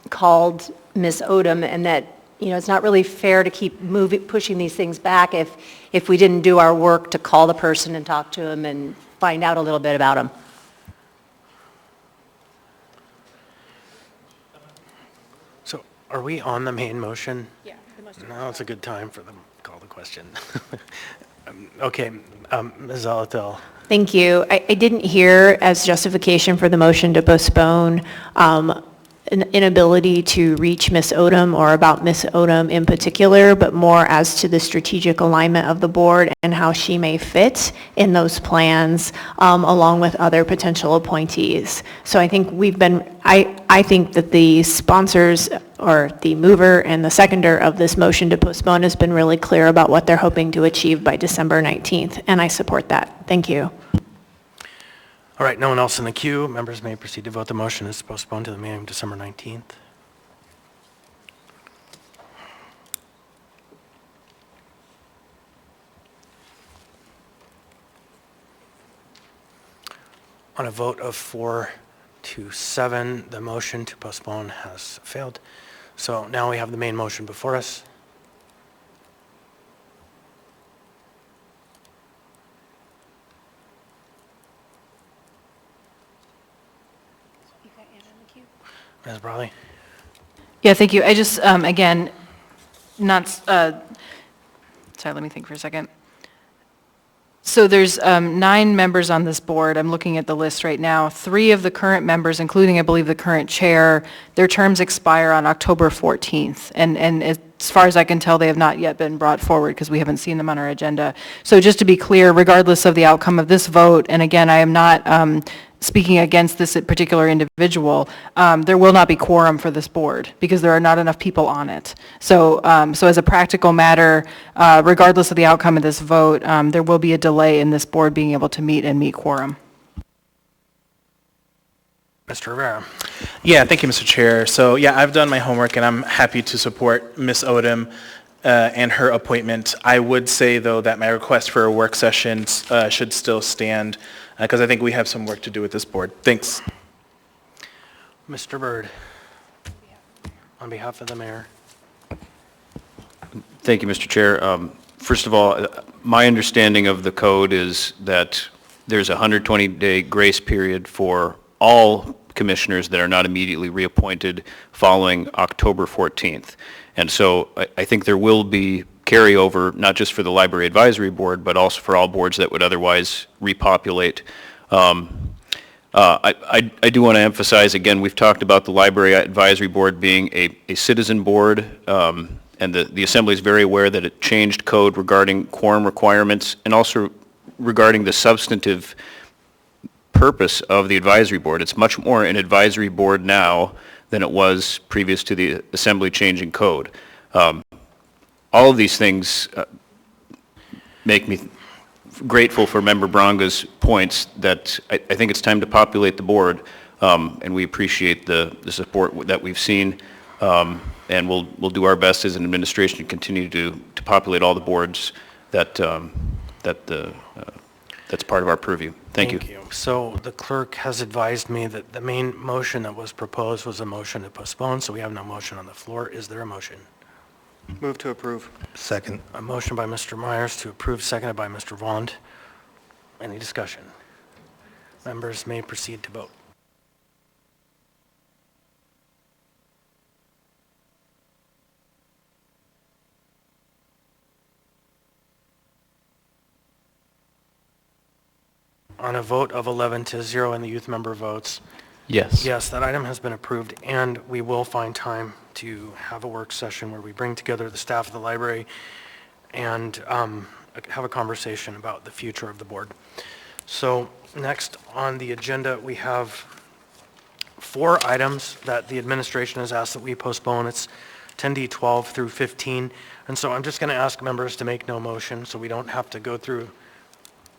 called Ms. Odom, and that, it's not really fair to keep pushing these things back if we didn't do our work to call the person and talk to them and find out a little bit about them. So are we on the main motion? Yeah. Now it's a good time for them to call the question. Okay, Ms. Zalatel. Thank you. I didn't hear as justification for the motion to postpone an inability to reach Ms. Odom or about Ms. Odom in particular, but more as to the strategic alignment of the board and how she may fit in those plans along with other potential appointees. So I think I think that the sponsors or the mover and the seconder of this motion to postpone has been really clear about what they're hoping to achieve by December 19th, and I support that. Thank you. All right, no one else in the queue. Members may proceed to vote. The motion is postponed to the meeting of December 19th. On a vote of 4 to 7, the motion to postpone has failed. So now we have the main motion before us. Ms. Brawley? Yeah, thank you. I just, again, sorry, let me think for a second. So there's 9 members on this board. I'm looking at the list right now. 3 of the current members, including, I believe, the current chair, their terms expire on October 14th. And as far as I can tell, they have not yet been brought forward because we haven't seen them on our agenda. So just to be clear, regardless of the outcome of this vote, and again, I am not speaking against this particular individual, there will not be quorum for this board because there are not enough people on it. So as a practical matter, regardless of the outcome of this vote, there will be a delay in this board being able to meet quorum. Mr. Rivera. Yeah, thank you, Mr. Chair. So yeah, I've done my homework and I'm happy to support Ms. Odom and her appointment. I would say, though, that my request for a work session should still stand because I think we have some work to do with this board. Thanks. Mr. Byrd, on behalf of the mayor. Thank you, Mr. Chair. First of all, my understanding of the code is that there's a 120-day grace period for all commissioners that are not immediately reappointed following October 14th. And so I think there will be carryover, not just for the Library Advisory Board, but also for all boards that would otherwise repopulate. I do want to emphasize, again, we've talked about the Library Advisory Board being a citizen board, and the Assembly is very aware that it changed code regarding quorum requirements and also regarding the substantive purpose of the advisory board. It's much more an advisory board now than it was previous to the Assembly changing code. All of these things make me grateful for Member Branga's points that I think it's time to populate the board, and we appreciate the support that we've seen, and we'll do our best as an administration to continue to populate all the boards that's part of our purview. Thank you. So the clerk has advised me that the main motion that was proposed was a motion to postpone, so we have no motion on the floor. Is there a motion? Move to approve. Second. A motion by Mr. Myers to approve, seconded by Mr. Vaughn. Any discussion? Members may proceed to vote. On a vote of 11 to 0 and the youth member votes, Yes. yes, that item has been approved, and we will find time to have a work session where we bring together the staff of the library and have a conversation about the future of the board. So next on the agenda, we have 4 items that the administration has asked that we postpone. It's 10D 12 through 15. And so I'm just going to ask members to make no motion so we don't have to go through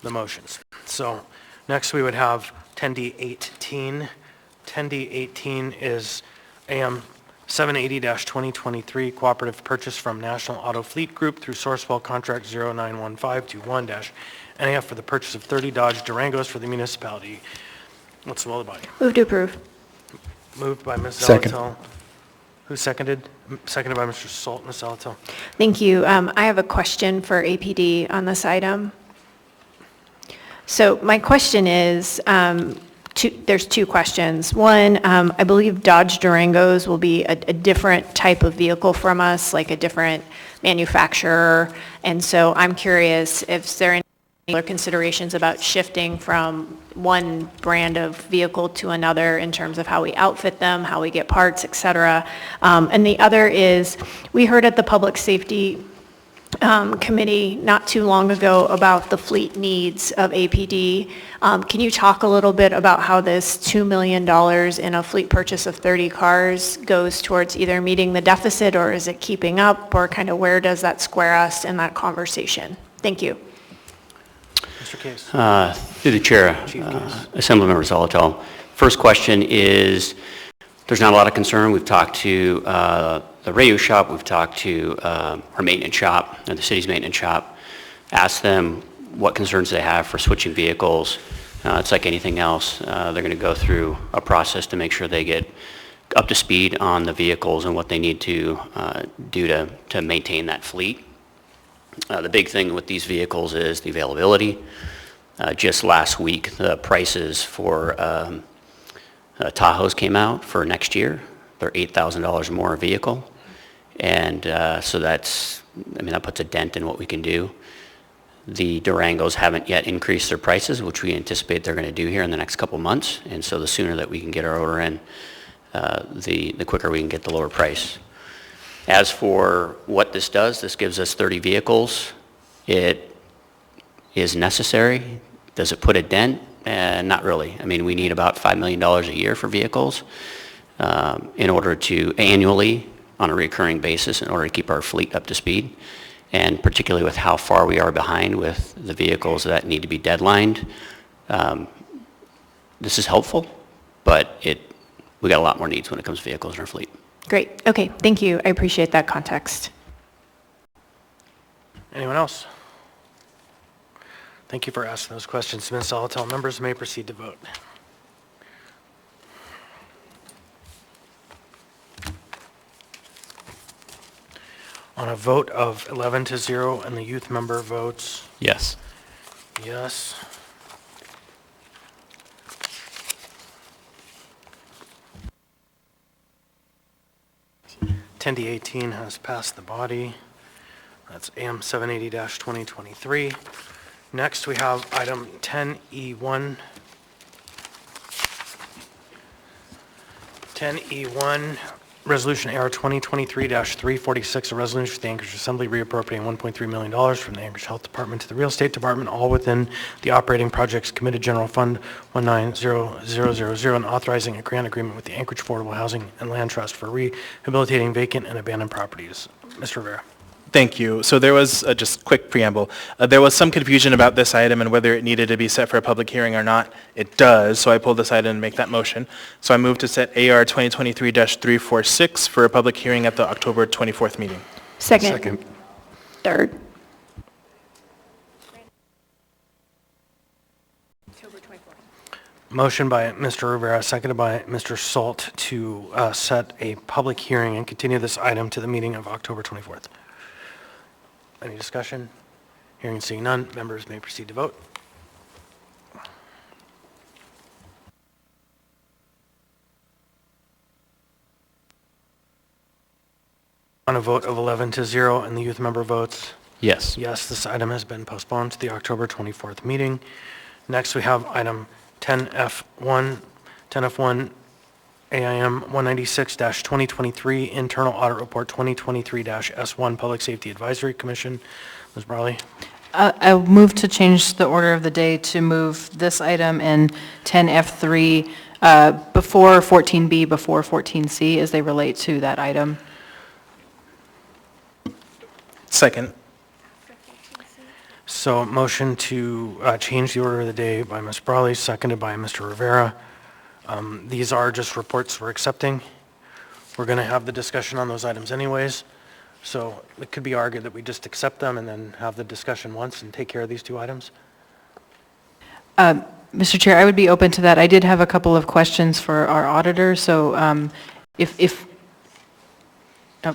the motions. So next we would have 10D 18. 10D 18 is AM 780-2023 cooperative purchase from National Auto Fleet Group through Sourcewell Contract 091521-NAF for the purchase of 30 Dodge Durangos for the municipality. What's the will of the body? Move to approve. Moved by Ms. Second. Zalatel. Who seconded? Seconded by Mr. Salt. Ms. Zalatel. Thank you. I have a question for APD on this item. So my question is, there's two questions. One, I believe Dodge Durangos will be a different type of vehicle from us, like a different manufacturer. And so I'm curious if there are any other considerations about shifting from one brand of vehicle to another in terms of how we outfit them, how we get parts, et cetera. And the other is, we heard at the Public Safety Committee not too long ago about the fleet needs of APD. Can you talk a little bit about how this $2 million in a fleet purchase of 30 cars goes towards either meeting the deficit, or is it keeping up, or kind of where does that square us in that conversation? Thank you. Mr. Case. Through the chair, Chief Case. Assemblymember Zolotel. First question is, there's not a lot of concern. We've talked to the radio shop, we've talked to our maintenance shop, and the city's maintenance shop, asked them what concerns they have for switching vehicles. It's like anything else. They're going to go through a process to make sure they get up to speed on the vehicles and what they need to do to maintain that fleet. The big thing with these vehicles is the availability. Just last week, the prices for Tahoes came out for next year. They're $8,000 more a vehicle. And so that's, I mean, that puts a dent in what we can do. The Durangos haven't yet increased their prices, which we anticipate they're going to do here in the next couple months. And so the sooner that we can get our order in, the quicker we can get the lower price. As for what this does, this gives us 30 vehicles. It is necessary. Does it put a dent? Not really. I mean, we need about $5 million a year for vehicles in order to annually, on a recurring basis, in order to keep our fleet up to speed. And particularly with how far we are behind with the vehicles that need to be deadlined, this is helpful, but we got a lot more needs when it comes to vehicles in our fleet. Great. Okay, thank you. I appreciate that context. Anyone else? Thank you for asking those questions, Ms. Zalatel. Members may proceed to vote. On a vote of 11-0 and the youth member votes Yes. yes. Ten to 18 has passed the body. That's AM 780-2023. Next, we have item 10E1. 10E1, Resolution AR 2023-346, a resolution for the Anchorage Assembly reappropriating $1.3 million from the Anchorage Health Department to the Real Estate Department, all within the Operating Projects Committed General Fund 190000, and authorizing a grant agreement with the Anchorage Affordable Housing and Land Trust for rehabilitating vacant and abandoned properties. Mr. Rivera. Thank you. So there was, just quick preamble, there was some confusion about this item and whether it needed to be set for a public hearing or not. It does, so I pulled this item and make that motion. So I move to set AR 2023-346 for a public hearing at the October 24th meeting. Second. Third. Motion by Mr. Rivera, seconded by Mr. Salt to set a public hearing and continue this item to the meeting of October 24th. Any discussion? Hearing and seeing none, members may proceed to vote. On a vote of 11-0 and the youth member votes Yes. yes, this item has been postponed to the October 24th meeting. Next, we have item 10F1 AIM 196-2023, Internal Audit Report 2023-S1, Public Safety Advisory Commission. Ms. Brawley. I move to change the order of the day to move this item and 10F3 before 14B, before 14C, as they relate to that item. Second. So motion to change the order of the day by Ms. Brawley, seconded by Mr. Rivera. These are just reports we're accepting. We're going to have the discussion on those items anyways. So it could be argued that we just accept them and then have the discussion once and take care of these two items. Mr. Chair, I would be open to that. I did have a couple of questions for our auditor, so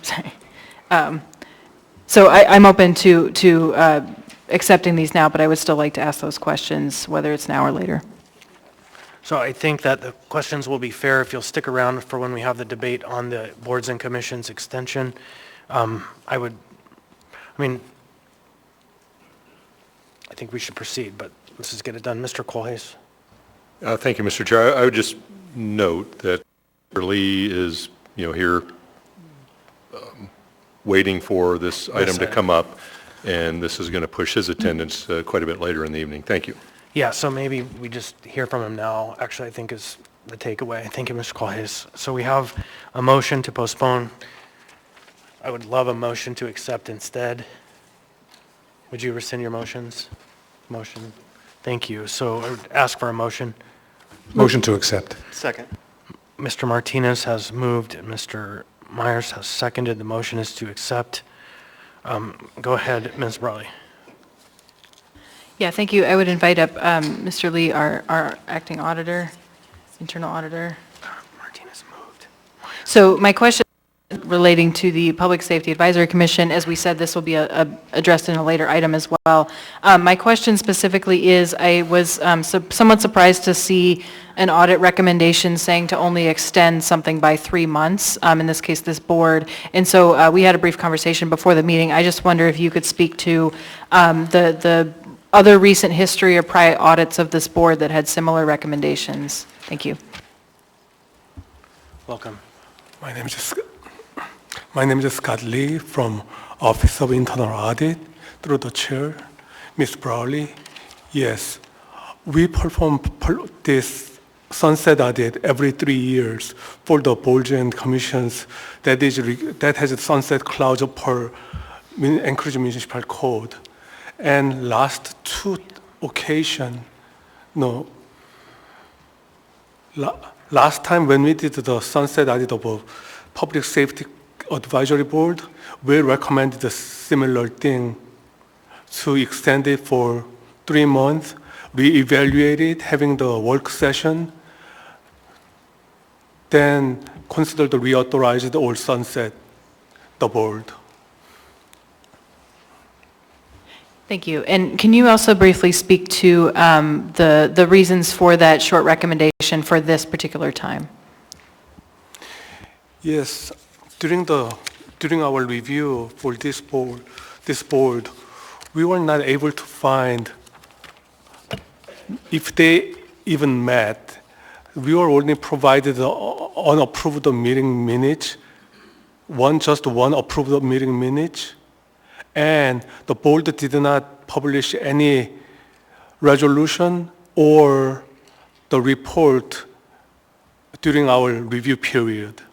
sorry. So I'm open to accepting these now, but I would still like to ask those questions, whether it's now or later. So I think that the questions will be fair if you'll stick around for when we have the debate on the boards and commissions extension. I think we should proceed, but let's just get it done. Mr. Colhase. Thank you, Mr. Chair. I would just note that Mr. Lee is, here waiting for this item to come up, and this is going to push his attendance quite a bit later in the evening. Thank you. Yeah, so maybe we just hear from him now, actually, I think is the takeaway. Thank you, Mr. Colhase. So we have a motion to postpone. I would love a motion to accept instead. Would you rescind your motions? Motion. Thank you. So I would ask for a motion. Motion to accept. Second. Mr. Martinez has moved, and Mr. Myers has seconded. The motion is to accept. Go ahead, Ms. Brawley. Yeah, thank you. I would invite up Mr. Lee, our acting auditor, internal auditor. Martinez moved. So my question relating to the Public Safety Advisory Commission, as we said, this will be addressed in a later item as well. My question specifically is, I was somewhat surprised to see an audit recommendation saying to only extend something by 3 months, in this case, this board. And so we had a brief conversation before the meeting. I just wonder if you could speak to the other recent history or prior audits of this board that had similar recommendations. Thank you. Welcome. My name is Scott Lee from Office of Internal Audit. Through the chair, Ms. Brawley, yes, we perform this sunset audit every 3 years for the boards and commissions that has a sunset clause per Anchorage Municipal Code. And last 2 occasions, last time when we did the sunset audit of a Public Safety Advisory Board, we recommended a similar thing to extend it for 3 months. We evaluated having the work session, then consider the reauthorized or sunset the board. Thank you. And can you also briefly speak to the reasons for that short recommendation for this particular time? Yes, during our review for this board, we were not able to find if they even met. We were only provided unapproved meeting minutes, just one approved meeting minutes, and the board did not publish any resolution or the report during our review period.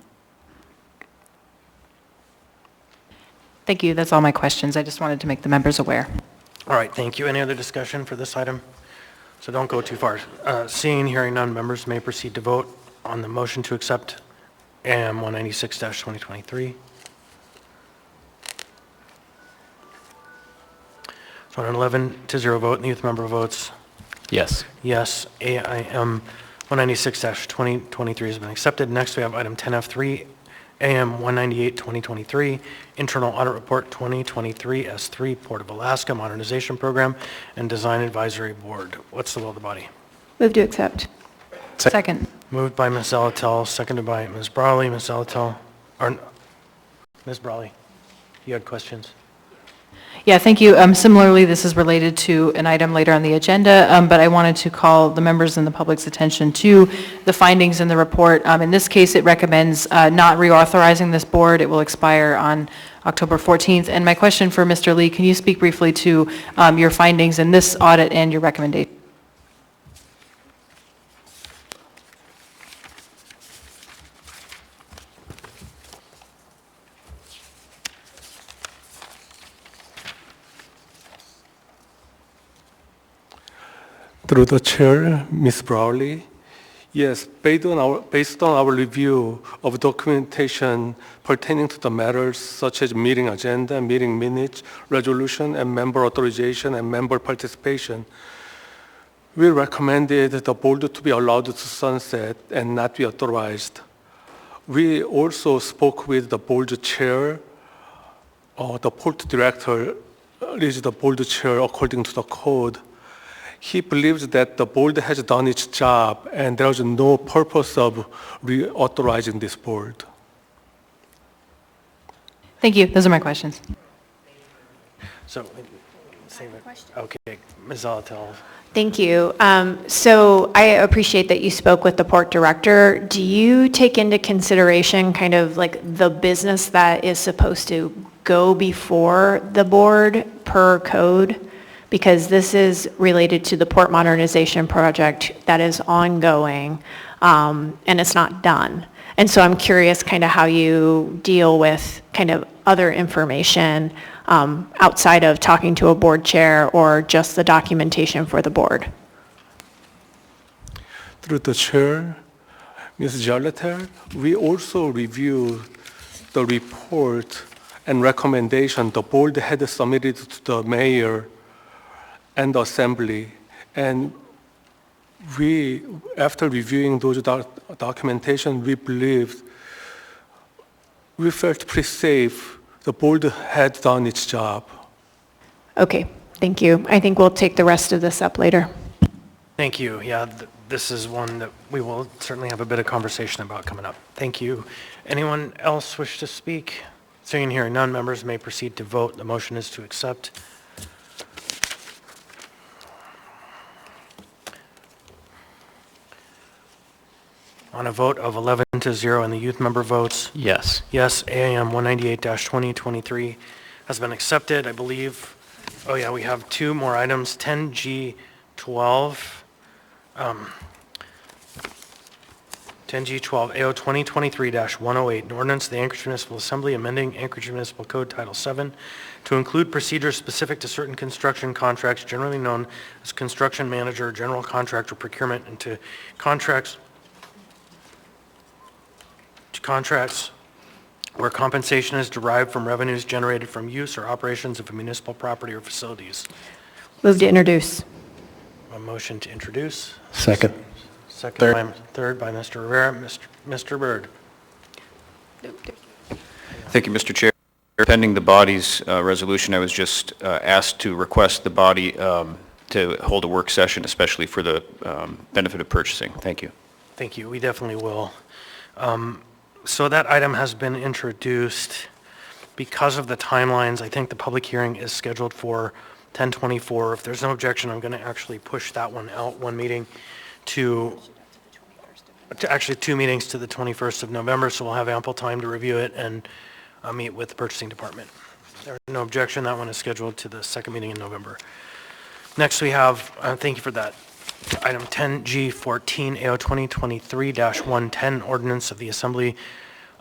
Thank you. That's all my questions. I just wanted to make the members aware. All right, thank you. Any other discussion for this item? So don't go too far. Seeing and hearing none, members may proceed to vote on the motion to accept AM 196-2023. So on an 11-0 vote, and the youth member votes Yes. yes. AIM 196-2023 has been accepted. Next, we have item 10F3, AM 198-2023, Internal Audit Report 2023 S3, Port of Alaska Modernization Program and Design Advisory Board. What's the will of the body? Move to accept. Second. Moved by Ms. Zalatel, seconded by Ms. Brawley. Ms. Zalatel, or Ms. Brawley, you had questions? Yeah, thank you. Similarly, this is related to an item later on the agenda, but I wanted to call the members and the public's attention to the findings in the report. In this case, it recommends not reauthorizing this board. It will expire on October 14th. And my question for Mr. Lee, can you speak briefly to your findings in this audit and your recommendation? Through the chair, Ms. Brawley, yes, based on our review of documentation pertaining to the matters such as meeting agenda, meeting minutes, resolution, and member authorization and member participation, We recommended the board to be allowed to sunset and not be authorized. We also spoke with the board chair. The port director is the board chair according to the code. He believes that the board has done its job and there is no purpose of reauthorizing this board. Thank you. Those are my questions. So, okay, Ms. Zalatel. Thank you. So I appreciate that you spoke with the port director. Do you take into consideration kind of like the business that is supposed to go before the board per code? Because this is related to the port modernization project that is ongoing, and it's not done. And so I'm curious kind of how you deal with kind of other information outside of talking to a board chair or just the documentation for the board. Through the chair, Ms. Jalater, we also reviewed the report and recommendation the board had submitted to the mayor and the assembly. And we, after reviewing those documentation, we felt pretty safe. The board had done its job. Okay, thank you. I think we'll take the rest of this up later. Thank you. Yeah, this is one that we will certainly have a bit of conversation about coming up. Thank you. Anyone else wish to speak? Seeing and hearing none, members may proceed to vote. The motion is to accept. On a vote of 11-0 and the youth member votes. Yes. Yes, AIM 198-2023 has been accepted, I believe. Oh yeah, we have two more items, 10G12. 10G12 AO 2023-108, an ordinance of the Anchorage Municipal Assembly amending Anchorage Municipal Code Title 7 to include procedures specific to certain construction contracts generally known as construction manager, general contractor procurement, and to contracts where compensation is derived from revenues generated from use or operations of a municipal property or facilities. Move to introduce. A motion to introduce. Second. Third by Mr. Rivera. Mr. Byrd. Thank you, Mr. Chair. Pending the body's resolution, I was just asked to request the body to hold a work session, especially for the benefit of purchasing. Thank you. Thank you. We definitely will. So that item has been introduced. Because of the timelines, I think the public hearing is scheduled for 10/24. If there's no objection, I'm going to actually push that one out one meeting to actually two meetings to the 21st of November, so we'll have ample time to review it and meet with the purchasing department. If there's no objection, that one is scheduled to the second meeting in November. Next we have, thank you for that, item 10G14 AO 2023-110, ordinance of the Assembly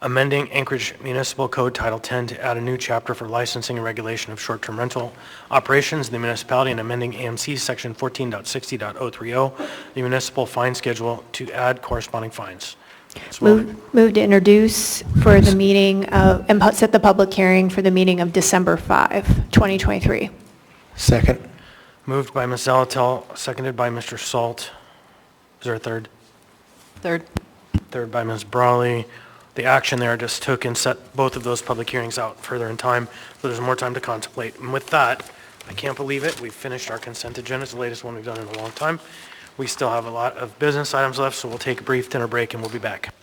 amending Anchorage Municipal Code Title 10 to add a new chapter for licensing and regulation of short-term rental operations in the municipality and amending AMC Section 14.60.030, the municipal fine schedule to add corresponding fines. Move to introduce for the meeting of, and set the public hearing for the meeting of December 5, 2023. Second. Moved by Ms. Zalatel, seconded by Mr. Salt. Is there a third? Third. Third by Ms. Brawley. The action there just took and set both of those public hearings out further in time, so there's more time to contemplate. And with that, I can't believe it, we've finished our consent agenda. It's the latest one we've done in a long time. We still have a lot of business items left, so we'll take a brief dinner break and we'll be back.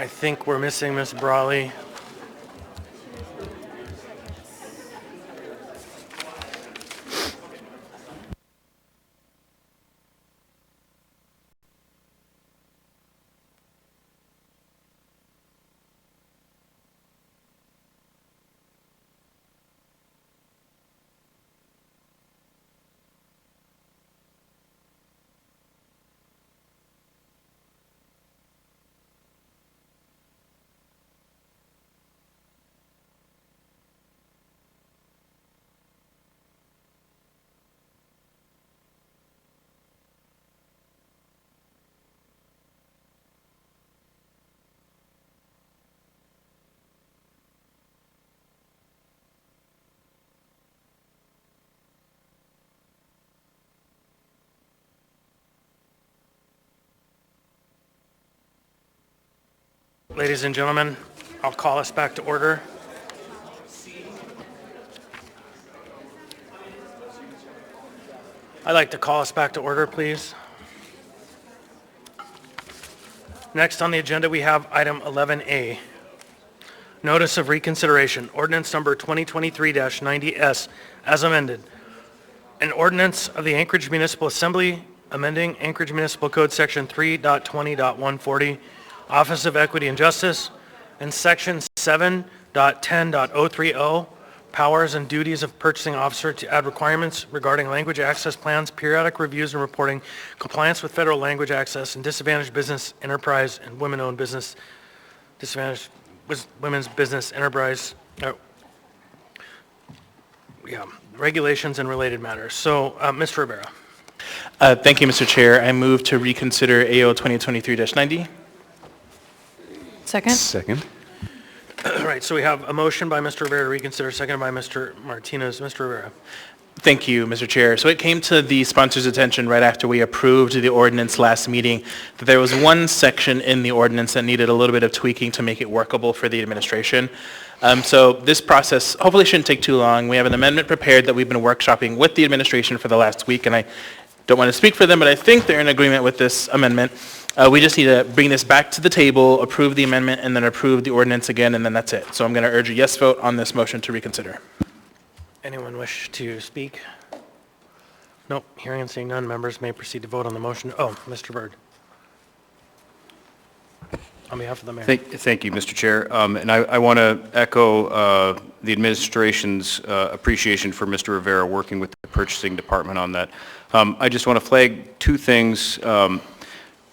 I think we're missing Ms. Brawley. Ladies and gentlemen, I'll call us back to order. I'd like to call us back to order, please. Next on the agenda, we have item 11A, Notice of Reconsideration, Ordinance Number 2023-90S, as amended. An ordinance of the Anchorage Municipal Assembly amending Anchorage Municipal Code Section 3.20.140, Office of Equity and Justice, and Section 7.10.030, Powers and Duties of Purchasing Officer to add requirements regarding language access plans, periodic reviews and reporting, compliance with federal language access, and disadvantaged business enterprise and women-owned business, disadvantaged women's business enterprise, regulations and related matters. So, Mr. Rivera. Thank you, Mr. Chair. I move to reconsider AO 2023-90. Second? Second. All right, so we have a motion by Mr. Rivera to reconsider, seconded by Mr. Martinez. Mr. Rivera. Thank you, Mr. Chair. So it came to the sponsor's attention right after we approved the ordinance last meeting that there was one section in the ordinance that needed a little bit of tweaking to make it workable for the administration. So this process hopefully shouldn't take too long. We have an amendment prepared that we've been workshopping with the administration for the last week, and I don't want to speak for them, but I think they're in agreement with this amendment. We just need to bring this back to the table, approve the amendment, and then approve the ordinance again, and then that's it. So I'm going to urge a yes vote on this motion to reconsider. Anyone wish to speak? Nope. Hearing and seeing none, members may proceed to vote on the motion. Oh, Mr. Byrd. On behalf of the mayor. Thank you, Mr. Chair. And I want to echo the administration's appreciation for Mr. Rivera working with the purchasing department on that. I just want to flag two things.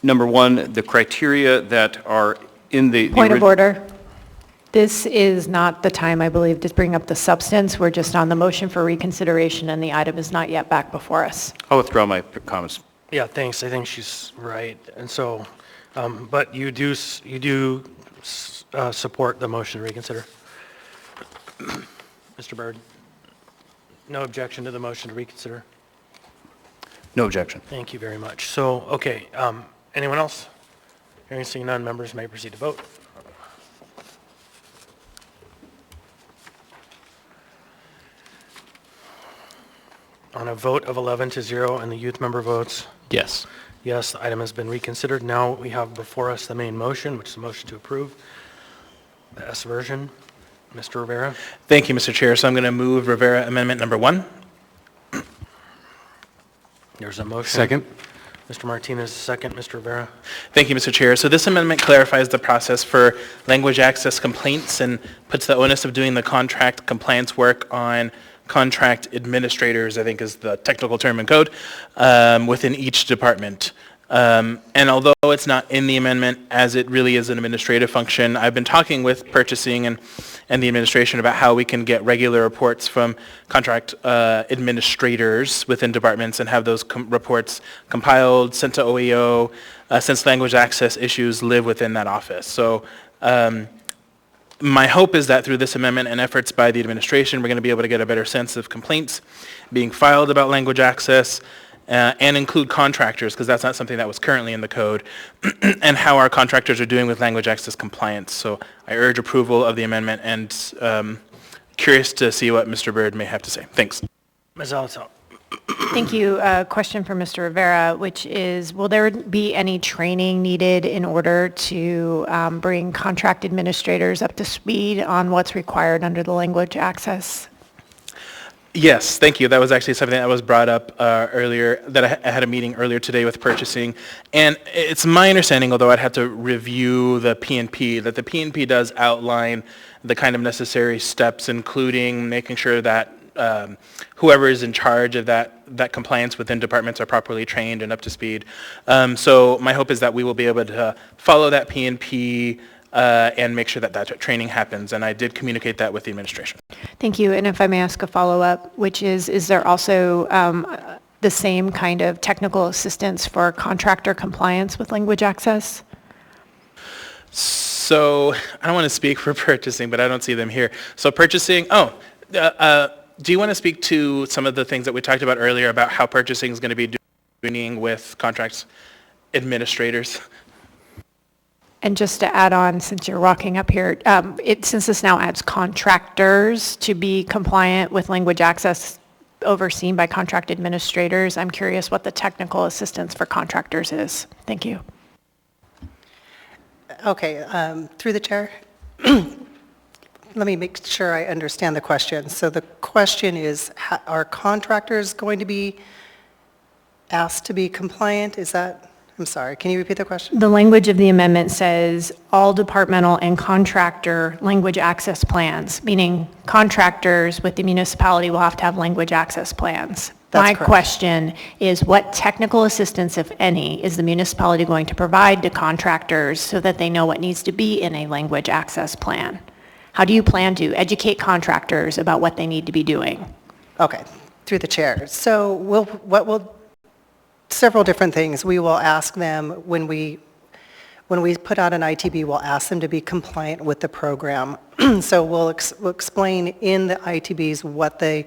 Number one, the criteria that are in the... Point of order. This is not the time, I believe, to bring up the substance. We're just on the motion for reconsideration, and the item is not yet back before us. I'll withdraw my comments. Yeah, thanks. I think she's right. And so, but you do support the motion to reconsider. Mr. Byrd, no objection to the motion to reconsider? No objection. Thank you very much. So, okay, anyone else? Hearing and seeing none, members may proceed to vote. On a vote of 11-0 and the youth member votes Yes. yes, the item has been reconsidered. Now we have before us the main motion, which is a motion to approve the S version. Mr. Rivera. Thank you, Mr. Chair. So I'm going to move Rivera Amendment Number 1. There's a motion. Second. Mr. Martinez, second. Mr. Rivera. Thank you, Mr. Chair. So this amendment clarifies the process for language access complaints and puts the onus of doing the contract compliance work on contract administrators, I think is the technical term in code, within each department. And although it's not in the amendment, as it really is an administrative function, I've been talking with purchasing and the administration about how we can get regular reports from contract administrators within departments and have those reports compiled, sent to OEO, since language access issues live within that office. So my hope is that through this amendment and efforts by the administration, we're going to be able to get a better sense of complaints being filed about language access and include contractors, because that's not something that was currently in the code, and how our contractors are doing with language access compliance. So I urge approval of the amendment and curious to see what Mr. Byrd may have to say. Thanks. Ms. Alatal. Thank you. A question for Mr. Rivera, which is, will there be any training needed in order to bring contract administrators up to speed on what's required under the language access? Yes, thank you. That was actually something that was brought up earlier, that I had a meeting earlier today with purchasing. And it's my understanding, although I'd have to review the P&P, that the P&P does outline the kind of necessary steps, including making sure that whoever is in charge of that compliance within departments are properly trained and up to speed. So my hope is that we will be able to follow that P&P and make sure that that training happens. And I did communicate that with the administration. Thank you. And if I may ask a follow-up, which is there also the same kind of technical assistance for contractor compliance with language access? So I don't want to speak for purchasing, but I don't see them here. So purchasing, do you want to speak to some of the things that we talked about earlier about how purchasing is going to be doing with contracts administrators? And just to add on, since you're walking up here, since this now adds contractors to be compliant with language access overseen by contract administrators, I'm curious what the technical assistance for contractors is. Thank you. Okay, through the chair. Let me make sure I understand the question. So the question is, are contractors going to be asked to be compliant? Is that, I'm sorry, can you repeat the question? The language of the amendment says all departmental and contractor language access plans, meaning contractors with the municipality will have to have language access plans. My question is, what technical assistance, if any, is the municipality going to provide to contractors so that they know what needs to be in a language access plan? How do you plan to educate contractors about what they need to be doing? Okay, through the chair. So several different things. We will ask them when we put out an ITB, we'll ask them to be compliant with the program. So we'll explain in the ITBs what the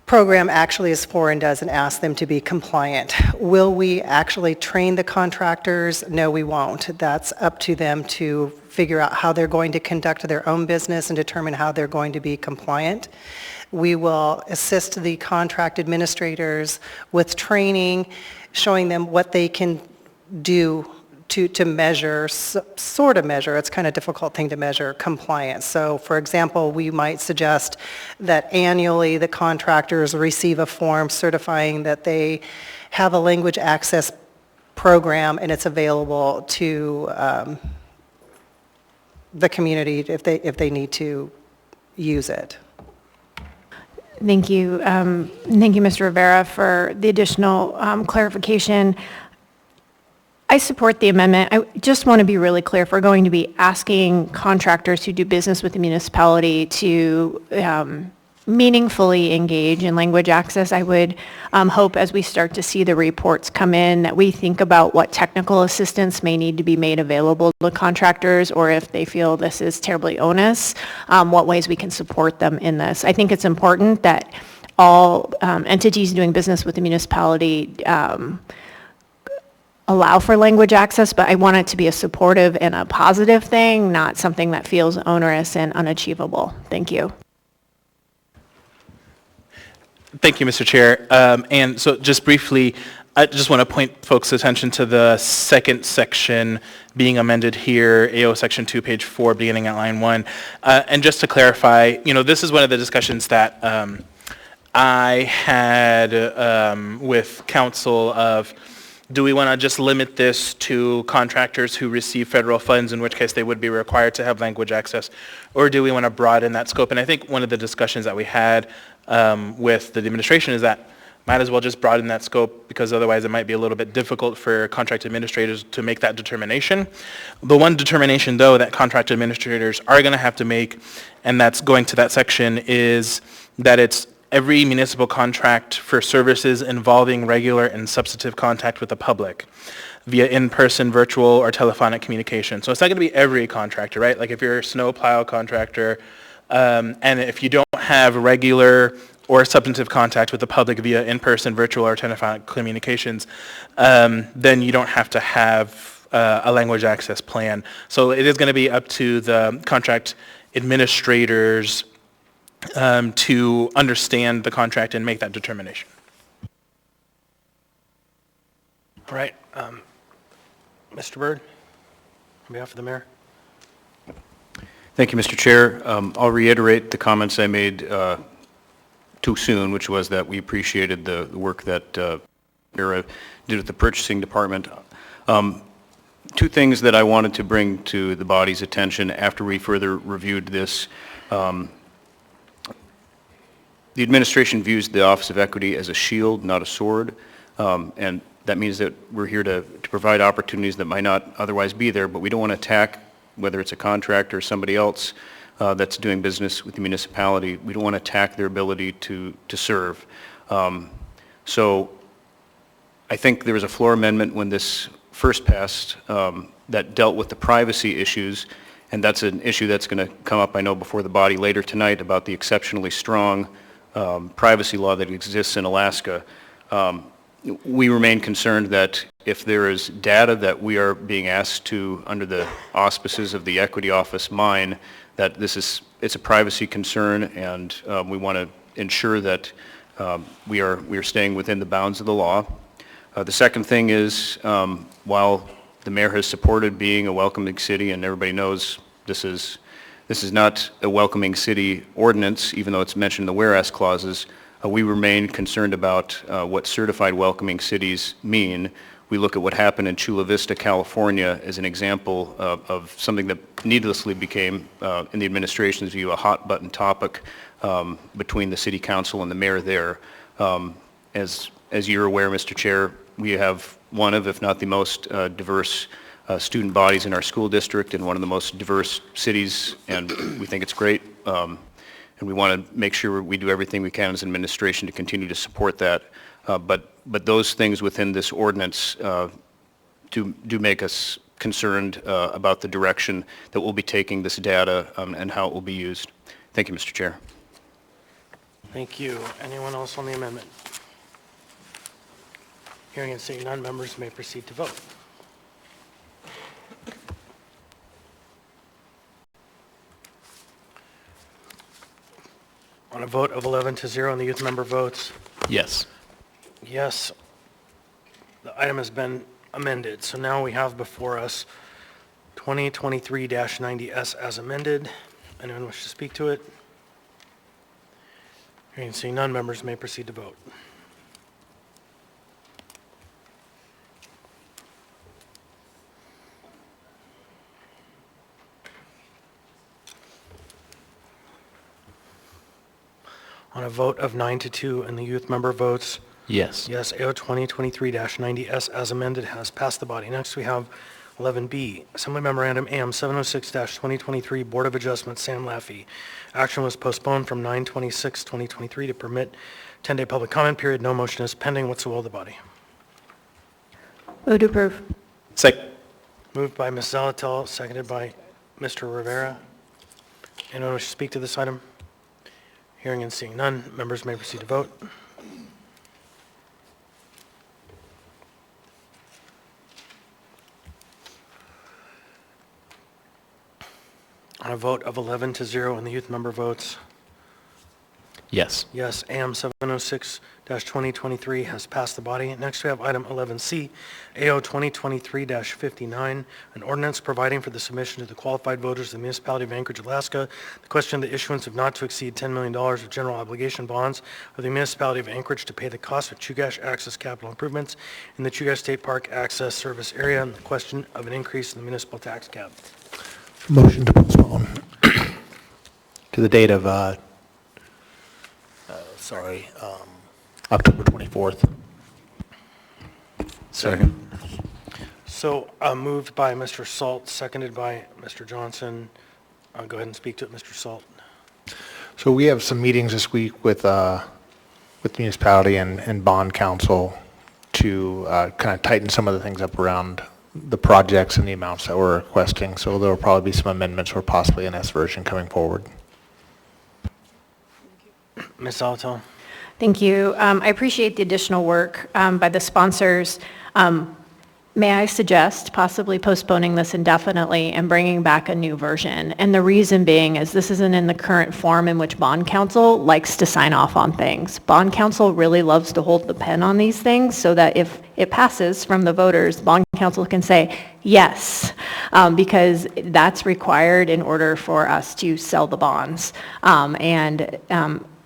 program actually is for and does, and ask them to be compliant. Will we actually train the contractors? No, we won't. That's up to them to figure out how they're going to conduct their own business and determine how they're going to be compliant. We will assist the contract administrators with training, showing them what they can do to measure, sort of measure, it's kind of a difficult thing to measure, compliance. So for example, we might suggest that annually the contractors receive a form certifying that they have a language access program and it's available to the community if they need to use it. Thank you. Thank you, Mr. Rivera, for the additional clarification. I support the amendment. I just want to be really clear. If we're going to be asking contractors who do business with the municipality to meaningfully engage in language access, I would hope as we start to see the reports come in that we think about what technical assistance may need to be made available to contractors, or if they feel this is terribly onerous, what ways we can support them in this. I think it's important that all entities doing business with the municipality allow for language access, but I want it to be a supportive and a positive thing, not something that feels onerous and unachievable. Thank you. Thank you, Mr. Chair. And so just briefly, I just want to point folks' attention to the second section being amended here, AO Section 2, page 4, beginning at line 1. And just to clarify, this is one of the discussions that I had with council of, do we want to just limit this to contractors who receive federal funds, in which case they would be required to have language access, or do we want to broaden that scope? And I think one of the discussions that we had with the administration is that might as well just broaden that scope, because otherwise it might be a little bit difficult for contract administrators to make that determination. The one determination, though, that contract administrators are going to have to make, and that's going to that section, is that it's every municipal contract for services involving regular and substantive contact with the public via in-person, virtual, or telephonic communication. So it's not going to be every contractor, right? Like if you're a snow plow contractor, and if you don't have regular or substantive contact with the public via in-person, virtual, or telephonic communications, then you don't have to have a language access plan. So it is going to be up to the contract administrators to understand the contract and make that determination. All right. Mr. Byrd, on behalf of the mayor. Thank you, Mr. Chair. I'll reiterate the comments I made too soon, which was that we appreciated the work that Mira did with the purchasing department. Two things that I wanted to bring to the body's attention after we further reviewed this. The administration views the Office of Equity as a shield, not a sword, and that means that we're here to provide opportunities that might not otherwise be there, but we don't want to attack, whether it's a contractor or somebody else that's doing business with the municipality, we don't want to attack their ability to serve. So I think there was a floor amendment when this first passed that dealt with the privacy issues, and that's an issue that's going to come up, I know, before the body later tonight about the exceptionally strong privacy law that exists in Alaska. We remain concerned that if there is data that we are being asked to, under the auspices of the Equity Office, mine, that it's a privacy concern, and we want to ensure that we are staying within the bounds of the law. The second thing is, while the mayor has supported being a welcoming city, and everybody knows this is not a welcoming city ordinance, even though it's mentioned in the whereas clauses, we remain concerned about what certified welcoming cities mean. We look at what happened in Chula Vista, California, as an example of something that needlessly became, in the administration's view, a hot-button topic between the city council and the mayor there. As you're aware, Mr. Chair, we have one of, if not the most diverse student bodies in our school district and one of the most diverse cities, and we think it's great. And we want to make sure we do everything we can as administration to continue to support that. But those things within this ordinance do make us concerned about the direction that we'll be taking this data and how it will be used. Thank you, Mr. Chair. Thank you. Anyone else on the amendment? Hearing and seeing none, members may proceed to vote. On a vote of 11-0 and the youth member votes Yes. yes, the item has been amended. So now we have before us 2023-90S as amended. Anyone wish to speak to it? Hearing and seeing none, members may proceed to vote. On a vote of 9-2 and the youth member votes Yes. yes, AO 2023-90S as amended has passed the body. Next we have 11B, Assembly Memorandum AM 706-2023 Board of Adjustment Sam Laffey. Action was postponed from 9/26/2023 to permit 10-day public comment period. No motion is pending. What's the will of the body? Move to approve. Second. Moved by Ms. Zalatel, seconded by Mr. Rivera. Anyone wish to speak to this item? Hearing and seeing none, members may proceed to vote. On a vote of 11-0 and the youth member votes Yes. yes, AM 706-2023 has passed the body. Next, we have item 11C, AO 2023-59, an ordinance providing for the submission to the qualified voters of the municipality of Anchorage, Alaska, the question of the issuance of not to exceed $10 million of general obligation bonds of the municipality of Anchorage to pay the cost of Chugach access capital improvements in the Chugach State Park access service area, and the question of an increase in the municipal tax cap. Motion to postpone to the date of, October 24th. Second. So moved by Mr. Salt, seconded by Mr. Johnson. I'll go ahead and speak to it, Mr. Salt. So we have some meetings this week with the municipality and bond council to kind of tighten some of the things up around the projects and the amounts that we're requesting. So there will probably be some amendments or possibly an S version coming forward. Ms. Zalatel. Thank you. I appreciate the additional work by the sponsors. May I suggest possibly postponing this indefinitely and bringing back a new version? And the reason being is this isn't in the current form in which bond counsel likes to sign off on things. Bond counsel really loves to hold the pen on these things so that if it passes from the voters, bond counsel can say yes, because that's required in order for us to sell the bonds.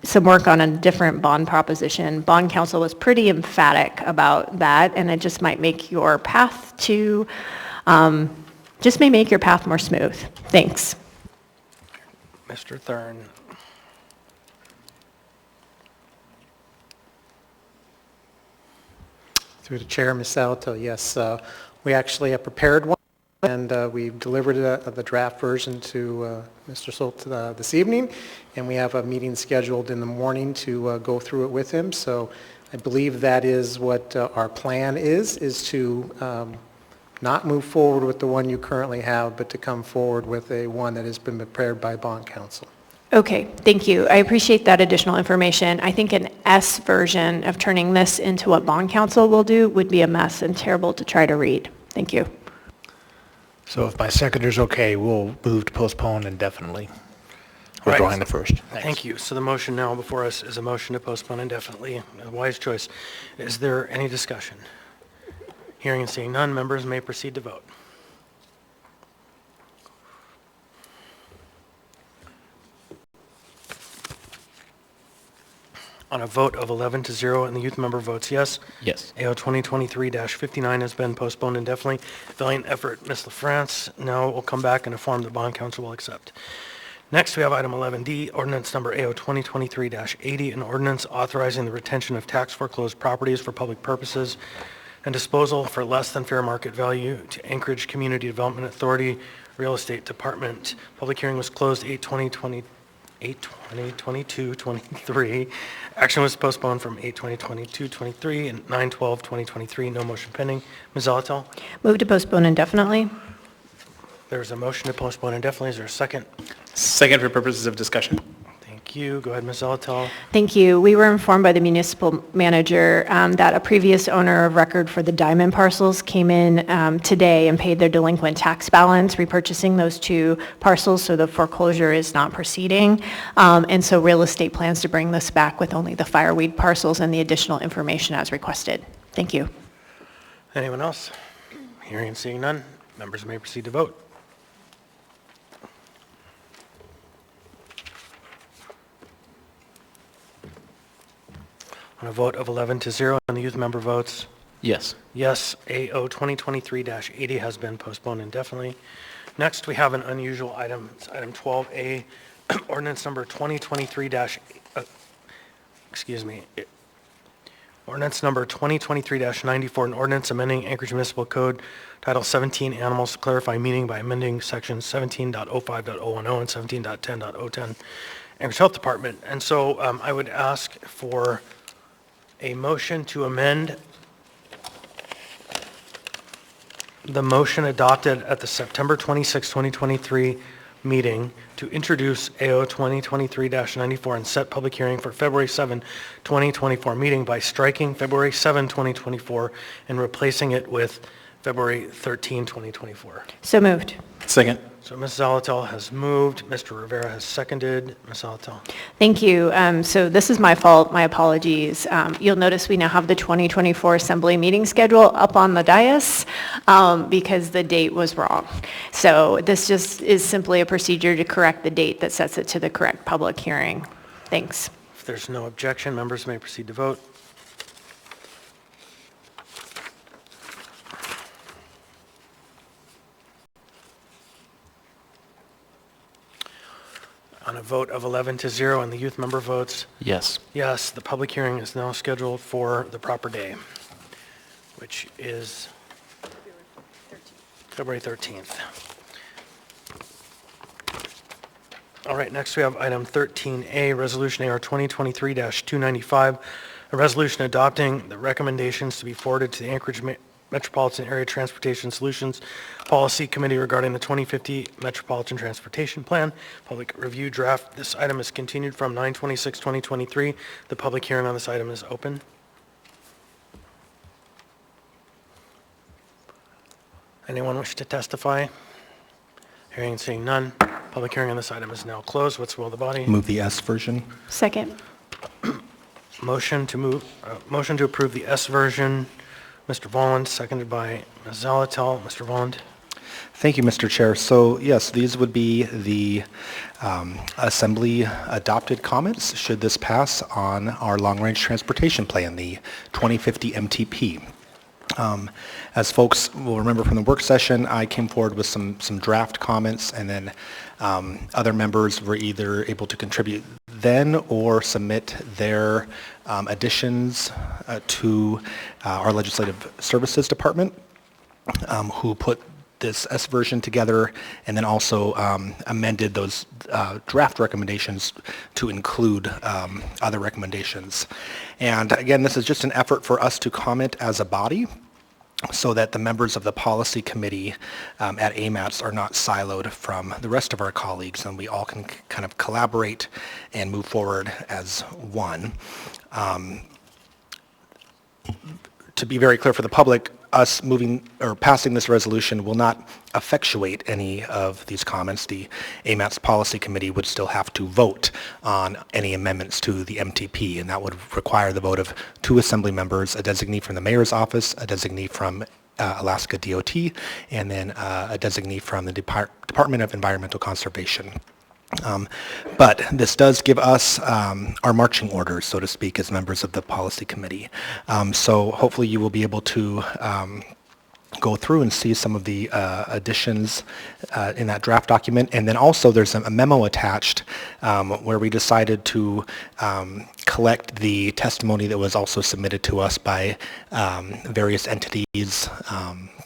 Some work on a different bond proposition. Bond counsel was pretty emphatic about that, and it just might make your path to, just may make your path more smooth. Thanks. Mr. Thurn. Through the chair, Ms. Salto, yes, we actually have prepared one, and we've delivered the draft version to Mr. Solt this evening, and we have a meeting scheduled in the morning to go through it with him. So I believe that is what our plan is to not move forward with the one you currently have, but to come forward with a one that has been prepared by bond counsel. Okay, thank you. I appreciate that additional information. I think an S version of turning this into what bond counsel will do would be a mess and terrible to try to read. Thank you. So if my secretary's okay, we'll move to postpone indefinitely. Withdrawing the first. Thank you. So the motion now before us is a motion to postpone indefinitely. A wise choice. Is there any discussion? Hearing and seeing none, members may proceed to vote. On a vote of 11-0 and the youth member votes yes. Yes. AO 2023-59 has been postponed indefinitely. Valiant effort, Ms. LaFrance. Now we'll come back in a form that bond counsel will accept. Next, we have item 11D, ordinance number AO 2023-80, an ordinance authorizing the retention of tax foreclosed properties for public purposes and disposal for less than fair market value to Anchorage Community Development Authority Real Estate Department. Public hearing was closed 8/20/22/23. Action was postponed from 8/20/22/23 and 9/12/2023. No motion pending. Ms. Zolotel? Move to postpone indefinitely. There's a motion to postpone indefinitely. Is there a second? Second for purposes of discussion. Thank you. Go ahead, Ms. Zolotel. Thank you. We were informed by the municipal manager that a previous owner of record for the Diamond parcels came in today and paid their delinquent tax balance, repurchasing those two parcels, so the foreclosure is not proceeding. And so real estate plans to bring this back with only the fireweed parcels and the additional information as requested. Thank you. Anyone else? Hearing and seeing none, members may proceed to vote. On a vote of 11-0 and the youth member votes Yes. yes, AO 2023-80 has been postponed indefinitely. Next, we have an unusual item. It's item 12A, ordinance number 2023- ordinance number 2023-94, an ordinance amending Anchorage Municipal Code Title 17 Animals to clarify meaning by amending sections 17.05.010 and 17.10.010 Anchorage Health Department. And so I would ask for a motion to amend the motion adopted at the September 26, 2023 meeting to introduce AO 2023-94 and set public hearing for February 7, 2024 meeting by striking February 7, 2024 and replacing it with February 13, 2024. So moved. Second. So Ms. Zolotel has moved, Mr. Rivera has seconded. Ms. Zolotel. Thank you. So this is my fault, my apologies. You'll notice we now have the 2024 Assembly meeting schedule up on the dais because the date was wrong. So this just is simply a procedure to correct the date that sets it to the correct public hearing. Thanks. If there's no objection, members may proceed to vote. On a vote of 11-0 and the youth member votes Yes. yes, the public hearing is now scheduled for the proper day, which is February 13th. All right, next we have item 13A, Resolution AR 2023-295, a resolution adopting the recommendations to be forwarded to the Anchorage Metropolitan Area Transportation Solutions Policy Committee regarding the 2050 Metropolitan Transportation Plan. Public review draft. This item is continued from 9/26/2023. The public hearing on this item is open. Anyone wish to testify? Hearing and seeing none. Public hearing on this item is now closed. What's the will of the body? Move the S version. Second. Motion to approve the S version. Mr. Volland, seconded by Ms. Zalatel. Mr. Volland. Thank you, Mr. Chair. So yes, these would be the Assembly adopted comments, should this pass, on our long-range transportation plan, the 2050 MTP. As folks will remember from the work session, I came forward with some draft comments, and then other members were either able to contribute then or submit their additions to our Legislative Services Department, who put this S version together and then also amended those draft recommendations to include other recommendations. And again, this is just an effort for us to comment as a body so that the members of the policy committee at AMATS are not siloed from the rest of our colleagues, and we all can kind of collaborate and move forward as one. To be very clear for the public, us moving or passing this resolution will not effectuate any of these comments. The AMATS Policy Committee would still have to vote on any amendments to the MTP, and that would require the vote of 2 assembly members, a designee from the mayor's office, a designee from Alaska DOT, and then a designee from the Department of Environmental Conservation. But this does give us our marching orders, so to speak, as members of the policy committee. So hopefully you will be able to go through and see some of the additions in that draft document. And then also there's a memo attached where we decided to collect the testimony that was also submitted to us by various entities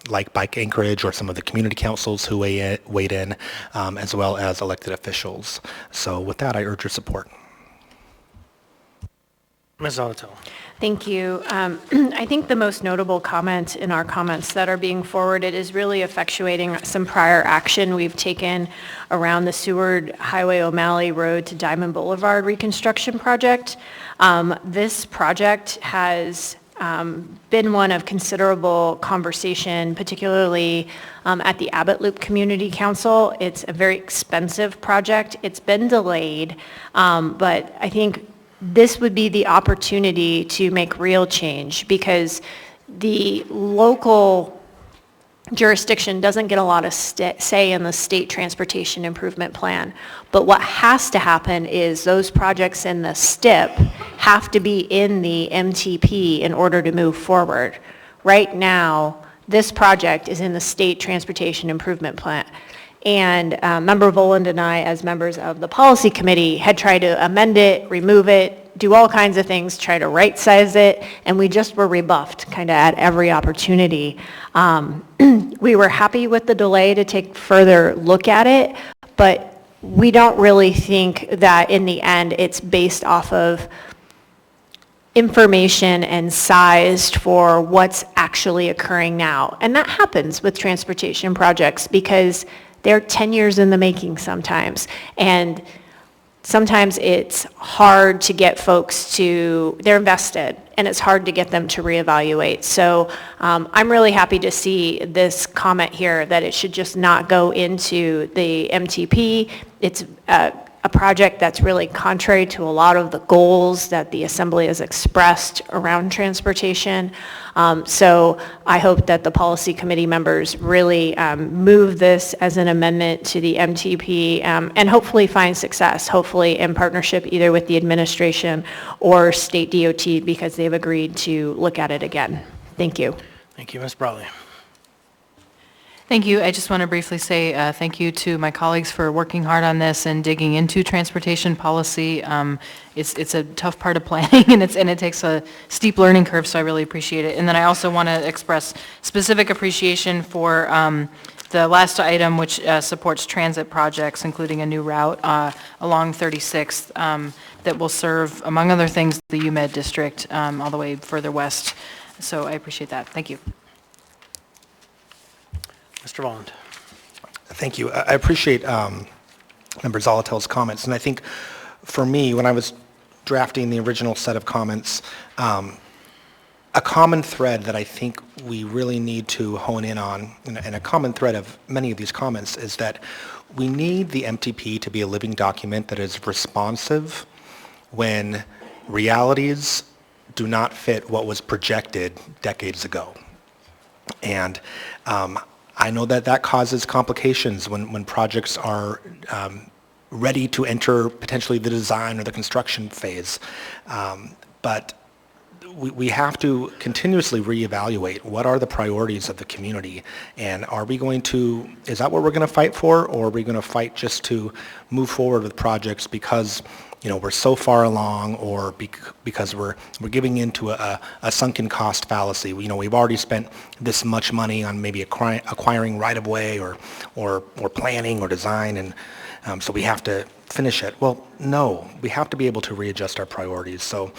like Bike Anchorage or some of the community councils who weighed in, as well as elected officials. So with that, I urge your support. Ms. Zalatel. Thank you. I think the most notable comment in our comments that are being forwarded is really effectuating some prior action we've taken around the Seward Highway O'Malley Road to Diamond Boulevard reconstruction project. This project has been one of considerable conversation, particularly at the Abbott Loop Community Council. It's a very expensive project. It's been delayed, but I think this would be the opportunity to make real change, because the local jurisdiction doesn't get a lot of say in the state transportation improvement plan. But what has to happen is those projects in the STIP have to be in the MTP in order to move forward. Right now, this project is in the state transportation improvement plan. And Member Voland and I, as members of the policy committee, had tried to amend it, remove it, do all kinds of things, try to right-size it, and we just were rebuffed kind of at every opportunity. We were happy with the delay to take further look at it, but we don't really think that in the end it's based off of information and sized for what's actually occurring now. And that happens with transportation projects because they're 10 years in the making sometimes. And sometimes it's hard to get folks to, they're invested, and it's hard to get them to reevaluate. So I'm really happy to see this comment here that it should just not go into the MTP. It's a project that's really contrary to a lot of the goals that the Assembly has expressed around transportation. So I hope that the policy committee members really move this as an amendment to the MTP and hopefully find success, hopefully in partnership either with the administration or state DOT, because they've agreed to look at it again. Thank you. Thank you, Ms. Brawley. Thank you. I just want to briefly say thank you to my colleagues for working hard on this and digging into transportation policy. It's a tough part of planning, and it takes a steep learning curve, so I really appreciate it. And then I also want to express specific appreciation for the last item, which supports transit projects, including a new route along 36th that will serve, among other things, the UMed district all the way further west. So I appreciate that. Thank you. Mr. Volland. Thank you. I appreciate Member Zalatel's comments, and I think for me, when I was drafting the original set of comments, I a common thread that I think we really need to hone in on, and a common thread of many of these comments, is that we need the MTP to be a living document that is responsive when realities do not fit what was projected decades ago. And I know that that causes complications when projects are ready to enter potentially the design or the construction phase. But we have to continuously reevaluate what are the priorities of the community, and are we going to, is that what we're going to fight for, or are we going to fight just to move forward with projects because we're so far along, or because we're giving into a sunken cost fallacy. We've already spent this much money on maybe acquiring right-of-way or planning or design, and so we have to finish it. Well, no, we have to be able to readjust our priorities. So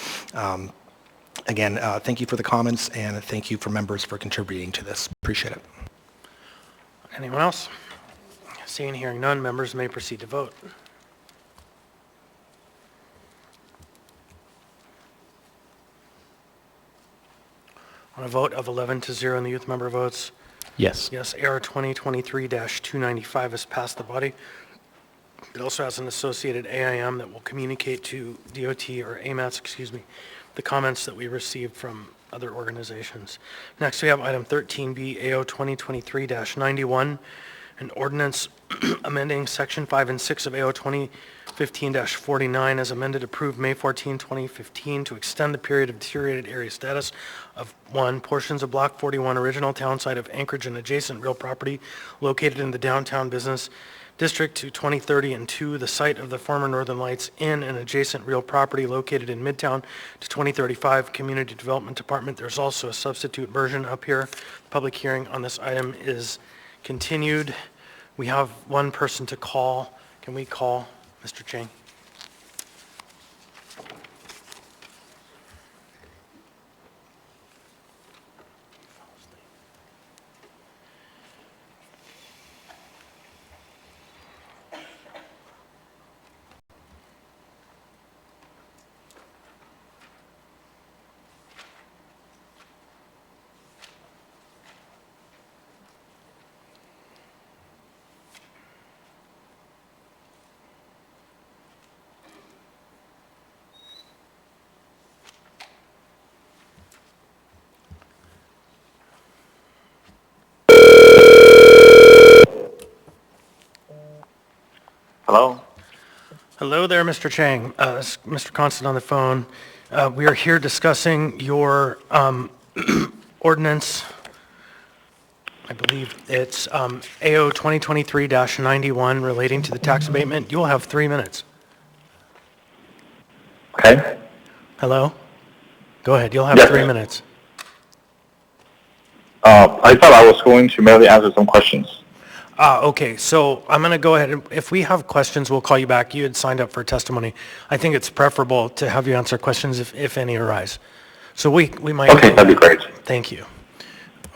again, thank you for the comments, and thank you for members for contributing to this. Appreciate it. Anyone else? Seeing and hearing none, members may proceed to vote. On a vote of 11-0 and the youth member votes Yes. yes, AR 2023-295 has passed the body. It also has an associated AIM that will communicate to DOT or AMATS, the comments that we received from other organizations. Next, we have item 13B, AO 2023-91, an ordinance amending section 5 and 6 of AO 2015-49 as amended, approved May 14, 2015, to extend the period of deteriorated area status of 1, portions of Block 41, original town site of Anchorage and adjacent real property located in the downtown business district to 2030, and 2, the site of the former Northern Lights Inn and adjacent real property located in Midtown to 2035, Community Development Department. There's also a substitute version up here. The public hearing on this item is continued. We have one person to call. Can we call Mr. Chang? Hello? Hello there, Mr. Chang. It's Mr. Constant on the phone. We are here discussing your ordinance. I believe it's AO 2023-91 relating to the tax abatement. You'll have 3 minutes. Okay. Hello? Go ahead, you'll have Yes. 3 minutes. I thought I was going to merely answer some questions. Okay, so I'm going to go ahead, and if we have questions, we'll call you back. You had signed up for testimony. I think it's preferable to have you answer questions if any arise. So we might... Okay, that'd be great. Thank you.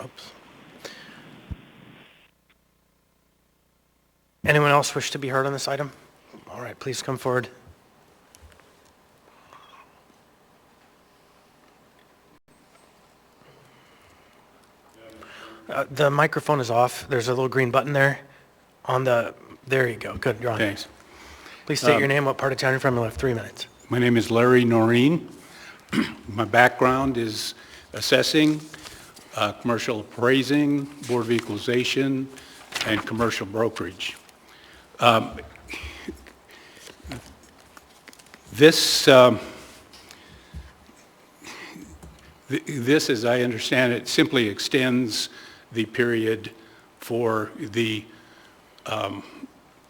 Oops. Anyone else wish to be heard on this item? All right, please come forward. The microphone is off. There's a little green button there on the, there you go. Good, you're on. Thanks. Please state your name, what part of town you're from, you'll have 3 minutes. My name is Larry Noreen. My background is assessing, commercial appraising, Board of Equalization, and commercial brokerage. This, as I understand it, simply extends the period for the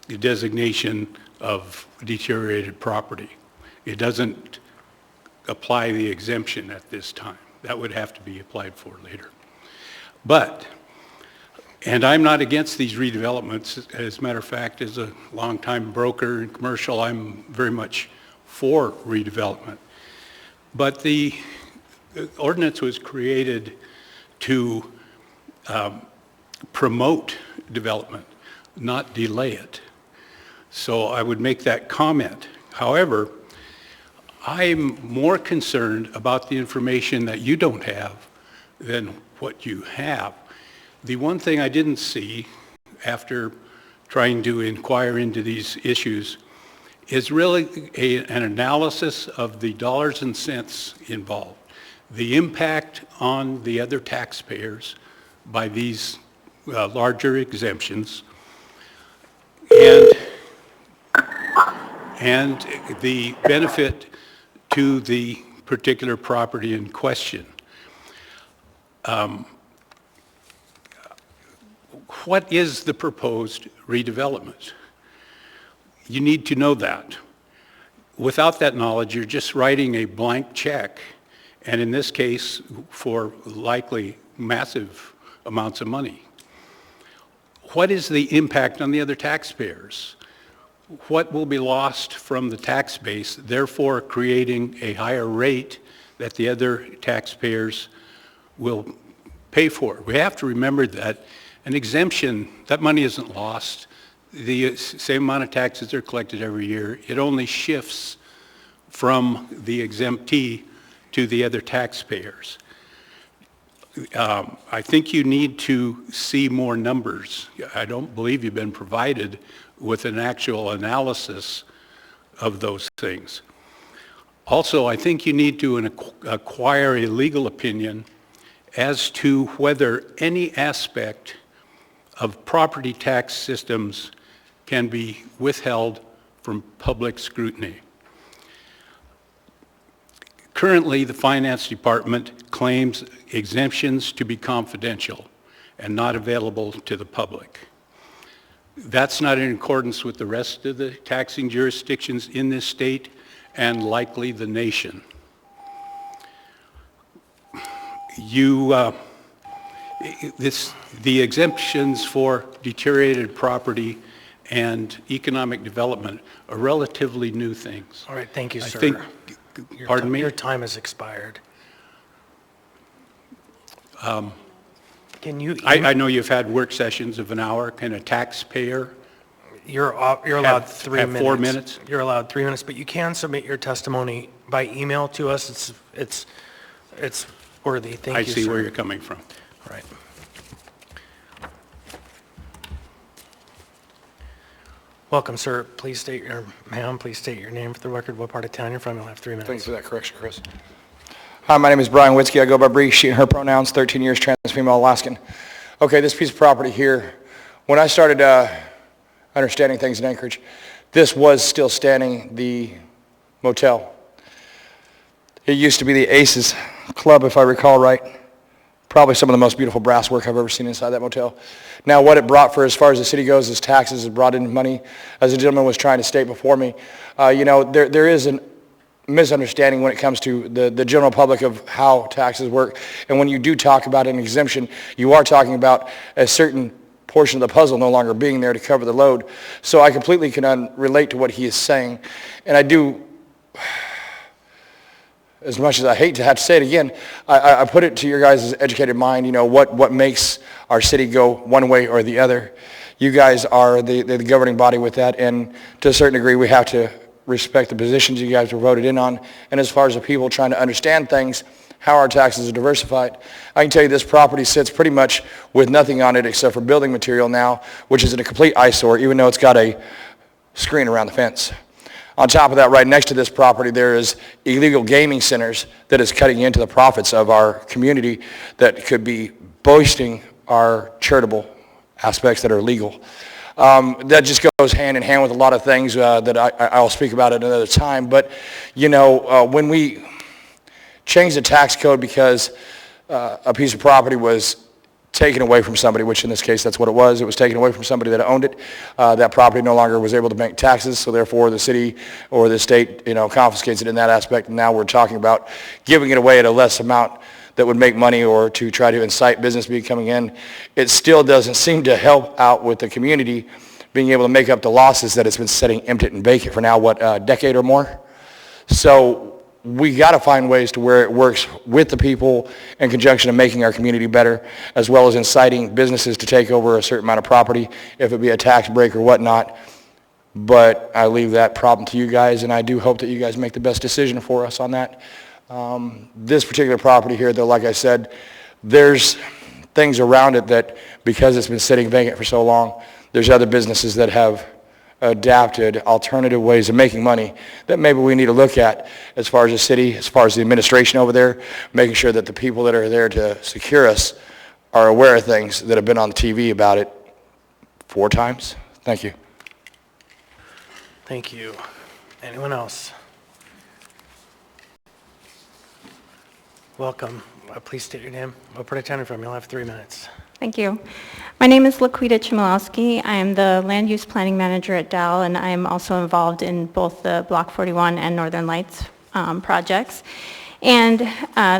designation of deteriorated property. It doesn't apply the exemption at this time. That would have to be applied for later. But, and I'm not against these redevelopments. As a matter of fact, as a longtime broker in commercial, I'm very much for redevelopment. But the ordinance was created to promote development, not delay it. So I would make that comment. However, I'm more concerned about the information that you don't have than what you have. The one thing I didn't see after trying to inquire into these issues is really an analysis of the dollars and cents involved, the impact on the other taxpayers by these larger exemptions, and the benefit to the particular property in question. What is the proposed redevelopment? You need to know that. Without that knowledge, you're just writing a blank check, and in this case, for likely massive amounts of money. What is the impact on the other taxpayers? What will be lost from the tax base, therefore creating a higher rate that the other taxpayers will pay for? We have to remember that an exemption, that money isn't lost. The same amount of taxes are collected every year. It only shifts from the exemptee to the other taxpayers. I think you need to see more numbers. I don't believe you've been provided with an actual analysis of those things. Also, I think you need to acquire a legal opinion as to whether any aspect of property tax systems can be withheld from public scrutiny. Currently, the Finance Department claims exemptions to be confidential and not available to the public. That's not in accordance with the rest of the taxing jurisdictions in this state and likely the nation. The exemptions for deteriorated property and economic development are relatively new things. All right, thank you, sir. I think, pardon me? Your time has expired. Can you? I know you've had work sessions of an hour. Can a taxpayer? You're allowed 3 have minutes. 4 minutes? You're allowed 3 minutes, but you can submit your testimony by email to us. It's worthy. Thank you, sir. I see where you're coming from. All right. Welcome, sir. Please state your, ma'am, please state your name for the record, what part of town you're from. You'll have 3 minutes. Thanks for that correction, Chris. Hi, my name is Brian Witzke. I go by Bree, she and her pronouns, 13 years, trans female Alaskan. Okay, this piece of property here, when I started understanding things in Anchorage, this was still standing, the motel. It used to be the Aces Club, if I recall right. Probably some of the most beautiful brass work I've ever seen inside that motel. Now, what it brought for as far as the city goes is taxes. It brought in money, as the gentleman was trying to state before me. There is a misunderstanding when it comes to the general public of how taxes work. And when you do talk about an exemption, you are talking about a certain portion of the puzzle no longer being there to cover the load. So I completely can relate to what he is saying. And I do, as much as I hate to have to say it again, I put it to your guys' educated mind, what makes our city go one way or the other. You guys are the governing body with that, and to a certain degree, we have to respect the positions you guys were voted in on. And as far as the people trying to understand things, how our taxes are diversified, I can tell you this property sits pretty much with nothing on it except for building material now, which is in a complete eyesore, even though it's got a screen around the fence. On top of that, right next to this property, there is illegal gaming centers that is cutting into the profits of our community that could be boosting our charitable aspects that are legal. That just goes hand in hand with a lot of things that I'll speak about at another time. But, when we changed the tax code because a piece of property was taken away from somebody, which in this case that's what it was. It was taken away from somebody that owned it. That property no longer was able to make taxes, so therefore the city or the state, confiscates it in that aspect. And now we're talking about giving it away at a less amount that would make money or to try to incite business be coming in. It still doesn't seem to help out with the community being able to make up the losses that it's been sitting empty and vacant for now, a decade or more? So we got to find ways to where it works with the people in conjunction of making our community better, as well as inciting businesses to take over a certain amount of property, if it be a tax break or whatnot. but I leave that problem to you guys, and I do hope that you guys make the best decision for us on that. This particular property here, though, like I said, there's things around it that, because it's been sitting vacant for so long, there's other businesses that have adapted alternative ways of making money that maybe we need to look at as far as the city, as far as the administration over there, making sure that the people that are there to secure us are aware of things that have been on the TV about it 4 times. Thank you. Thank you. Anyone else? Welcome. Please state your name. We'll put attendant from. You'll have 3 minutes. Thank you. My name is Laquita Chmielowski. I am the Land Use Planning Manager at Dow, and I am also involved in both the Block 41 and Northern Lights projects. And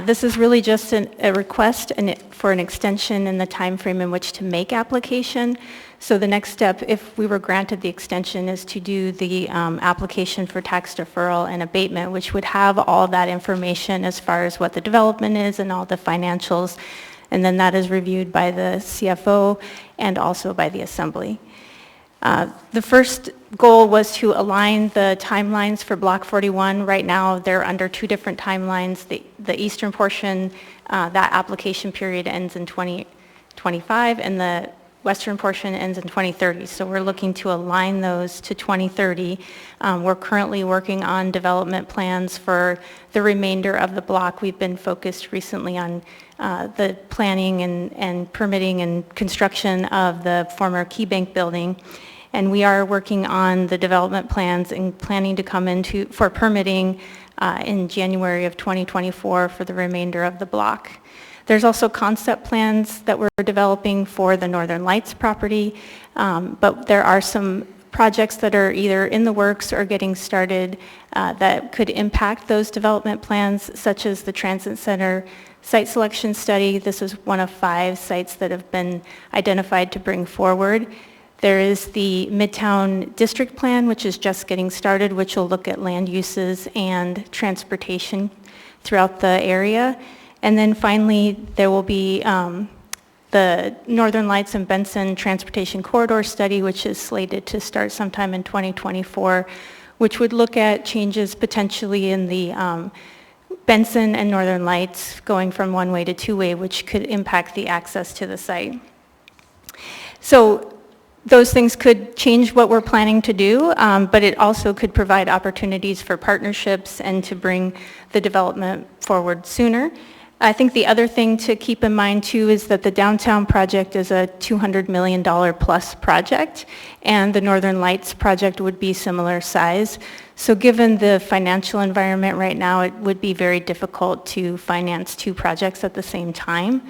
this is really just a request for an extension in the time frame in which to make application. So the next step, if we were granted the extension, is to do the application for tax deferral and abatement, which would have all that information as far as what the development is and all the financials. And then that is reviewed by the CFO and also by the Assembly. The first goal was to align the timelines for Block 41. Right now, they're under 2 different timelines. The eastern portion, that application period ends in 2025, and the western portion ends in 2030. So we're looking to align those to 2030. We're currently working on development plans for the remainder of the block. We've been focused recently on the planning and permitting and construction of the former Key Bank building. And we are working on the development plans and planning to come into for permitting in January of 2024 for the remainder of the block. There's also concept plans that we're developing for the Northern Lights property, but there are some projects that are either in the works or getting started that could impact those development plans, such as the Transit Center site selection study. This is one of 5 sites that have been identified to bring forward. There is the Midtown District Plan, which is just getting started, which will look at land uses and transportation throughout the area. And then finally, there will be the Northern Lights and Benson Transportation Corridor Study, which is slated to start sometime in 2024, which would look at changes potentially in the Benson and Northern Lights going from one-way to two-way, which could impact the access to the site. So those things could change what we're planning to do, but it also could provide opportunities for partnerships and to bring the development forward sooner. I think the other thing to keep in mind too is that the downtown project is a $200 million plus project, and the Northern Lights project would be similar size. So given the financial environment right now, it would be very difficult to finance 2 projects at the same time.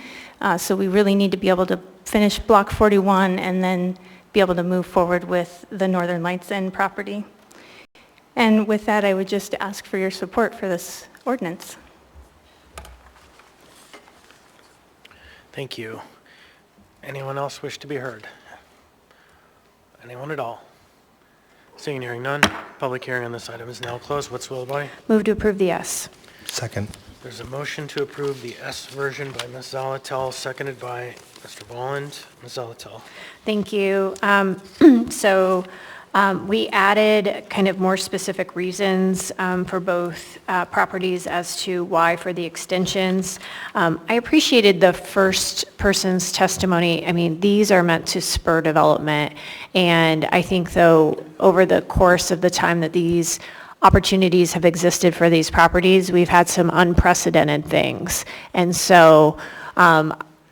So we really need to be able to finish Block 41 and then be able to move forward with the Northern Lights End property. And with that, I would just ask for your support for this ordinance. Thank you. Anyone else wish to be heard? Anyone at all? Seeing and hearing none, public hearing on this item is now closed. What's the will of the body? Move to approve the S. Second. There's a motion to approve the S version by Ms. Zalatel, seconded by Mr. Volland. Ms. Zalatel. Thank you. We added kind of more specific reasons for both properties as to why for the extensions. I appreciated the first person's testimony. I mean, these are meant to spur development, and I think though over the course of the time that these opportunities have existed for these properties, we've had some unprecedented things. And so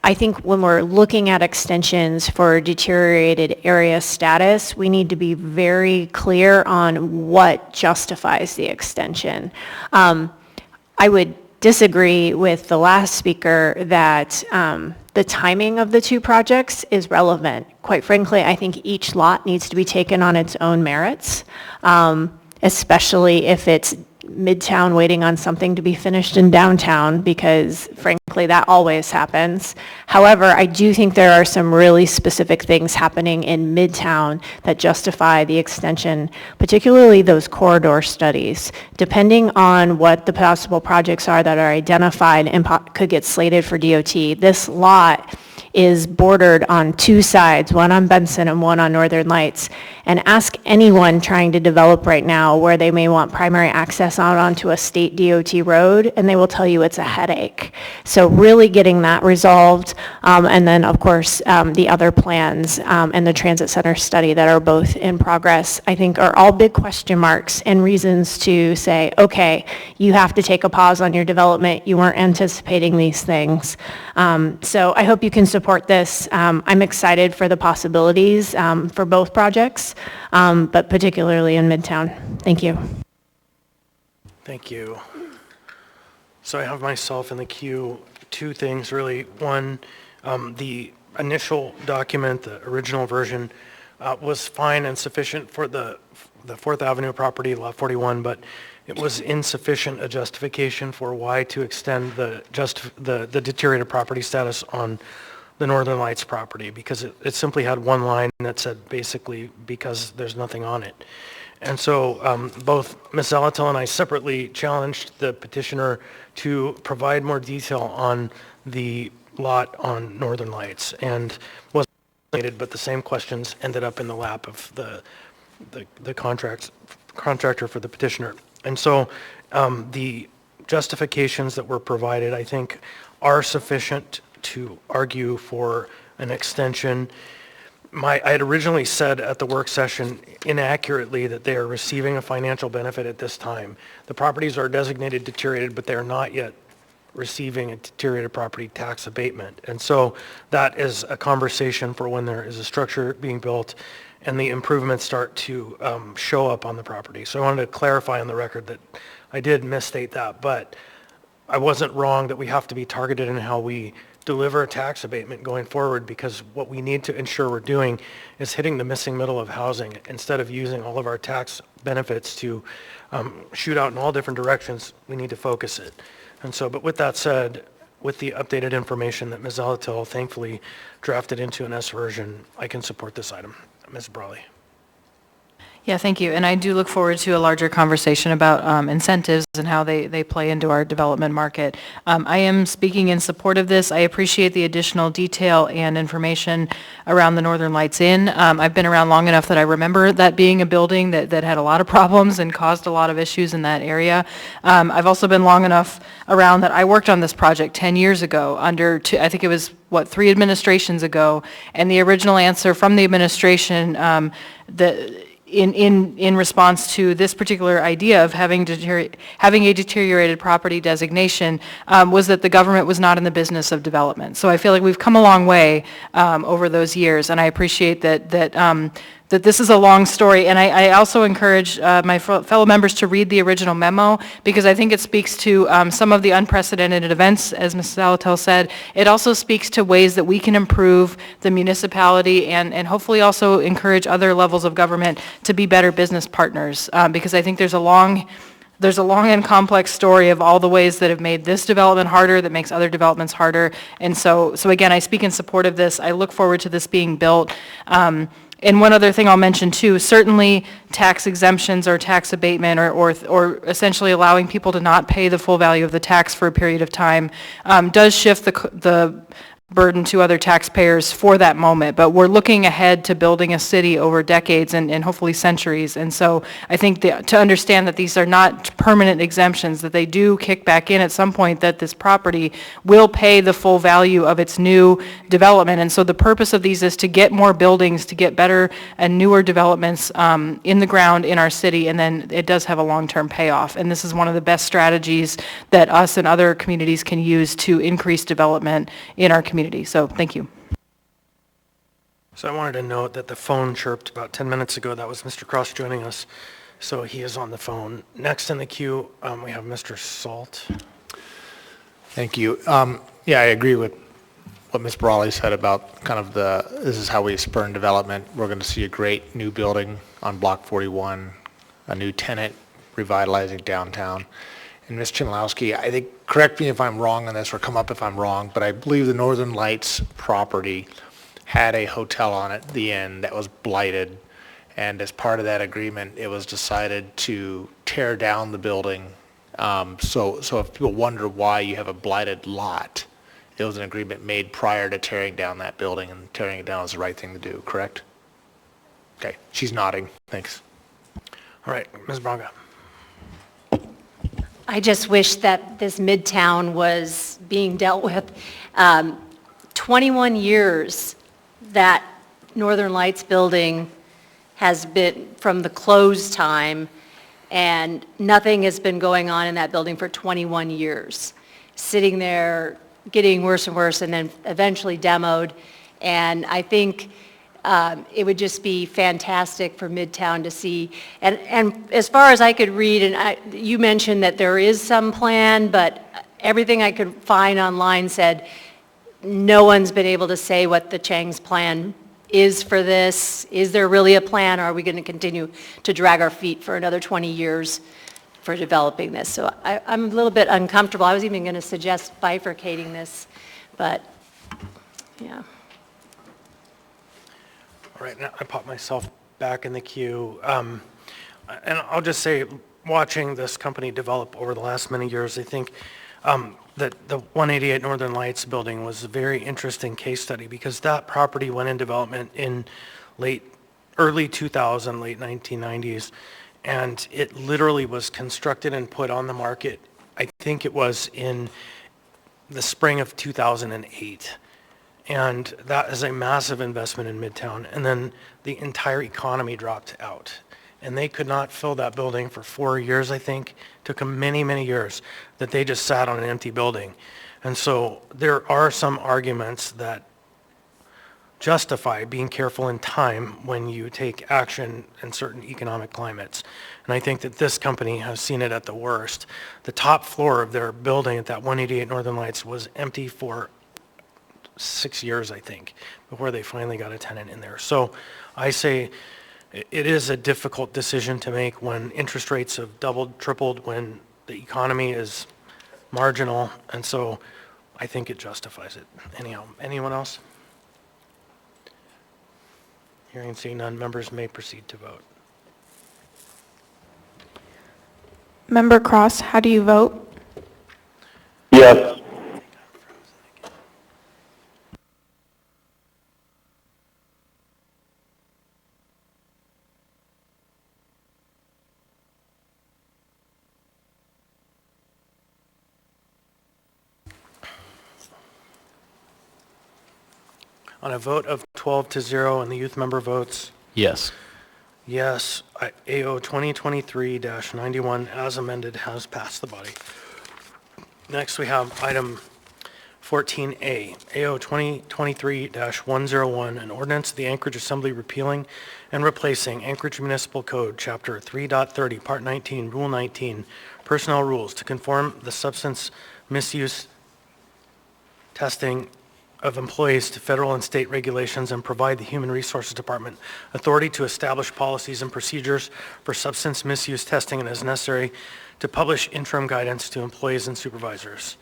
I think when we're looking at extensions for deteriorated area status, we need to be very clear on what justifies the extension. I would disagree with the last speaker that the timing of the 2 projects is relevant. Quite frankly, I think each lot needs to be taken on its own merits, especially if it's Midtown waiting on something to be finished in downtown, because frankly that always happens. However, I do think there are some really specific things happening in Midtown that justify the extension, particularly those corridor studies. Depending on what the possible projects are that are identified and could get slated for DOT, this lot is bordered on two sides, one on Benson and one on Northern Lights. And ask anyone trying to develop right now where they may want primary access out onto a state DOT road, and they will tell you it's a headache. So really getting that resolved, and then of course the other plans and the transit center study that are both in progress, I think are all big question marks and reasons to say, okay, you have to take a pause on your development. You weren't anticipating these things. So I hope you can support this. I'm excited for the possibilities for both projects, but particularly in Midtown. Thank you. Thank you. So I have myself in the queue, two things really. One, the initial document, the original version, was fine and sufficient for the 4th Avenue property, Lot 41, but it was insufficient a justification for why to extend the deteriorated property status on the Northern Lights property, because it simply had one line that said basically because there's nothing on it. And so both Ms. Zalatel and I separately challenged the petitioner to provide more detail on the lot on Northern Lights, and wasn't related, but the same questions ended up in the lap of the contractor for the petitioner. And so the justifications that were provided, I think, are sufficient to argue for an extension. I had originally said at the work session inaccurately that they are receiving a financial benefit at this time. The properties are designated deteriorated, but they are not yet receiving a deteriorated property tax abatement. And so that is a conversation for when there is a structure being built and the improvements start to show up on the property. So I wanted to clarify on the record that I did misstate that, but I wasn't wrong that we have to be targeted in how we deliver a tax abatement going forward, because what we need to ensure we're doing is hitting the missing middle of housing instead of using all of our tax benefits to shoot out in all different directions. We need to focus it. And so, but with that said, with the updated information that Ms. Zalatil thankfully drafted into an S version, I can support this item. Ms. Brawley. Yeah, thank you. And I do look forward to a larger conversation about incentives and how they play into our development market. I am speaking in support of this. I appreciate the additional detail and information around the Northern Lights Inn. I've been around long enough that I remember that being a building that had a lot of problems and caused a lot of issues in that area. I've also been long enough around that I worked on this project 10 years ago under, I think it was, 3 administrations ago, and the original answer from the administration in response to this particular idea of having a deteriorated property designation was that the government was not in the business of development. So I feel like we've come a long way over those years, and I appreciate that this is a long story. And I also encourage my fellow members to read the original memo, because I think it speaks to some of the unprecedented events, as Ms. Zalatel said. It also speaks to ways that we can improve the municipality and hopefully also encourage other levels of government to be better business partners, because I think there's a long and complex story of all the ways that have made this development harder, that makes other developments harder. And so again, I speak in support of this. I look forward to this being built. And one other thing I'll mention too, certainly tax exemptions or tax abatement or essentially allowing people to not pay the full value of the tax for a period of time does shift the burden to other taxpayers for that moment. But we're looking ahead to building a city over decades and hopefully centuries. And so I think to understand that these are not permanent exemptions, that they do kick back in at some point, that this property will pay the full value of its new development. And so the purpose of these is to get more buildings, to get better and newer developments in the ground in our city, and then it does have a long-term payoff. And this is one of the best strategies that us and other communities can use to increase development in our community. So thank you. So I wanted to note that the phone chirped about 10 minutes ago. That was Mr. Cross joining us. So he is on the phone. Next in the queue, we have Mr. Salt. Thank you. Yeah, I agree with what Ms. Brawley said about kind of this is how we spur development. We're going to see a great new building on Block 41, a new tenant revitalizing downtown. And Ms. Chmielowski, I think, correct me if I'm wrong on this or come up if I'm wrong, but I believe the Northern Lights property had a hotel on it at the end that was blighted. And as part of that agreement, it was decided to tear down the building. So if people wonder why you have a blighted lot, it was an agreement made prior to tearing down that building, and tearing it down is the right thing to do, correct? Okay, she's nodding. Thanks. All right, Ms. Braga. I just wish that this Midtown was being dealt with. 21 years that Northern Lights building has been from the close time, and nothing has been going on in that building for 21 years. Sitting there, getting worse and worse, and then eventually demoed. And I think it would just be fantastic for Midtown to see. And as far as I could read, and you mentioned that there is some plan, but everything I could find online said no one's been able to say what the Chang's plan is for this. Is there really a plan, or are we going to continue to drag our feet for another 20 years for developing this? So I'm a little bit uncomfortable. I was even going to suggest bifurcating this, but yeah. All right, now I pop myself back in the queue. And I'll just say, watching this company develop over the last many years, I think that the 188 Northern Lights building was a very interesting case study, because that property went in development in early 2000, late 1990s, and it literally was constructed and put on the market, I think it was in the spring of 2008. And that is a massive investment in Midtown. And then the entire economy dropped out. And they could not fill that building for 4 years, I think. Took them many, many years that they just sat on an empty building. And so there are some arguments that justify being careful in time when you take action in certain economic climates. And I think that this company has seen it at the worst. The top floor of their building at that 188 Northern Lights was empty for 6 years, I think, before they finally got a tenant in there. So I say it is a difficult decision to make when interest rates have doubled, tripled, when the economy is marginal, and so I think it justifies it. Anyhow, anyone else? Hearing and seeing none, members may proceed to vote. Member Cross, how do you vote? Yes. On a vote of 12-0 and the youth member votes Yes. yes, AO 2023-91 as amended has passed the body. Next, we have item 14A, AO 2023-101, an ordinance of the Anchorage Assembly repealing and replacing Anchorage Municipal Code, Chapter 3.30, Part 19, Rule 19, Personnel Rules to conform the substance misuse testing of employees to federal and state regulations, and provide the Human Resources Department authority to establish policies and procedures for substance misuse testing, and as necessary to publish interim guidance to employees and supervisors.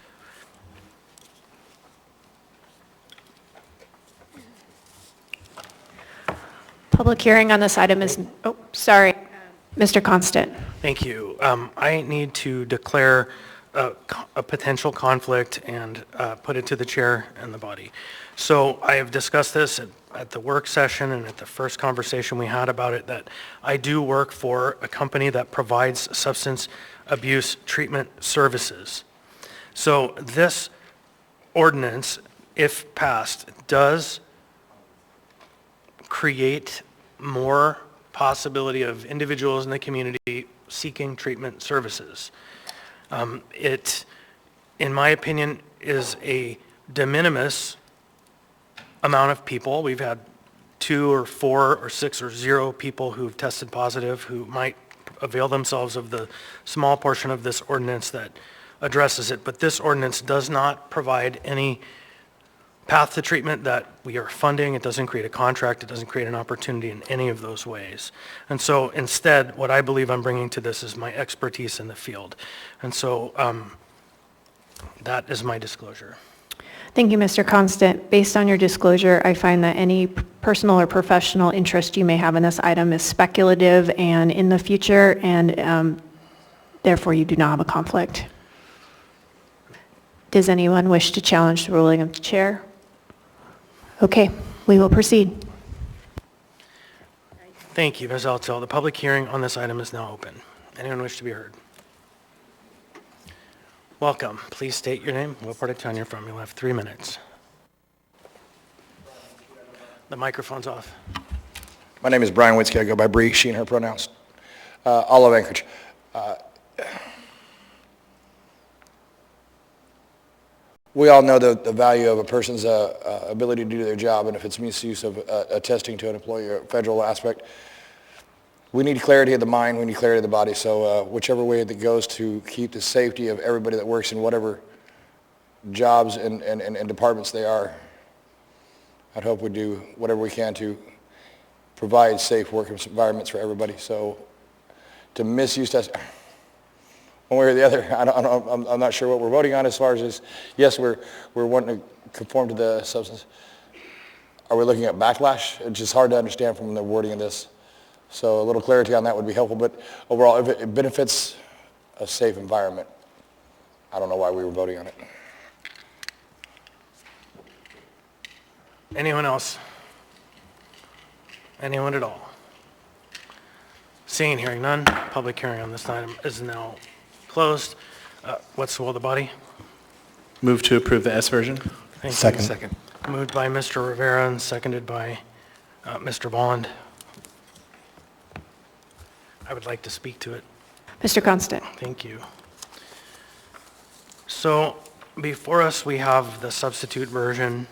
Public hearing on this item is, oh, sorry, Mr. Constant. Thank you. I need to declare a potential conflict and put it to the chair and the body. So I have discussed this at the work session and at the first conversation we had about it, that I do work for a company that provides substance abuse treatment services. So this ordinance, if passed, does create more possibility of individuals in the community seeking treatment services. It, in my opinion, is a de minimis amount of people. We've had 2 or 4 or 6 or 0 people who've tested positive who might avail themselves of the small portion of this ordinance that addresses it. But this ordinance does not provide any path to treatment that we are funding. It doesn't create a contract. It doesn't create an opportunity in any of those ways. And so instead, what I believe I'm bringing to this is my expertise in the field. And so that is my disclosure. Thank you, Mr. Constant. Based on your disclosure, I find that any personal or professional interest you may have in this item is speculative and in the future, and therefore you do not have a conflict. Does anyone wish to challenge the ruling of the chair? Okay, we will proceed. Thank you, Ms. Altel. The public hearing on this item is now open. Anyone wish to be heard? Welcome. Please state your name, what part of town you're from. You'll have 3 minutes. The microphone's off. My name is Brian Witzke. I go by Bree, she and her pronouns. All of Anchorage. We all know the value of a person's ability to do their job, and if it's misuse of attesting to an employee or a federal aspect, we need clarity of the mind, we need clarity of the body. So whichever way that goes to keep the safety of everybody that works in whatever jobs and departments they are, I'd hope we do whatever we can to provide safe work environments for everybody. So to misuse test, one way or the other, I'm not sure what we're voting on as far as yes, we're wanting to conform to the substance. Are we looking at backlash? It's just hard to understand from the wording of this. So a little clarity on that would be helpful, but overall, if it benefits a safe environment, I don't know why we were voting on it. Anyone else? Anyone at all? Seeing and hearing none, public hearing on this item is now closed. What's the will of the body? Move to approve the S version. Thank Second. you. Second. Moved by Mr. Rivera and seconded by Mr. Bond. I would like to speak to it. Mr. Constant. Thank you. So before us, we have the substitute version.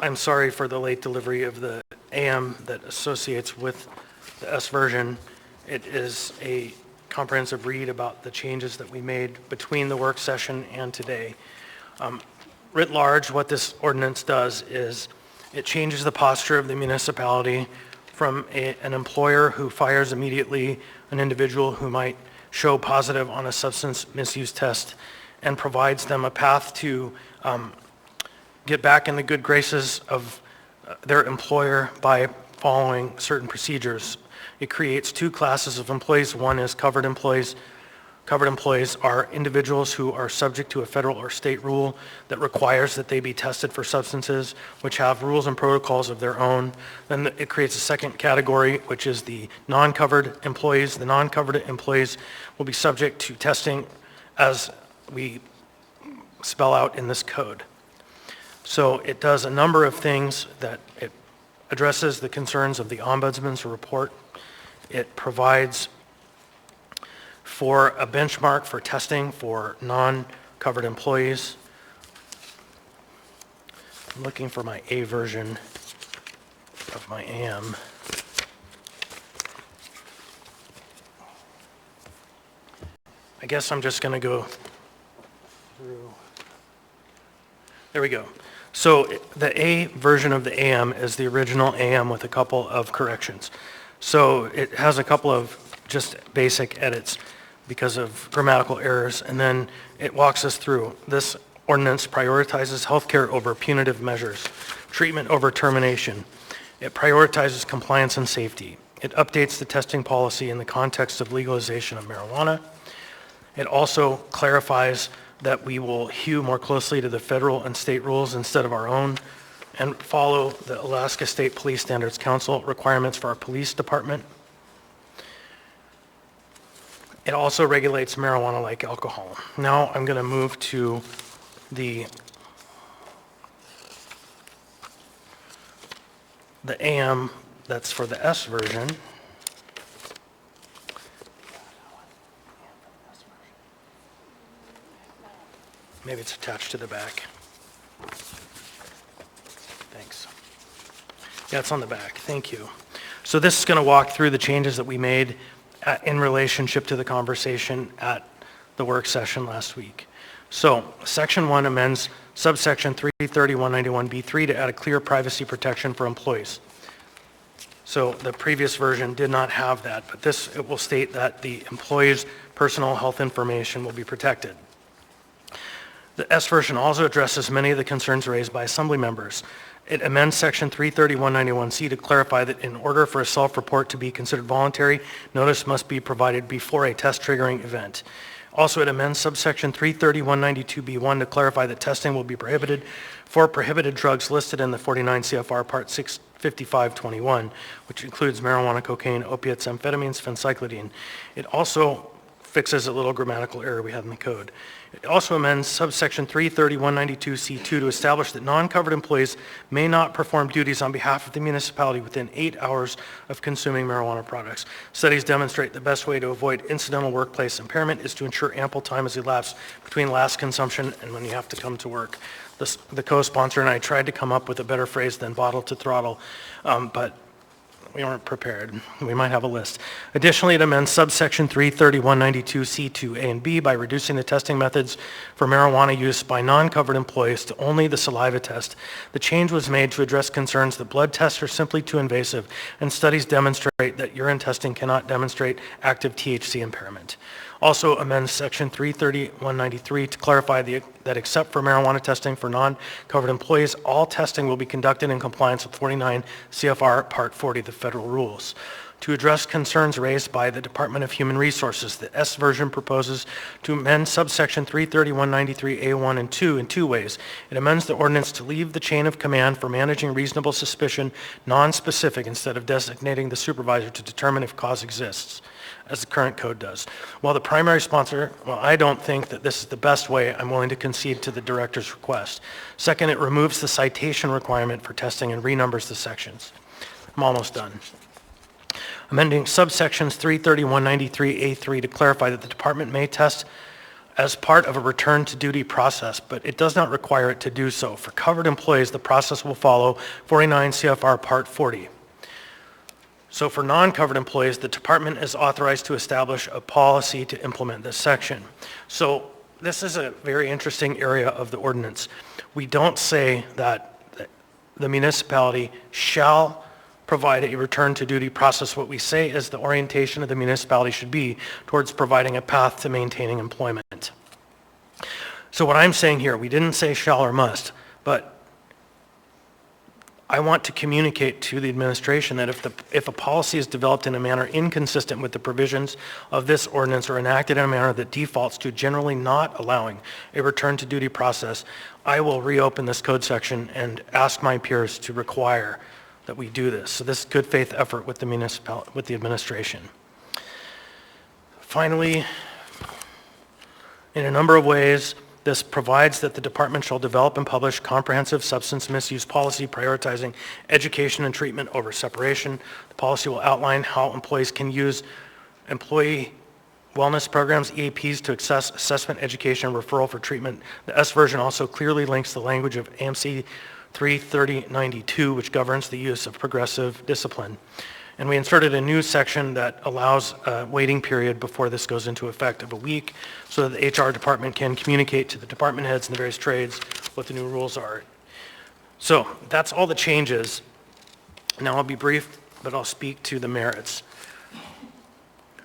I'm sorry for the late delivery of the AM that associates with the S version. It is a comprehensive read about the changes that we made between the work session and today. Writ large, what this ordinance does is it changes the posture of the municipality from an employer who fires immediately an individual who might show positive on a substance misuse test and provides them a path to get back in the good graces of their employer by following certain procedures. It creates two classes of employees. One is covered employees. Covered employees are individuals who are subject to a federal or state rule that requires that they be tested for substances, which have rules and protocols of their own. Then it creates a second category, which is the non-covered employees. The non-covered employees will be subject to testing as we spell out in this code. So it does a number of things that it addresses the concerns of the Ombudsman's report. It provides for a benchmark for testing for non-covered employees. I'm looking for my A version of my AM. I guess I'm just going to go through. There we go. So the A version of the AM is the original AM with a couple of corrections. So it has a couple of just basic edits because of grammatical errors, and then it walks us through. This ordinance prioritizes healthcare over punitive measures, treatment over termination. It prioritizes compliance and safety. It updates the testing policy in the context of legalization of marijuana. It also clarifies that we will hew more closely to the federal and state rules instead of our own, and follow the Alaska State Police Standards Council requirements for our police department. It also regulates marijuana like alcohol. Now I'm going to move to the AM that's for the S version. Maybe it's attached to the back. Thanks. Yeah, it's on the back. Thank you. So this is going to walk through the changes that we made in relationship to the conversation at the work session last week. So Section 1 amends subsection 33191B3 to add a clear privacy protection for employees. So the previous version did not have that, but this, it will state that the employee's personal health information will be protected. The S version also addresses many of the concerns raised by Assembly members. It amends Section 33191C to clarify that in order for a self-report to be considered voluntary, notice must be provided before a test triggering event. Also, it amends subsection 330-192B1 to clarify that testing will be prohibited for prohibited drugs listed in the 49 CFR Part 65521, which includes marijuana, cocaine, opiates, amphetamines, phencyclidine. It also fixes a little grammatical error we had in the code. It also amends subsection 330-192C2 to establish that non-covered employees may not perform duties on behalf of the municipality within 8 hours of consuming marijuana products. Studies demonstrate the best way to avoid incidental workplace impairment is to ensure ample time has elapsed between last consumption and when you have to come to work. The co-sponsor and I tried to come up with a better phrase than bottle to throttle, but we weren't prepared. We might have a list. Additionally, it amends subsection 330-192C2A and B by reducing the testing methods for marijuana use by non-covered employees to only the saliva test. The change was made to address concerns that blood tests are simply too invasive, and studies demonstrate that urine testing cannot demonstrate active THC impairment. Also amends section 330-193 to clarify that except for marijuana testing for non-covered employees, all testing will be conducted in compliance with 49 CFR Part 40 of the federal rules. To address concerns raised by the Department of Human Resources, the S version proposes to amend subsection 330-193A1 and 2 in two ways. It amends the ordinance to leave the chain of command for managing reasonable suspicion non-specific instead of designating the supervisor to determine if cause exists, as the current code does. While the primary sponsor, I don't think that this is the best way, I'm willing to concede to the director's request. Second, it removes the citation requirement for testing and renumbers the sections. I'm almost done. Amending subsections 330-193A3 to clarify that the department may test as part of a return to duty process, but it does not require it to do so. For covered employees, the process will follow 49 CFR Part 40. So for non-covered employees, the department is authorized to establish a policy to implement this section. So this is a very interesting area of the ordinance. We don't say that the municipality shall provide a return to duty process. What we say is the orientation of the municipality should be towards providing a path to maintaining employment. So what I'm saying here, we didn't say shall or must, but I want to communicate to the administration that if a policy is developed in a manner inconsistent with the provisions of this ordinance or enacted in a manner that defaults to generally not allowing a return to duty process, I will reopen this code section and ask my peers to require that we do this. So this is good faith effort with the administration. Finally, in a number of ways, this provides that the department shall develop and publish comprehensive substance misuse policy prioritizing education and treatment over separation. The policy will outline how employees can use employee wellness programs, EAPs, to access assessment, education, and referral for treatment. The S version also clearly links the language of AMC 33092, which governs the use of progressive discipline. And we inserted a new section that allows a waiting period before this goes into effect of a week so that the HR department can communicate to the department heads and the various trades what the new rules are. So that's all the changes. Now I'll be brief, but I'll speak to the merits.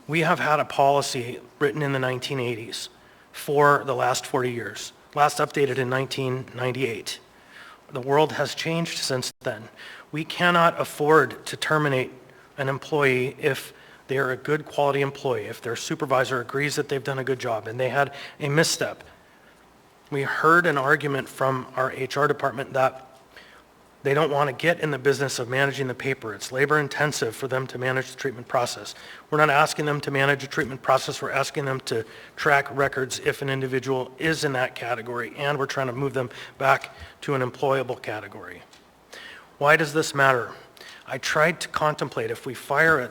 We have had a policy written in the 1980s for the last 40 years, last updated in 1998. The world has changed since then. We cannot afford to terminate an employee if they are a good quality employee, if their supervisor agrees that they've done a good job and they had a misstep. We heard an argument from our HR department that they don't want to get in the business of managing the paper. It's labor intensive for them to manage the treatment process. We're not asking them to manage a treatment process. We're asking them to track records if an individual is in that category, and we're trying to move them back to an employable category. Why does this matter? I tried to contemplate if we fire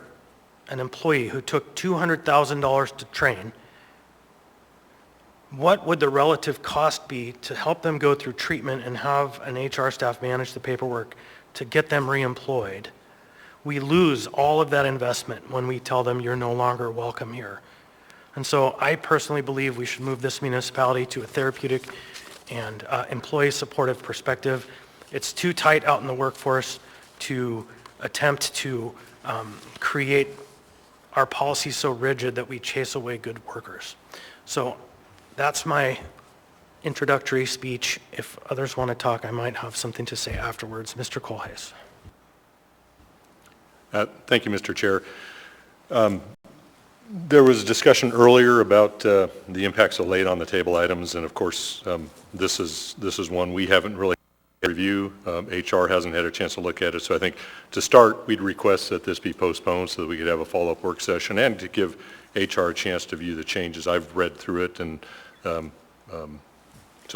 an employee who took $200,000 to train, what would the relative cost be to help them go through treatment and have an HR staff manage the paperwork to get them reemployed? We lose all of that investment when we tell them you're no longer welcome here. And so I personally believe we should move this municipality to a therapeutic and employee supportive perspective. It's too tight out in the workforce to attempt to create our policies so rigid that we chase away good workers. So that's my introductory speech. If others want to talk, I might have something to say afterwards. Mr. Kohlheis. Thank you, Mr. Chair. There was discussion earlier about the impacts of late on the table items, and of course, this is one we haven't really review. HR hasn't had a chance to look at it, so I think to start, we'd request that this be postponed so that we could have a follow-up work session and to give HR a chance to view the changes. I've read through it, and so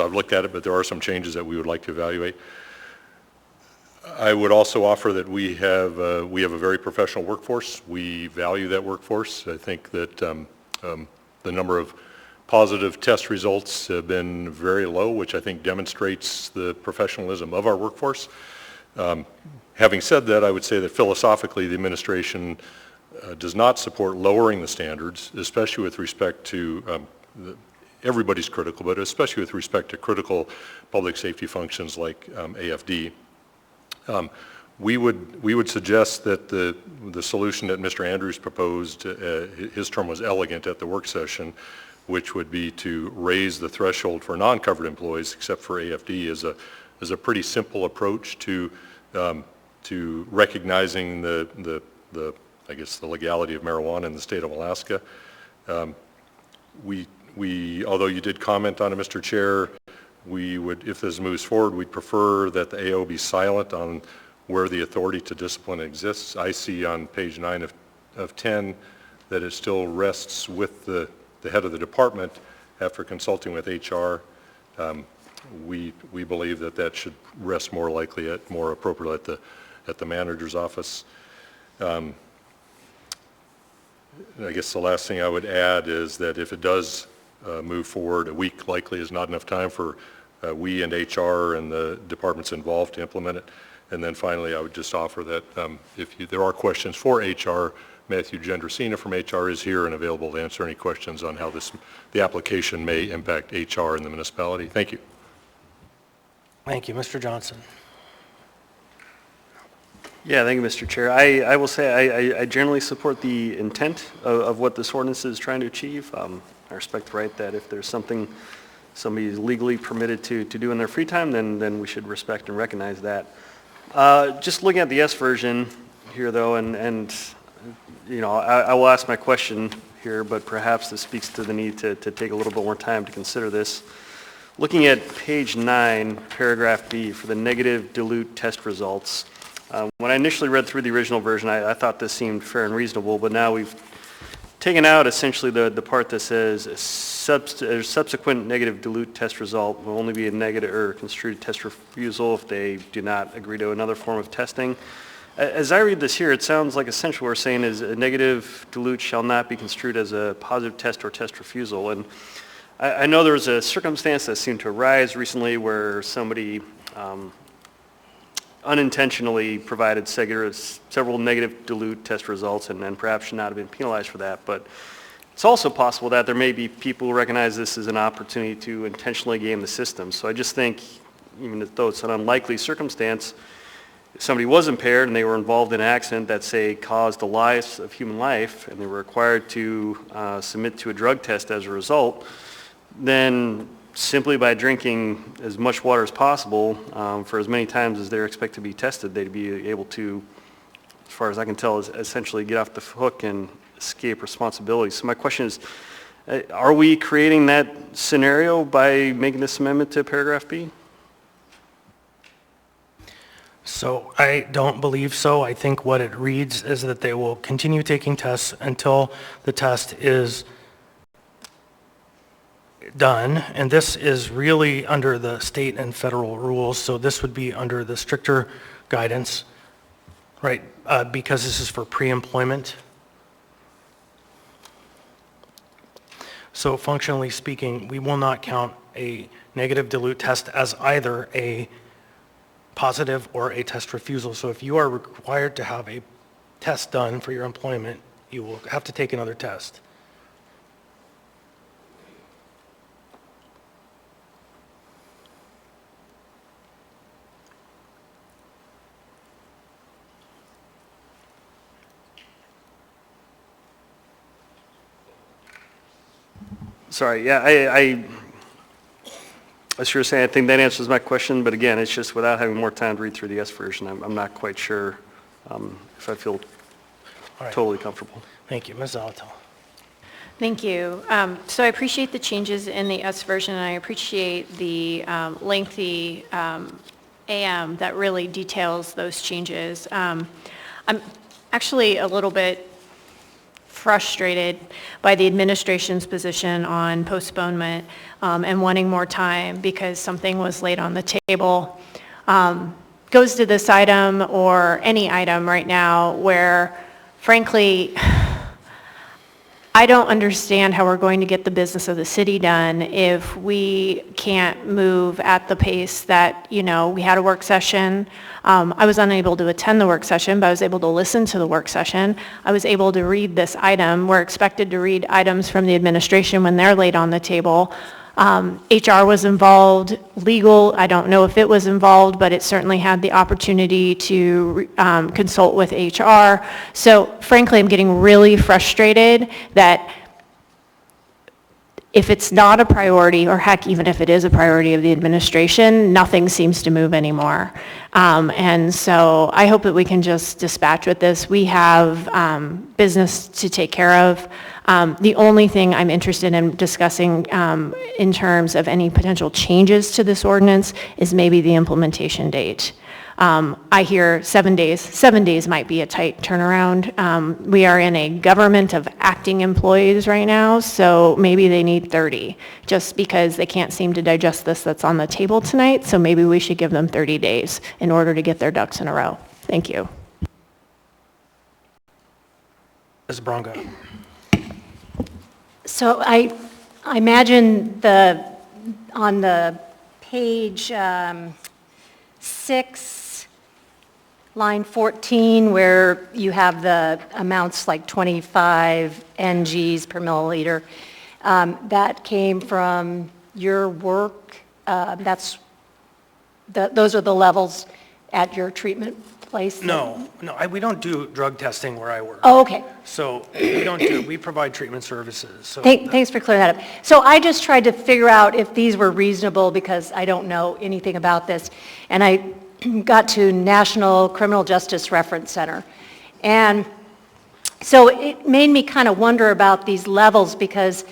I've looked at it, but there are some changes that we would like to evaluate. I would also offer that we have a very professional workforce. We value that workforce. I think that the number of positive test results have been very low, which I think demonstrates the professionalism of our workforce. Having said that, I would say that philosophically the administration does not support lowering the standards, especially with respect to everybody's critical, but especially with respect to critical public safety functions like AFD. We would suggest that the solution that Mr. Andrews proposed, his term was elegant at the work session, which would be to raise the threshold for non-covered employees, except for AFD, is a pretty simple approach to recognizing the I guess the legality of marijuana in the state of Alaska. Although you did comment on it, Mr. Chair, we would, if this moves forward, we'd prefer that the AO be silent on where the authority to discipline exists. I see on page 9 of 10 that it still rests with the head of the department after consulting with HR. We believe that should rest more likely more appropriately at the manager's office. I guess the last thing I would add is that if it does move forward, a week likely is not enough time for we and HR and the departments involved to implement it. And then finally, I would just offer that if there are questions for HR, Matthew Gendricina from HR is here and available to answer any questions on how the application may impact HR in the municipality. Thank you. Thank you. Mr. Johnson. Yeah, thank you, Mr. Chair. I will say I generally support the intent of what this ordinance is trying to achieve. I respect the right that if there's something somebody is legally permitted to do in their free time, then we should respect and recognize that. Just looking at the S version here, though, and you know, I will ask my question here, but perhaps this speaks to the need to take a little bit more time to consider this. Looking at page 9, paragraph B, for the negative dilute test results, when I initially read through the original version, I thought this seemed fair and reasonable, but now we've taken out essentially the part that says a subsequent negative dilute test result will only be a negative or construed test refusal if they do not agree to another form of testing. As I read this here, it sounds like essentially what we're saying is a negative dilute shall not be construed as a positive test or test refusal. And I know there was a circumstance that seemed to arise recently where somebody unintentionally provided several negative dilute test results and perhaps should not have been penalized for that. But it's also possible that there may be people who recognize this as an opportunity to intentionally game the system. So I just think, even though it's an unlikely circumstance, if somebody was impaired and they were involved in an accident that, say, caused the loss of human life and they were required to submit to a drug test as a result, then simply by drinking as much water as possible for as many times as they're expected to be tested, they'd be able to, as far as I can tell, is essentially get off the hook and escape responsibility. So my question is, are we creating that scenario by making this amendment to paragraph B? So I don't believe so. I think what it reads is that they will continue taking tests until the test is done, and this is really under the state and federal rules, so this would be under the stricter guidance, right, because this is for pre-employment. So functionally speaking, we will not count a negative dilute test as either a positive or a test refusal. So if you are required to have a test done for your employment, you will have to take another test. Sorry, yeah, as you were saying, I think that answers my question, but again, it's just without having more time to read through the S version, I'm not quite sure if I feel totally comfortable. Thank you. Ms. Zalatel. Thank you. So I appreciate the changes in the S version, and I appreciate the lengthy AM that really details those changes. I'm actually a little bit frustrated by the administration's position on postponement and wanting more time because something was laid on the table. Goes to this item or any item right now where, frankly, I don't understand how we're going to get the business of the city done if we can't move at the pace that, we had a work session. I was unable to attend the work session, but I was able to listen to the work session. I was able to read this item. We're expected to read items from the administration when they're laid on the table. HR was involved, legal, I don't know if it was involved, but it certainly had the opportunity to consult with HR. So frankly, I'm getting really frustrated that if it's not a priority, or heck, even if it is a priority of the administration, nothing seems to move anymore. And so I hope that we can just dispatch with this. We have business to take care of. The only thing I'm interested in discussing in terms of any potential changes to this ordinance is maybe the implementation date. I hear 7 days. 7 days might be a tight turnaround. We are in a government of acting employees right now, so maybe they need 30, just because they can't seem to digest this that's on the table tonight, so maybe we should give them 30 days in order to get their ducks in a row. Thank you. Ms. Bronco. So I imagine on the page 6, line 14, where you have the amounts like 25 NGs per milliliter, that came from your work. Those are the levels at your treatment place? No, we don't do drug testing where I work. Oh, okay. So we provide treatment services. So Thanks for clearing that up. So I just tried to figure out if these were reasonable because I don't know anything about this. And I got to National Criminal Justice Reference Center. And so it made me kind of wonder about these levels because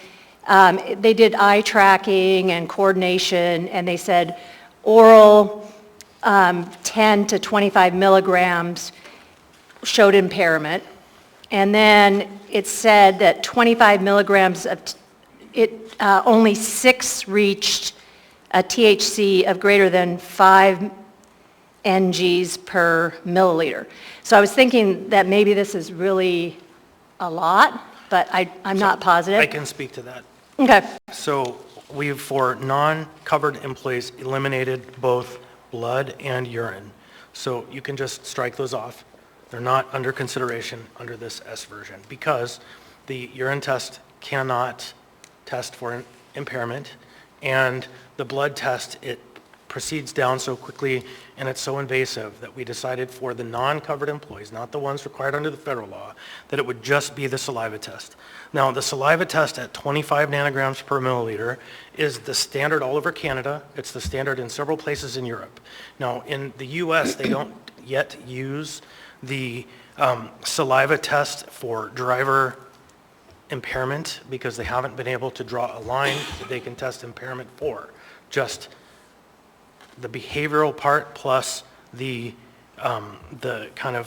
they did eye tracking and coordination, and they said oral 10 to 25 milligrams showed impairment. And then it said that 25 milligrams of only 6 reached a THC of greater than 5 NGs per milliliter. So I was thinking that maybe this is really a lot, but I'm not positive. I can speak to that. Okay. So we've, for non-covered employees, eliminated both blood and urine. So you can just strike those off. They're not under consideration under this S version because the urine test cannot test for impairment, and the blood test, it proceeds down so quickly and it's so invasive that we decided for the non-covered employees, not the ones required under the federal law, that it would just be the saliva test. Now, the saliva test at 25 nanograms per milliliter is the standard all over Canada. It's the standard in several places in Europe. Now, in the US, they don't yet use the saliva test for driver impairment because they haven't been able to draw a line that they can test impairment for. Just the behavioral part plus the chemical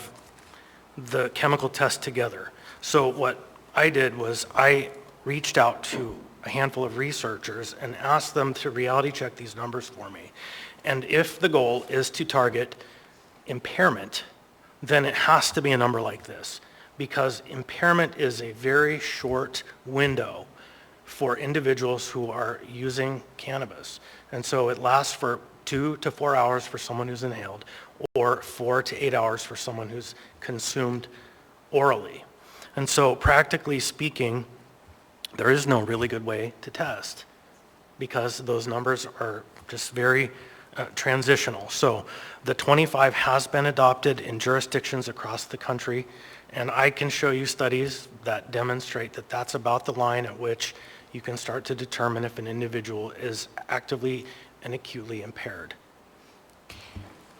test together. So what I did was I reached out to a handful of researchers and asked them to reality check these numbers for me. And if the goal is to target impairment, then it has to be a number like this, because impairment is a very short window for individuals who are using cannabis. And so it lasts for 2 to 4 hours for someone who's inhaled, or 4 to 8 hours for someone who's consumed orally. And so practically speaking, there is no really good way to test because those numbers are just very transitional. So the 25 has been adopted in jurisdictions across the country, and I can show you studies that demonstrate that that's about the line at which you can start to determine if an individual is actively and acutely impaired.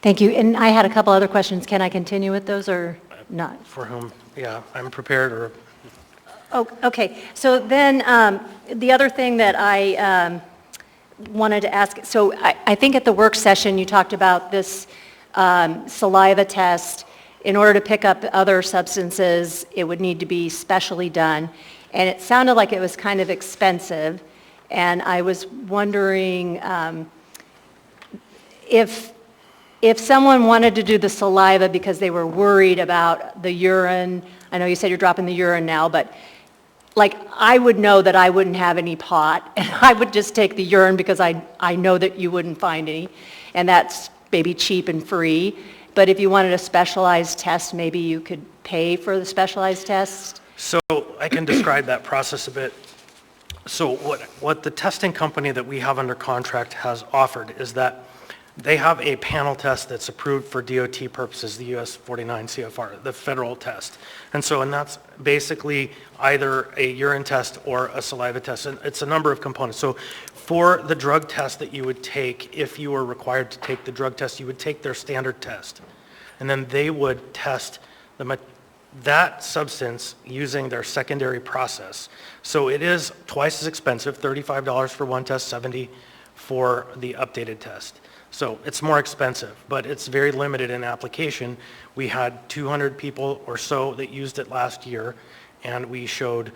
Thank you. And I had a couple other questions. Can I continue with those or not? For whom, yeah, I'm prepared, or Oh, okay, so then the other thing that I wanted to ask, so I think at the work session you talked about this saliva test. In order to pick up other substances, it would need to be specially done. And it sounded like it was kind of expensive. And I was wondering if someone wanted to do the saliva because they were worried about the urine. I know you said you're dropping the urine now, but like I would know that I wouldn't have any pot, and I would just take the urine because I know that you wouldn't find any, and that's maybe cheap and free. But if you wanted a specialized test, maybe you could pay for the specialized test? So I can describe that process a bit. So what the testing company that we have under contract has offered is that they have a panel test that's approved for DOT purposes, the US 49 CFR, the federal test. And that's basically either a urine test or a saliva test. And it's a number of components. So for the drug test that you would take, if you were required to take the drug test, you would take their standard test. And then they would test that substance using their secondary process. So it is twice as expensive, $35 for one test, $70 for the updated test. So it's more expensive, but it's very limited in application. We had 200 people or so that used it last year, and we showed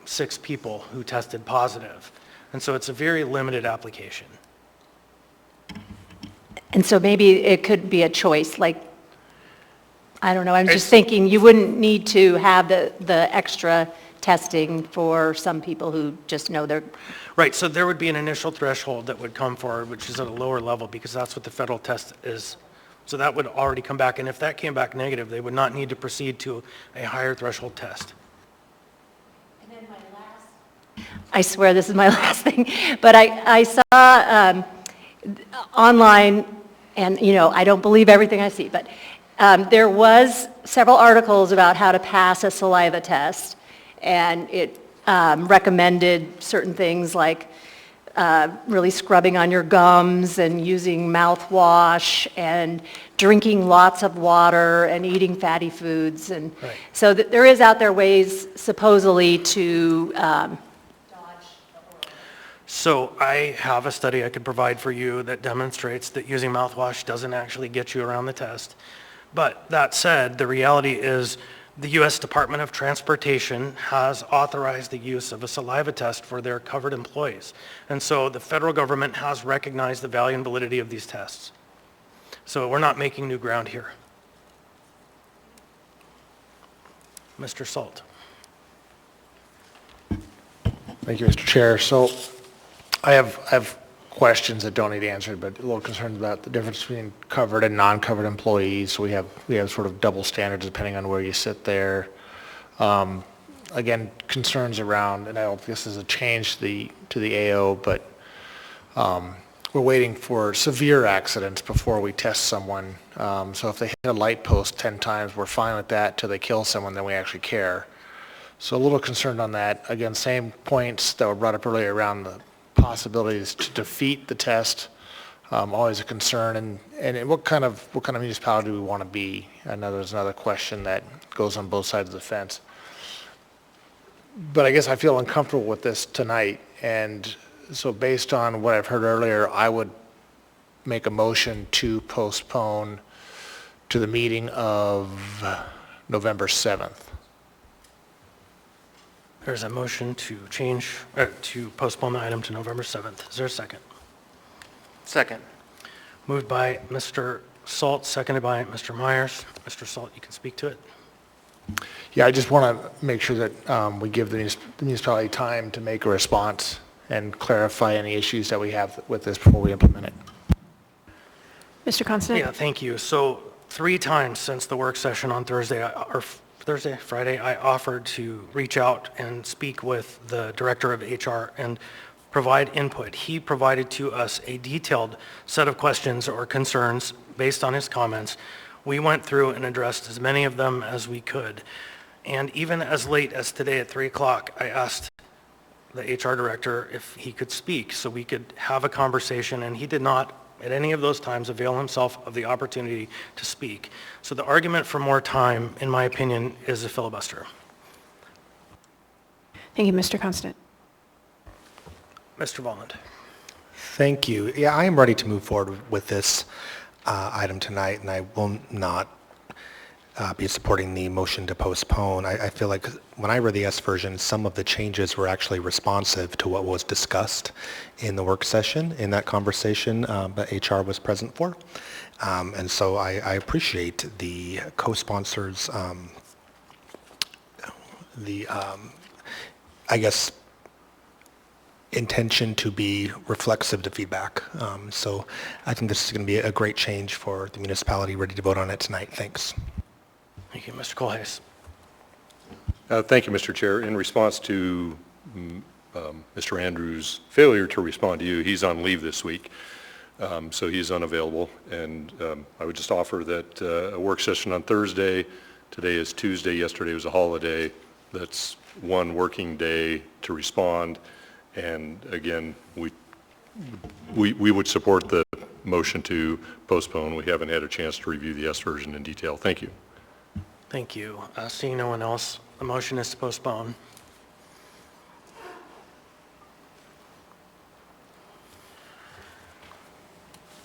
6 people who tested positive. And so it's a very limited application. And so maybe it could be a choice, like, I don't know, I'm just thinking you wouldn't need to have the extra testing for some people who just know they're... Right, so there would be an initial threshold that would come forward, which is at a lower level, because that's what the federal test is. So that would already come back, and if that came back negative, they would not need to proceed to a higher threshold test. And then my last... I swear this is my last thing, but I saw online, and I don't believe everything I see, but there was several articles about how to pass a saliva test, and it recommended certain things like really scrubbing on your gums and using mouthwash and drinking lots of water and eating fatty foods. And so there is out there ways supposedly to So I have a study I could provide for you that demonstrates that using mouthwash doesn't actually get you around the test. But that said, the reality is the U.S. Department of Transportation has authorized the use of a saliva test for their covered employees. And so the federal government has recognized the value and validity of these tests. So we're not making new ground here. Mr. Salt. Thank you, Mr. Chair. So I have questions that don't need answered, but a little concerned about the difference between covered and non-covered employees. So we have sort of double standards depending on where you sit there. Again, concerns around, and I don't think this is a change to the AO, but we're waiting for severe accidents before we test someone. So if they hit a light post 10 times, we're fine with that till they kill someone, then we actually care. So a little concerned on that. Again, same points that were brought up earlier around the possibilities to defeat the test, always a concern. And what kind of municipality do we want to be? I know there's another question that goes on both sides of the fence. But I guess I feel uncomfortable with this tonight. And so based on what I've heard earlier, I would make a motion to postpone to the meeting of November 7th. There's a motion to to postpone the item to November 7th. Is there a second? Second. Moved by Mr. Salt, seconded by Mr. Myers. Mr. Salt, you can speak to it. Yeah, I just want to make sure that we give the municipality time to make a response and clarify any issues that we have with this before we implement it. Mr. Constant? Yeah, thank you. So 3 times since the work session on Friday, I offered to reach out and speak with the director of HR and provide input. He provided to us a detailed set of questions or concerns based on his comments. We went through and addressed as many of them as we could. And even as late as today at 3 o'clock, I asked the HR director if he could speak so we could have a conversation, and he did not at any of those times avail himself of the opportunity to speak. So the argument for more time, in my opinion, is a filibuster. Thank you, Mr. Constant. Mr. Volland. Thank you. Yeah, I am ready to move forward with this item tonight, and I will not be supporting the motion to postpone. I feel like when I read the S version, some of the changes were actually responsive to what was discussed in the work session, in that conversation that HR was present for. And so I appreciate the co-sponsors, I guess, intention to be reflexive to feedback. So I think this is going to be a great change for the municipality. Ready to vote on it tonight. Thanks. Thank you. Mr. Colhase. Thank you, Mr. Chair. In response to Mr. Andrews' failure to respond to you, he's on leave this week, so he's unavailable. And I would just offer that a work session on Thursday, today is Tuesday, yesterday was a holiday, that's one working day to respond. And again, we would support the motion to postpone. We haven't had a chance to review the S version in detail. Thank you. Thank you. Seeing no one else, the motion is to postpone.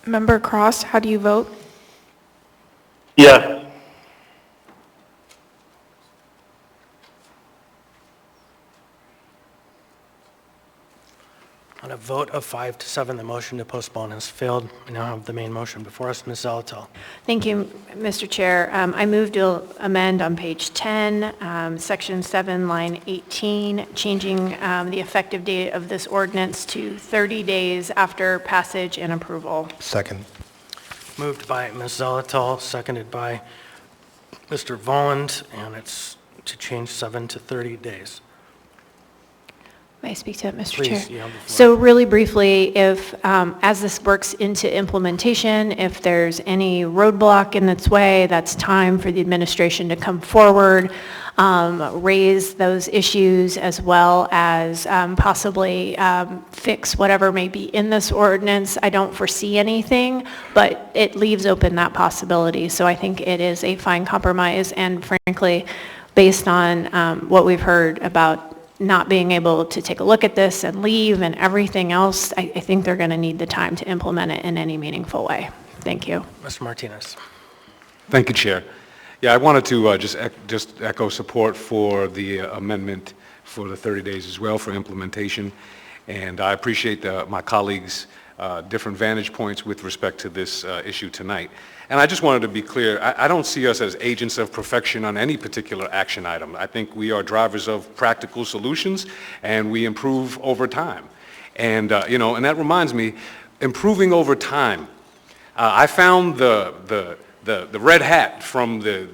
Member Cross, how do you vote? Yes. On a vote of 5-7, the motion to postpone has failed. We now have the main motion before us. Ms. Zalatel. Thank you, Mr. Chair. I move to amend on page 10, section 7, line 18, changing the effective date of this ordinance to 30 days after passage and approval. Second. Moved by Ms. Zalatel, seconded by Mr. Volland, and it's to change 7 to 30 days. May I speak to it, Mr. Please, Chair? you have the floor. So really briefly, if, as this works into implementation, if there's any roadblock in its way, that's time for the administration to come forward, raise those issues, as well as possibly fix whatever may be in this ordinance. I don't foresee anything, but it leaves open that possibility. So I think it is a fine compromise, and frankly, based on what we've heard about not being able to take a look at this and leave and everything else, I think they're going to need the time to implement it in any meaningful way. Thank you. Mr. Martinez. Thank you, Chair. Yeah, I wanted to just echo support for the amendment for the 30 days as well for implementation. And I appreciate my colleagues' different vantage points with respect to this issue tonight. And I just wanted to be clear, I don't see us as agents of perfection on any particular action item. I think we are drivers of practical solutions, and we improve over time. And, and that reminds me, improving over time. I found the red hat from the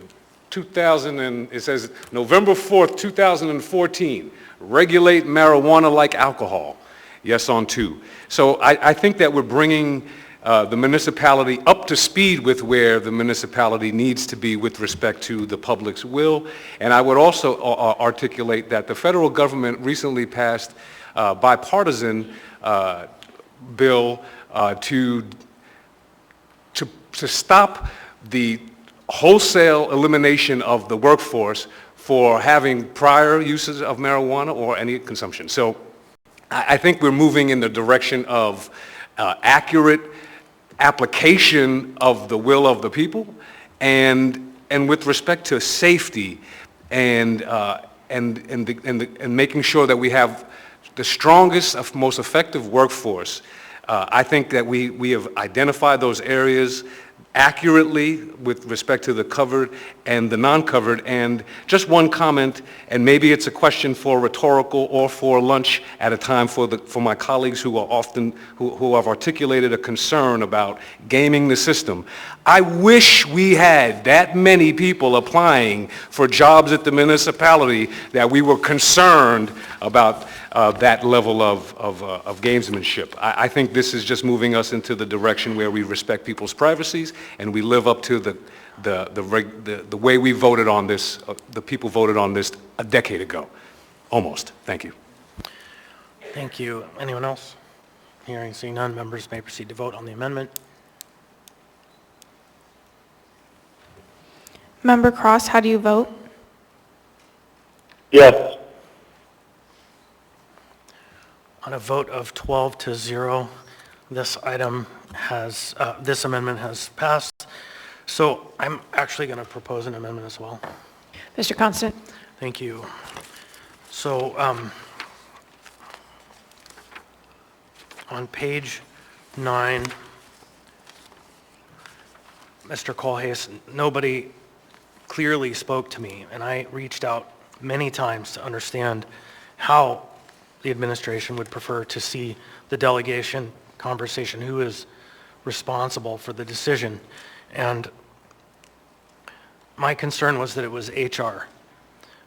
2000, and it says November 4th, 2014, regulate marijuana like alcohol. Yes on 2. So I think that we're bringing the municipality up to speed with where the municipality needs to be with respect to the public's will. And I would also articulate that the federal government recently passed a bipartisan bill to stop the wholesale elimination of the workforce for having prior uses of marijuana or any consumption. So I think we're moving in the direction of accurate application of the will of the people, and with respect to safety and making sure that we have the strongest, most effective workforce. I think that we have identified those areas accurately with respect to the covered and the non-covered. And just one comment, and maybe it's a question for rhetorical or for lunch at a time for my colleagues who have articulated a concern about gaming the system. I wish we had that many people applying for jobs at the municipality that we were concerned about that level of gamesmanship. I think this is just moving us into the direction where we respect people's privacies and we live up to the way we voted on this, the people voted on this a decade ago, almost. Thank you. Thank you. Anyone else? Hearing, seeing none, members may proceed to vote on the amendment. Member Cross, how do you vote? Yes. On a vote of 12-0, this item has, this amendment has passed. So I'm actually going to propose an amendment as well. Mr. Constant? Thank you. So on page 9, Mr. Colhase, nobody clearly spoke to me, and I reached out many times to understand how the administration would prefer to see the delegation conversation, who is responsible for the decision. And my concern was that it was HR,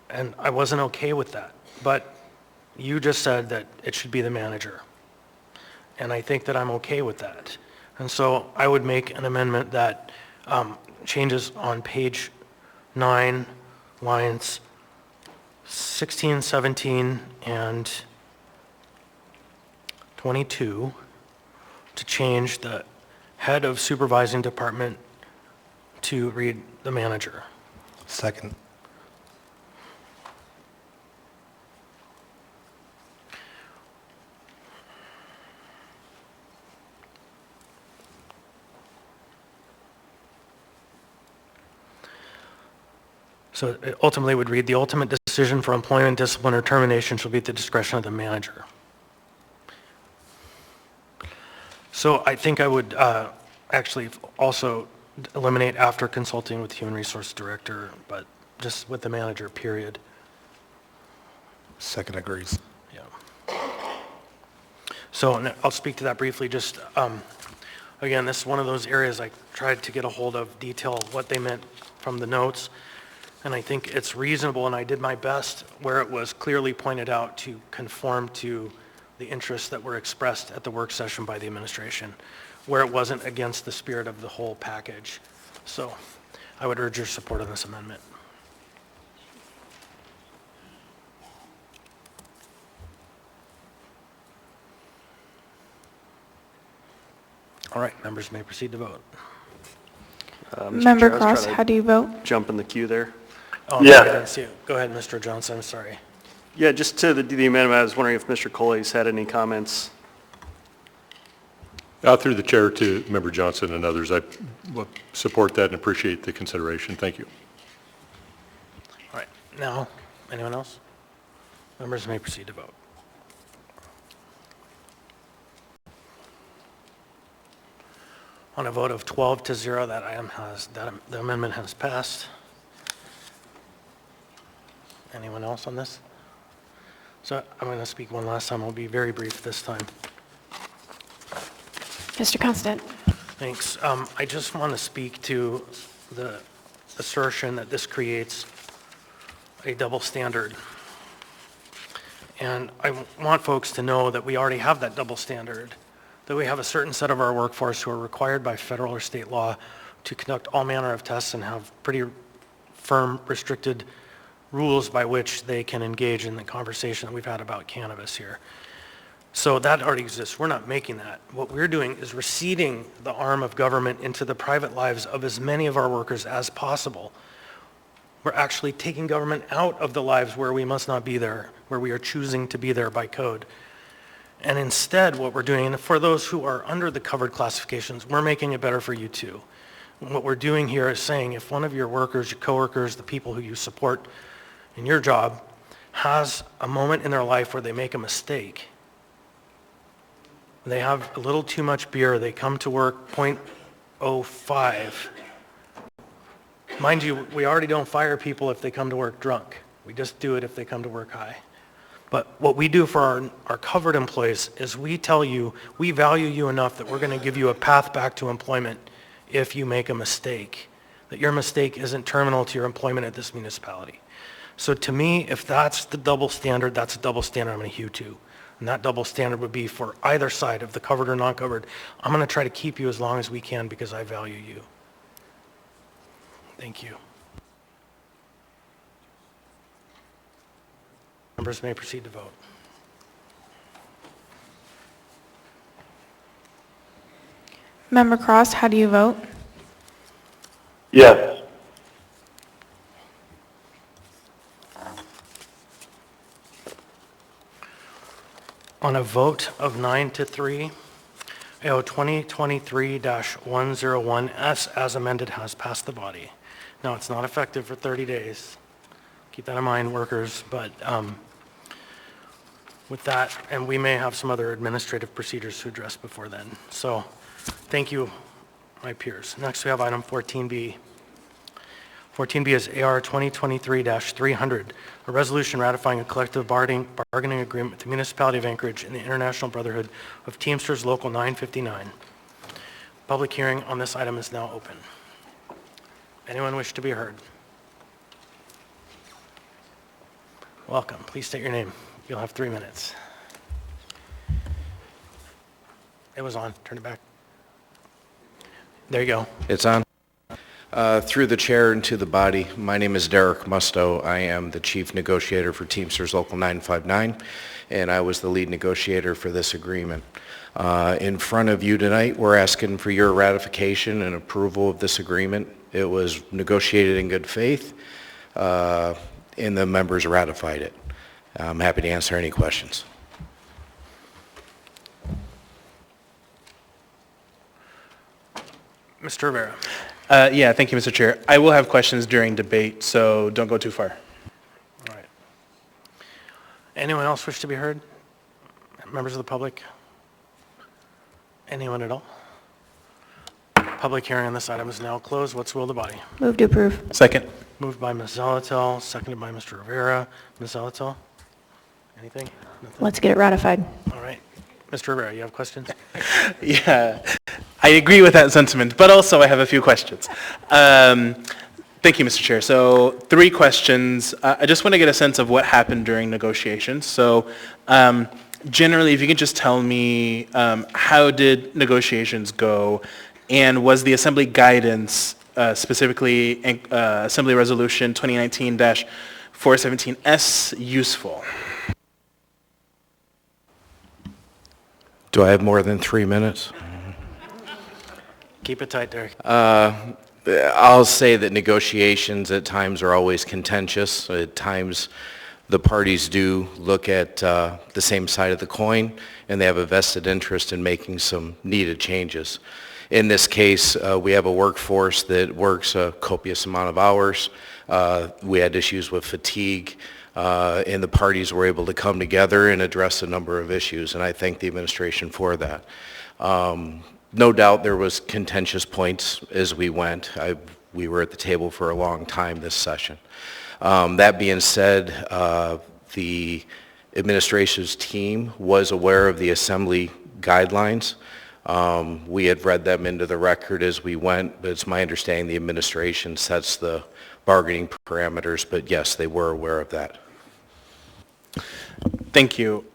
and I wasn't okay with that. But you just said that it should be the manager, and I think that I'm okay with that. And so I would make an amendment that changes on page 9, lines 16, 17, and 22 to change the head of supervising department to read the manager. Second. So it ultimately would read, the ultimate decision for employment, discipline, or termination shall be at the discretion of the manager. So I think I would actually also eliminate after consulting with the human resource director, but just with the manager, period. Second agrees. Yeah. So and I'll speak to that briefly. Just again, this is one of those areas I tried to get a hold of detail what they meant from the notes. And I think it's reasonable, and I did my best where it was clearly pointed out to conform to the interests that were expressed at the work session by the administration, where it wasn't against the spirit of the whole package. So I would urge your support on this amendment. All right, members may proceed to vote. Mr. Member Chair, I was Cross, trying to how do you vote? Jump in the queue there. Oh, Yeah. I didn't see it. Go ahead, Mr. Johnson, I'm sorry. Yeah, just to the amendment, I was wondering if Mr. Coley's had any comments. Through the chair to Member Johnson and others, I support that and appreciate the consideration. Thank you. All right, now, anyone else? Members may proceed to vote. On a vote of 12-0, the amendment has passed. Anyone else on this? So I'm going to speak one last time. I'll be very brief this time. Mr. Constant? Thanks. I just want to speak to the assertion that this creates a double standard. And I want folks to know that we already have that double standard, that we have a certain set of our workforce who are required by federal or state law to conduct all manner of tests and have pretty firm, restricted rules by which they can engage in the conversation that we've had about cannabis here. So that already exists. We're not making that. What we're doing is receding the arm of government into the private lives of as many of our workers as possible. We're actually taking government out of the lives where we must not be there, where we are choosing to be there by code. And instead, what we're doing, and for those who are under the covered classifications, we're making it better for you too. What we're doing here is saying if one of your workers, your coworkers, the people who you support in your job has a moment in their life where they make a mistake, they have a little too much beer, they come to work 0.05. Mind you, we already don't fire people if they come to work drunk. We just do it if they come to work high. But what we do for our covered employees is we tell you, we value you enough that we're going to give you a path back to employment if you make a mistake, that your mistake isn't terminal to your employment at this municipality. So to me, if that's the double standard, that's a double standard I'm going to hew to. And that double standard would be for either side of the covered or non-covered. I'm going to try to keep you as long as we can because I value you. Thank you. Members may proceed to vote. Member Cross, how do you vote? Yes. On On a vote of 9 to 3, AO 2023-101S as amended has passed the body. Now, it's not effective for 30 days. Keep that in mind, workers, but with that, and we may have some other administrative procedures to address before then. So, thank you, my peers. Next, we have item 14B. 14B is AR 2023-300, a resolution ratifying a collective bargaining agreement with the Municipality of Anchorage and the International Brotherhood of Teamsters Local 959. Public hearing on this item is now open. Anyone wish to be heard? Welcome. Please state your name. You'll have 3 minutes. It was on. Turn it back. There you go. It's on. Through the chair and to the body, my name is Derek Musto. I am the chief negotiator for Teamsters Local 959, and I was the lead negotiator for this agreement. In front of you tonight, we're asking for your ratification and approval of this agreement. It was negotiated in good faith, and the members ratified it. I'm happy to answer any questions. Mr. Rivera. Yeah, thank you, Mr. Chair. I will have questions during debate, so don't go too far. All right. Anyone else wish to be heard? Members of the public? Anyone at all? Public hearing on this item is now closed. What's the will of the body? Move to approve. Second. Moved by Ms. Zolotel, seconded by Mr. Rivera. Ms. Zolotel? Anything? Nothing? Let's get it ratified. All right. Mr. Rivera, you have questions? Yeah, I agree with that sentiment, but also I have a few questions. Thank you, Mr. Chair. So 3 questions. I just want to get a sense of what happened during negotiations. So generally, if you can just tell me how did negotiations go, and was the Assembly guidance, specifically Assembly Resolution 2019-417S, useful? Do I have more than 3 minutes? Keep it tight, Derek. I'll say that negotiations at times are always contentious. At times, the parties do look at the same side of the coin, and they have a vested interest in making some needed changes. In this case, we have a workforce that works a copious amount of hours. We had issues with fatigue, and the parties were able to come together and address a number of issues, and I thank the administration for that. No doubt there was contentious points as we went. We were at the table for a long time this session. That being said, the administration's team was aware of the Assembly guidelines. We had read them into the record as we went, but it's my understanding the administration sets the bargaining parameters, but yes, they were aware of that. Thank you.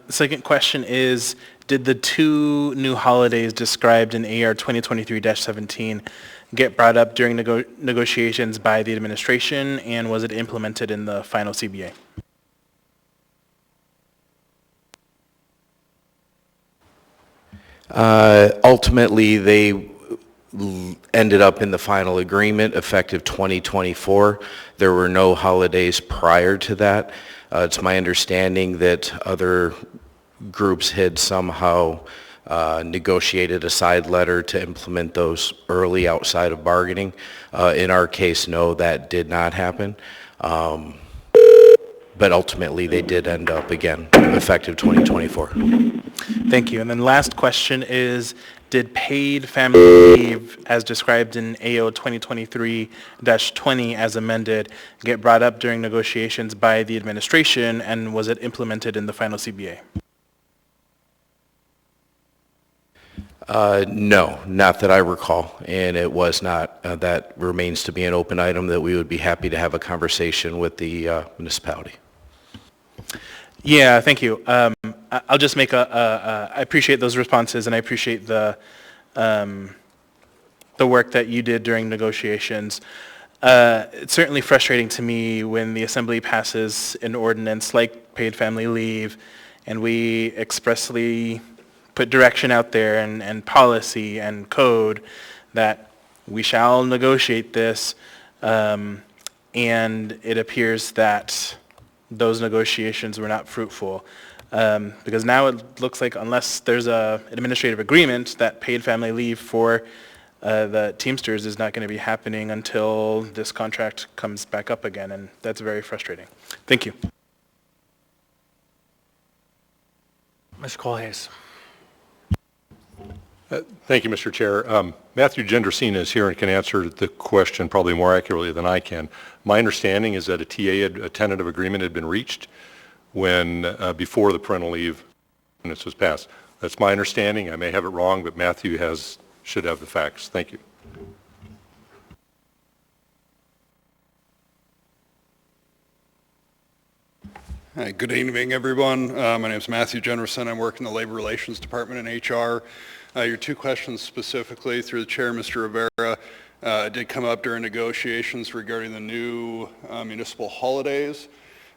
Second question is, did the 2 new holidays described in AR 2023-17 get brought up during negotiations by the administration, and was it implemented in the final CBA? Ultimately, they ended up in the final agreement effective 2024. There were no holidays prior to that. It's my understanding that other groups had somehow negotiated a side letter to implement those early outside of bargaining. In our case, no, that did not happen. But ultimately, they did end up, again, effective 2024. Thank you. And then last question is, did paid family leave, as described in AO 2023-20 as amended, get brought up during negotiations by the administration, and was it implemented in the final CBA? No, not that I recall, and it was not. That remains to be an open item that we would be happy to have a conversation with the municipality. Yeah, thank you. I'll just make I appreciate those responses, and I appreciate the work that you did during negotiations. It's certainly frustrating to me when the Assembly passes an ordinance like paid family leave, and we expressly put direction out there and policy and code that we shall negotiate this, and it appears that those negotiations were not fruitful. Because now it looks like unless there's a administrative agreement, that paid family leave for the Teamsters is not going to be happening until this contract comes back up again, and that's very frustrating. Thank you. Mr. Colhase. Thank you, Mr. Chair. Matthew Gendersina is here and can answer the question probably more accurately than I can. My understanding is that a tentative agreement had been reached when before the parental leave ordinance was passed. That's my understanding. I may have it wrong, but Matthew should have the facts. Thank you. Hi, good evening, everyone. My name is Matthew Jennerson. I work in the Labor Relations Department in HR. Your two questions specifically, through the chair, Mr. Rivera, did come up during negotiations regarding the new municipal holidays.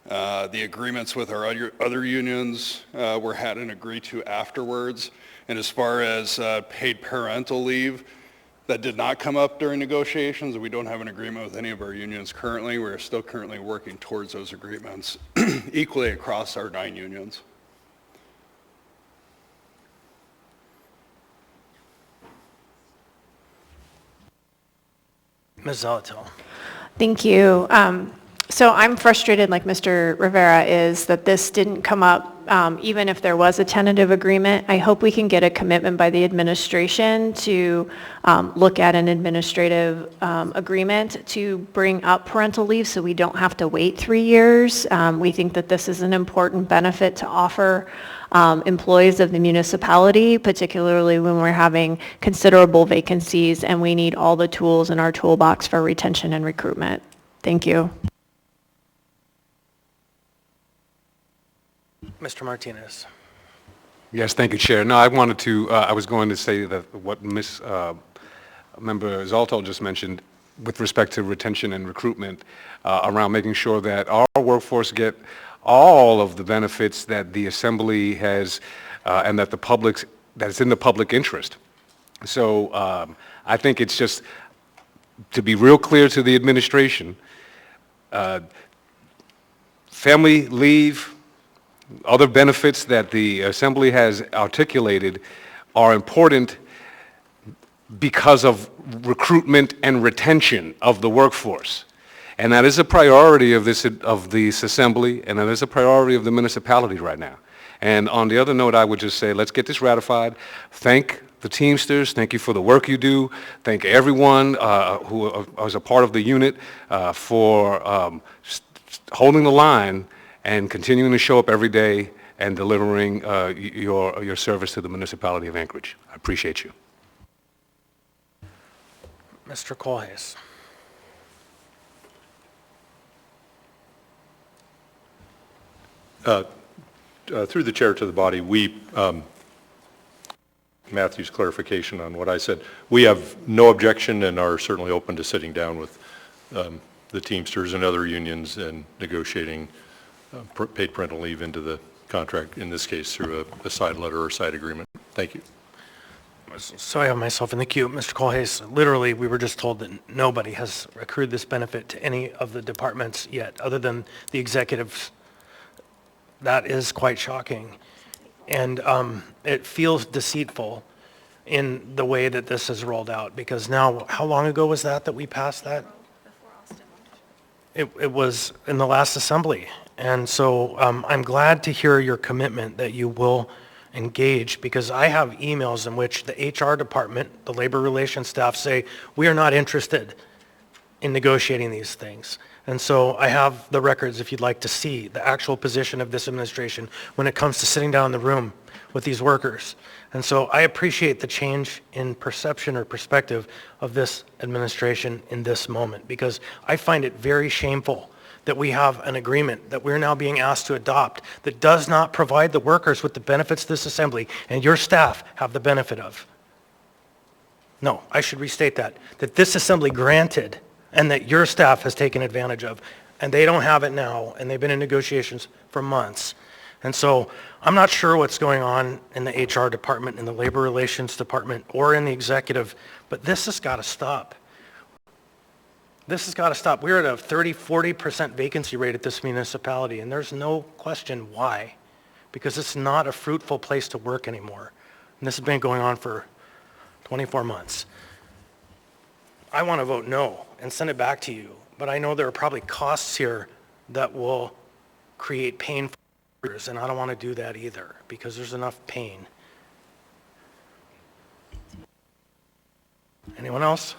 The agreements with our other unions were had and agreed to afterwards. And as far as paid parental leave, that did not come up during negotiations. We don't have an agreement with any of our unions currently. We're still currently working towards those agreements equally across our 9 unions. Ms. Zolotel. Thank you. So I'm frustrated, like Mr. Rivera is, that this didn't come up, even if there was a tentative agreement. I hope we can get a commitment by the administration to look at an administrative agreement to bring up parental leave so we don't have to wait 3 years. We think that this is an important benefit to offer employees of the municipality, particularly when we're having considerable vacancies and we need all the tools in our toolbox for retention and recruitment. Thank you. Mr. Martinez. Yes, thank you, Chair. No, I wanted to, I was going to say that what Member Zoltal just mentioned with respect to retention and recruitment around making sure that our workforce get all of the benefits that the Assembly has and that that's in the public interest. So I think it's just to be real clear to the administration, family leave, other benefits that the Assembly has articulated are important because of recruitment and retention of the workforce. And that is a priority of this Assembly, and that is a priority of the municipality right now. And on the other note, I would just say, let's get this ratified. Thank the Teamsters. Thank you for the work you do. Thank everyone who was a part of the unit for holding the line and continuing to show up every day and delivering your service to the municipality of Anchorage. I appreciate you. Mr. Colhase. Through the chair to the body, Matthew's clarification on what I said, we have no objection and are certainly open to sitting down with the Teamsters and other unions and negotiating paid parental leave into the contract, in this case through a side letter or side agreement. Thank you. So I have myself in the queue. Mr. Colhase, literally we were just told that nobody has accrued this benefit to any of the departments yet, other than the executives. That is quite shocking. And it feels deceitful in the way that this is rolled out, because now, how long ago was that we passed that? It was in the last Assembly. And so I'm glad to hear your commitment that you will engage, because I have emails in which the HR department, the labor relations staff say, we are not interested in negotiating these things. And so I have the records if you'd like to see the actual position of this administration when it comes to sitting down in the room with these workers. And so I appreciate the change in perception or perspective of this administration in this moment, because I find it very shameful that we have an agreement that we're now being asked to adopt that does not provide the workers with the benefits this Assembly and your staff have the benefit of. No, I should restate that this Assembly granted and that your staff has taken advantage of, and they don't have it now, and they've been in negotiations for months. And so I'm not sure what's going on in the HR department, in the labor relations department, or in the executive, but this has got to stop. This has got to stop. We're at a 30-40% vacancy rate at this municipality, and there's no question why. because it's not a fruitful place to work anymore. And this has been going on for 24 months. I want to vote no and send it back to you, but I know there are probably costs here that will create pain for workers, and I don't want to do that either, because there's enough pain. Anyone else?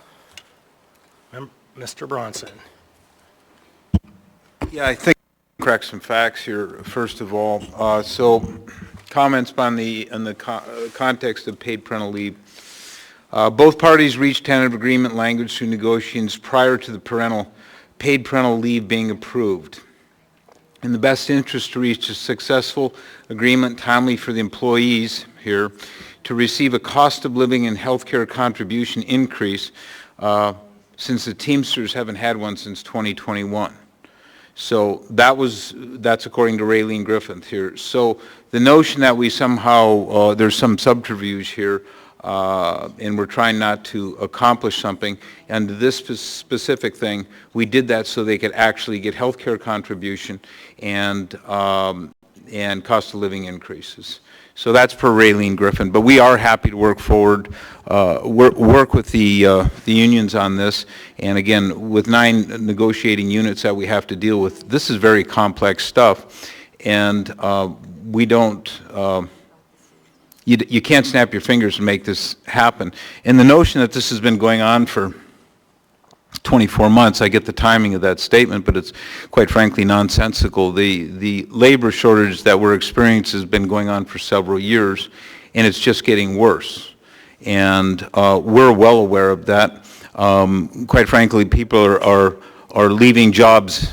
Mr. Bronson. Yeah, I think I'll correct some facts here, first of all. So comments on the context of paid parental leave. Both parties reached tentative agreement language through negotiations prior to the paid parental leave being approved. In the best interest to reach a successful agreement timely for the employees here to receive a cost of living and health care contribution increase since the Teamsters haven't had one since 2021. So that's according to Raylene Griffith here. So the notion that we somehow, there's some subterfuge here, and we're trying not to accomplish something, and this specific thing, we did that so they could actually get health care contribution and cost of living increases. So that's per Raylene Griffin, but we are happy to work forward, work with the unions on this, and again, with 9 negotiating units that we have to deal with, this is very complex stuff, and we don't, you can't snap your fingers and make this happen. And the notion that this has been going on for 24 months, I get the timing of that statement, but it's quite frankly nonsensical. The labor shortage that we're experiencing has been going on for several years, and it's just getting worse. And we're well aware of that. Quite frankly, people are leaving jobs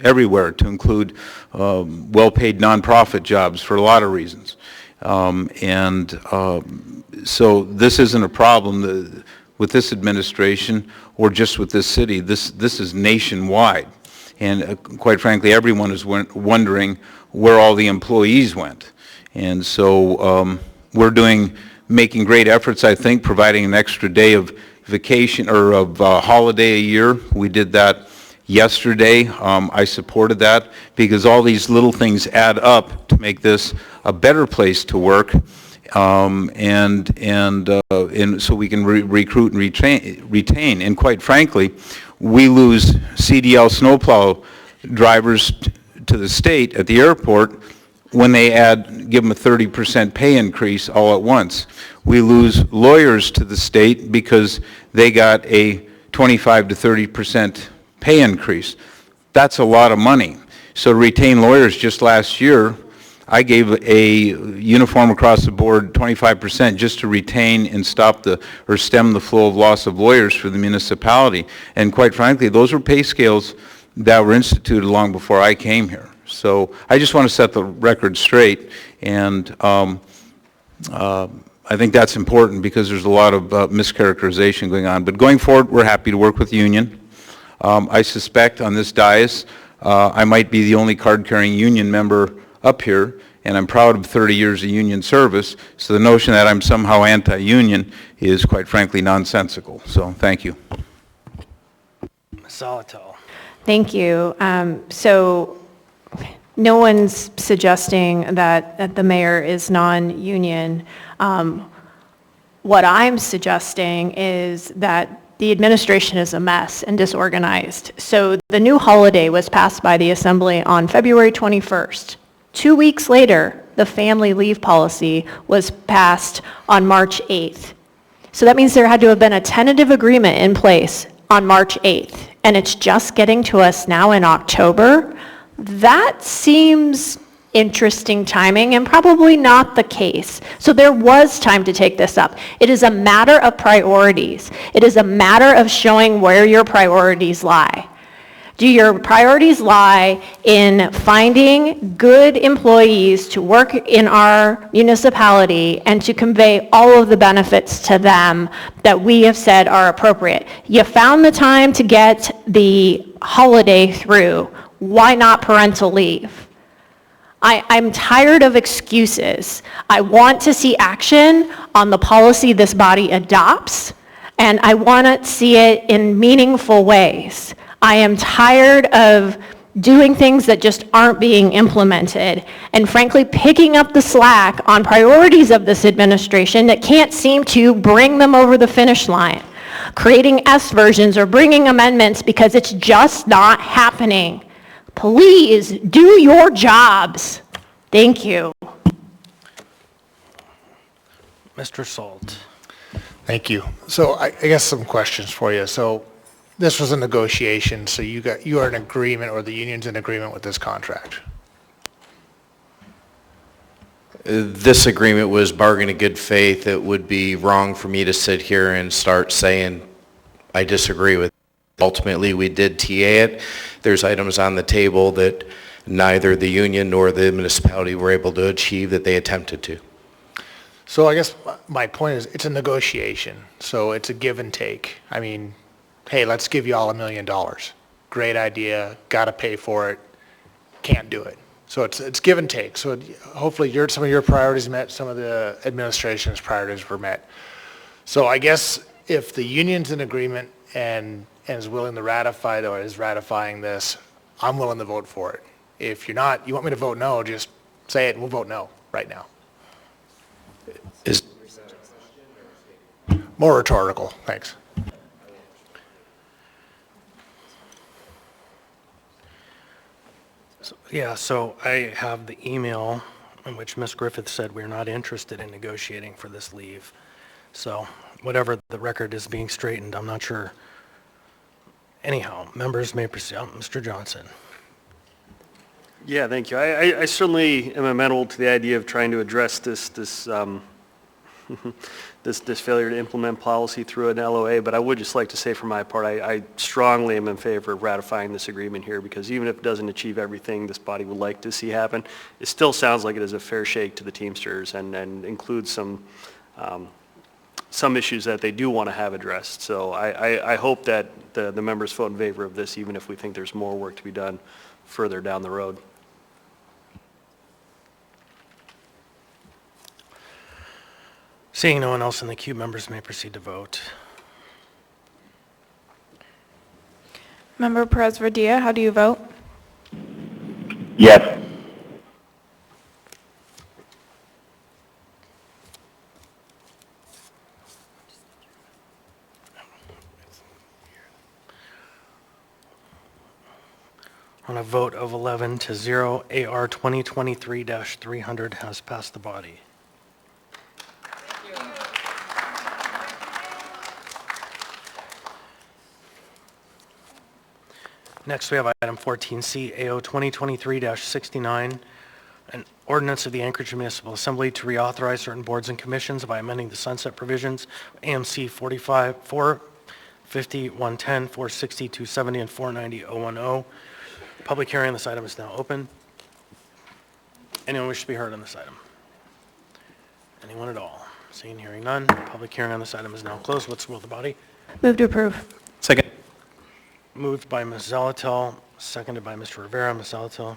everywhere, to include well-paid nonprofit jobs for a lot of reasons. So this isn't a problem with this administration or just with this city. This is nationwide. And quite frankly, everyone is wondering where all the employees went. And so we're making great efforts, I think, providing an extra day of vacation or of holiday a year. We did that yesterday. I supported that because all these little things add up to make this a better place to work, and so we can recruit and retain. And quite frankly, we lose CDL snowplow drivers to the state at the airport when they give them a 30% pay increase all at once. We lose lawyers to the state because they got a 25 to 30% pay increase. That's a lot of money. So to retain lawyers, just last year, I gave a uniform across the board 25% just to retain and stem the flow of loss of lawyers for the municipality. And quite frankly, those were pay scales that were instituted long before I came here. So I just want to set the record straight, and I think that's important because there's a lot of mischaracterization going on. But going forward, we're happy to work with the union. I suspect on this dais, I might be the only card-carrying union member up here, and I'm proud of 30 years of union service, so the notion that I'm somehow anti-union is, quite frankly, nonsensical. So, thank you. Ms. Zolotel. Thank you. So, no one's suggesting that the mayor is non-union. What I'm suggesting is that the administration is a mess and disorganized. So the new holiday was passed by the Assembly on February 21st. 2 weeks later, the family leave policy was passed on March 8th. So that means there had to have been a tentative agreement in place on March 8th, and it's just getting to us now in October. That seems interesting timing and probably not the case. So there was time to take this up. It is a matter of priorities. It is a matter of showing where your priorities lie. Do your priorities lie in finding good employees to work in our municipality and to convey all of the benefits to them that we have said are appropriate? You found the time to get the holiday through. Why not parental leave? I'm tired of excuses. I want to see action on the policy this body adopts, and I want to see it in meaningful ways. I am tired of doing things that just aren't being implemented, and frankly, picking up the slack on priorities of this administration that can't seem to bring them over the finish line, creating S versions or bringing amendments because it's just not happening. Please do your jobs. Thank you. Mr. Salt. Thank you. So I guess some questions for you. So this was a negotiation, so you are in agreement, or the union's in agreement with this contract? This agreement was bargained in good faith. It would be wrong for me to sit here and start saying I disagree with it. Ultimately, we did TA it. There's items on the table that neither the union nor the municipality were able to achieve that they attempted to. So I guess my point is, it's a negotiation, so it's a give and take. I mean, hey, let's give you all $1 million. Great idea, got to pay for it, can't do it. So it's give and take. So hopefully some of your priorities met, some of the administration's priorities were met. So I guess if the union's in agreement and is willing to ratify it, or is ratifying this, I'm willing to vote for it. If you're not, you want me to vote no, just say it and we'll vote no right now. Is more rhetorical, thanks. So I have the email in which Ms. Griffith said we're not interested in negotiating for this leave. So whatever the record is being straightened, I'm not sure. Anyhow, members may proceed. Mr. Johnson. Yeah, thank you. I certainly am amenable to the idea of trying to address this failure to implement policy through an LOA, but I would just like to say for my part, I strongly am in favor of ratifying this agreement here, because even if it doesn't achieve everything this body would like to see happen, it still sounds like it is a fair shake to the Teamsters and includes some issues that they do want to have addressed. So I hope that the members vote in favor of this, even if we think there's more work to be done further down the road. Seeing no one else in the queue, members may proceed to vote. Member Perez-Verdia, how do you vote? Yes. On a vote of 11 to 0, AR 2023-300 has passed the body. Next, we have item 14C, AO 2023-69, an ordinance of the Anchorage Municipal Assembly to reauthorize certain boards and commissions by amending the sunset provisions of AMC 45, 450, 110, 460, 270, and 490, 010. Public hearing on this item is now open. Anyone wish to be heard on this item? Anyone at all? Seeing, hearing none. Public hearing on this item is now closed. What's the will of the body? Move to approve. Second. Moved by Ms. Zalatel, seconded by Mr. Rivera. Ms. Zalatel.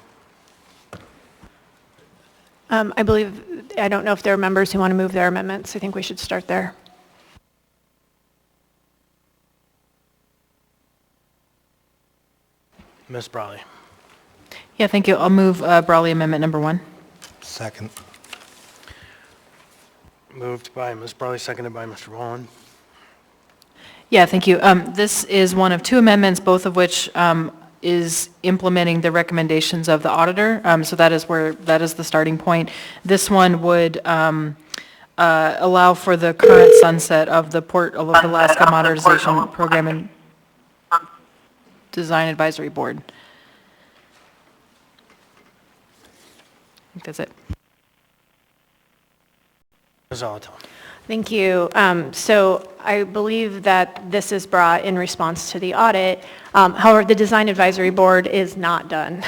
I don't know if there are members who want to move their amendments. I think we should start there. Ms. Brawley. Yeah, thank you. I'll move Brawley Amendment Number 1. Second. Moved by Ms. Brawley, seconded by Mr. Wallen. Yeah, thank you. This is one of two amendments, both of which is implementing the recommendations of the auditor. So that is the starting point. This one would allow for the current sunset of the Port of Alaska Modernization Program and Design Advisory Board. I think that's it. Ms. Zalatel. Thank you. So I believe that this is brought in response to the audit. However, the Design Advisory Board is not done.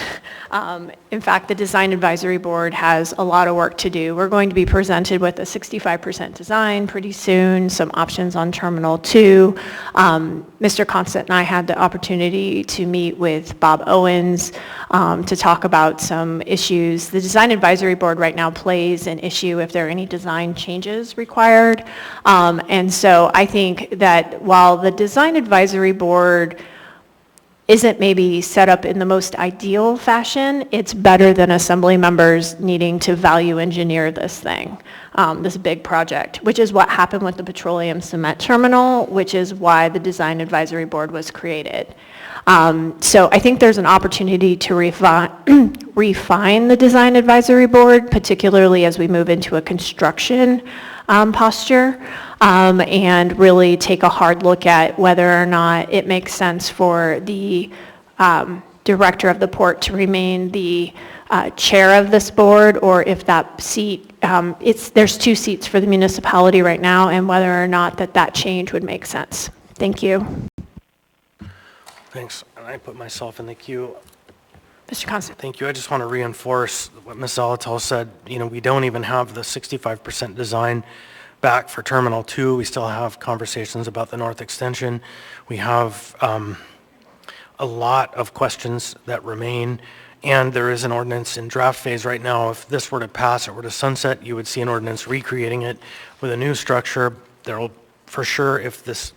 In fact, the Design Advisory Board has a lot of work to do. We're going to be presented with a 65% design pretty soon, some options on Terminal 2. Mr. Constant and I had the opportunity to meet with Bob Owens to talk about some issues. The Design Advisory Board right now plays an issue if there are any design changes required. And so I think that while the Design Advisory Board isn't maybe set up in the most ideal fashion, it's better than assembly members needing to value engineer this thing, this big project, which is what happened with the petroleum cement terminal, which is why the design advisory board was created. So I think there's an opportunity to refine the design advisory board, particularly as we move into a construction posture, and really take a hard look at whether or not it makes sense for the director of the port to remain the chair of this board, or if that seat, there's 2 seats for the municipality right now, and whether or not that change would make sense. Thank you. Thanks. And I put myself in the queue. Mr. Constant. Thank you. I just want to reinforce what Ms. Zolotal said. You know, we don't even have the 65% design back for Terminal 2. We still have conversations about the North Extension. We have a lot of questions that remain, and there is an ordinance in draft phase right now. If this were to pass, it were to sunset, you would see an ordinance recreating it with a new structure. There will, for sure, if this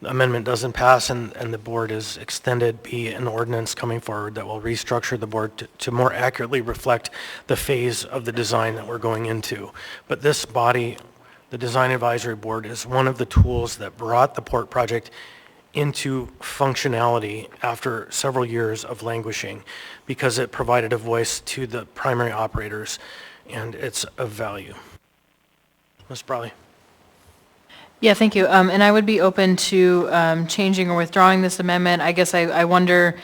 amendment doesn't pass and the board is extended, be an ordinance coming forward that will restructure the board to more accurately reflect the phase of the design that we're going into. But this body, the Design Advisory Board, is one of the tools that brought the port project into functionality after several years of languishing, because it provided a voice to the primary operators, and it's of value. Ms. Brawley. Yeah, thank you. And I would be open to changing or withdrawing this amendment. I guess I wonder,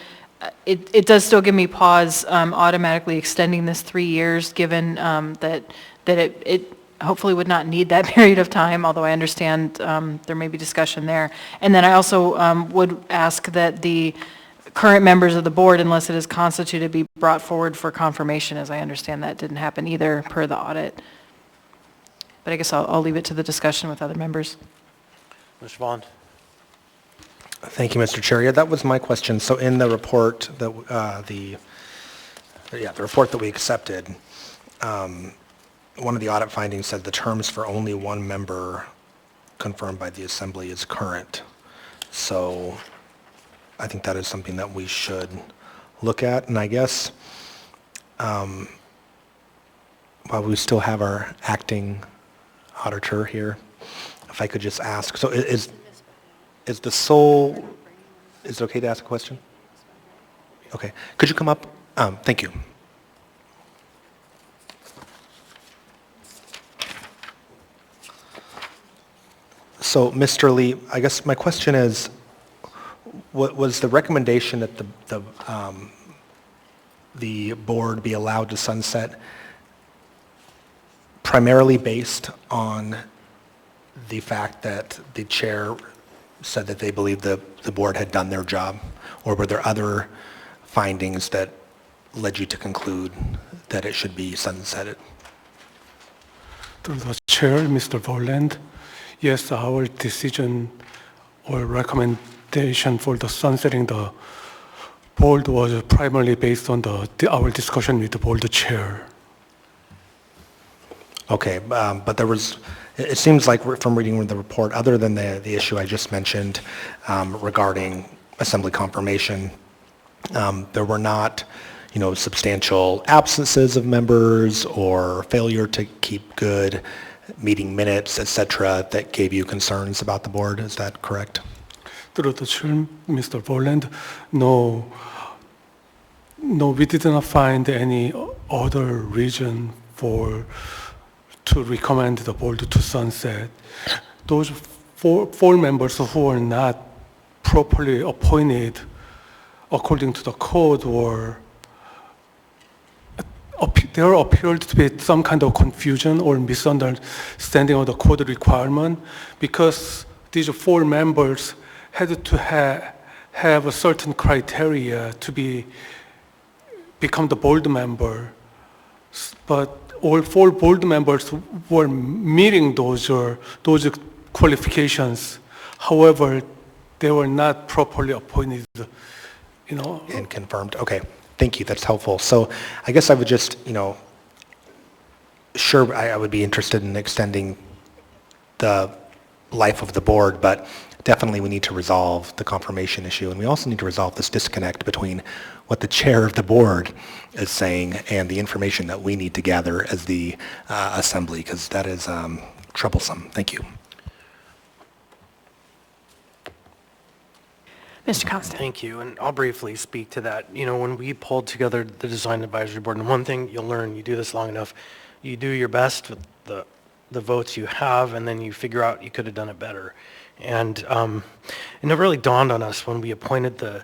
it does still give me pause automatically extending this 3 years, given that it hopefully would not need that period of time, although I understand there may be discussion there. And then I also would ask that the current members of the board, unless it is constituted, be brought forward for confirmation, as I understand that didn't happen either per the audit. But I guess I'll leave it to the discussion with other members. Mr. Vaughn. Thank you, Mr. Chair. Yeah, that was my question. So in the report that the report that we accepted, one of the audit findings said the terms for only one member confirmed by the assembly is current. So I think that is something that we should look at. And I guess while we still have our acting auditor here, if I could just ask, so is it okay to ask a question? Okay, could you come up? Thank you. So, Mr. Lee, I guess my question is, what was the recommendation that the board be allowed to sunset primarily based on the fact that the chair said that they believed the board had done their job, or were there other findings that led you to conclude that it should be sunsetted? Through the chair, Mr. Volland, yes, our decision or recommendation for the sunsetting the board was primarily based on our discussion with the board chair. Okay, but there was, it seems like from reading the report, other than the issue I just mentioned regarding assembly confirmation, there were not, substantial absences of members or failure to keep good meeting minutes, etc., that gave you concerns about the board. Is that correct? Through the chair, Mr. Volland, no, we did not find any other reason to recommend the board to sunset. Those four members who were not properly appointed according to the code there appeared to be some kind of confusion or misunderstanding of the code requirement, because these 4 members had to have a certain criteria to become the board member. But all 4 board members were meeting those qualifications. However, they were not properly appointed, And confirmed. Okay, thank you. That's helpful. So I guess I would just, I would be interested in extending the life of the board, but definitely we need to resolve the confirmation issue, and we also need to resolve this disconnect between what the chair of the board is saying and the information that we need to gather as the assembly, because that is troublesome. Thank you. Mr. Constant. Thank you, and I'll briefly speak to that. You know, when we pulled together the Design Advisory Board, and one thing you'll learn, you do this long enough, you do your best with the votes you have, and then you figure out you could have done it better. And it really dawned on us when we appointed the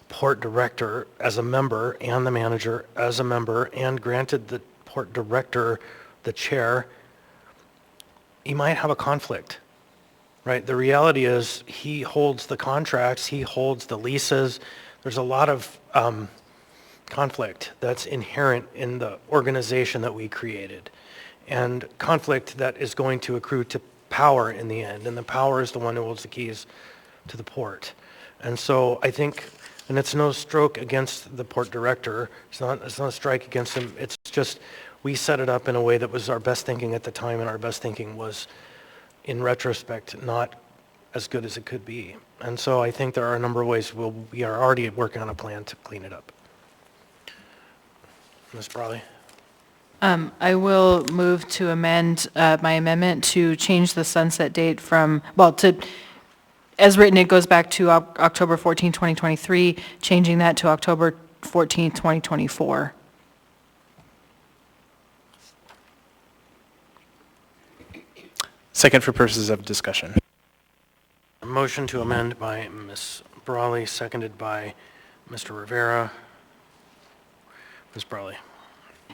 port director as a member and the manager as a member and granted the port director the chair, he might have a conflict. Right, the reality is he holds the contracts, he holds the leases. There's a lot of conflict that's inherent in the organization that we created, and conflict that is going to accrue to power in the end, and the power is the one who holds the keys to the port. And so I think, and it's no stroke against the port director, it's not a strike against him, it's just we set it up in a way that was our best thinking at the time, and our best thinking was, in retrospect, not as good as it could be. And so I think there are a number of ways we are already working on a plan to clean it up. Ms. Brawley? I will move to amend my amendment to change the sunset date from, well, to, as written, it goes back to October 14, 2023, changing that to October 14, 2024. Second for purposes of discussion. A motion to amend by Ms. Brawley, seconded by Mr. Rivera. Ms. Brawley.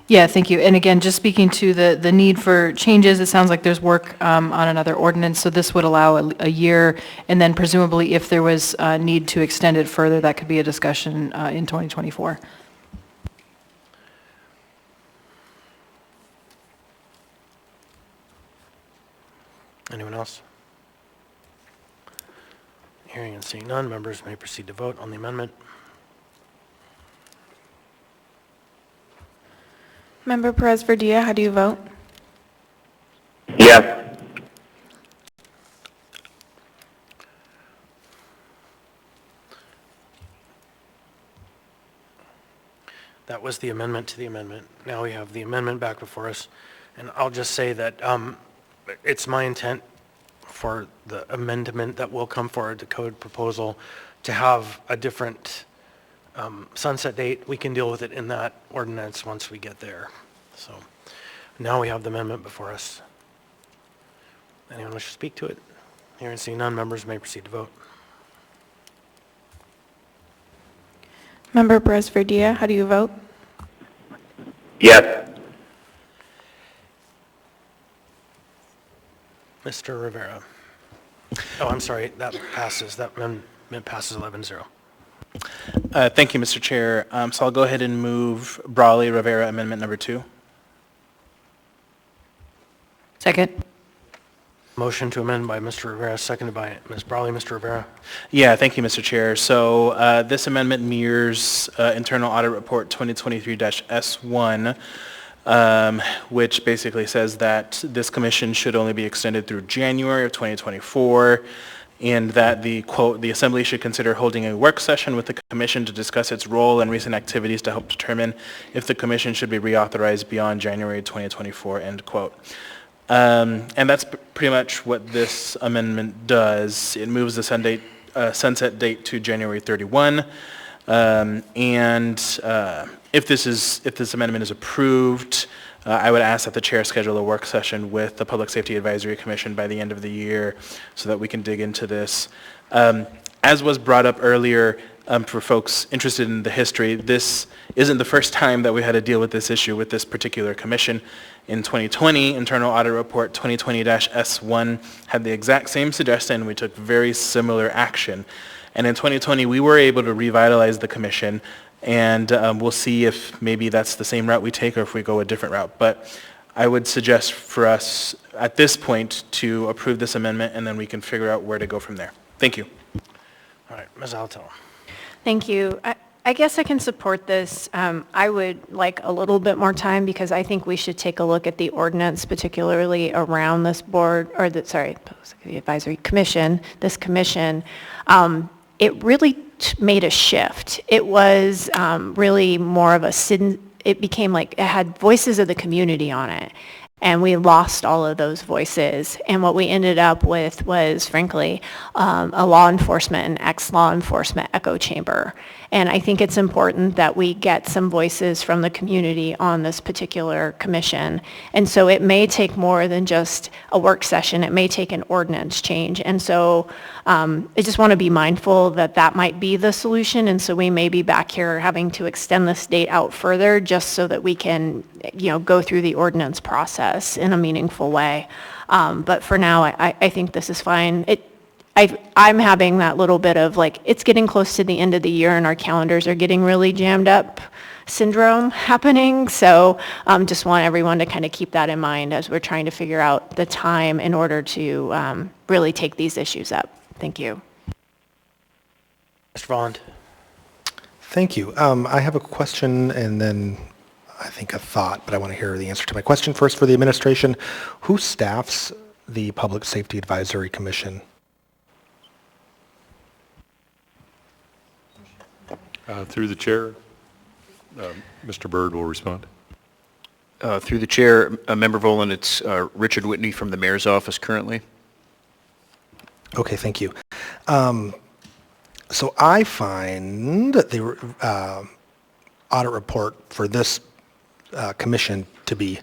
Yeah, thank you. And again, just speaking to the need for changes, it sounds like there's work on another ordinance, so this would allow a year, and then presumably if there was a need to extend it further, that could be a discussion in 2024. Anyone else? Hearing and seeing none, members may proceed to vote on the amendment. Member Perez-Verdilla, how do you vote? Yes. That was the amendment to the amendment. Now we have the amendment back before us. And I'll just say that it's my intent for the amendment that will come forward, the code proposal, to have a different sunset date. We can deal with it in that ordinance once we get there. So now we have the amendment before us. Anyone wish to speak to it? Hearing and seeing none, members may proceed to vote. Member Perez-Verdilla, how do you vote? Yes. Mr. Rivera. Oh, I'm sorry, that passes. That amendment passes 11-0. Thank you, Mr. Chair. So I'll go ahead and move Brawley Rivera Amendment Number 2. Second. Motion to amend by Mr. Rivera, seconded by Ms. Brawley. Mr. Rivera. Yeah, thank you, Mr. Chair. So this amendment mirrors Internal Audit Report 2023-S1, which basically says that this commission should only be extended through January of 2024, and that the, quote, the Assembly should consider holding a work session with the Commission to discuss its role and recent activities to help determine if the Commission should be reauthorized beyond January 2024, end quote. And that's pretty much what this amendment does. It moves the sunset date to January 31, if this amendment is approved, I would ask that the chair schedule a work session with the Public Safety Advisory Commission by the end of the year so that we can dig into this. As was brought up earlier, for folks interested in the history, this isn't the first time that we had to deal with this issue with this particular commission. In 2020, Internal Audit Report 2020-S1 had the exact same suggestion. We took very similar action. And in 2020, we were able to revitalize the commission, and we'll see if maybe that's the same route we take or if we go a different route. But I would suggest for us at this point to approve this amendment, and then we can figure out where to go from there. Thank you. All right, Ms. Altel. Thank you. I guess I can support this. I would like a little bit more time because I think we should take a look at the ordinance, particularly around this board, or the advisory commission, this commission. It really made a shift. It was really more of it became like it had voices of the community on it. And we lost all of those voices. And what we ended up with was, frankly, a law enforcement and ex-law enforcement echo chamber. And I think it's important that we get some voices from the community on this particular commission. And so it may take more than just a work session. It may take an ordinance change. And so I just want to be mindful that that might be the solution. And so we may be back here having to extend this date out further just so that we can, go through the ordinance process in a meaningful way. But for now, I think this is fine. I'm having that little bit of it's getting close to the end of the year and our calendars are getting really jammed up syndrome happening. So just want everyone to kind of keep that in mind as we're trying to figure out the time in order to really take these issues up. Thank you. Mr. Volland. Thank you. I have a question and then I think a thought, but I want to hear the answer to my question first for the administration. Who staffs the Public Safety Advisory Commission? Through the chair, Mr. Byrd will respond. Through the chair, Member Volan, it's Richard Whitney from the mayor's office currently. Okay, thank you. So I find the audit report for this commission to be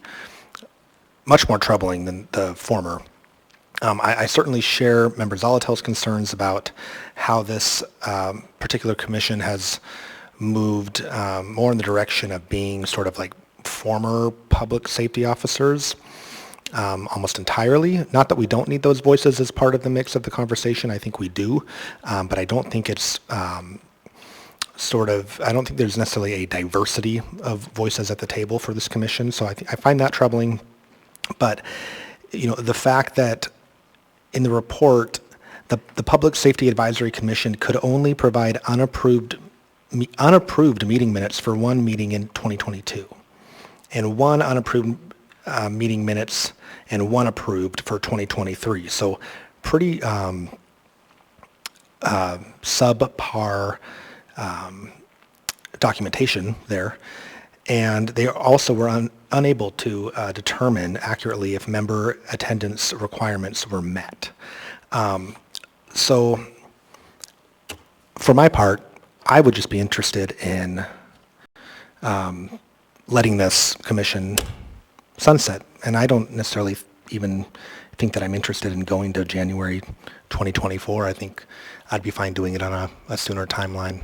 much more troubling than the former. I certainly share Member Zolotel's concerns about how this particular commission has moved more in the direction of being sort of like former public safety officers almost entirely. Not that we don't need those voices as part of the mix of the conversation. I think we do, but I don't think it's I don't think there's necessarily a diversity of voices at the table for this commission. So I find that troubling. But, the fact that in the report, the Public Safety Advisory Commission could only provide unapproved meeting minutes for one meeting in 2022, and one unapproved meeting minutes and one approved for 2023. So pretty subpar documentation there. And they also were unable to determine accurately if member attendance requirements were met. So for my part, I would just be interested in letting this commission sunset. And I don't necessarily even think that I'm interested in going to January 2024. I think I'd be fine doing it on a sooner timeline,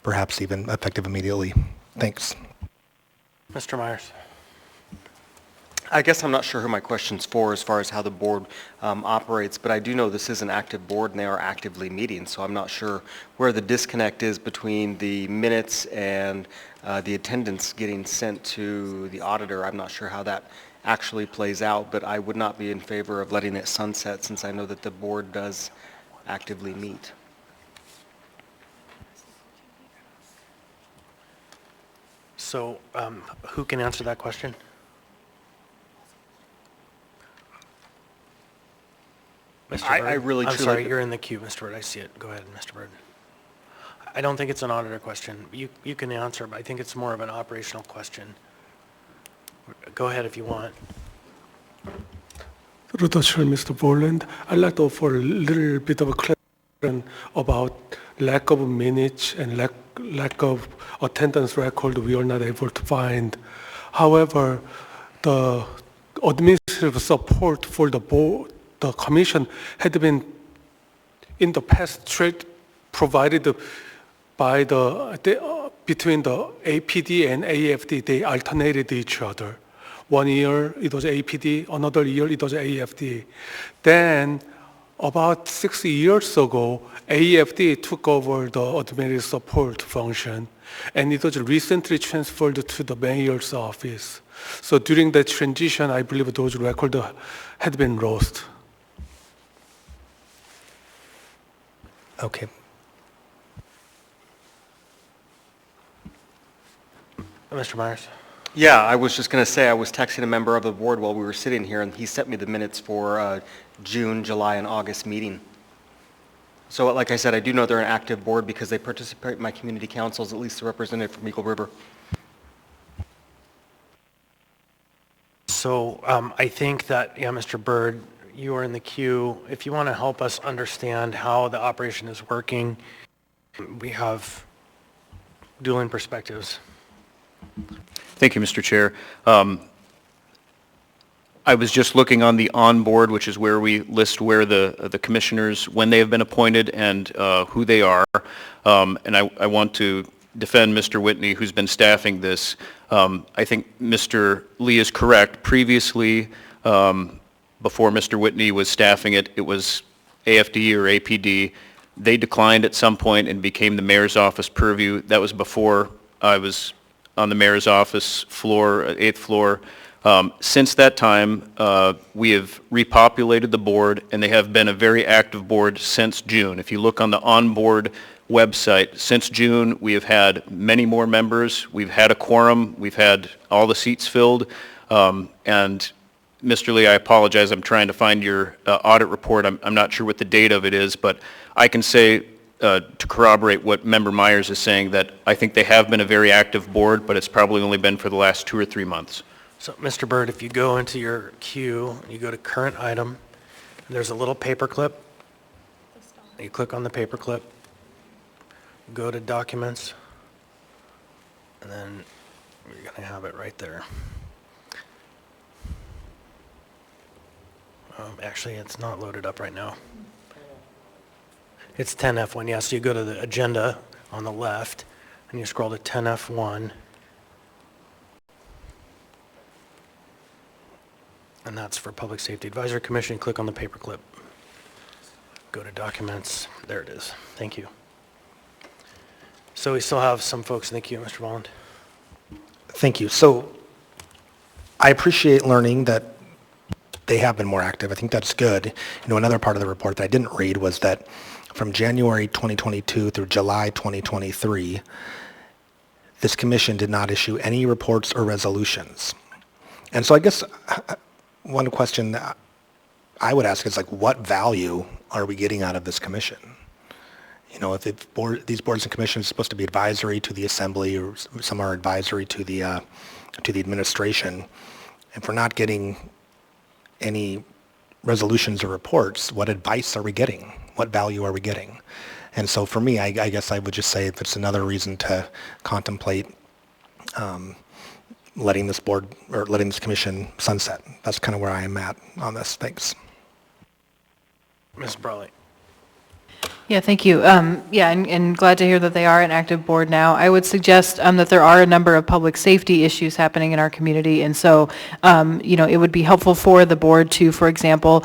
perhaps even effective immediately. Thanks. Mr. Myers. I guess I'm not sure who my question's for as far as how the board operates, but I do know this is an active board and they are actively meeting, so I'm not sure where the disconnect is between the minutes and the attendance getting sent to the auditor. I'm not sure how that actually plays out, but I would not be in favor of letting it sunset since I know that the board does actively meet. So who can answer that question? Mr. I really I'm truly... sorry, you're in the queue, Mr. Bird. I see it. Go ahead, Mr. Bird. I don't think it's an auditor question. You can answer, but I think it's more of an operational question. Go ahead if you want. Through the chair, Mr. Boland, I'd like to offer a little bit of a clarification about lack of minutes and lack of attendance record we are not able to find. However, the administrative support for the board, the commission had been in the past provided by between the APD and AFD. They alternated each other. 1 year it was APD, another year it was AFD. Then about 6 years ago, AFD took over the administrative support function, and it was recently transferred to the mayor's office. So during that transition, I believe those records had been lost. Okay. Mr. Myers? Yeah, I was just going to say, I was texting a member of the board while we were sitting here, and he sent me the minutes for June, July, and August meeting. So like I said, I do know they're an active board because they participate in my community councils, at least a representative from Eagle River. So I think that, yeah, Mr. Byrd, you are in the queue. If you want to help us understand how the operation is working, we have dueling perspectives. Thank you, Mr. Chair. I was just looking on the on-board, which is where we list where the commissioners, when they have been appointed and who they are. And I want to defend Mr. Whitney, who's been staffing this. I think Mr. Lee is correct. Previously, before Mr. Whitney was staffing it, it was AFD or APD. They declined at some point and became the mayor's office purview. That was before I was on the mayor's office floor, 8th floor. Since that time, we have repopulated the board, and they have been a very active board since June. If you look on the on-board website, since June, we have had many more members. We've had a quorum. We've had all the seats filled. And Mr. Lee, I apologize. I'm trying to find your audit report. I'm not sure what the date of it is, but I can say to corroborate what Member Myers is saying, that I think they have been a very active board, but it's probably only been for the last 2 or 3 months. So, Mr. Byrd, if you go into your queue, you go to current item, there's a little paper clip. You click on the paper clip, go to documents, and then you're going to have it right there. Actually, it's not loaded up right now. It's 10F1, yeah, so you go to the agenda on the left, and you scroll to 10F1. And that's for Public Safety Advisory Commission. Click on the paperclip. Go to documents. There it is. Thank you. So we still have some folks in the queue, Mr. Volland. Thank you. So I appreciate learning that they have been more active. I think that's good. You know, another part of the report that I didn't read was that from January 2022 through July 2023, this commission did not issue any reports or resolutions. And so I guess one question that I would ask is, like, what value are we getting out of this commission? You know, if these boards and commissions are supposed to be advisory to the assembly, or some are advisory to the administration, if we're not getting any resolutions or reports, what advice are we getting? What value are we getting? And so for me, I guess I would just say if it's another reason to contemplate letting this board or letting this commission sunset. That's kind of where I am at on this. Thanks. Ms. Brawley. Yeah, thank you. Yeah, and glad to hear that they are an active board now. I would suggest that there are a number of public safety issues happening in our community, and so, you know, it would be helpful for the board to, for example,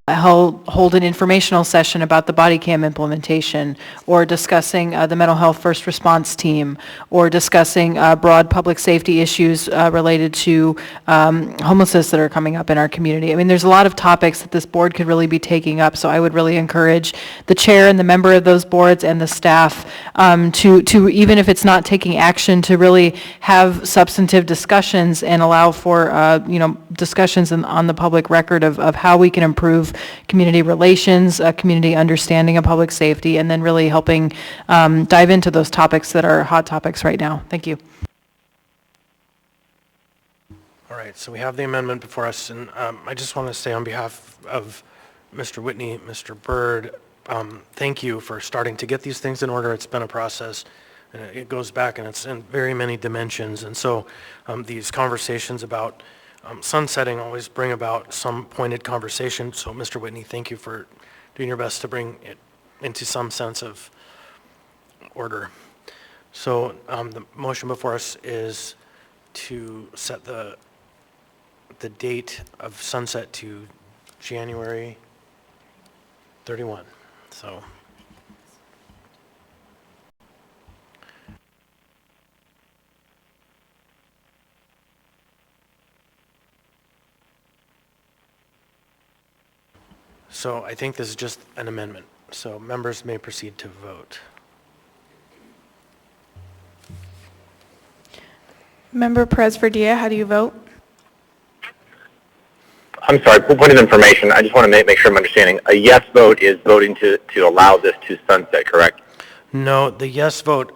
hold an informational session about the body cam implementation, or discussing the mental health first response team, or discussing broad public safety issues related to homelessness that are coming up in our community. I mean, there's a lot of topics that this board could really be taking up, so I would really encourage the chair and the member of those boards and the staff to, even if it's not taking action, to really have substantive discussions and allow for, you know, discussions on the public record of how we can improve community relations, community understanding of public safety, and then really helping dive into those topics that are hot topics right now. Thank you. All right, so we have the amendment before us, and I just want to say on behalf of Mr. Whitney, Mr. Byrd, thank you for starting to get these things in order. It's been a process, and it goes back, and it's in very many dimensions. And so these conversations about sunsetting always bring about some pointed conversation. So Mr. Whitney, thank you for doing your best to bring it into some sense of order. So the motion before us is to set the date of sunset to January 31. So I think this is just an amendment. So members may proceed to vote. Member Presverdia, how do you vote? I'm sorry, point of information. I just want to make sure I'm understanding. A yes vote is voting to allow this to sunset, correct? No, the yes vote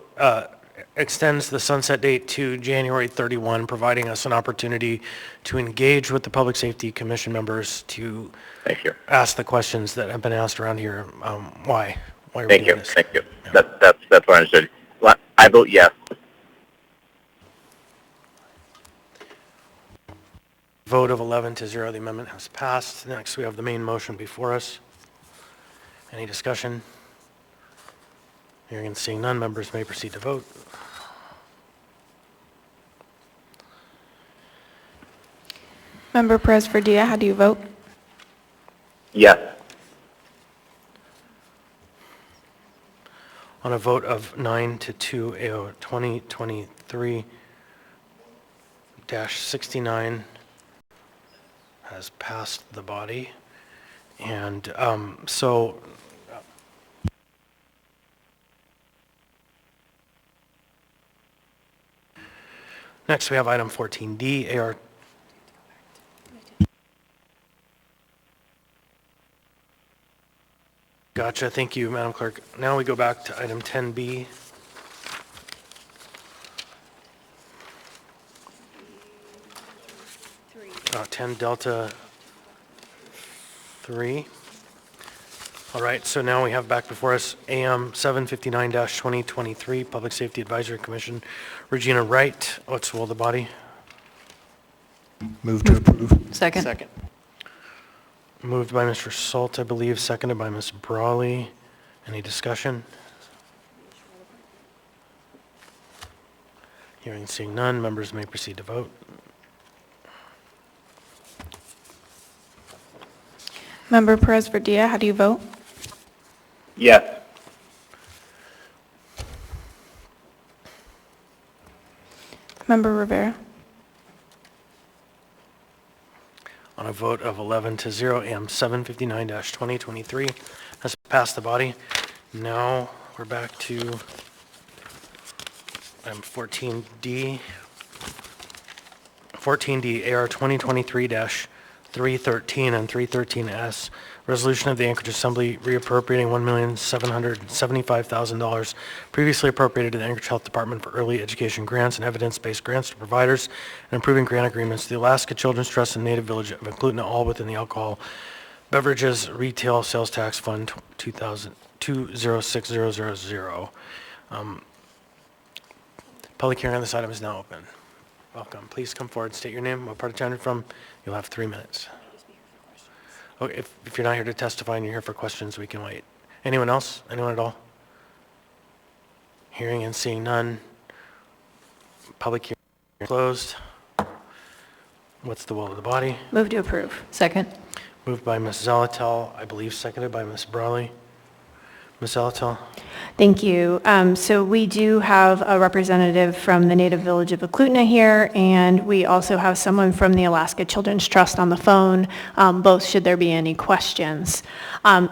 extends the sunset date to January 31, providing us an opportunity to engage with the Public Safety Commission members to Thank you. ask the questions that have been asked around here. Why? Why are we Thank doing you. this? Thank you. That's what I understood. I vote yes. Vote of 11-0, the amendment has passed. Next, we have the main motion before us. Any discussion? Hearing and seeing none, members may proceed to vote. Member Presverdia, how do you vote? Yes. On a vote of 9-2, AO 2023-69 has passed the body. And next we have item 14D, AR. Gotcha, thank you, Madam Clerk. Now we go back to item 10B. Oh, 10 Delta 3. All right, so now we have back before us AM 759-2023, Public Safety Advisory Commission. Regina Wright, what's the will of the body? Move to approve. Second. Second. Moved by Mr. Salt, I believe, seconded by Ms. Brawley. Any discussion? Hearing and seeing none, members may proceed to vote. Member Presverdia, how do you vote? Yes. Member Rivera? On a vote of 11-0, AM 759-2023 has passed the body. Now we're back to item 14D. 14D, AR 2023-313 and 313S, resolution of the Anchorage Assembly reappropriating $1,775,000 previously appropriated to the Anchorage Health Department for early education grants and evidence-based grants to providers and improving grant agreements to the Alaska Children's Trust and Native Village of Eklutna, all within the Alcohol Beverages Retail Sales Tax Fund 206000. Public hearing on this item is now open. Welcome. Please come forward, state your name, what part of town you're from. You'll have 3 minutes. Okay, if you're not here to testify and you're here for questions, we can wait. Anyone else? Anyone at all? Hearing and seeing none. Public hearing closed. What's the will of the body? Move to approve. Second. Moved by Ms. Zalatel, I believe seconded by Ms. Brawley. Ms. Zalatel? Thank you. So we do have a representative from the Native Village of Eklutna here, and we also have someone from the Alaska Children's Trust on the phone, both should there be any questions.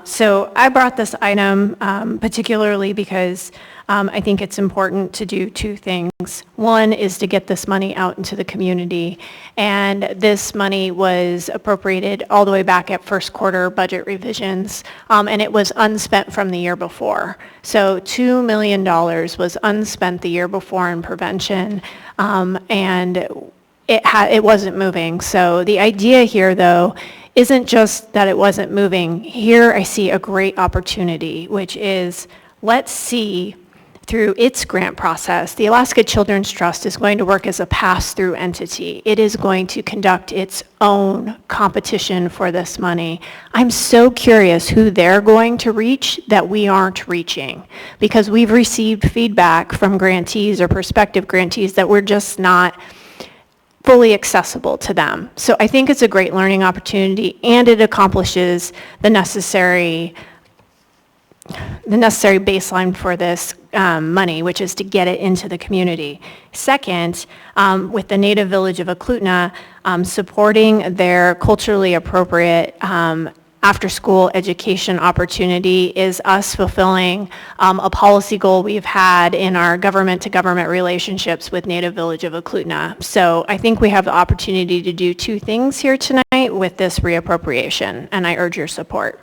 So I brought this item particularly because I think it's important to do 2 things. One is to get this money out into the community, and this money was appropriated all the way back at first quarter budget revisions, and it was unspent from the year before. So $2 million was unspent the year before in prevention, and it wasn't moving. So the idea here, though, isn't just that it wasn't moving. Here I see a great opportunity, which is let's see through its grant process, the Alaska Children's Trust is going to work as a pass-through entity. It is going to conduct its own competition for this money. I'm so curious who they're going to reach that we aren't reaching, because we've received feedback from grantees or prospective grantees that we're just not fully accessible to them. So I think it's a great learning opportunity, and it accomplishes the necessary baseline for this money, which is to get it into the community. Second, with the Native Village of Eklutna, supporting their culturally appropriate after-school education opportunity is us fulfilling a policy goal we've had in our government-to-government relationships with Native Village of Eklutna. So I think we have the opportunity to do two things here tonight with this reappropriation, and I urge your support.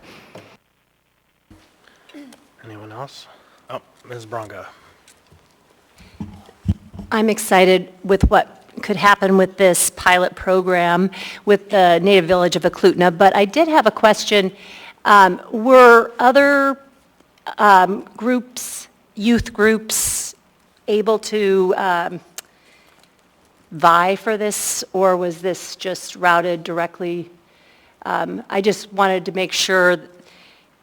Anyone else? Oh, Ms. Bronga. I'm excited with what could happen with this pilot program with the Native Village of Eklutna, but I did have a question. Were other groups, youth groups, able to vie for this, or was this just routed directly? I just wanted to make sure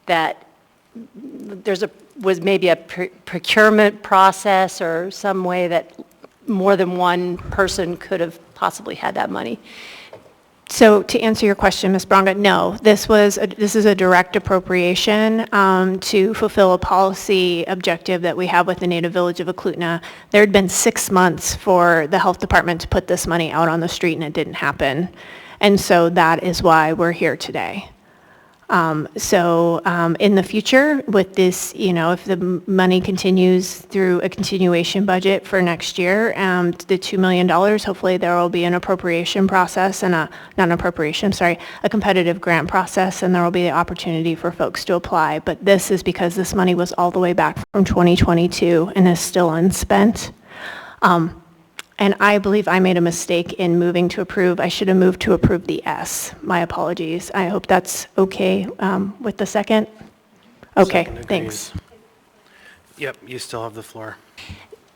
that was maybe a procurement process or some way that more than one person could have possibly had that money. So to answer your question, Ms. Bronga, no, this is a direct appropriation to fulfill a policy objective that we have with the Native Village of Eklutna. There had been 6 months for the health department to put this money out on the street, and it didn't happen. And so that is why we're here today. In the future with this, if the money continues through a continuation budget for next year, the $2 million, hopefully there will be an appropriation process and a competitive grant process, and there will be the opportunity for folks to apply. But this is because this money was all the way back from 2022 and is still unspent. And I believe I made a mistake in moving to approve. I should have moved to approve the S. My apologies. I hope that's okay with the second. Okay, Second thanks. agrees. Yep, you still have the floor.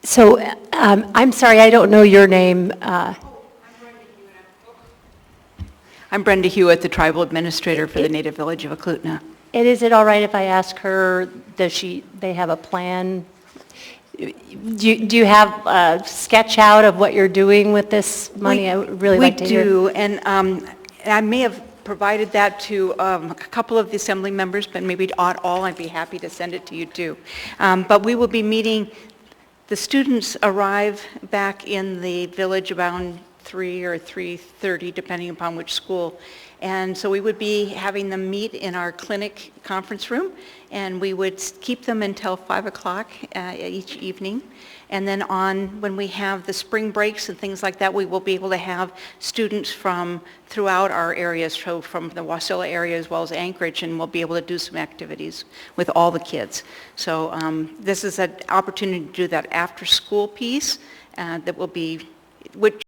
So I'm sorry, I don't know your name. I'm Brenda Hewitt, the Tribal Administrator for the Native Village of Eklutna. And is it all right if I ask her, they have a plan? Do you have a sketch out of what you're doing with this money? I would really like to hear. We do, and I may have provided that to a couple of the assembly members, but maybe not all. I'd be happy to send it to you too. But we will be meeting, the students arrive back in the village around 3 or 3:30, depending upon which school. And so we would be having them meet in our clinic conference room, and we would keep them until 5 o'clock each evening. And then when we have the spring breaks and things like that, we will be able to have students from throughout our areas, so from the Wasilla area as well as Anchorage, and we'll be able to do some activities with all the kids. So this is an opportunity to do that after-school piece that will be, which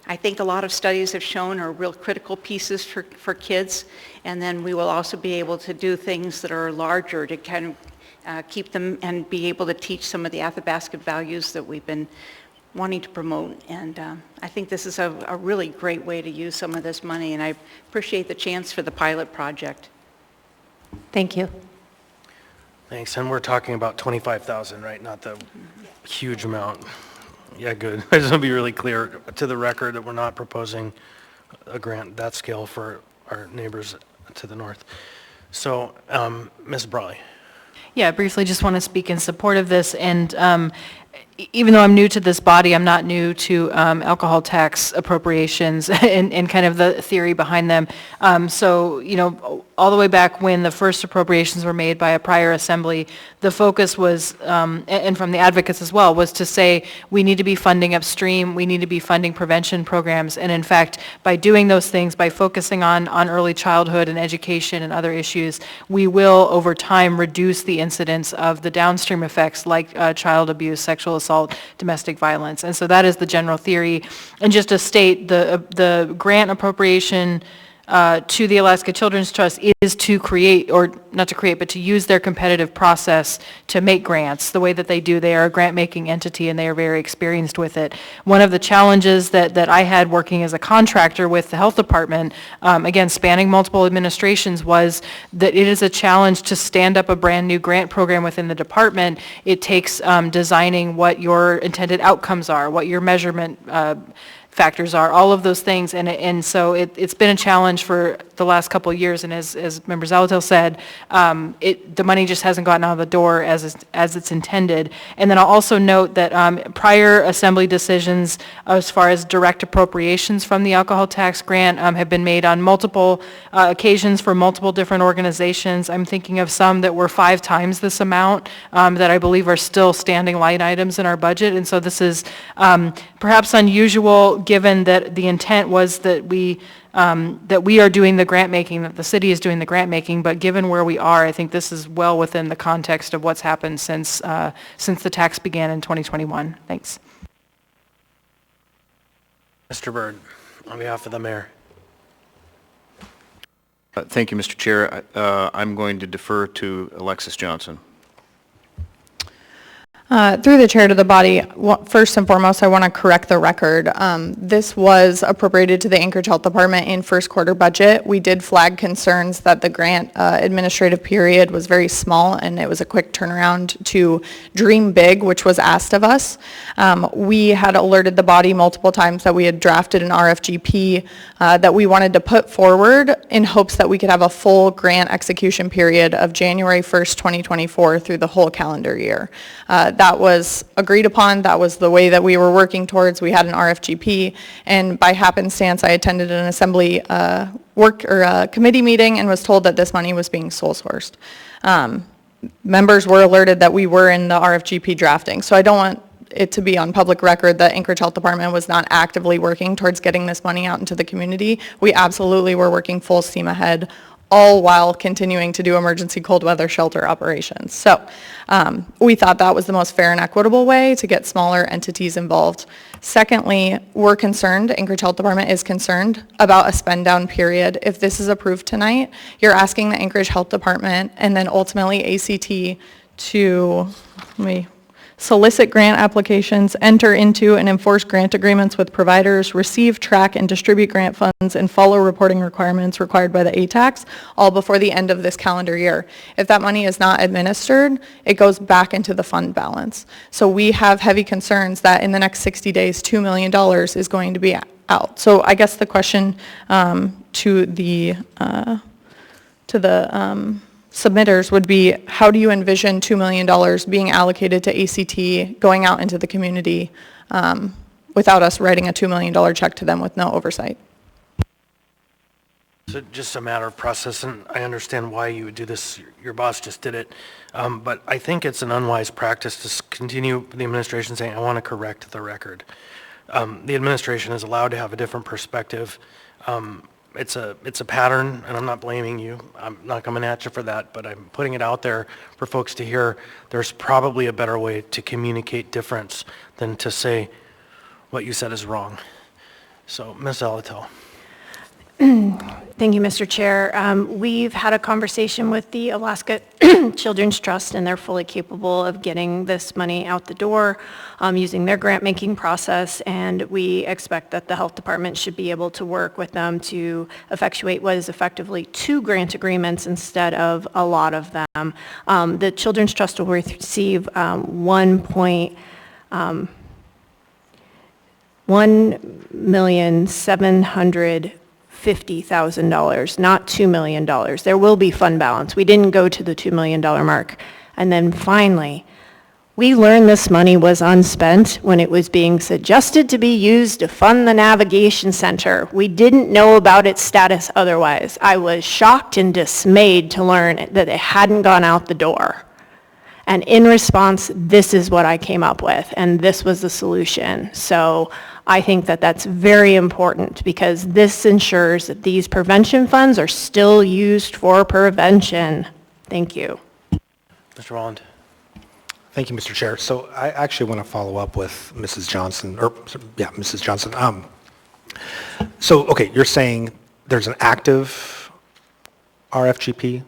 I think a lot of studies have shown are real critical pieces for kids. And then we will also be able to do things that are larger to kind of keep them and be able to teach some of the Athabascan values that we've been wanting to promote. And I think this is a really great way to use some of this money, and I appreciate the chance for the pilot project. Thank you. Thanks, and we're talking about 25,000, right? Not the huge amount. Yeah, good. I just want to be really clear to the record that we're not proposing a grant that scale for our neighbors to the north. So, Ms. Brawley. Yeah, briefly, just want to speak in support of this, and even though I'm new to this body, I'm not new to alcohol tax appropriations and kind of the theory behind them. So, all the way back when the first appropriations were made by a prior assembly, the focus was, and from the advocates as well, was to say we need to be funding upstream, we need to be funding prevention programs, and in fact, by doing those things, by focusing on early childhood and education and other issues, we will over time reduce the incidence of the downstream effects like child abuse, sexual assault, domestic violence. And so that is the general theory. And just to state, the grant appropriation to the Alaska Children's Trust is to create, or not to create, but to use their competitive process to make grants the way that they do. They are a grant-making entity, and they are very experienced with it. One of the challenges that I had working as a contractor with the health department, again, spanning multiple administrations, was that it is a challenge to stand up a brand-new grant program within the department. It takes designing what your intended outcomes are, what your measurement factors are, all of those things, and so it's been a challenge for the last couple of years, and as Member Zalatil said, the money just hasn't gotten out of the door as it's intended. And then I'll also note that prior assembly decisions as far as direct appropriations from the alcohol tax grant have been made on multiple occasions for multiple different organizations. I'm thinking of some that were 5 times this amount that I believe are still standing line items in our budget. And so this is perhaps unusual, given that the intent was that we are doing the grant making, that the city is doing the grant making, but given where we are, I think this is well within the context of what's happened since the tax began in 2021. Thanks. Mr. Byrd, on behalf of the mayor. Thank you, Mr. Chair. I'm going to defer to Alexis Johnson. Through the chair to the body, first and foremost, I want to correct the record. This was appropriated to the Anchorage Health Department in first quarter budget. We did flag concerns that the grant administrative period was very small and it was a quick turnaround to dream big, which was asked of us. We had alerted the body multiple times that we had drafted an RFGP that we wanted to put forward in hopes that we could have a full grant execution period of January 1st, 2024 through the whole calendar year. That was agreed upon. That was the way that we were working towards. We had an RFGP, and by happenstance, I attended an assembly committee meeting and was told that this money was being sole sourced. Members were alerted that we were in the RFGP drafting, so I don't want it to be on public record that Anchorage Health Department was not actively working towards getting this money out into the community. We absolutely were working full steam ahead, all while continuing to do emergency cold weather shelter operations. So we thought that was the most fair and equitable way to get smaller entities involved. Secondly, we're concerned, Anchorage Health Department is concerned about a spend down period. If this is approved tonight, you're asking the Anchorage Health Department and then ultimately ACT to, solicit grant applications, enter into and enforce grant agreements with providers, receive, track, and distribute grant funds, and follow reporting requirements required by the ATAX, all before the end of this calendar year. If that money is not administered, it goes back into the fund balance. So we have heavy concerns that in the next 60 days, $2 million is going to be out. So I guess the question to the submitters would be, how do you envision $2 million being allocated to ACT going out into the community without us writing a $2 million check to them with no oversight? So just a matter of process, and I understand why you would do this. Your boss just did it. But I think it's an unwise practice to continue the administration saying, I want to correct the record. The administration is allowed to have a different perspective. It's a pattern, and I'm not blaming you. I'm not coming at you for that, but I'm putting it out there for folks to hear. There's probably a better way to communicate difference than to say what you said is wrong. So, Ms. Zalatil. Thank you, Mr. Chair. We've had a conversation with the Alaska Children's Trust, and they're fully capable of getting this money out the door using their grant-making process, and we expect that the health department should be able to work with them to effectuate what is effectively 2 grant agreements instead of a lot of them. The Children's Trust will receive $1,750,000, not $2 million. There will be fund balance. We didn't go to the $2 million mark. And then finally, we learned this money was unspent when it was being suggested to be used to fund the navigation center. We didn't know about its status otherwise. I was shocked and dismayed to learn that it hadn't gone out the door. And in response, this is what I came up with, and this was the solution. So I think that that's very important because this ensures that these prevention funds are still used for prevention. Thank you. Mr. Rolland. Thank you, Mr. Chair. So I actually want to follow up with Mrs. Johnson, Mrs. Johnson. So, okay, you're saying there's an active RFGP?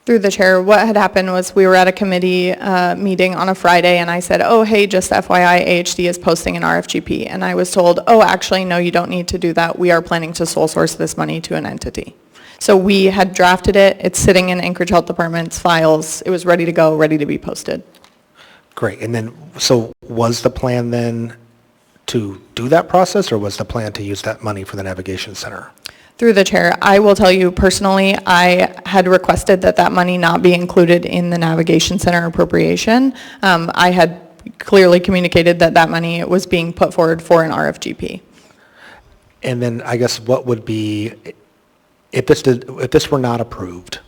Through the chair, what had happened was we were at a committee meeting on a Friday, and I said, oh, hey, just FYI, AHD is posting an RFGP. And I was told, oh, actually, no, you don't need to do that. We are planning to sole source this money to an entity. So we had drafted it. It's sitting in Anchorage Health Department's files. It was ready to go, ready to be posted. Great. And then, so was the plan then to do that process, or was the plan to use that money for the navigation center? Through the chair, I will tell you personally, I had requested that that money not be included in the navigation center appropriation. I had clearly communicated that that money was being put forward for an RFGP. And then I guess what would be, if this were not approved,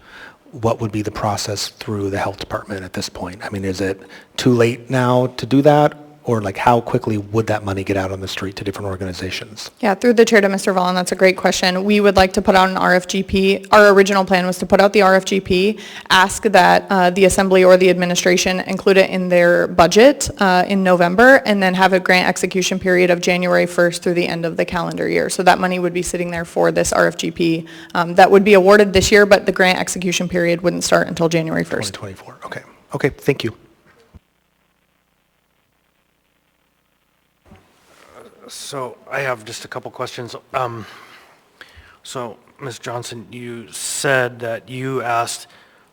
what would be the process through the health department at this point? I mean, is it too late now to do that? Or like how quickly would that money get out on the street to different organizations? Yeah, through the chair to Mr. Vaughn, that's a great question. We would like to put out an RFGP. Our original plan was to put out the RFGP, ask that the assembly or the administration include it in their budget in November, and then have a grant execution period of January 1st through the end of the calendar year. So that money would be sitting there for this RFGP that would be awarded this year, but the grant execution period wouldn't start until January 1st. 2024, okay. Okay, thank you. So I have just a couple questions. So, Ms. Johnson, you said that you asked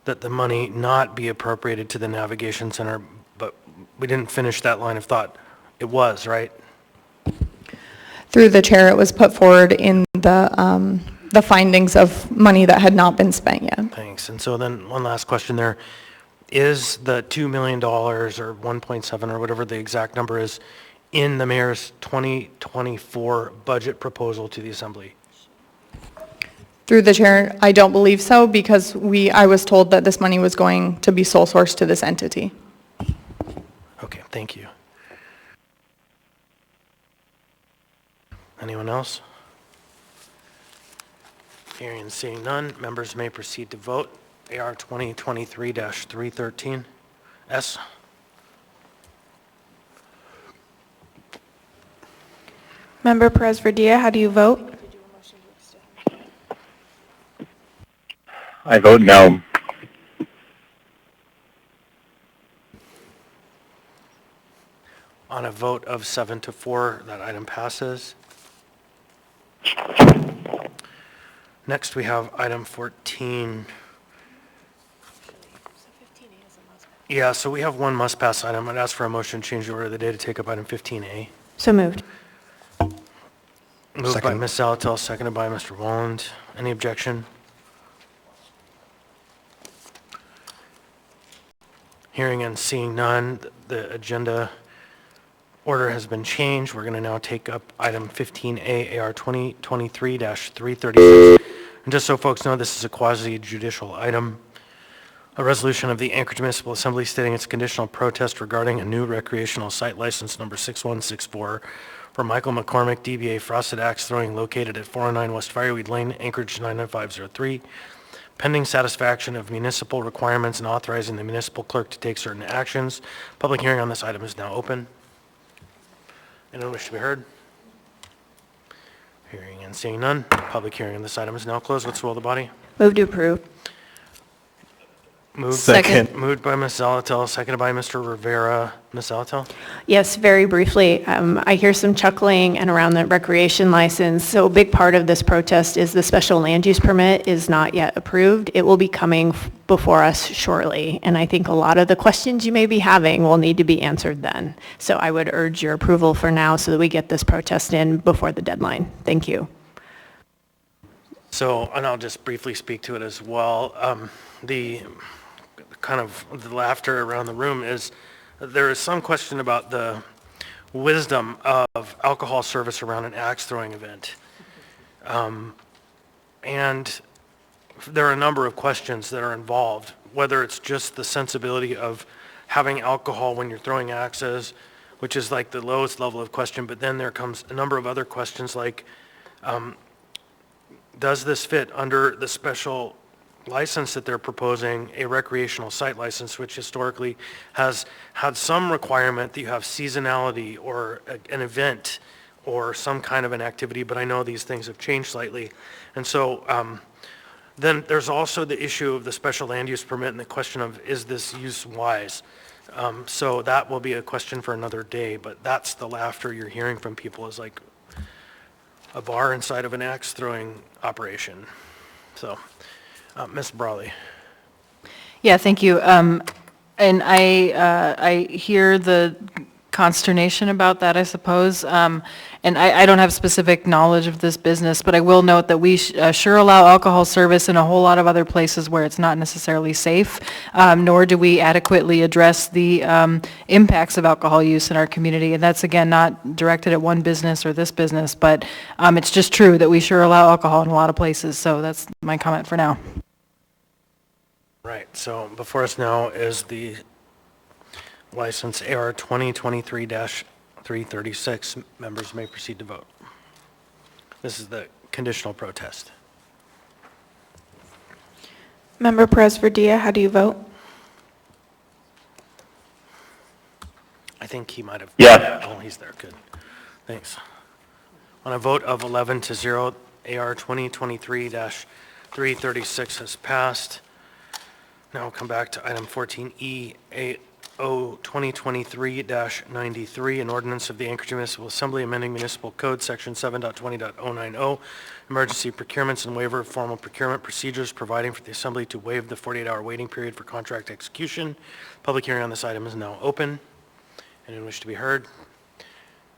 that the money not be appropriated to the navigation center, but we didn't finish that line of thought. It was, right? Through the chair, it was put forward in the findings of money that had not been spent yet. Thanks. And so then one last question there. Is the $2 million or 1.7 or whatever the exact number is in the mayor's 2024 budget proposal to the assembly? Through the chair, I don't believe so because I was told that this money was going to be sole sourced to this entity. Okay, thank you. Anyone else? Hearing and seeing none, members may proceed to vote. AR 2023-313. S. Member Perez-Verdia, how do you vote? I vote no. On a vote of 7-4, that item passes. Next, we have item 14. Yeah, so we have one must-pass item. I'd ask for a motion to change the order of the day to take up item 15A. So moved. Moved by Second. Ms. Salatel, seconded by Mr. Walland. Any objection? Hearing and seeing none, the agenda order has been changed. We're going to now take up item 15A, AR 2023-336. And just so folks know, this is a quasi-judicial item. A resolution of the Anchorage Municipal Assembly stating its conditional protest regarding a new recreational site license number 6164 for Michael McCormick, DBA Frosted Axe Throwing, located at 409 West Fireweed Lane, Anchorage 99503, pending satisfaction of municipal requirements and authorizing the municipal clerk to take certain actions. Public hearing on this item is now open. Anyone wish to be heard? Hearing and seeing none, public hearing on this item is now closed. What's the will of the body? Move to approve. Moved. Second. Moved by Ms. Zalatel, seconded by Mr. Rivera. Ms. Zalatel? Yes, very briefly. I hear some chuckling and around the recreation license. So a big part of this protest is the special land use permit is not yet approved. It will be coming before us shortly. And I think a lot of the questions you may be having will need to be answered then. So I would urge your approval for now so that we get this protest in before the deadline. Thank you. So, and I'll just briefly speak to it as well. The kind of the laughter around the room is there is some question about the wisdom of alcohol service around an axe throwing event. And there are a number of questions that are involved, whether it's just the sensibility of having alcohol when you're throwing axes, which is like the lowest level of question, but then there comes a number of other questions like, does this fit under the special license that they're proposing, a recreational site license, which historically has had some requirement that you have seasonality or an event or some kind of an activity, but I know these things have changed slightly. And so then there's also the issue of the special land use permit and the question of, is this use wise? So that will be a question for another day, but that's the laughter you're hearing from people is like a bar inside of an axe throwing operation. So. Ms. Brawley. Yeah, thank you. And I hear the consternation about that, I suppose. And I don't have specific knowledge of this business, but I will note that we sure allow alcohol service in a whole lot of other places where it's not necessarily safe, nor do we adequately address the impacts of alcohol use in our community. And that's, again, not directed at one business or this business, but it's just true that we sure allow alcohol in a lot of places. So that's my comment for now. Right, so before us now is the license AR 2023-336. Members may proceed to vote. This is the conditional protest. Member Perez Verdilla, how do you vote? I think he might have. Yes. Oh, he's there, good. Thanks. On a vote of 11-0, AR 2023-336 has passed. Now we'll come back to item 14E, AO 2023-93, an ordinance of the Anchorage Municipal Assembly amending Municipal Code Section 7.20.090, emergency procurements and waiver of formal procurement procedures, providing for the Assembly to waive the 48-hour waiting period for contract execution. Public hearing on this item is now open. Anyone wish to be heard?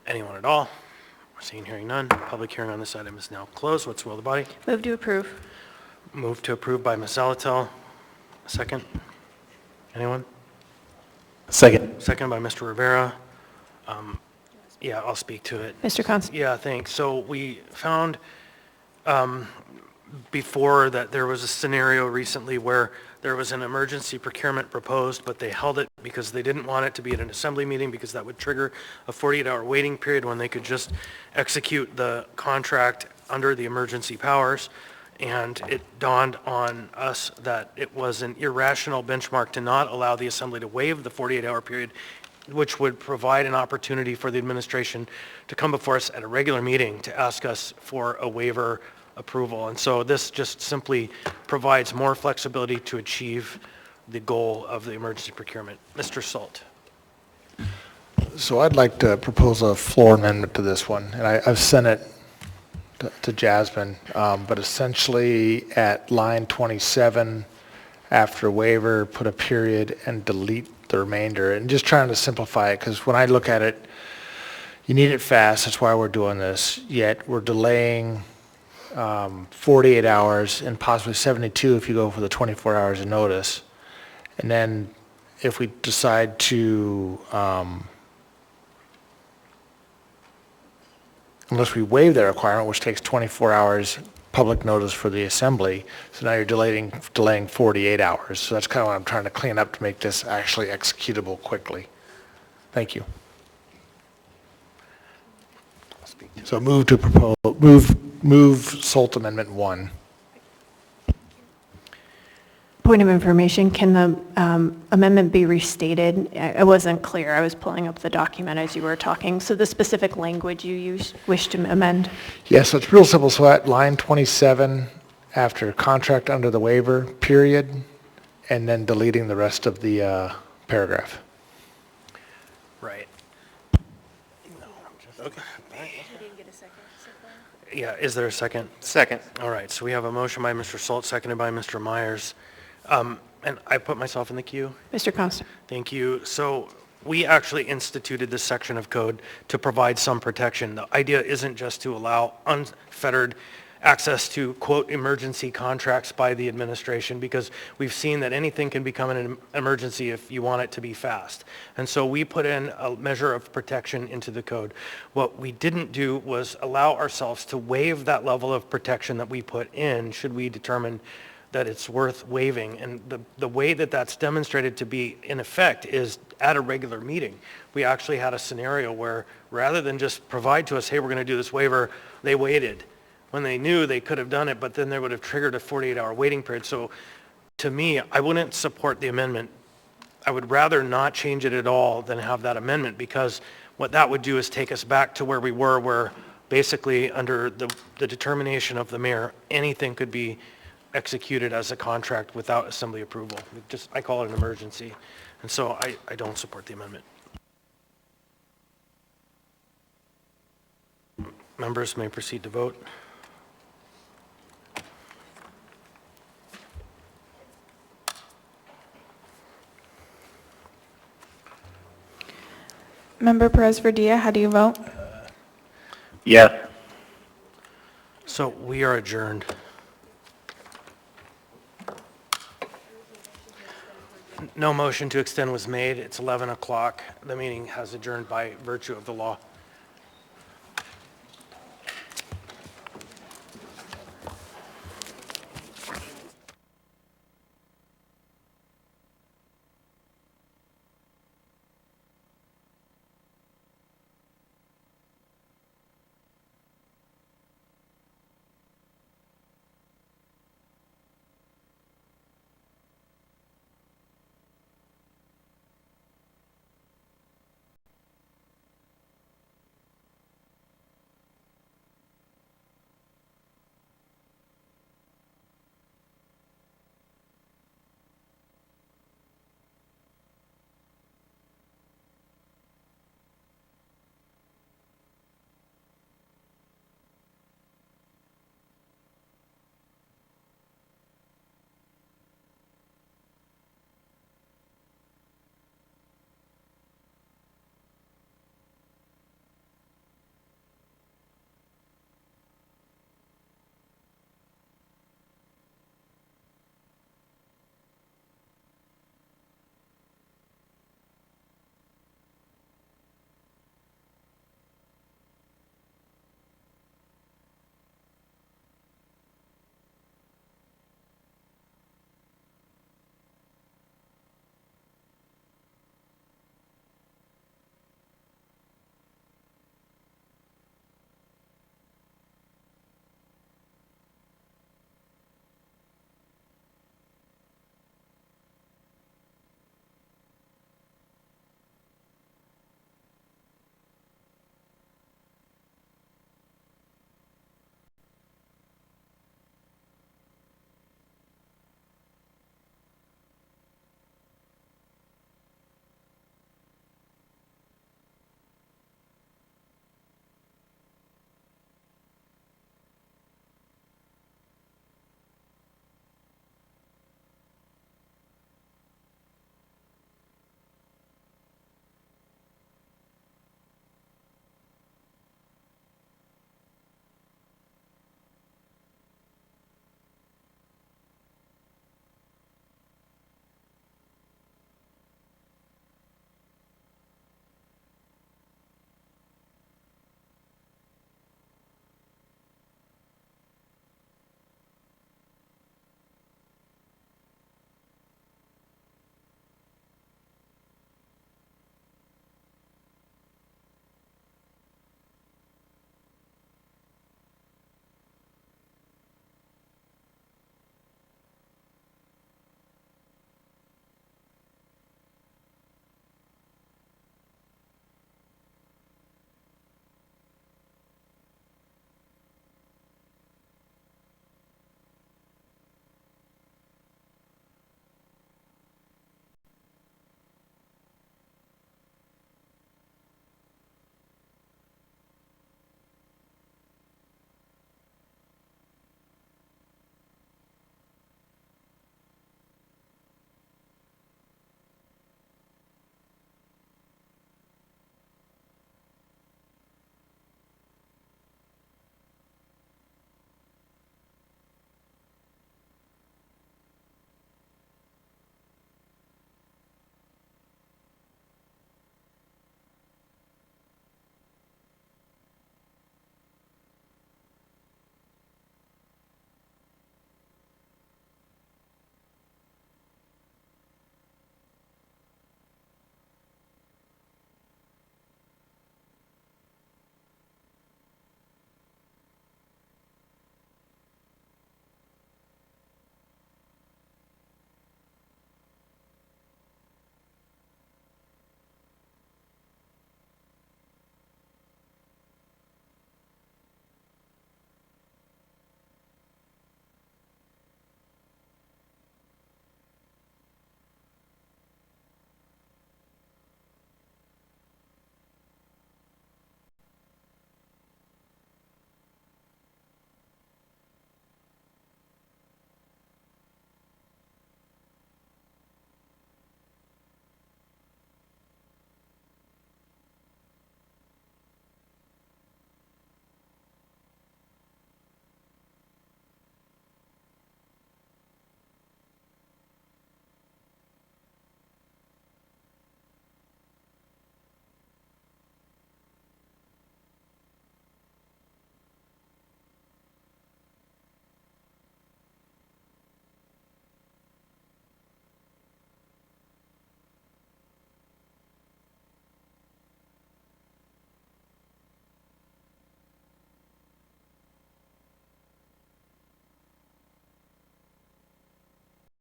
Anyone at all? Seeing, hearing none. Public hearing on this item is now closed. What's the will of the body? Move to approve. Move to approve by Ms. Zalatel. Second? Anyone? Second. Second by Mr. Rivera. Yeah, I'll speak to it. Mr. Const. Yeah, thanks. So we found before that there was a scenario recently where there was an emergency procurement proposed, but they held it because they didn't want it to be at an assembly meeting because that would trigger a 48-hour waiting period when they could just execute the contract under the emergency powers. And it dawned on us that it was an irrational benchmark to not allow the assembly to waive the 48-hour period, which would provide an opportunity for the administration to come before us at a regular meeting to ask us for a waiver approval. And so this just simply provides more flexibility to achieve the goal of the emergency procurement. Mr. Salt. So I'd like to propose a floor amendment to this one, and I've sent it to Jasmine, but essentially at line 27, after waiver, put a period and delete the remainder, and just trying to simplify it, because when I look at it, you need it fast, that's why we're doing this, yet we're delaying 48 hours and possibly 72 if you go for the 24 hours of notice. And then if we decide to, unless we waive that requirement, which takes 24 hours public notice for the assembly, so now you're delaying 48 hours. So that's kind of what I'm trying to clean up to make this actually executable quickly. Thank you. So move to propose, move SALT Amendment 1. Point of information, can the amendment be restated? I wasn't clear. I was pulling up the document as you were talking. So the specific language you wish to amend? Yes, so it's real simple. So at line 27, after contract under the waiver, period, and then deleting the rest of the paragraph. Right. Okay. Yeah, is there a second? Second. All right, so we have a motion by Mr. Salt, seconded by Mr. Myers. And I put myself in the queue. Mr. Constant. Thank you. So we actually instituted this section of code to provide some protection. The idea isn't just to allow unfettered access to, quote, emergency contracts by the administration, because we've seen that anything can become an emergency if you want it to be fast. And so we put in a measure of protection into the code. What we didn't do was allow ourselves to waive that level of protection that we put in, should we determine that it's worth waiving. And the way that that's demonstrated to be in effect is at a regular meeting. We actually had a scenario where rather than just provide to us, hey, we're going to do this waiver, they waited when they knew they could have done it, but then they would have triggered a 48-hour waiting period. So to me, I wouldn't support the amendment. I would rather not change it at all than have that amendment, because what that would do is take us back to where we were, where basically under the determination of the mayor, anything could be executed as a contract without assembly approval. I call it an emergency. And so I don't support the amendment. Members may proceed to vote. Member Perez Verdilla, how do you vote? Yes. So we are adjourned. No motion to extend was made. It's 11 o'clock. The meeting has adjourned by virtue of the law.